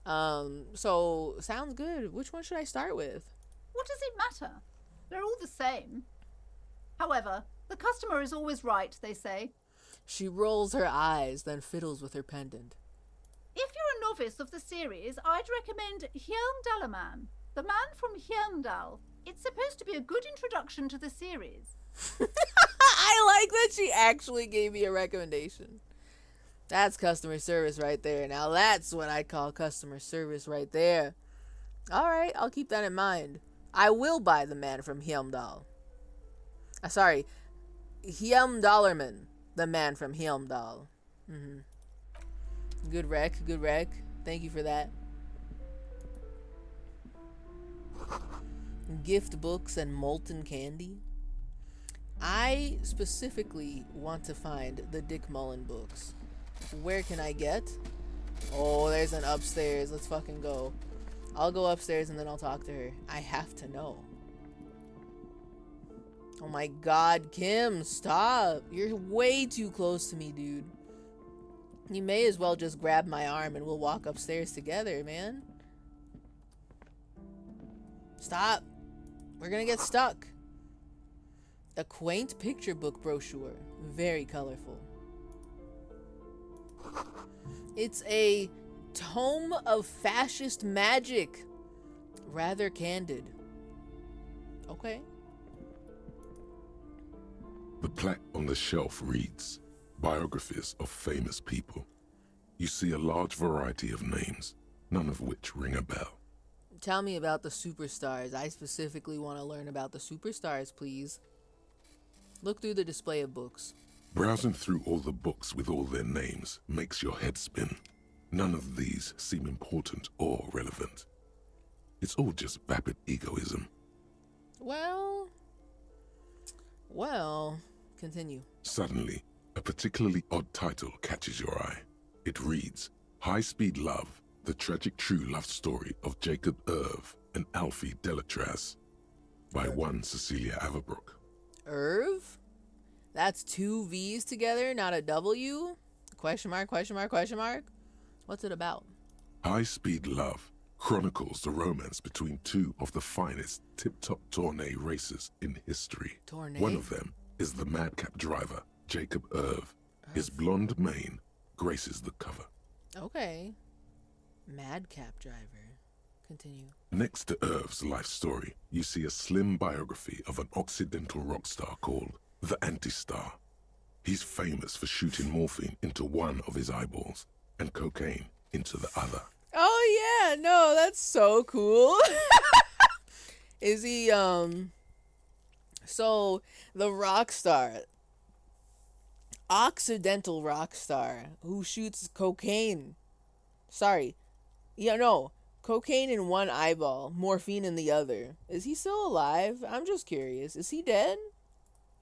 So, sounds good. Which one should I start with? What does it matter? They're all the same. However, the customer is always right, they say. She rolls her eyes, then fiddles with her pendant. If you're a novice of the series, I'd recommend Hjelmdalaman, the Man from Hjelmdal. It's supposed to be a good introduction to the series. I like that she actually gave me a recommendation. That's customer service right there. Now that's what I call customer service right there. Alright, I'll keep that in mind. I will buy the Man from Hjelmdal. Sorry, Hjelmdalarman, the Man from Hjelmdal. Good rec, good rec. Thank you for that. gift books, and molten candy. I specifically want to find the Dick Mullen books. Where can I get? Oh, there's an upstairs. Let's fucking go. I'll go upstairs and then I'll talk to her. I have to know. Oh my god, Kim, stop. You're way too close to me, dude. You may as well just grab my arm and we'll walk upstairs together, man. Stop. We're gonna get stuck. A quaint picture book brochure. Very colorful. It's a tome of fascist magic. Rather candid. Okay. The plaque on the shelf reads, Biographies of Famous People. You see a large variety of names, none of which ring a bell. Tell me about the superstars. I specifically want to learn about the superstars, please. Look through the display of books. Browsing through all the books with all their names makes your head spin. None of these seem important or relevant. It's all just vapid egoism. Well, continue. Suddenly, a particularly odd title catches your eye. It reads, High Speed Love, the tragic true love story of Jacob Irv and Alfie Delatraz, by one Cecilia Averbrook. Irv? That's two V's together, not a W? Question mark, question mark, question mark? What's it about? High Speed Love chronicles the romance between two of the finest tip-top tourney racers in history. Tourney? One of them is the madcap driver, Jacob Irv. His blonde mane graces the cover. Okay. Madcap driver. Continue. Next to Irv's life story, you see a slim biography of an Occidental rock star called the Anti-Star. He's famous for shooting morphine into one of his eyeballs and cocaine into the other. Oh yeah, no, that's so cool. Is he, so the rock star, Occidental rock star who shoots cocaine. Cocaine in one eyeball, morphine in the other. Is he still alive? I'm just curious. Is he dead?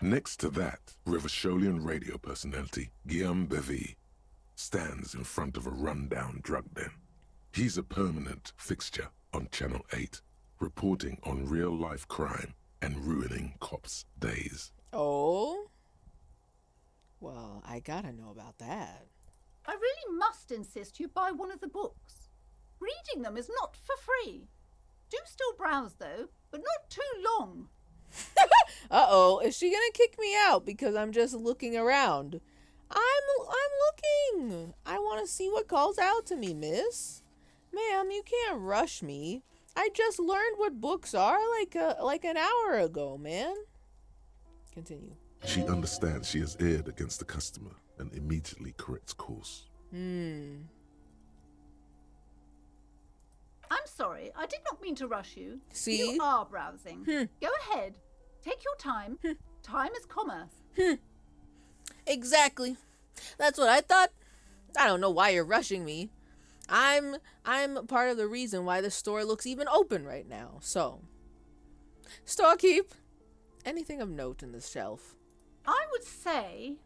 Next to that, Revacholian radio personality Guillaume Bevy stands in front of a rundown drug den. He's a permanent fixture on Channel 8, reporting on real-life crime and ruining cops' days. Oh? Well, I gotta know about that. I really must insist you buy one of the books. Reading them is not for free. Do still browse, though, but not too long. Uh-oh, is she gonna kick me out because I'm just looking around? I'm looking. I want to see what calls out to me, miss. Ma'am, you can't rush me. I just learned what books are like an hour ago, man. Continue. She understands she has erred against the customer and immediately corrects course. I'm sorry, I did not mean to rush you. See? You are browsing. Go ahead. Take your time. Time is commerce. Exactly. That's what I thought. I don't know why you're rushing me. I'm part of the reason why the store looks even open right now. So, storekeep. Anything of note in this shelf? I would say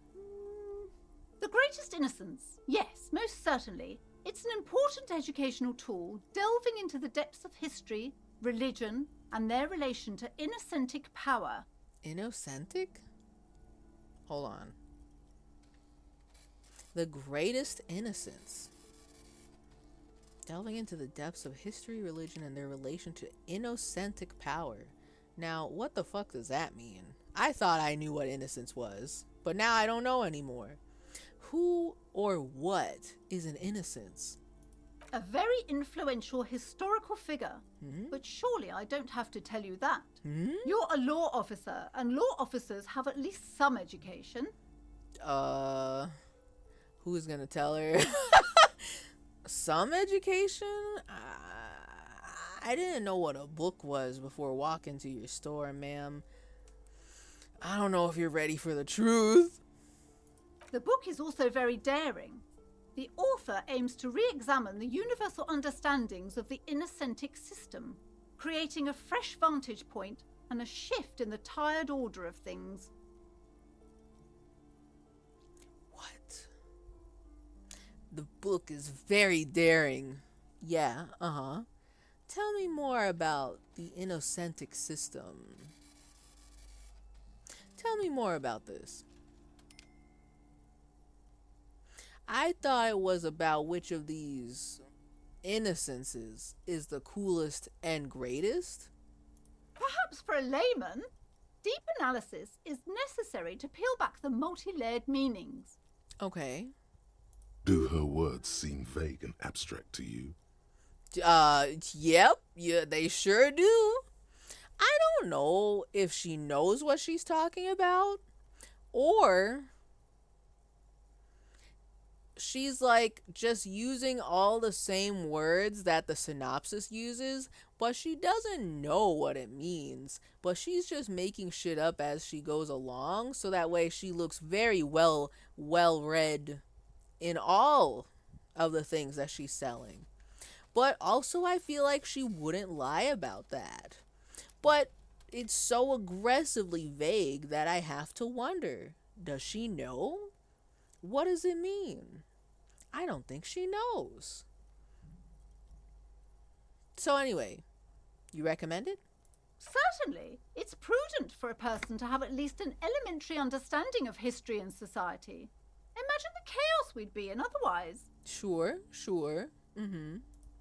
The Greatest Innocence. Yes, most certainly. It's an important educational tool delving into the depths of history, religion, and their relation to innocentic power. Innocentic? Hold on. The Greatest Innocence. Delving into the depths of history, religion, and their relation to innocentic power. Now, what the fuck does that mean? I thought I knew what innocence was, but now I don't know anymore. Who or what is an innocence? A very influential historical figure. But surely I don't have to tell you that. You're a law officer, and law officers have at least some education. Who's gonna tell her? Some education? I didn't know what a book was before walking to your store, ma'am. I don't know if you're ready for the truth. The book is also very daring. The author aims to re-examine the universal understandings of the innocentic system, creating a fresh vantage point and a shift in the tired order of things. What? The book is very daring. Yeah, Tell me more about the inocentic system. Tell me more about this. I thought it was about which of these innocences is the coolest and greatest. Perhaps for a layman, deep analysis is necessary to peel back the multi-layered meanings. Okay. Do her words seem vague and abstract to you? Yep. Yeah, they sure do. I don't know if she knows what she's talking about, or she's like just using all the same words that the synopsis uses, but she doesn't know what it means. But she's just making shit up as she goes along, so that way she looks very well read in all of the things that she's selling. But also I feel like she wouldn't lie about that. But it's so aggressively vague that I have to wonder, does she know? What does it mean? I don't think she knows. So anyway, you recommend it? Certainly, it's prudent for a person to have at least an elementary understanding of history and society. Imagine the chaos we'd be in otherwise. Sure.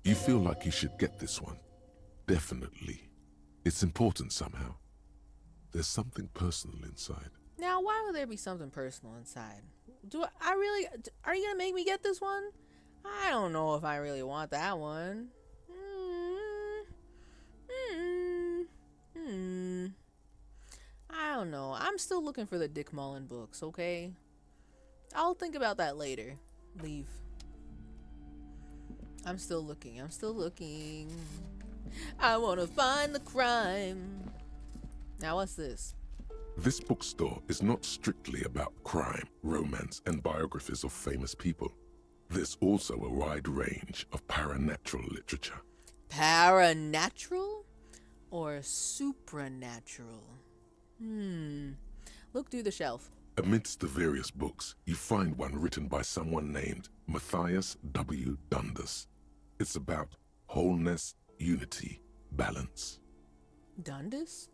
You feel like you should get this one. Definitely. It's important somehow. There's something personal inside. Now, why would there be something personal inside? Are you gonna make me get this one? I don't know if I really want that one. I don't know. I'm still looking for the Dick Mullen books, okay? I'll think about that later. Leave. I'm still looking. I want to find the crime. Now, what's this? This bookstore is not strictly about crime, romance, and biographies of famous people. There's also a wide range of paranatural literature. Paranatural or supranatural? Look through the shelf. Amidst the various books, you find one written by someone named Matthias W. Dundas. It's about wholeness, unity, balance. Dundas?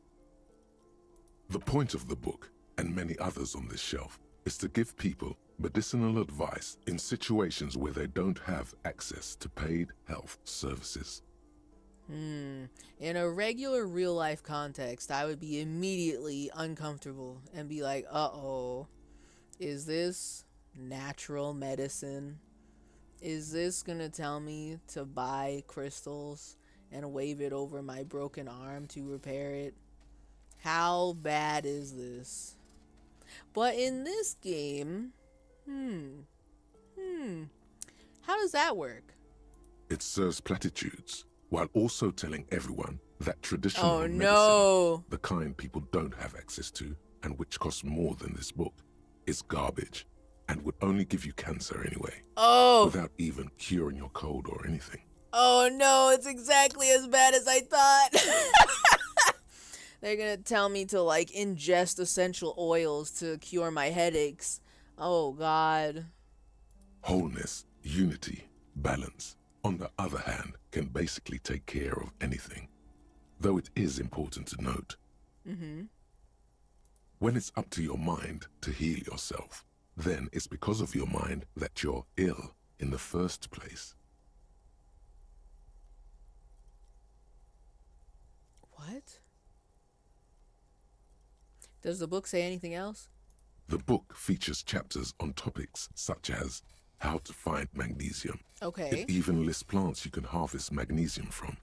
The point of the book, and many others on this shelf, is to give people medicinal advice in situations where they don't have access to paid health services. In a regular real-life context, I would be immediately uncomfortable and be like, uh-oh, is this natural medicine? Is this gonna tell me to buy crystals and wave it over my broken arm to repair it? How bad is this? But in this game, how does that work? It serves platitudes, while also telling everyone that traditional medicine, the kind people don't have access to, and which costs more than this book, is garbage, and would only give you cancer anyway. Without even curing your cold or anything. Oh no, it's exactly as bad as I thought. They're gonna tell me to like ingest essential oils to cure my headaches. Oh God. Wholeness, unity, balance, on the other hand, can basically take care of anything. Though it is important to note. When it's up to your mind to heal yourself, then it's because of your mind that you're ill in the first place. What? Does the book say anything else? The book features chapters on topics such as how to find magnesium. Okay. It even lists plants you can harvest magnesium from.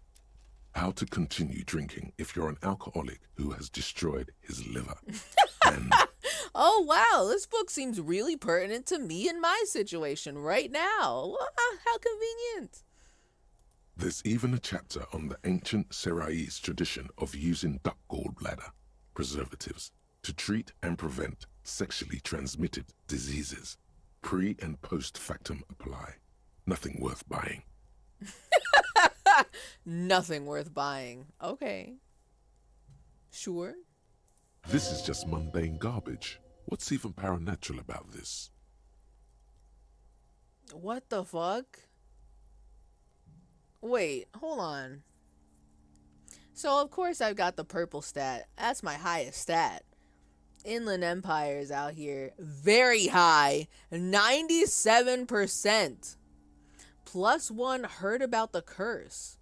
How to continue drinking if you're an alcoholic who has destroyed his liver. And oh wow, this book seems really pertinent to me in my situation right now. How convenient. there's even a chapter on the ancient Seraïs tradition of using duck gallbladder preservatives to treat and prevent sexually transmitted diseases. Pre and post factum apply. Nothing worth buying. Nothing worth buying. Okay. Sure. This is just mundane garbage. What's even paranatural about this? What the fuck? Wait, hold on. So of course I've got the purple stat. That's my highest stat. Inland Empires out here. Very high. 97%. +1 heard about the curse.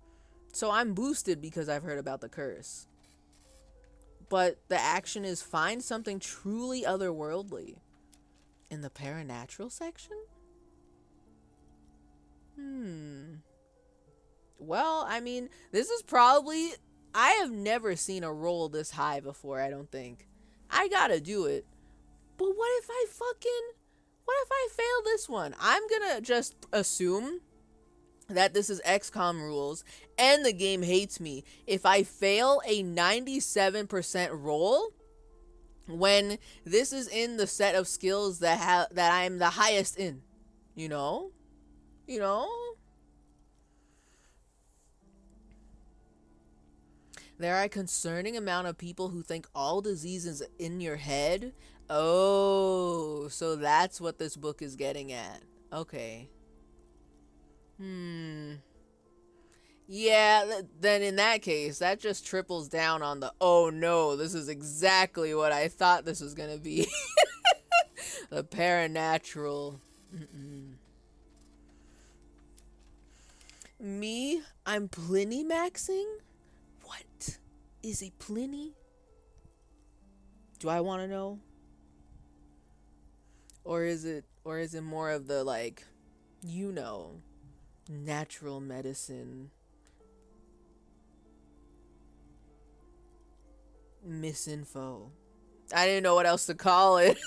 So I'm boosted because I've heard about the curse. But the action is find something truly otherworldly. In the paranatural section? Well, I mean, this is probably... I have never seen a roll this high before, I don't think. I gotta do it. But what if I fail this one? I'm gonna just assume that this is XCOM rules and the game hates me if I fail a 97% roll when this is in the set of skills that I'm the highest in. You know? There are a concerning amount of people who think all disease is in your head. Oh, so that's what this book is getting at. Okay. Yeah, then in that case, that just triples down on the, oh no, this is exactly what I thought this was gonna be. The paranatural. Me, I'm Pliny maxing? What is a Pliny? Do I want to know? Or is it more of the, like, natural medicine misinfo? I didn't know what else to call it.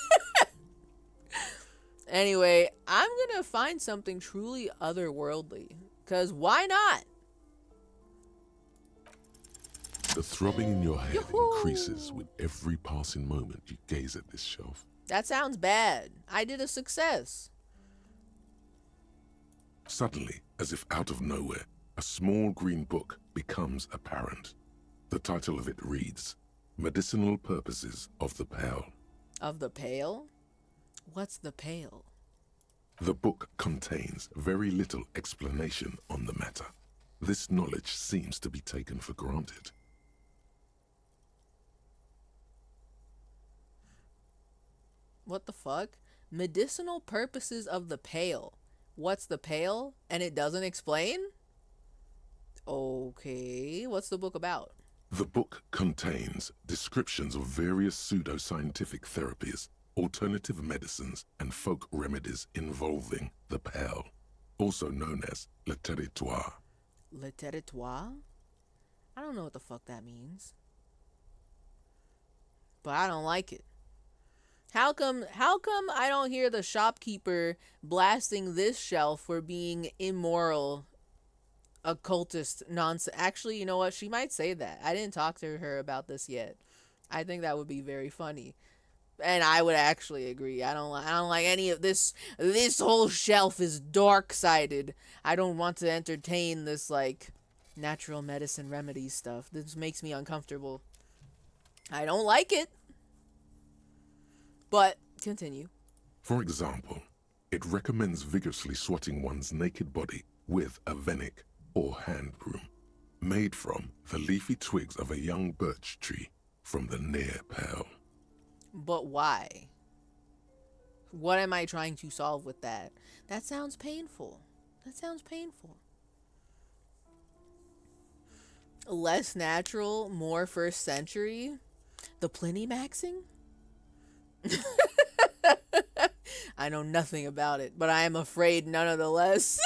Anyway, I'm gonna find something truly otherworldly, because why not? The throbbing in your head increases with every passing moment you gaze at this shelf. That sounds bad. I did a success. Suddenly, as if out of nowhere, a small green book becomes apparent. The title of it reads, Medicinal Purposes of the Pale. Of the Pale? What's the Pale? The book contains very little explanation on the matter. This knowledge seems to be taken for granted. What the fuck? Medicinal Purposes of the Pale. What's the Pale? And it doesn't explain? Okay, what's the book about? The book contains descriptions of various pseudoscientific therapies, alternative medicines, and folk remedies involving the Pale, also known as le territoire. Le territoire? I don't know what the fuck that means. But I don't like it. How come I don't hear the shopkeeper blasting this shelf for being immoral, occultist nonsense? Actually, you know what? She might say that. I didn't talk to her about this yet. I think that would be very funny. And I would actually agree. I don't like any of this. This whole shelf is dark-sided. I don't want to entertain this, like, natural medicine remedy stuff. This makes me uncomfortable. I don't like it. But, continue. For example, it recommends vigorously swatting one's naked body with a venik, or hand broom, made from the leafy twigs of a young birch tree from the near Pale. But why? What am I trying to solve with that? That sounds painful. Less natural, more first century? The Pliny maxing? I know nothing about it, but I am afraid nonetheless.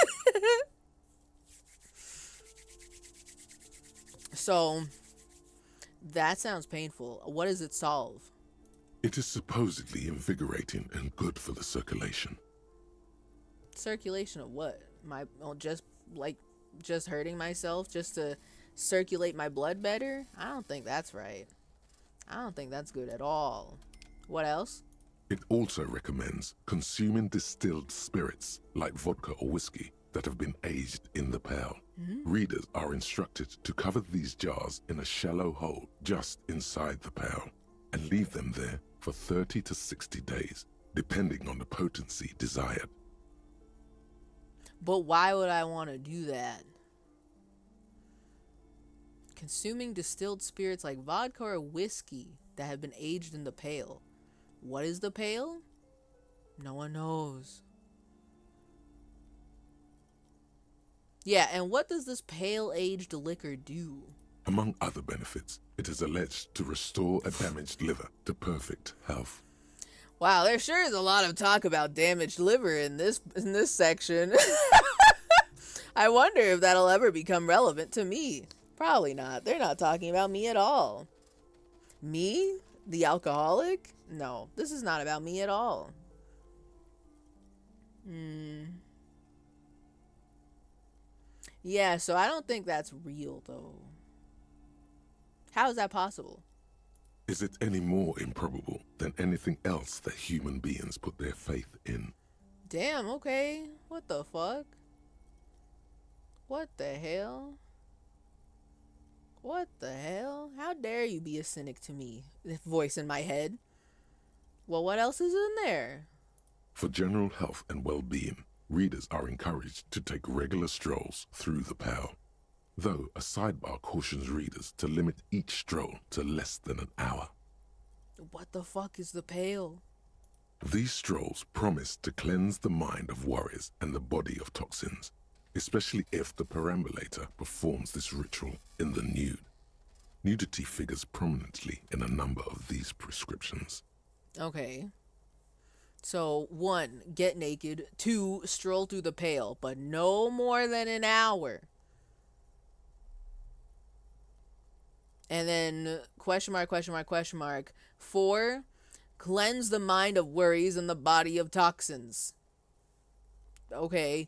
So, that sounds painful. What does it solve? It is supposedly invigorating and good for the circulation. Circulation of what? Just hurting myself just to circulate my blood better? I don't think that's right. I don't think that's good at all. What else? It also recommends consuming distilled spirits like vodka or whiskey that have been aged in the pail. Hmm? Readers are instructed to cover these jars in a shallow hole just inside the pail and leave them there for 30 to 60 days, depending on the potency desired. But why would I want to do that? Consuming distilled spirits like vodka or whiskey that have been aged in the pail. What is the pail? No one knows. Yeah, and what does this pale-aged liquor do? Among other benefits, it is alleged to restore a damaged liver to perfect health. Wow, there sure is a lot of talk about damaged liver in this section. I wonder if that'll ever become relevant to me. Probably not. They're not talking about me at all. Me? The alcoholic? No, this is not about me at all. Yeah, so I don't think that's real, though. How is that possible? Is it any more improbable than anything else that human beings put their faith in? Damn, okay. What the fuck? What the hell? What the hell? How dare you be a cynic to me? The voice in my head. Well, what else is in there? For general health and well-being, readers are encouraged to take regular strolls through the pale, though a sidebar cautions readers to limit each stroll to less than an hour. What the fuck is the pail? These strolls promise to cleanse the mind of worries and the body of toxins, especially if the perambulator performs this ritual in the nude. Nudity figures prominently in a number of these prescriptions. Okay. So, 1, get naked. 2, stroll through the pale, but no more than an hour. And then, question mark, question mark, question mark. 4, cleanse the mind of worries and the body of toxins. Okay.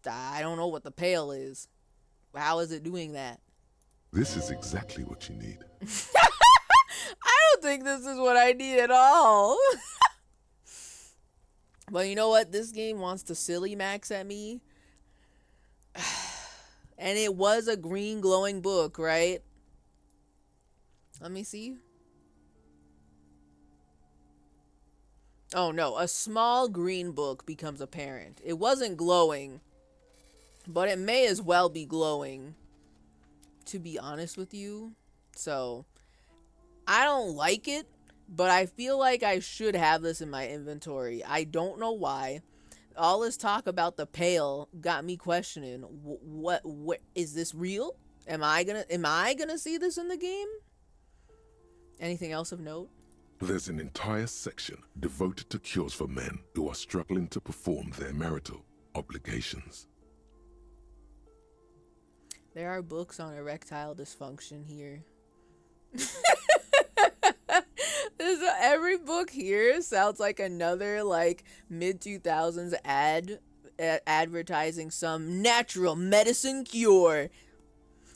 I don't know what the pail is. How is it doing that? This is exactly what you need. I don't think this is what I need at all. But you know what? This game wants to silly max at me. And it was a green glowing book, right? Let me see. Oh no, a small green book becomes apparent. It wasn't glowing, but it may as well be glowing, to be honest with you. So, I don't like it, but I feel like I should have this in my inventory. I don't know why. All this talk about the pail got me questioning, what is this real? Am I gonna see this in the game? Anything else of note? There's an entire section devoted to cures for men who are struggling to perform their marital obligations. There are books on erectile dysfunction here. Every book here sounds like another mid-2000s ad advertising some natural medicine cure.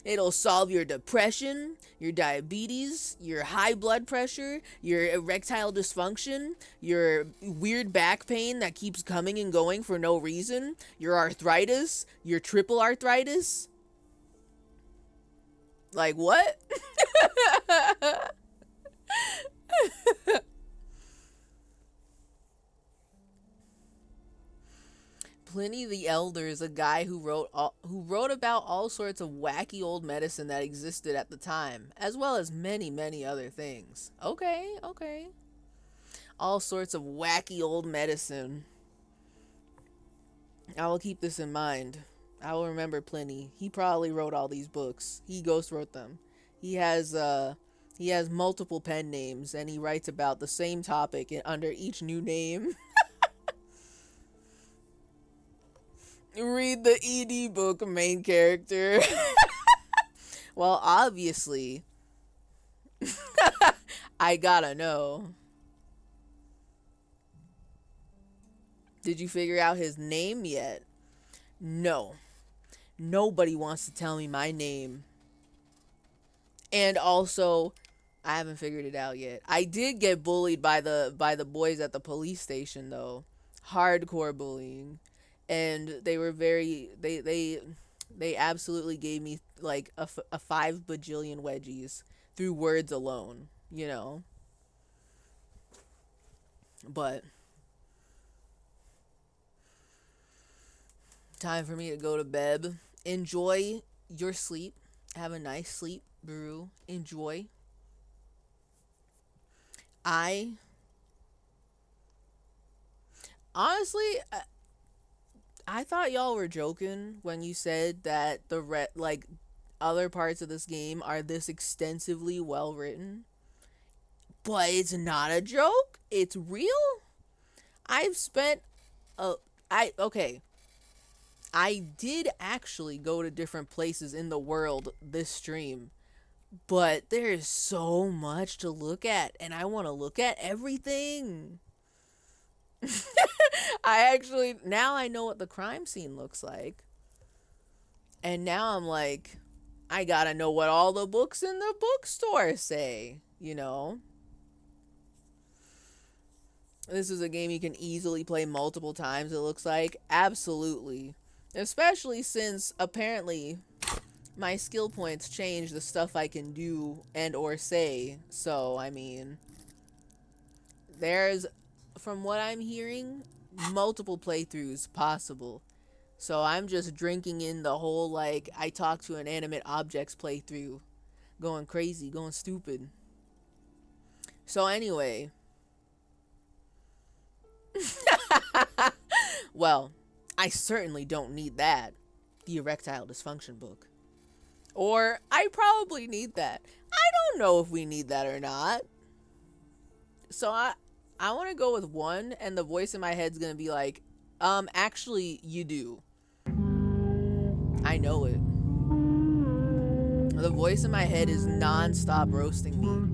It'll solve your depression, your diabetes, your high blood pressure, your erectile dysfunction, your weird back pain that keeps coming and going for no reason, your arthritis, your triple arthritis. Like what? Pliny the Elder is a guy who wrote about all sorts of wacky old medicine that existed at the time, as well as many, many other things. Okay. All sorts of wacky old medicine. I will keep this in mind. I will remember Pliny. He probably wrote all these books. He ghost wrote them. He has multiple pen names, and he writes about the same topic under each new name. Read the ED book, main character. Well, obviously, I gotta know. Did you figure out his name yet? No. Nobody wants to tell me my name. And also, I haven't figured it out yet. I did get bullied by the boys at the police station, though. Hardcore bullying. and they were very they absolutely gave me like a 5 bajillion wedgies through words alone, you know. But time for me to go to bed. Enjoy your sleep. Have a nice sleep, Brew. Enjoy. I honestly, I thought y'all were joking when you said that like other parts of this game are this extensively well written. But it's not a joke. It's real. I've spent okay. I did actually go to different places in the world this stream, but there is so much to look at, and I want to look at everything. Now I know what the crime scene looks like. And now I'm like, I gotta know what all the books in the bookstore say, you know? This is a game you can easily play multiple times, it looks like. Absolutely. Especially since, apparently, my skill points change the stuff I can do and or say. So, I mean, there's, from what I'm hearing, multiple playthroughs possible. So I'm just drinking in the whole, like, I talk to inanimate objects playthrough. Going crazy, going stupid. So anyway. Well, I certainly don't need that. The erectile dysfunction book. Or I probably need that. I don't know if we need that or not. So I want to go with 1, and the voice in my head's going to be like, actually, you do. I know it. The voice in my head is non-stop roasting me.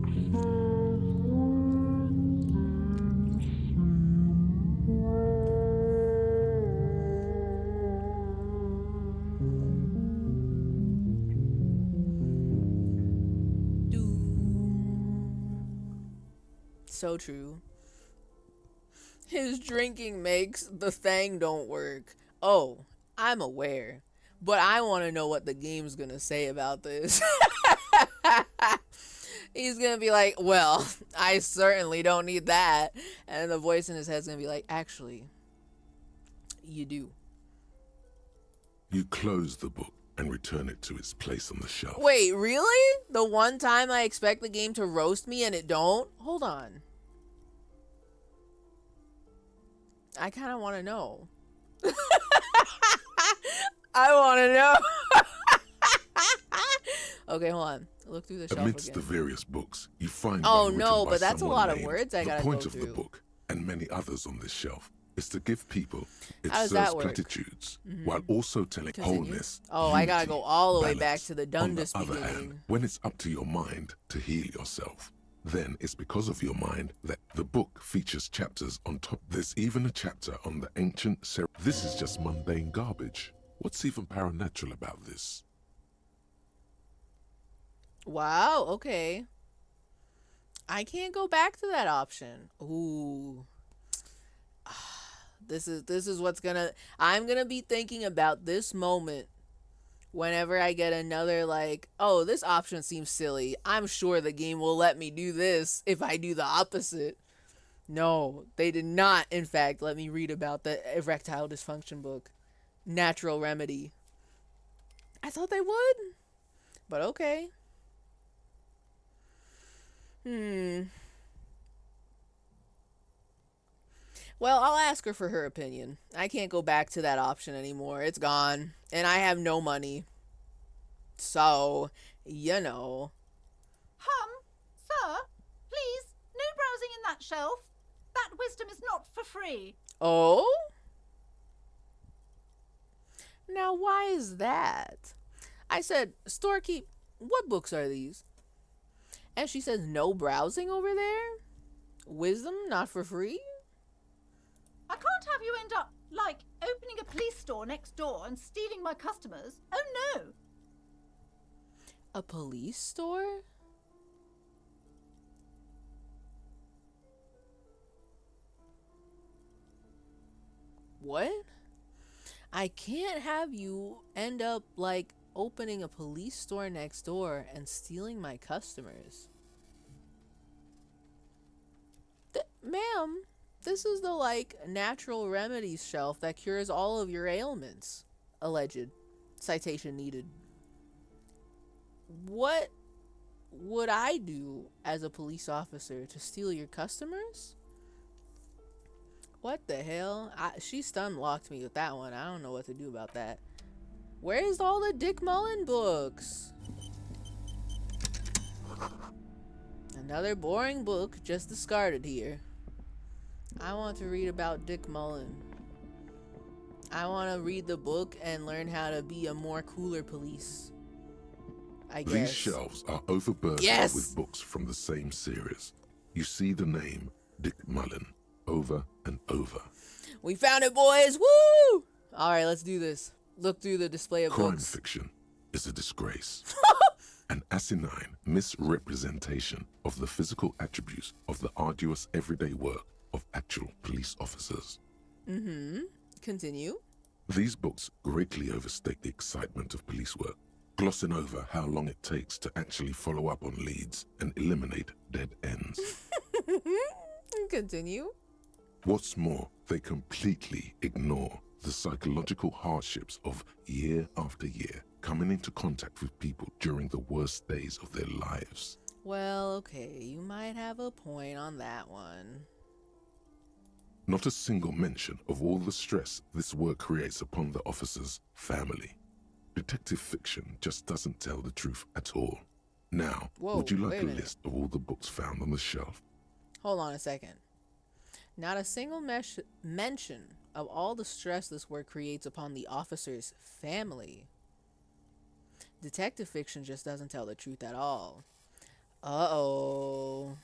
So true. His drinking makes the thing don't work. Oh, I'm aware. But I want to know what the game's going to say about this. He's going to be like, well, I certainly don't need that. And the voice in his head's going to be like, actually, you do. You close the book and return it to its place on the shelf. Wait, really? The one time I expect the game to roast me and it don't? Hold on. I kind of want to know. I want to know. Okay, hold on. Look through the shelf Amidst again. the various books, you find Oh one no, written by but that's a someone lot of named. words I gotta The point go of the through. book, and many others on this shelf, is to give people its How does that first work? platitudes, Mhm. while also telling Continue. wholeness. Oh, I gotta unity, go all the way back balance. to the On Dundas the other beginning. hand, when it's up to your mind to heal yourself, then it's because of your mind that the book features chapters on top. There's even a chapter on the ancient This is just mundane garbage. What's even paranatural about this? Wow, okay. I can't go back to that option. Ooh. This is what's gonna I'm gonna be thinking about this moment whenever I get another like, oh, this option seems silly. I'm sure the game will let me do this if I do the opposite. No, they did not, in fact, let me read about the erectile dysfunction book. Natural remedy. I thought they would. But okay. Well, I'll ask her for her opinion. I can't go back to that option anymore. It's gone. And I have no money. So, you know. Sir, please, no browsing in that shelf. That wisdom is not for free. Oh? Now, why is that? I said, storekeep, what books are these? And she says, no browsing over there? Wisdom not for free? I can't have you end up, like, opening a police store next door and stealing my customers. Oh, no. A police store? What? I can't have you end up like opening a police store next door and stealing my customers. Ma'am, this is the like natural remedies shelf that cures all of your ailments. Alleged. Citation needed. What would I do as a police officer to steal your customers? What the hell? She stun locked me with that one. I don't know what to do about that. Where's all the Dick Mullen books? Another boring book just discarded here. I want to read about Dick Mullen. I want to read the book and learn how to be a more cooler police. I guess. These shelves are overburdened with books from the same series. You see the name Dick Mullen over and over. We found it, boys! Woo! Alright, let's do this. Look through the display of Crime books. fiction is a disgrace. An asinine misrepresentation of the physical attributes of the arduous everyday work of actual police officers. Continue. These books greatly overstate the excitement of police work, glossing over how long it takes to actually follow up on leads and eliminate dead ends. Continue. What's more, they completely ignore the psychological hardships of year after year coming into contact with people during the worst days of their lives. Well, okay, you might have a point on that one. Not a single mention of all the stress this work creates upon the officer's family. Detective fiction just doesn't tell the truth at all. Now, would you like a list of all the books found on the shelf? Hold on a second. Not a single mention of all the stress this work creates upon the officer's family. Detective fiction just doesn't tell the truth at all. Uh-oh.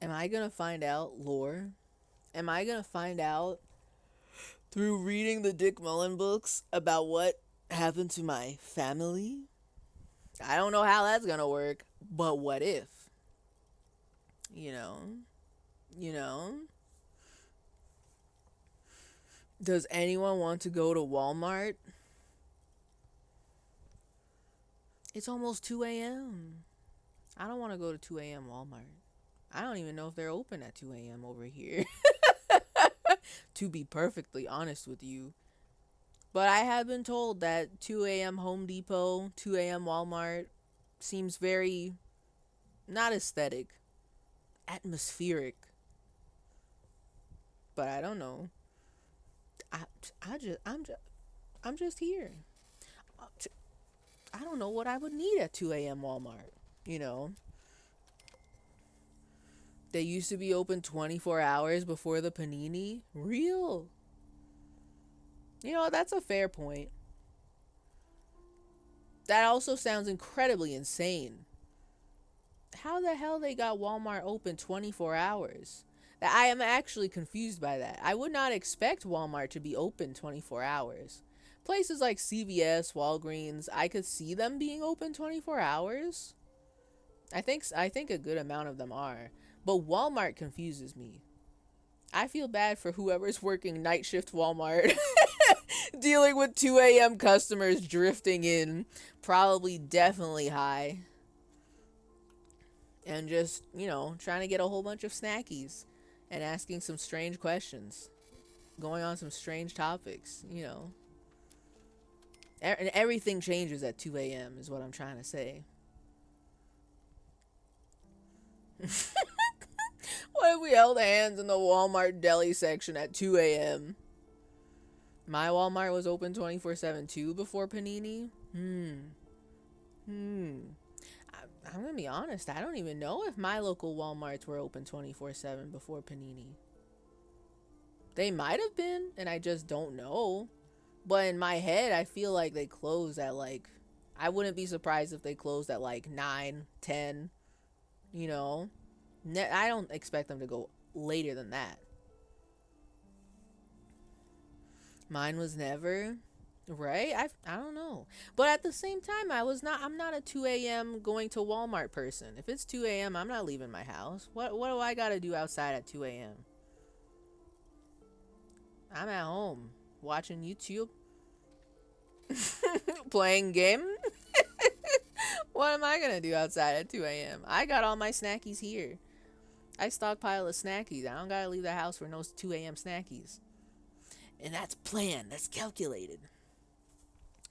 Am I gonna find out lore? Am I gonna find out through reading the Dick Mullen books about what happened to my family? I don't know how that's gonna work, but what if? You know? Does anyone want to go to Walmart? It's almost 2 a.m. I don't want to go to 2 a.m. Walmart. I don't even know if they're open at 2 a.m. over here. To be perfectly honest with you. But I have been told that 2 a.m. Home Depot, 2 a.m. Walmart seems very not aesthetic, atmospheric. But I don't know. I'm just here. I don't know what I would need at 2 a.m. Walmart, you know. They used to be open 24 hours before the panini. Real. You know, that's a fair point. That also sounds incredibly insane. How the hell they got Walmart open 24 hours? I am actually confused by that. I would not expect Walmart to be open 24 hours. Places like CVS, Walgreens, I could see them being open 24 hours. I think a good amount of them are. But Walmart confuses me. I feel bad for whoever's working night shift Walmart. Dealing with 2 a.m. customers drifting in. Probably definitely high. And just, you know, trying to get a whole bunch of snackies. And asking some strange questions. Going on some strange topics, you know. And everything changes at 2 a.m. is what I'm trying to say. What if we held hands in the Walmart deli section at 2 a.m.? My Walmart was open 24/7 too before Panini? I'm gonna be honest, I don't even know if my local Walmarts were open 24/7 before Panini. They might have been, and I just don't know. But in my head, I feel like they closed at like, I wouldn't be surprised if they closed at like 9, 10, you know. I don't expect them to go later than that. Mine was never, right? I don't know. But at the same time, I'm not a 2 a.m. going to Walmart person. If it's 2 a.m., I'm not leaving my house. What do I got to do outside at 2 a.m.? I'm at home watching YouTube, playing game. What am I gonna do outside at 2 a.m.? I got all my snackies here. I stockpile of snackies. I don't gotta leave the house for no 2 a.m. snackies. And that's planned. That's calculated.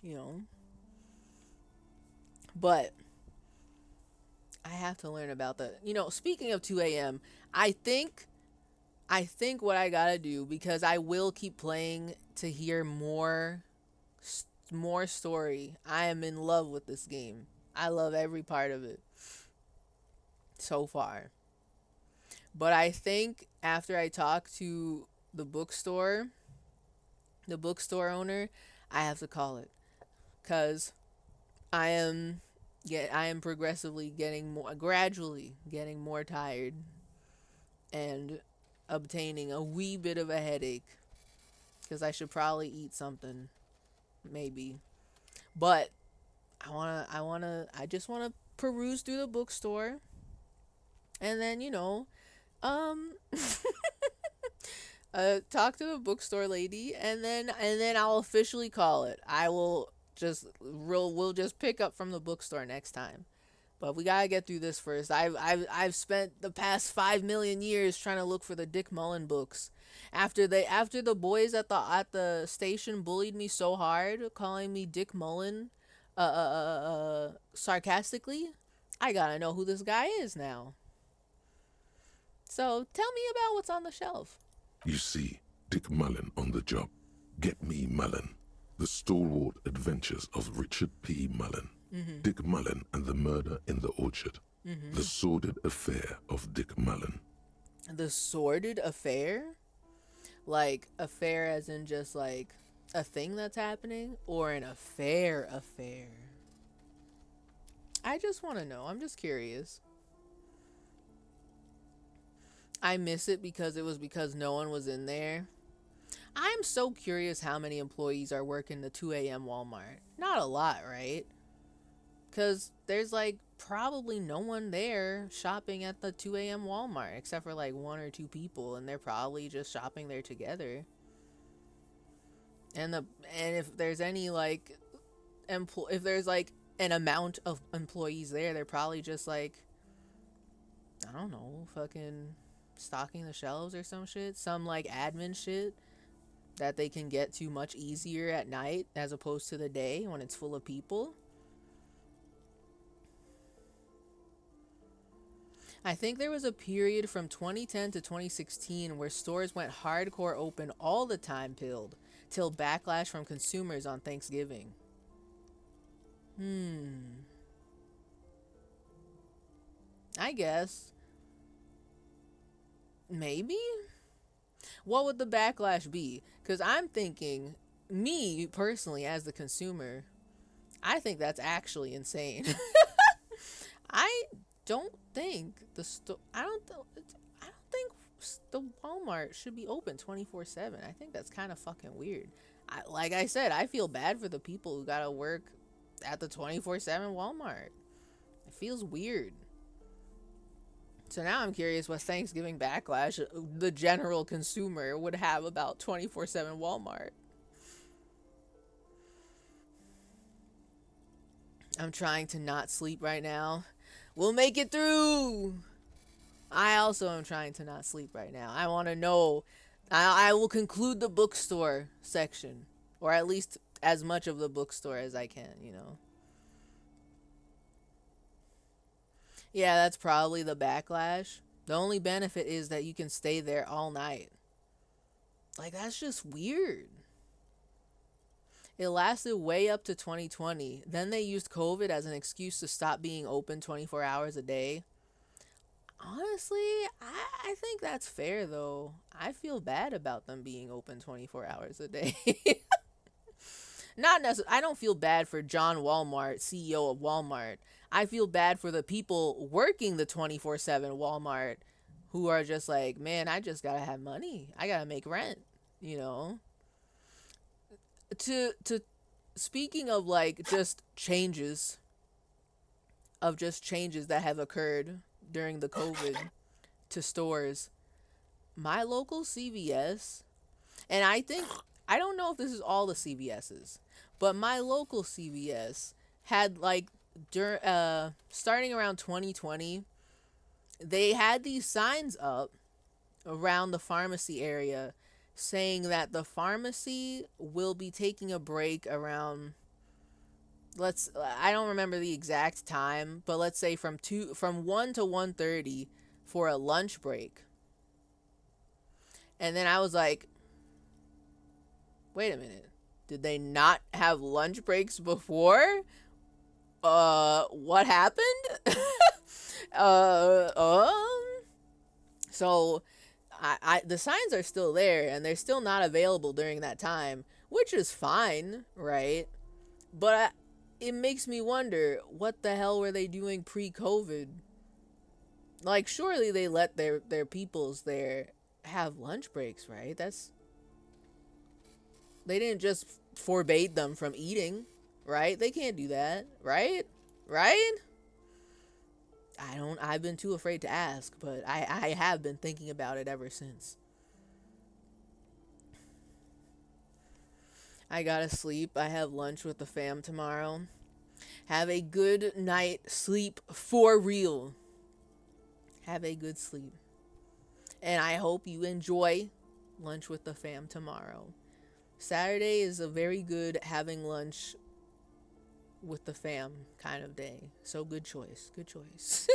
You know? But I have to learn about the, speaking of 2 a.m., I think what I gotta do, because I will keep playing to hear more story. I am in love with this game. I love every part of it so far. But I think after I talk to the bookstore owner, I have to call it, cuz I am gradually getting more tired and obtaining a wee bit of a headache, cuz I should probably eat something maybe. But I just want to peruse through the bookstore, and then talk to the bookstore lady, and then I'll officially call it. We'll just pick up from the bookstore next time. But we gotta get through this first. I've spent the past 5 million years trying to look for the Dick Mullen books. After the boys at the station bullied me so hard, calling me Dick Mullen, sarcastically, I gotta know who this guy is now. So tell me about what's on the shelf. You see, Dick Mullen on the job. Get me Mullen. The stalwart adventures of Richard P. Mullen. Mm-hmm. Dick Mullen and the murder in the orchard. Mm-hmm. The sordid affair of Dick Mullen. The sordid affair? Like, affair as in just like a thing that's happening, or an affair? I just want to know. I'm just curious. I miss it because no one was in there. I'm so curious how many employees are working the 2 a.m. Walmart. Not a lot, right? Because there's like probably no one there shopping at the 2 a.m. Walmart except for like 1 or 2 people, and they're probably just shopping there together. And if there's any like if there's like an amount of employees there, they're probably just like, I don't know, fucking stocking the shelves or some shit, some like admin shit that they can get to much easier at night as opposed to the day when it's full of people. I think there was a period from 2010 to 2016 where stores went hardcore open all the time till backlash from consumers on Thanksgiving. I guess. Maybe? What would the backlash be? Because I'm thinking, me personally as the consumer, I think that's actually insane. I don't think I don't think the Walmart should be open 24/7. I think that's kind of fucking weird. Like I said, I feel bad for the people who gotta work at the 24/7 Walmart. It feels weird. So now I'm curious what Thanksgiving backlash the general consumer would have about 24/7 Walmart. I'm trying to not sleep right now. We'll make it through. I also am trying to not sleep right now. I want to know. I will conclude the bookstore section, or at least as much of the bookstore as I can, Yeah, that's probably the backlash. The only benefit is that you can stay there all night. Like, that's just weird. It lasted way up to 2020. Then they used COVID as an excuse to stop being open 24 hours a day. Honestly, I think that's fair, though. I feel bad about them being open 24 hours a day. Not necessarily. I don't feel bad for John Walmart, CEO of Walmart. I feel bad for the people working the 24/7 Walmart who are just like, man, I just gotta have money. I gotta make rent, To speaking of like just changes that have occurred during the COVID to stores, my local CVS, And I don't know if this is all the CVS's, but my local CVS had like starting around 2020, they had these signs up around the pharmacy area saying that the pharmacy will be taking a break around, I don't remember the exact time, but let's say from 1 to 1:30 for a lunch break. And then I was like, wait a minute. Did they not have lunch breaks before? What happened? So the signs are still there and they're still not available during that time, which is fine, right? But it makes me wonder, what the hell were they doing pre-COVID? Like, surely they let their peoples there have lunch breaks, right? They didn't just forbade them from eating, right? They can't do that, right? Right? I've been too afraid to ask, but I have been thinking about it ever since. I gotta sleep. I have lunch with the fam tomorrow. Have a good night sleep for real. Have a good sleep. And I hope you enjoy lunch with the fam tomorrow. Saturday is a very good having lunch with the fam kind of day. So good choice. Good choice.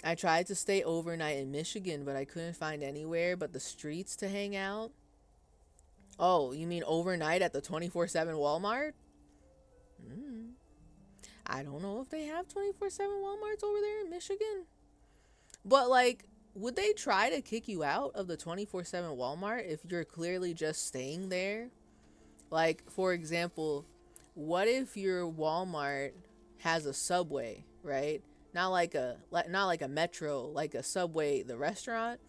I tried to stay overnight in Michigan, but I couldn't find anywhere but the streets to hang out. Oh, you mean overnight at the 24/7 Walmart? I don't know if they have 24/7 Walmarts over there in Michigan. But like, would they try to kick you out of the 24/7 Walmart if you're clearly just staying there? Like, for example, what if your Walmart has a Subway, right? Not like a Metro, like a Subway, the restaurant,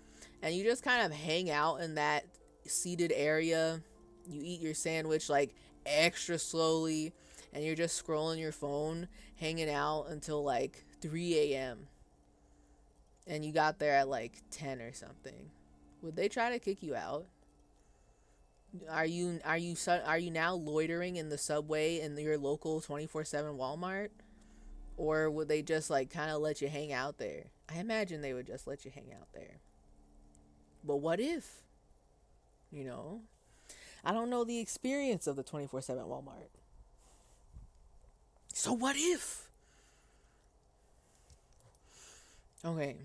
and you just kind of hang out in that seated area. You eat your sandwich like extra slowly, and you're just scrolling your phone, hanging out until like 3 a.m. and you got there at like 10 or something. Would they try to kick you out? Are you now loitering in the subway in your local 24/7 Walmart? Or would they just like kind of let you hang out there? I imagine they would just let you hang out there. But what if? You know? I don't know the experience of the 24/7 Walmart. So what if? Okay.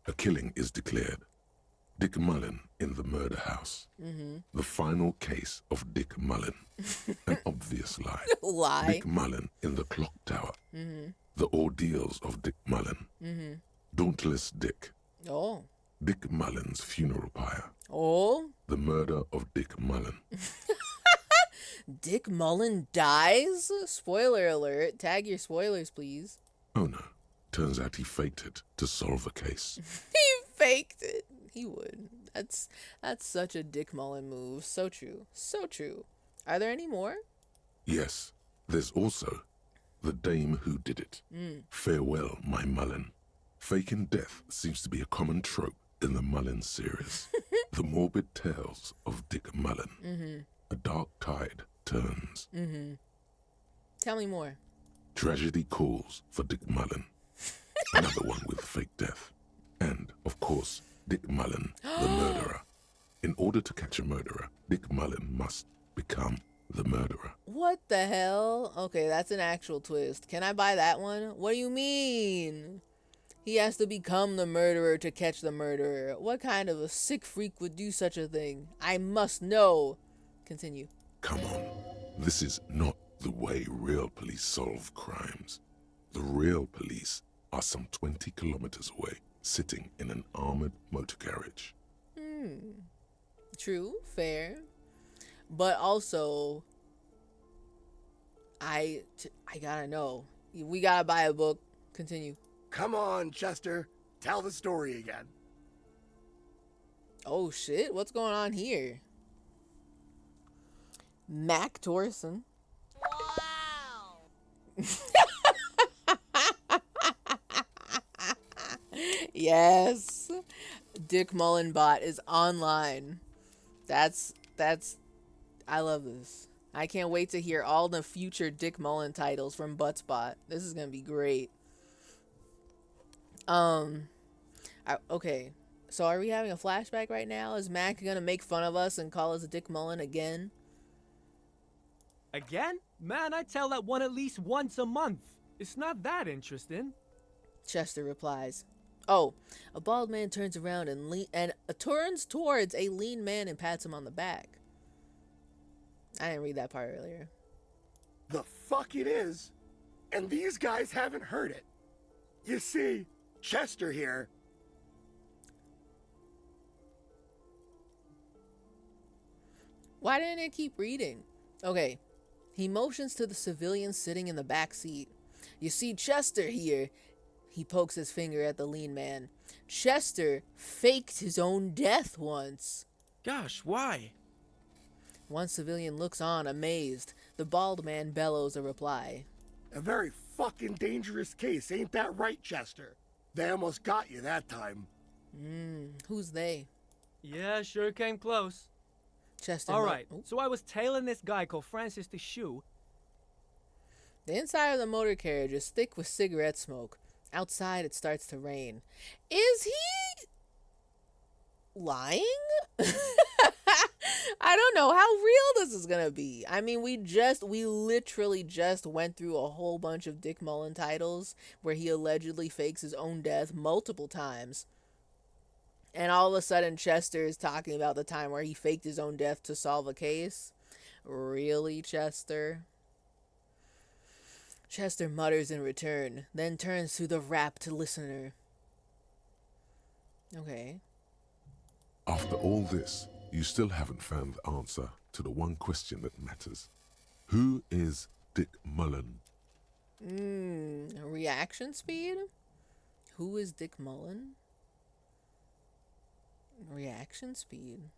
A killing is declared. Dick Mullen in the murder house. The final case of Dick Mullen. An obvious lie. Lie. Dick Mullen in the clock tower. The ordeals of Dick Mullen. Dauntless Dick. Oh. Dick Mullen's funeral pyre. Oh. The murder of Dick Mullen. Dick Mullen dies? Spoiler alert. Tag your spoilers, please. Oh no. Turns out he faked it to solve a case. He faked it. He would. That's such a Dick Mullen move. So true. So true. Are there any more? Yes. There's also the dame who did it. Farewell, my Mullen. Faking death seems to be a common trope in the Mullen series. The morbid tales of Dick Mullen. A dark tide turns. Tell me more. Tragedy calls for Dick Mullen. Another one with fake death. And, of course, Dick Mullen, the murderer. In order to catch a murderer, Dick Mullen must become the murderer. What the hell? Okay, that's an actual twist. Can I buy that one? What do you mean? He has to become the murderer to catch the murderer. What kind of a sick freak would do such a thing? I must know. Continue. Come on. This is not the way real police solve crimes. The real police are some 20 kilometers away, sitting in an armored motor carriage. True, fair. But also, I gotta know. We gotta buy a book. Continue. Come on, Chester. Tell the story again. Oh shit, what's going on here? Mac Torson. Wow. Yes. Dick Mullen bot is online. That's I love this. I can't wait to hear all the future Dick Mullen titles from Buttspot. This is gonna be great. Okay. So are we having a flashback right now? Is Mac gonna make fun of us and call us Dick Mullen again? Again? Man, I tell that one at least once a month. It's not that interesting. Chester replies. Oh, a bald man turns around and turns towards a lean man and pats him on the back. I didn't read that part earlier. The fuck it is? And these guys haven't heard it. You see, Chester here. Why didn't it keep reading? Okay. He motions to the civilian sitting in the back seat. You see, Chester here. He pokes his finger at the lean man. Chester faked his own death once. Gosh, why? One civilian looks on, amazed. The bald man bellows a reply. A very fucking dangerous case, ain't that right, Chester? They almost got you that time. Who's they? Yeah, sure came close. Chester. Alright, so I was tailing this guy called Francis the Shoe. The inside of the motor carriage is thick with cigarette smoke. Outside, it starts to rain. Is he lying? I don't know how real this is gonna be. I mean, we literally just went through a whole bunch of Dick Mullen titles where he allegedly fakes his own death multiple times. And all of a sudden, Chester is talking about the time where he faked his own death to solve a case. Really, Chester? Chester mutters in return, then turns to the rapt listener. Okay. After all this, you still haven't found the answer to the one question that matters. Who is Dick Mullen? Reaction speed? Who is Dick Mullen? Reaction speed.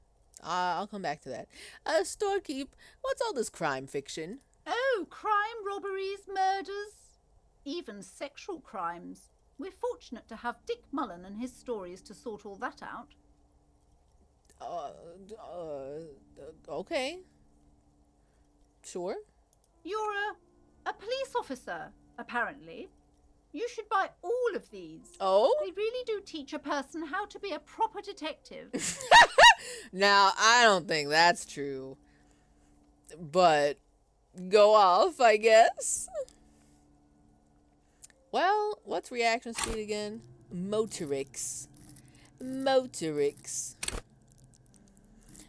I'll come back to that. Storekeep, what's all this crime fiction? Oh, crime, robberies, murders, even sexual crimes. We're fortunate to have Dick Mullen and his stories to sort all that out. Okay. Sure. You're a police officer, apparently. You should buy all of these. Oh? They really do teach a person how to be a proper detective. Now, I don't think that's true. But go off, I guess. Well, what's reaction speed again? Motorix.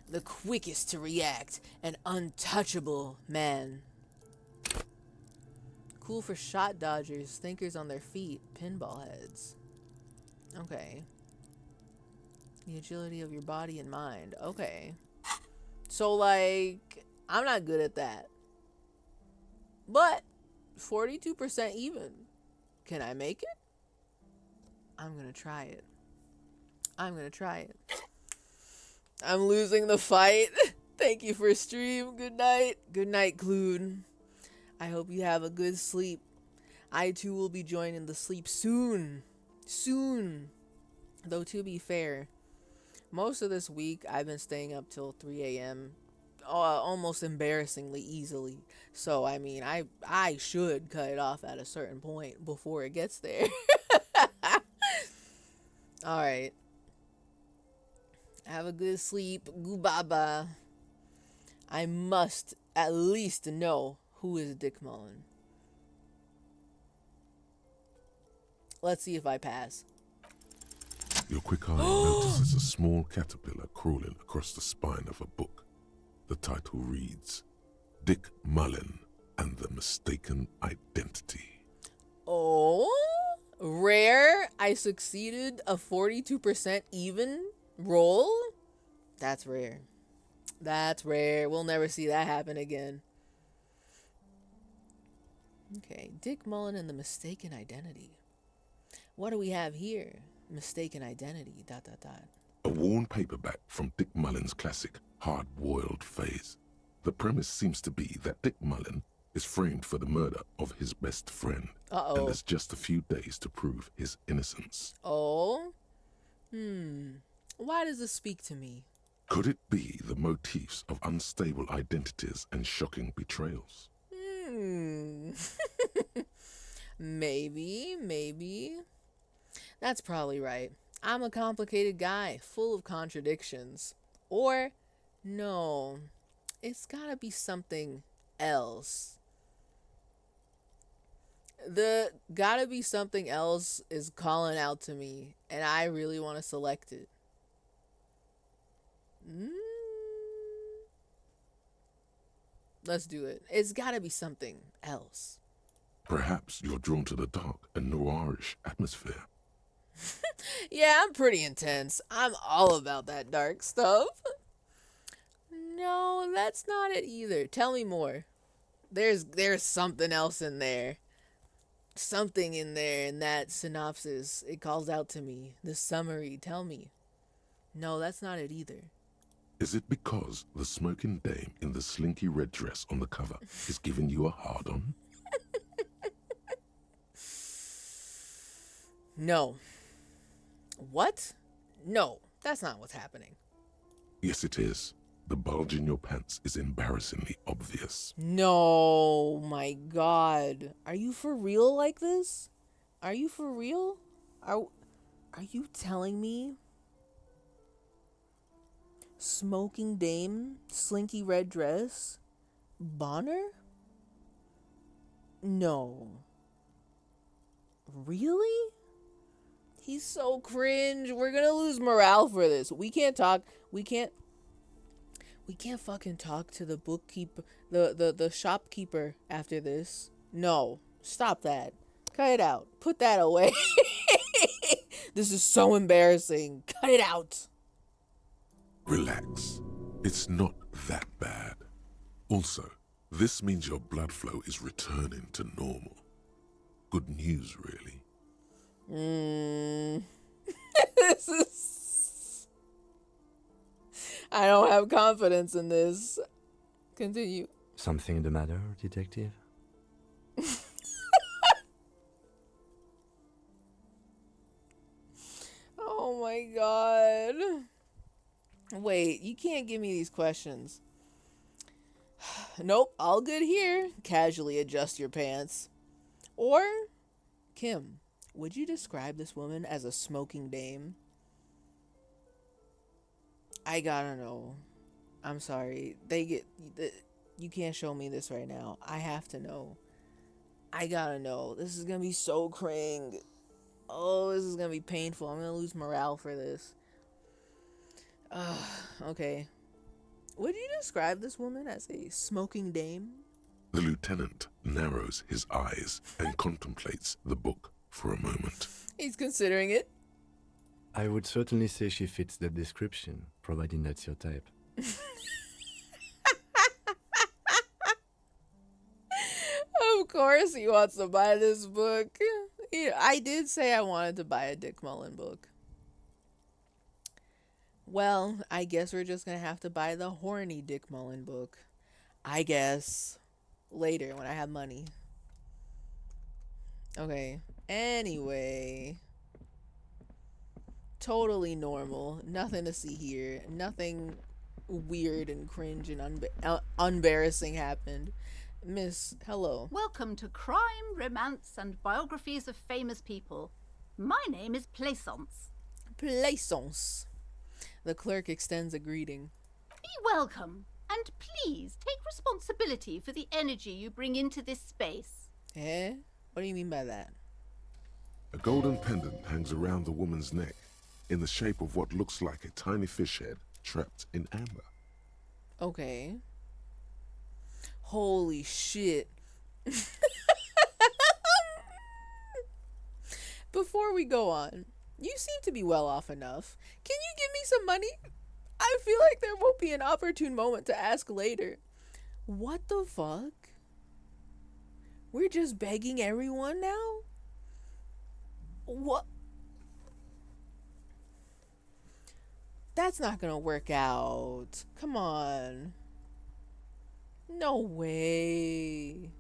The quickest to react, an untouchable man. Cool for shot dodgers, thinkers on their feet, pinball heads. Okay. The agility of your body and mind. Okay. So, like, I'm not good at that. But 42% even. Can I make it? I'm gonna try it. I'm losing the fight. Thank you for stream. Good night. Good night, Clune. I hope you have a good sleep. I too will be joining the sleep soon. Though to be fair, most of this week I've been staying up till 3 a.m. Almost embarrassingly easily. So I mean, I should cut it off at a certain point before it gets there. All right. Have a good sleep. Goodbye. I must at least know who is Dick Mullen. Let's see if I pass. Your quick eye notices a small caterpillar crawling across the spine of a book. The title reads, Dick Mullen and the Mistaken Identity. Oh, rare. I succeeded a 42% even roll. That's rare. We'll never see that happen again. Okay, Dick Mullen and the Mistaken Identity. What do we have here? Mistaken Identity, ... A worn paperback from Dick Mullen's classic Hard-Boiled Phase. The premise seems to be that Dick Mullen is framed for the murder of his best friend. And there's just a few days to prove his innocence. Oh, Why does this speak to me? Could it be the motifs of unstable identities and shocking betrayals? Maybe. That's probably right. I'm a complicated guy, full of contradictions. Or, no, it's gotta be something else. The gotta be something else is calling out to me, and I really want to select it. Let's do it. It's gotta be something else. Perhaps you're drawn to the dark and noirish atmosphere. Yeah, I'm pretty intense. I'm all about that dark stuff. No, that's not it either. Tell me more. There's something else in there. Something in there in that synopsis. It calls out to me. The summary. Tell me. No, that's not it either. Is it because the smoking dame in the slinky red dress on the cover is giving you a hard-on? No. What? No, that's not what's happening. Yes, it is. The bulge in your pants is embarrassingly obvious. No, my God. Are you for real like this? Are you for real? Are you telling me? Smoking dame, slinky red dress, Bonner? No. Really? He's so cringe. We're gonna lose morale for this. We can't fucking talk to the bookkeeper, the shopkeeper after this. No. Stop that. Cut it out. Put that away. This is so embarrassing. Cut it out. Relax. It's not that bad. Also, this means your blood flow is returning to normal. Good news, really. This is... I don't have confidence in this. Continue. Something the matter, detective? Oh my God. Wait, you can't give me these questions. Nope, all good here. Casually adjust your pants. Or, Kim, would you describe this woman as a smoking dame? I gotta know. I'm sorry. You can't show me this right now. I have to know. I gotta know. This is gonna be so cring. Oh, this is gonna be painful. I'm gonna lose morale for this. Okay. Would you describe this woman as a smoking dame? The lieutenant narrows his eyes and contemplates the book for a moment. He's considering it. I would certainly say she fits the description, providing that's your type. Of course he wants to buy this book. I did say I wanted to buy a Dick Mullen book. Well, I guess we're just gonna have to buy the horny Dick Mullen book. I guess. Later, when I have money. Okay. Anyway. Totally normal. Nothing to see here. Nothing weird and cringe and embarrassing happened. Miss, hello. Welcome to Crime, Romance, and Biographies of Famous People. My name is Plaisance. Plaisance. The clerk extends a greeting. Be welcome, and please take responsibility for the energy you bring into this space. Eh? What do you mean by that? A golden pendant hangs around the woman's neck in the shape of what looks like a tiny fish head trapped in amber. Okay. Holy shit. Before we go on, you seem to be well off enough. Can you give me some money? I feel like there won't be an opportune moment to ask later. What the fuck? We're just begging everyone now? What? That's not gonna work out. Come on. No way.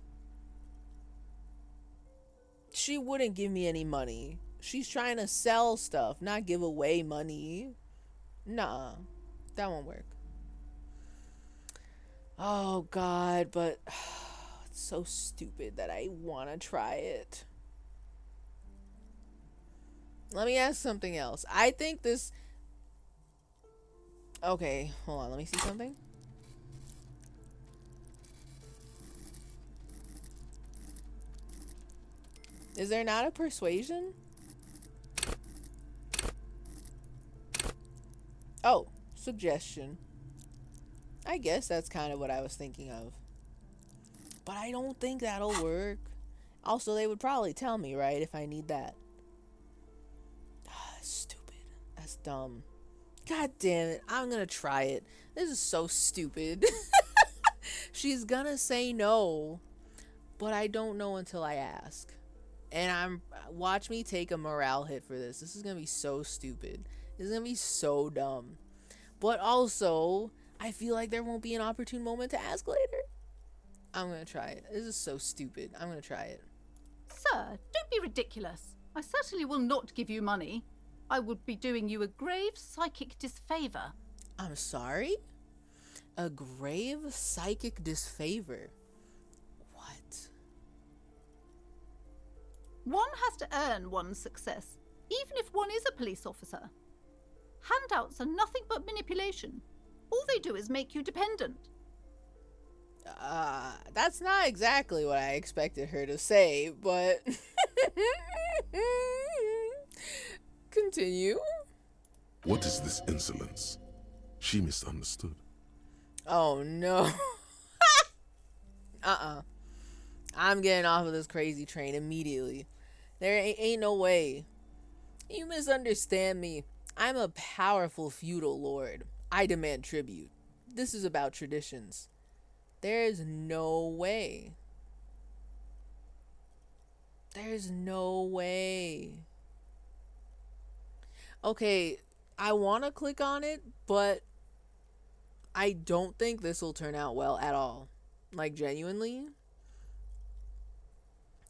She wouldn't give me any money. She's trying to sell stuff, not give away money. Nah, that won't work. Oh God, but it's so stupid that I want to try it. Let me ask something else. I think this... Okay, hold on. Let me see something. Is there not a persuasion? Oh, suggestion. I guess that's kind of what I was thinking of. But I don't think that'll work. Also, they would probably tell me, right, if I need that. That's stupid. That's dumb. God damn it. I'm gonna try it. This is so stupid. She's gonna say no, but I don't know until I ask. And watch me take a morale hit for this. This is gonna be so stupid. This is gonna be so dumb. But also, I feel like there won't be an opportune moment to ask later. I'm gonna try it. This is so stupid. I'm gonna try it. Sir, don't be ridiculous. I certainly will not give you money. I would be doing you a grave psychic disfavor. I'm sorry? A grave psychic disfavor? What? One has to earn one's success, even if one is a police officer. Handouts are nothing but manipulation. All they do is make you dependent. That's not exactly what I expected her to say, but... Continue. What is this insolence? She misunderstood. Oh no. I'm getting off of this crazy train immediately. There ain't no way. You misunderstand me. I'm a powerful feudal lord. I demand tribute. This is about traditions. There's no way. There's no way. Okay, I want to click on it, but I don't think this will turn out well at all. Like, genuinely.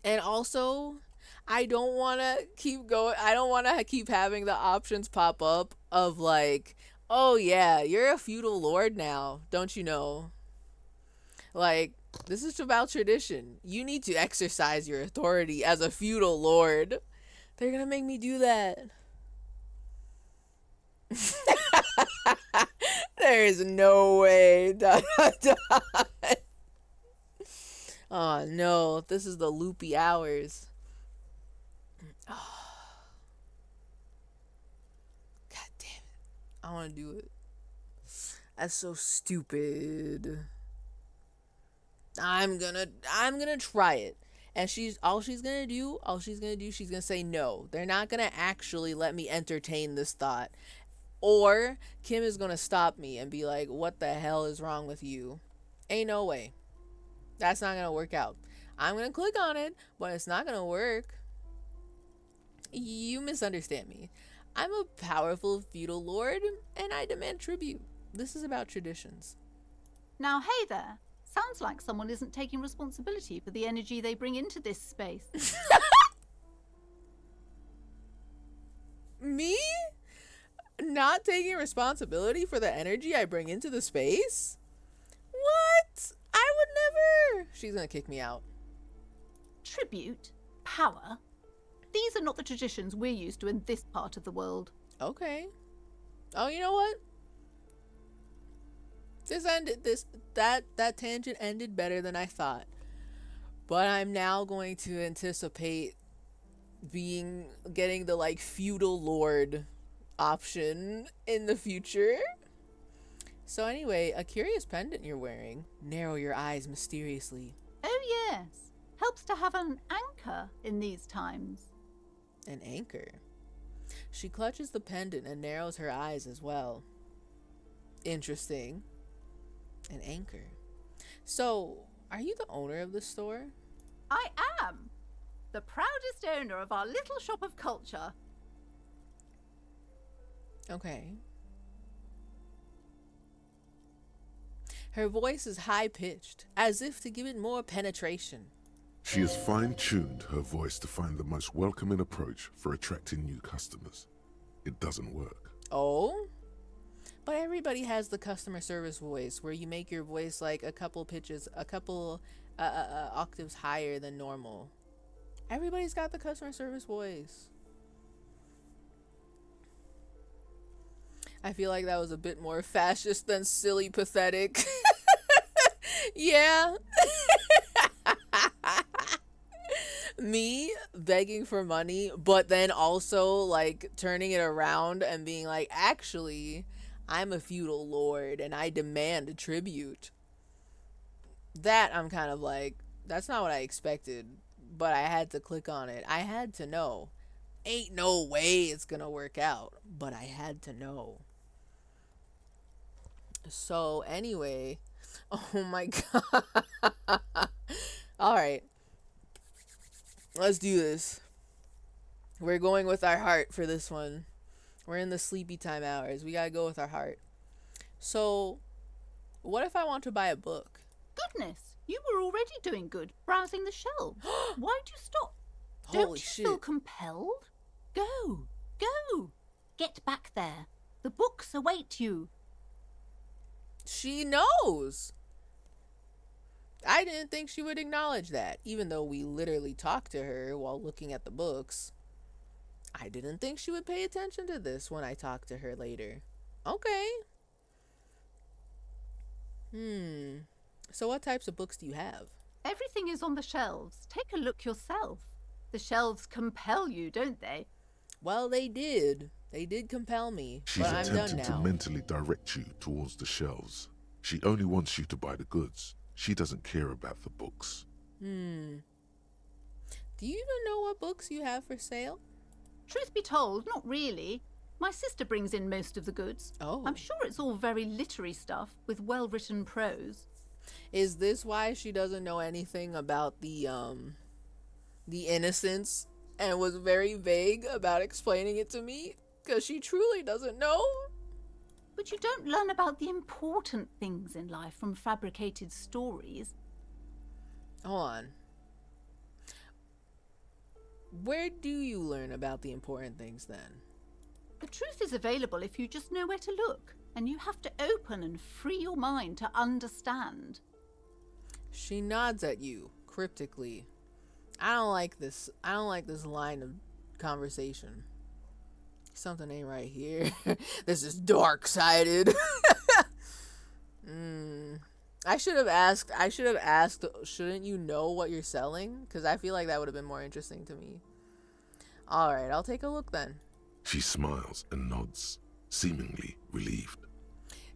And also, I don't want to keep going. I don't want to keep having the options pop up of like, oh yeah, you're a feudal lord now, don't you know? Like, this is about tradition. You need to exercise your authority as a feudal lord. They're gonna make me do that. There is no way. Oh no, this is the loopy hours. Oh. God damn it. I want to do it. That's so stupid. I'm gonna try it. And she's gonna do, she's gonna say no. They're not gonna actually let me entertain this thought. Or Kim is gonna stop me and be like, what the hell is wrong with you? Ain't no way. That's not gonna work out. I'm gonna click on it, but it's not gonna work. You misunderstand me. I'm a powerful feudal lord, and I demand tribute. This is about traditions. Now, hey there. Sounds like someone isn't taking responsibility for the energy they bring into this space. Me? Not taking responsibility for the energy I bring into the space? What? I would never. She's gonna kick me out. Tribute? Power? These are not the traditions we're used to in this part of the world. Okay. Oh, you know what? That tangent ended better than I thought. But I'm now going to anticipate getting the like feudal lord option in the future. So anyway, a curious pendant you're wearing. Narrow your eyes mysteriously. Oh yes. Helps to have an anchor in these times. An anchor? She clutches the pendant and narrows her eyes as well. Interesting. An anchor. So, are you the owner of the store? I am. The proudest owner of our little shop of culture. Okay. Her voice is high-pitched, as if to give it more penetration. She has fine-tuned her voice to find the most welcoming approach for attracting new customers. It doesn't work. Oh? But everybody has the customer service voice where you make your voice like a couple octaves higher than normal. Everybody's got the customer service voice. I feel like that was a bit more fascist than silly pathetic. Yeah. Me begging for money, but then also like turning it around and being like, actually, I'm a feudal lord and I demand a tribute. That I'm kind of like, that's not what I expected, but I had to click on it. I had to know. Ain't no way it's gonna work out, but I had to know. So anyway, oh my god. All right. Let's do this. We're going with our heart for this one. We're in the sleepy time hours. We gotta go with our heart. So, what if I want to buy a book? Goodness, you were already doing good, browsing the shelves. Why'd you stop? Holy Don't you shit. feel compelled? Go, go. Get back there. The books await you. She knows. I didn't think she would acknowledge that, even though we literally talked to her while looking at the books. I didn't think she would pay attention to this when I talked to her later. Okay. So what types of books do you have? Everything is on the shelves. Take a look yourself. The shelves compel you, don't they? Well, they did. They did compel me, She's but I'm done attempting to now. mentally direct you towards the shelves. She only wants you to buy the goods. She doesn't care about the books. Do you even know what books you have for sale? Truth be told, not really. My sister brings in most of the goods. Oh. I'm sure it's all very literary stuff with well-written prose. Is this why she doesn't know anything about the innocence and was very vague about explaining it to me? Because she truly doesn't know. But you don't learn about the important things in life from fabricated stories. Hold on. Where do you learn about the important things then? The truth is available if you just know where to look, and you have to open and free your mind to understand. She nods at you cryptically. I don't like this line of conversation. Something ain't right here. This is dark-sided. I should have asked, shouldn't you know what you're selling? Because I feel like that would have been more interesting to me. Alright, I'll take a look then. She smiles and nods, seemingly relieved.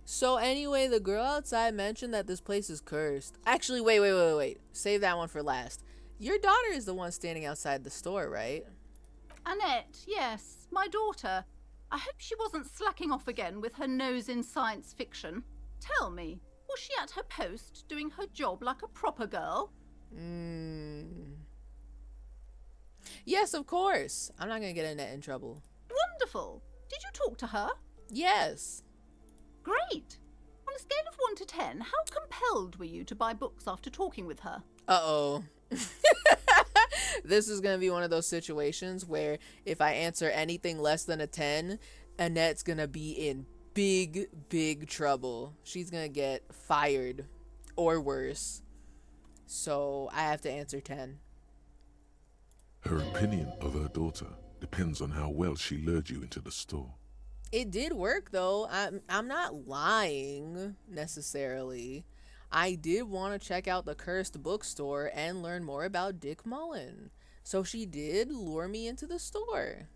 So anyway, the girl outside mentioned that this place is cursed. Actually, wait. Save that one for last. Your daughter is the one standing outside the store, right? Annette, yes, my daughter. I hope she wasn't slacking off again with her nose in science fiction. Tell me, was she at her post doing her job like a proper girl? Yes, of course. I'm not gonna get Annette in trouble. Wonderful. Did you talk to her? Yes. Great. On a scale of 1 to 10, how compelled were you to buy books after talking with her? Uh-oh. This is gonna be one of those situations where if I answer anything less than a 10, Annette's gonna be in big trouble. She's gonna get fired or worse. So I have to answer 10. Her opinion of her daughter depends on how well she lured you into the store. It did work though. I'm not lying necessarily. I did want to check out the cursed bookstore and learn more about Dick Mullen. So she did lure me into the store.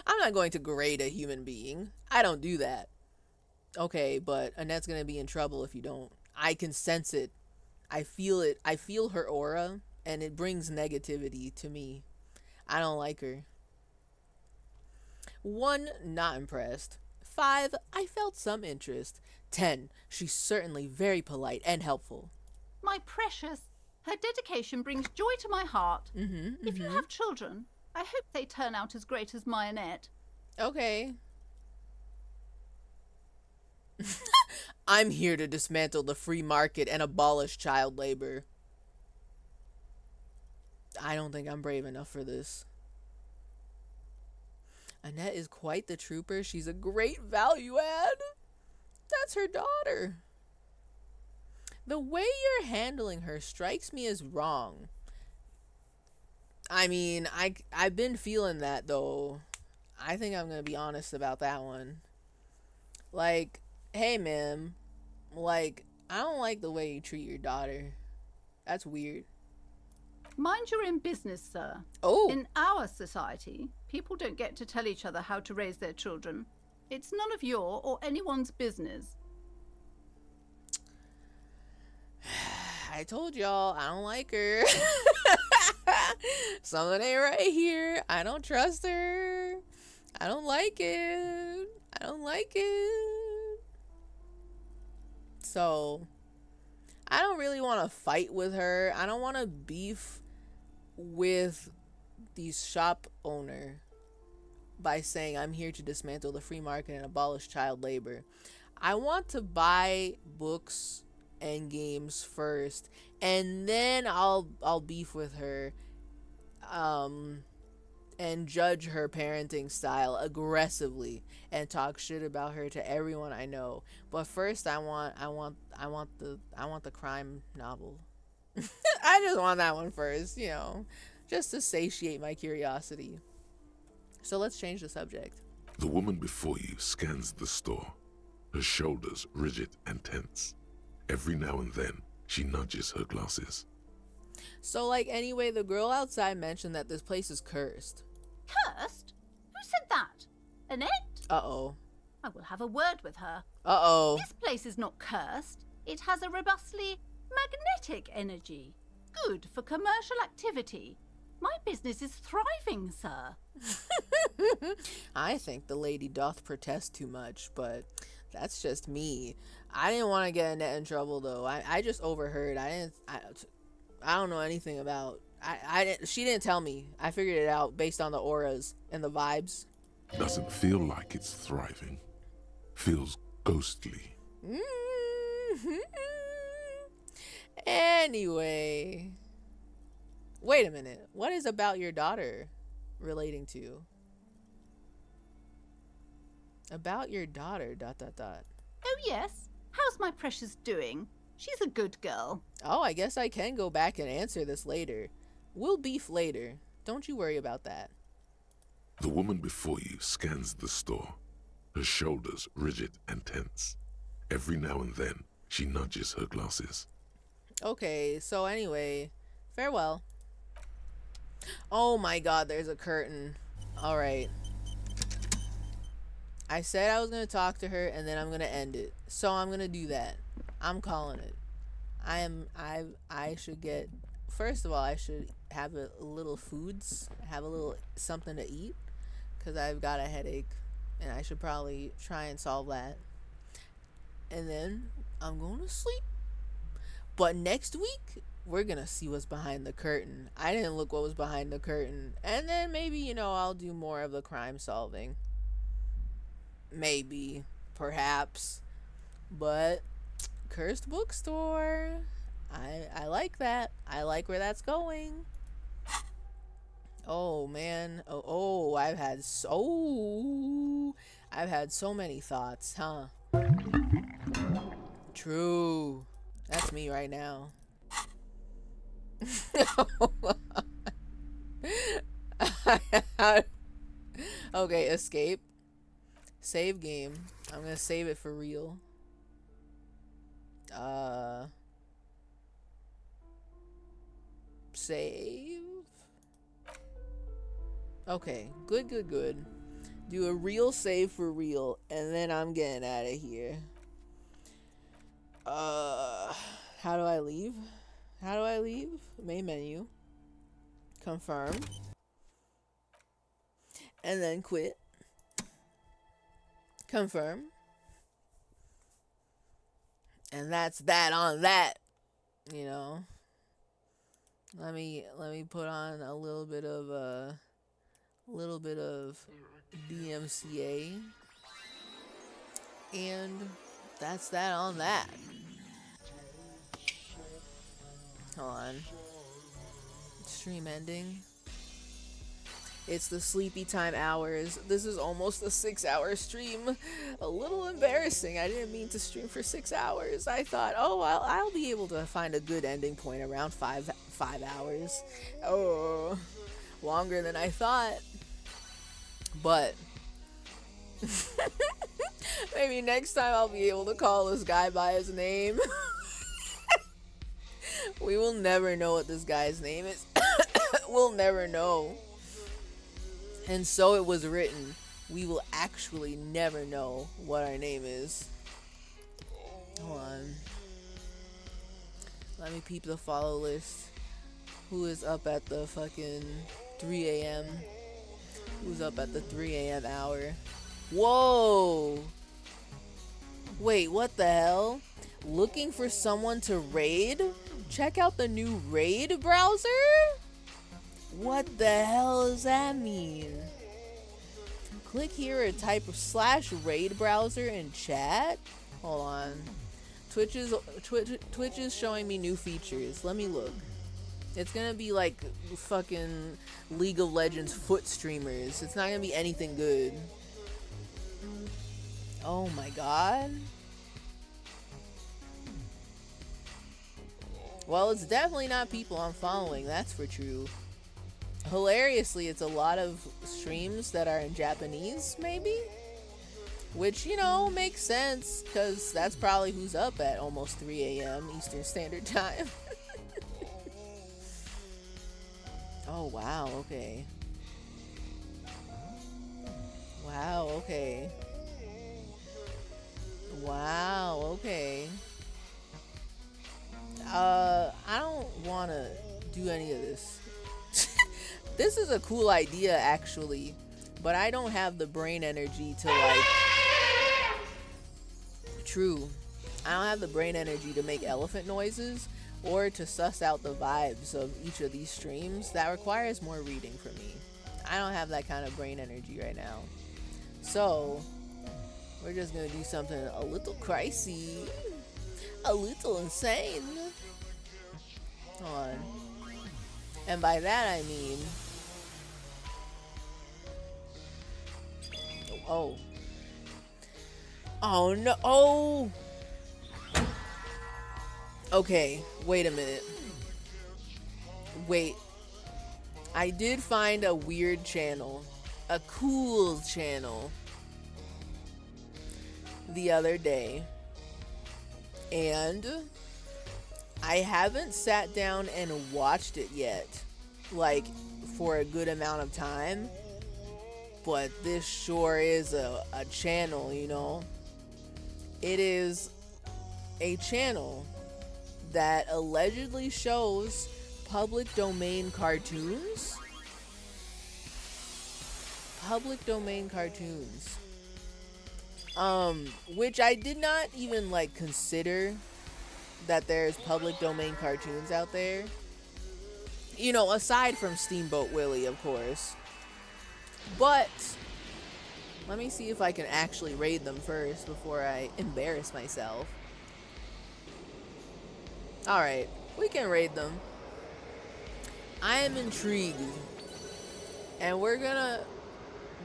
I'm not going to grade a human being. I don't do that. Okay, but Annette's going to be in trouble if you don't. I can sense it. I feel it. I feel her aura, and it brings negativity to me. I don't like her. 1, not impressed. 5, I felt some interest. 10, she's certainly very polite and helpful. My precious, her dedication brings joy to my heart. If you have children, I hope they turn out as great as my Annette. Okay. I'm here to dismantle the free market and abolish child labor. I don't think I'm brave enough for this. Annette is quite the trooper. She's a great value add. That's her daughter. The way you're handling her strikes me as wrong. I mean, I've been feeling that, though. I think I'm going to be honest about that one. Like, hey, ma'am. Like, I don't like the way you treat your daughter. That's weird. Mind your own business, sir. Oh. In our society, people don't get to tell each other how to raise their children. It's none of your or anyone's business. I told y'all, I don't like her. Something ain't right here. I don't trust her. I don't like it. I don't like it. So, I don't really want to fight with her. I don't want to beef with the shop owner by saying I'm here to dismantle the free market and abolish child labor. I want to buy books and games first, and then I'll beef with her and judge her parenting style aggressively and talk shit about her to everyone I know. But first I want the crime novel. I just want that one first, you know, just to satiate my curiosity. So let's change the subject. The woman before you scans the store, her shoulders rigid and tense. Every now and then, she nudges her glasses. So, like, anyway, the girl outside mentioned that this place is cursed. Cursed? Who said that? Annette? Uh-oh. I will have a word with her. Uh-oh. This place is not cursed. It has a robustly magnetic energy. Good for commercial activity. My business is thriving, sir. I think the lady doth protest too much, but that's just me. I didn't want to get Annette in trouble, though. I just overheard. I don't know anything about. She didn't tell me. I figured it out based on the auras and the vibes. Doesn't feel like it's thriving. Feels ghostly. Anyway. Wait a minute. What is about your daughter relating to? About your daughter, ... Oh, yes. How's my precious doing? She's a good girl. Oh, I guess I can go back and answer this later. We'll beef later. Don't you worry about that. The woman before you scans the store, her shoulders rigid and tense. Every now and then, she nudges her glasses. Okay, so anyway, farewell. Oh my god, there's a curtain. Alright. I said I was going to talk to her and then I'm going to end it. So I'm going to do that. I'm calling it. I should get, first of all, I should have a little foods, have a little something to eat, because I've got a headache and I should probably try and solve that. And then I'm going to sleep. But next week, we're going to see what's behind the curtain. I didn't look what was behind the curtain. And then maybe, you know, I'll do more of the crime solving. Maybe, perhaps. But cursed bookstore, I like that. I like where that's going. Oh man. I've had so many thoughts, huh? True. That's me right now. Okay, escape. Save game. I'm gonna save it for real. Save. Okay, good. Do a real save for real, and then I'm getting out of here. How do I leave? Main menu. Confirm. And then quit. Confirm. And that's that on that. You know. Let me put on a little bit of DMCA. And that's that on that. Hold on. Stream ending. It's the sleepy time hours. This is almost a 6-hour stream. A little embarrassing. I didn't mean to stream for 6 hours. I thought, oh, I'll be able to find a good ending point around five hours. Oh, longer than I thought. But maybe next time I'll be able to call this guy by his name. We will never know what this guy's name is. We'll never know. And so it was written. We will actually never know what our name is. Hold on. Let me peep the follow list. Who is up at the fucking 3 a.m.? Who's up at the 3 a.m. hour? Whoa! Wait, what the hell? Looking for someone to raid? Check out the new raid browser? What the hell does that mean? Click here or type /raid browser in chat. Hold on. Twitch is showing me new features. Let me look. It's gonna be like fucking League of Legends foot streamers. It's not gonna be anything good. Oh my god. Well, it's definitely not people I'm following, that's for true. Hilariously, it's a lot of streams that are in Japanese, maybe? Which, you know, makes sense, because that's probably who's up at almost 3 a.m. Eastern Standard Time. Oh, wow, okay. Wow, okay. Wow, okay. I don't want to do any of this. This is a cool idea, actually, but I don't have the brain energy to, like... True. I don't have the brain energy to make elephant noises or to suss out the vibes of each of these streams. That requires more reading for me. I don't have that kind of brain energy right now. So, we're just gonna do something a little crazy. A little insane. Hold on. And by that I mean... Oh. Oh no. Oh! Okay, wait a minute. Wait. I did find a weird channel. A cool channel. The other day. And I haven't sat down and watched it yet. Like, for a good amount of time. But this sure is a channel, you know. It is a channel that allegedly shows public domain cartoons. Public domain cartoons. Which I did not even, like, consider that there's public domain cartoons out there. You know, aside from Steamboat Willie, of course. But let me see if I can actually raid them first before I embarrass myself. Alright, we can raid them. I am intrigued. And we're gonna...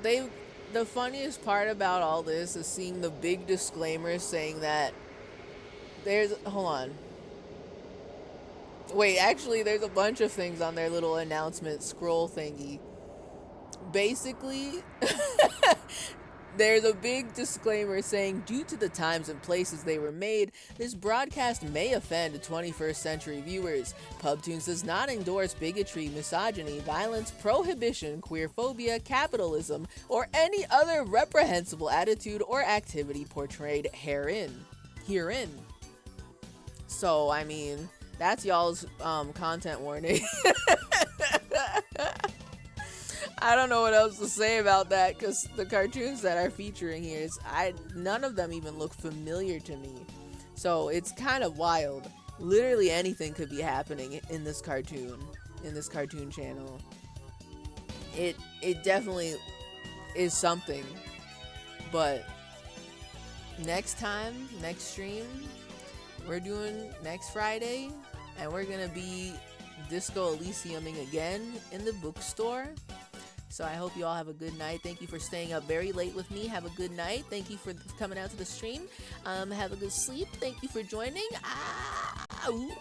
The funniest part about all this is seeing the big disclaimer saying that there's... Hold on. Wait, actually, there's a bunch of things on their little announcement scroll thingy. Basically, there's a big disclaimer saying, due to the times and places they were made, this broadcast may offend 21st century viewers. PubTunes does not endorse bigotry, misogyny, violence, prohibition, queerphobia, capitalism, or any other reprehensible attitude or activity portrayed herein. So, I mean, that's y'all's content warning. I don't know what else to say about that, because the cartoons that are featuring here, none of them even look familiar to me. So it's kind of wild. Literally anything could be happening in this cartoon channel. It definitely is something, but next time, next stream, we're doing next Friday, and we're gonna be Disco Elysiuming again in the bookstore. So I hope you all have a good night. Thank you for staying up very late with me. Have a good night. Thank you for coming out to the stream. Have a good sleep. Thank you for joining. Ooh.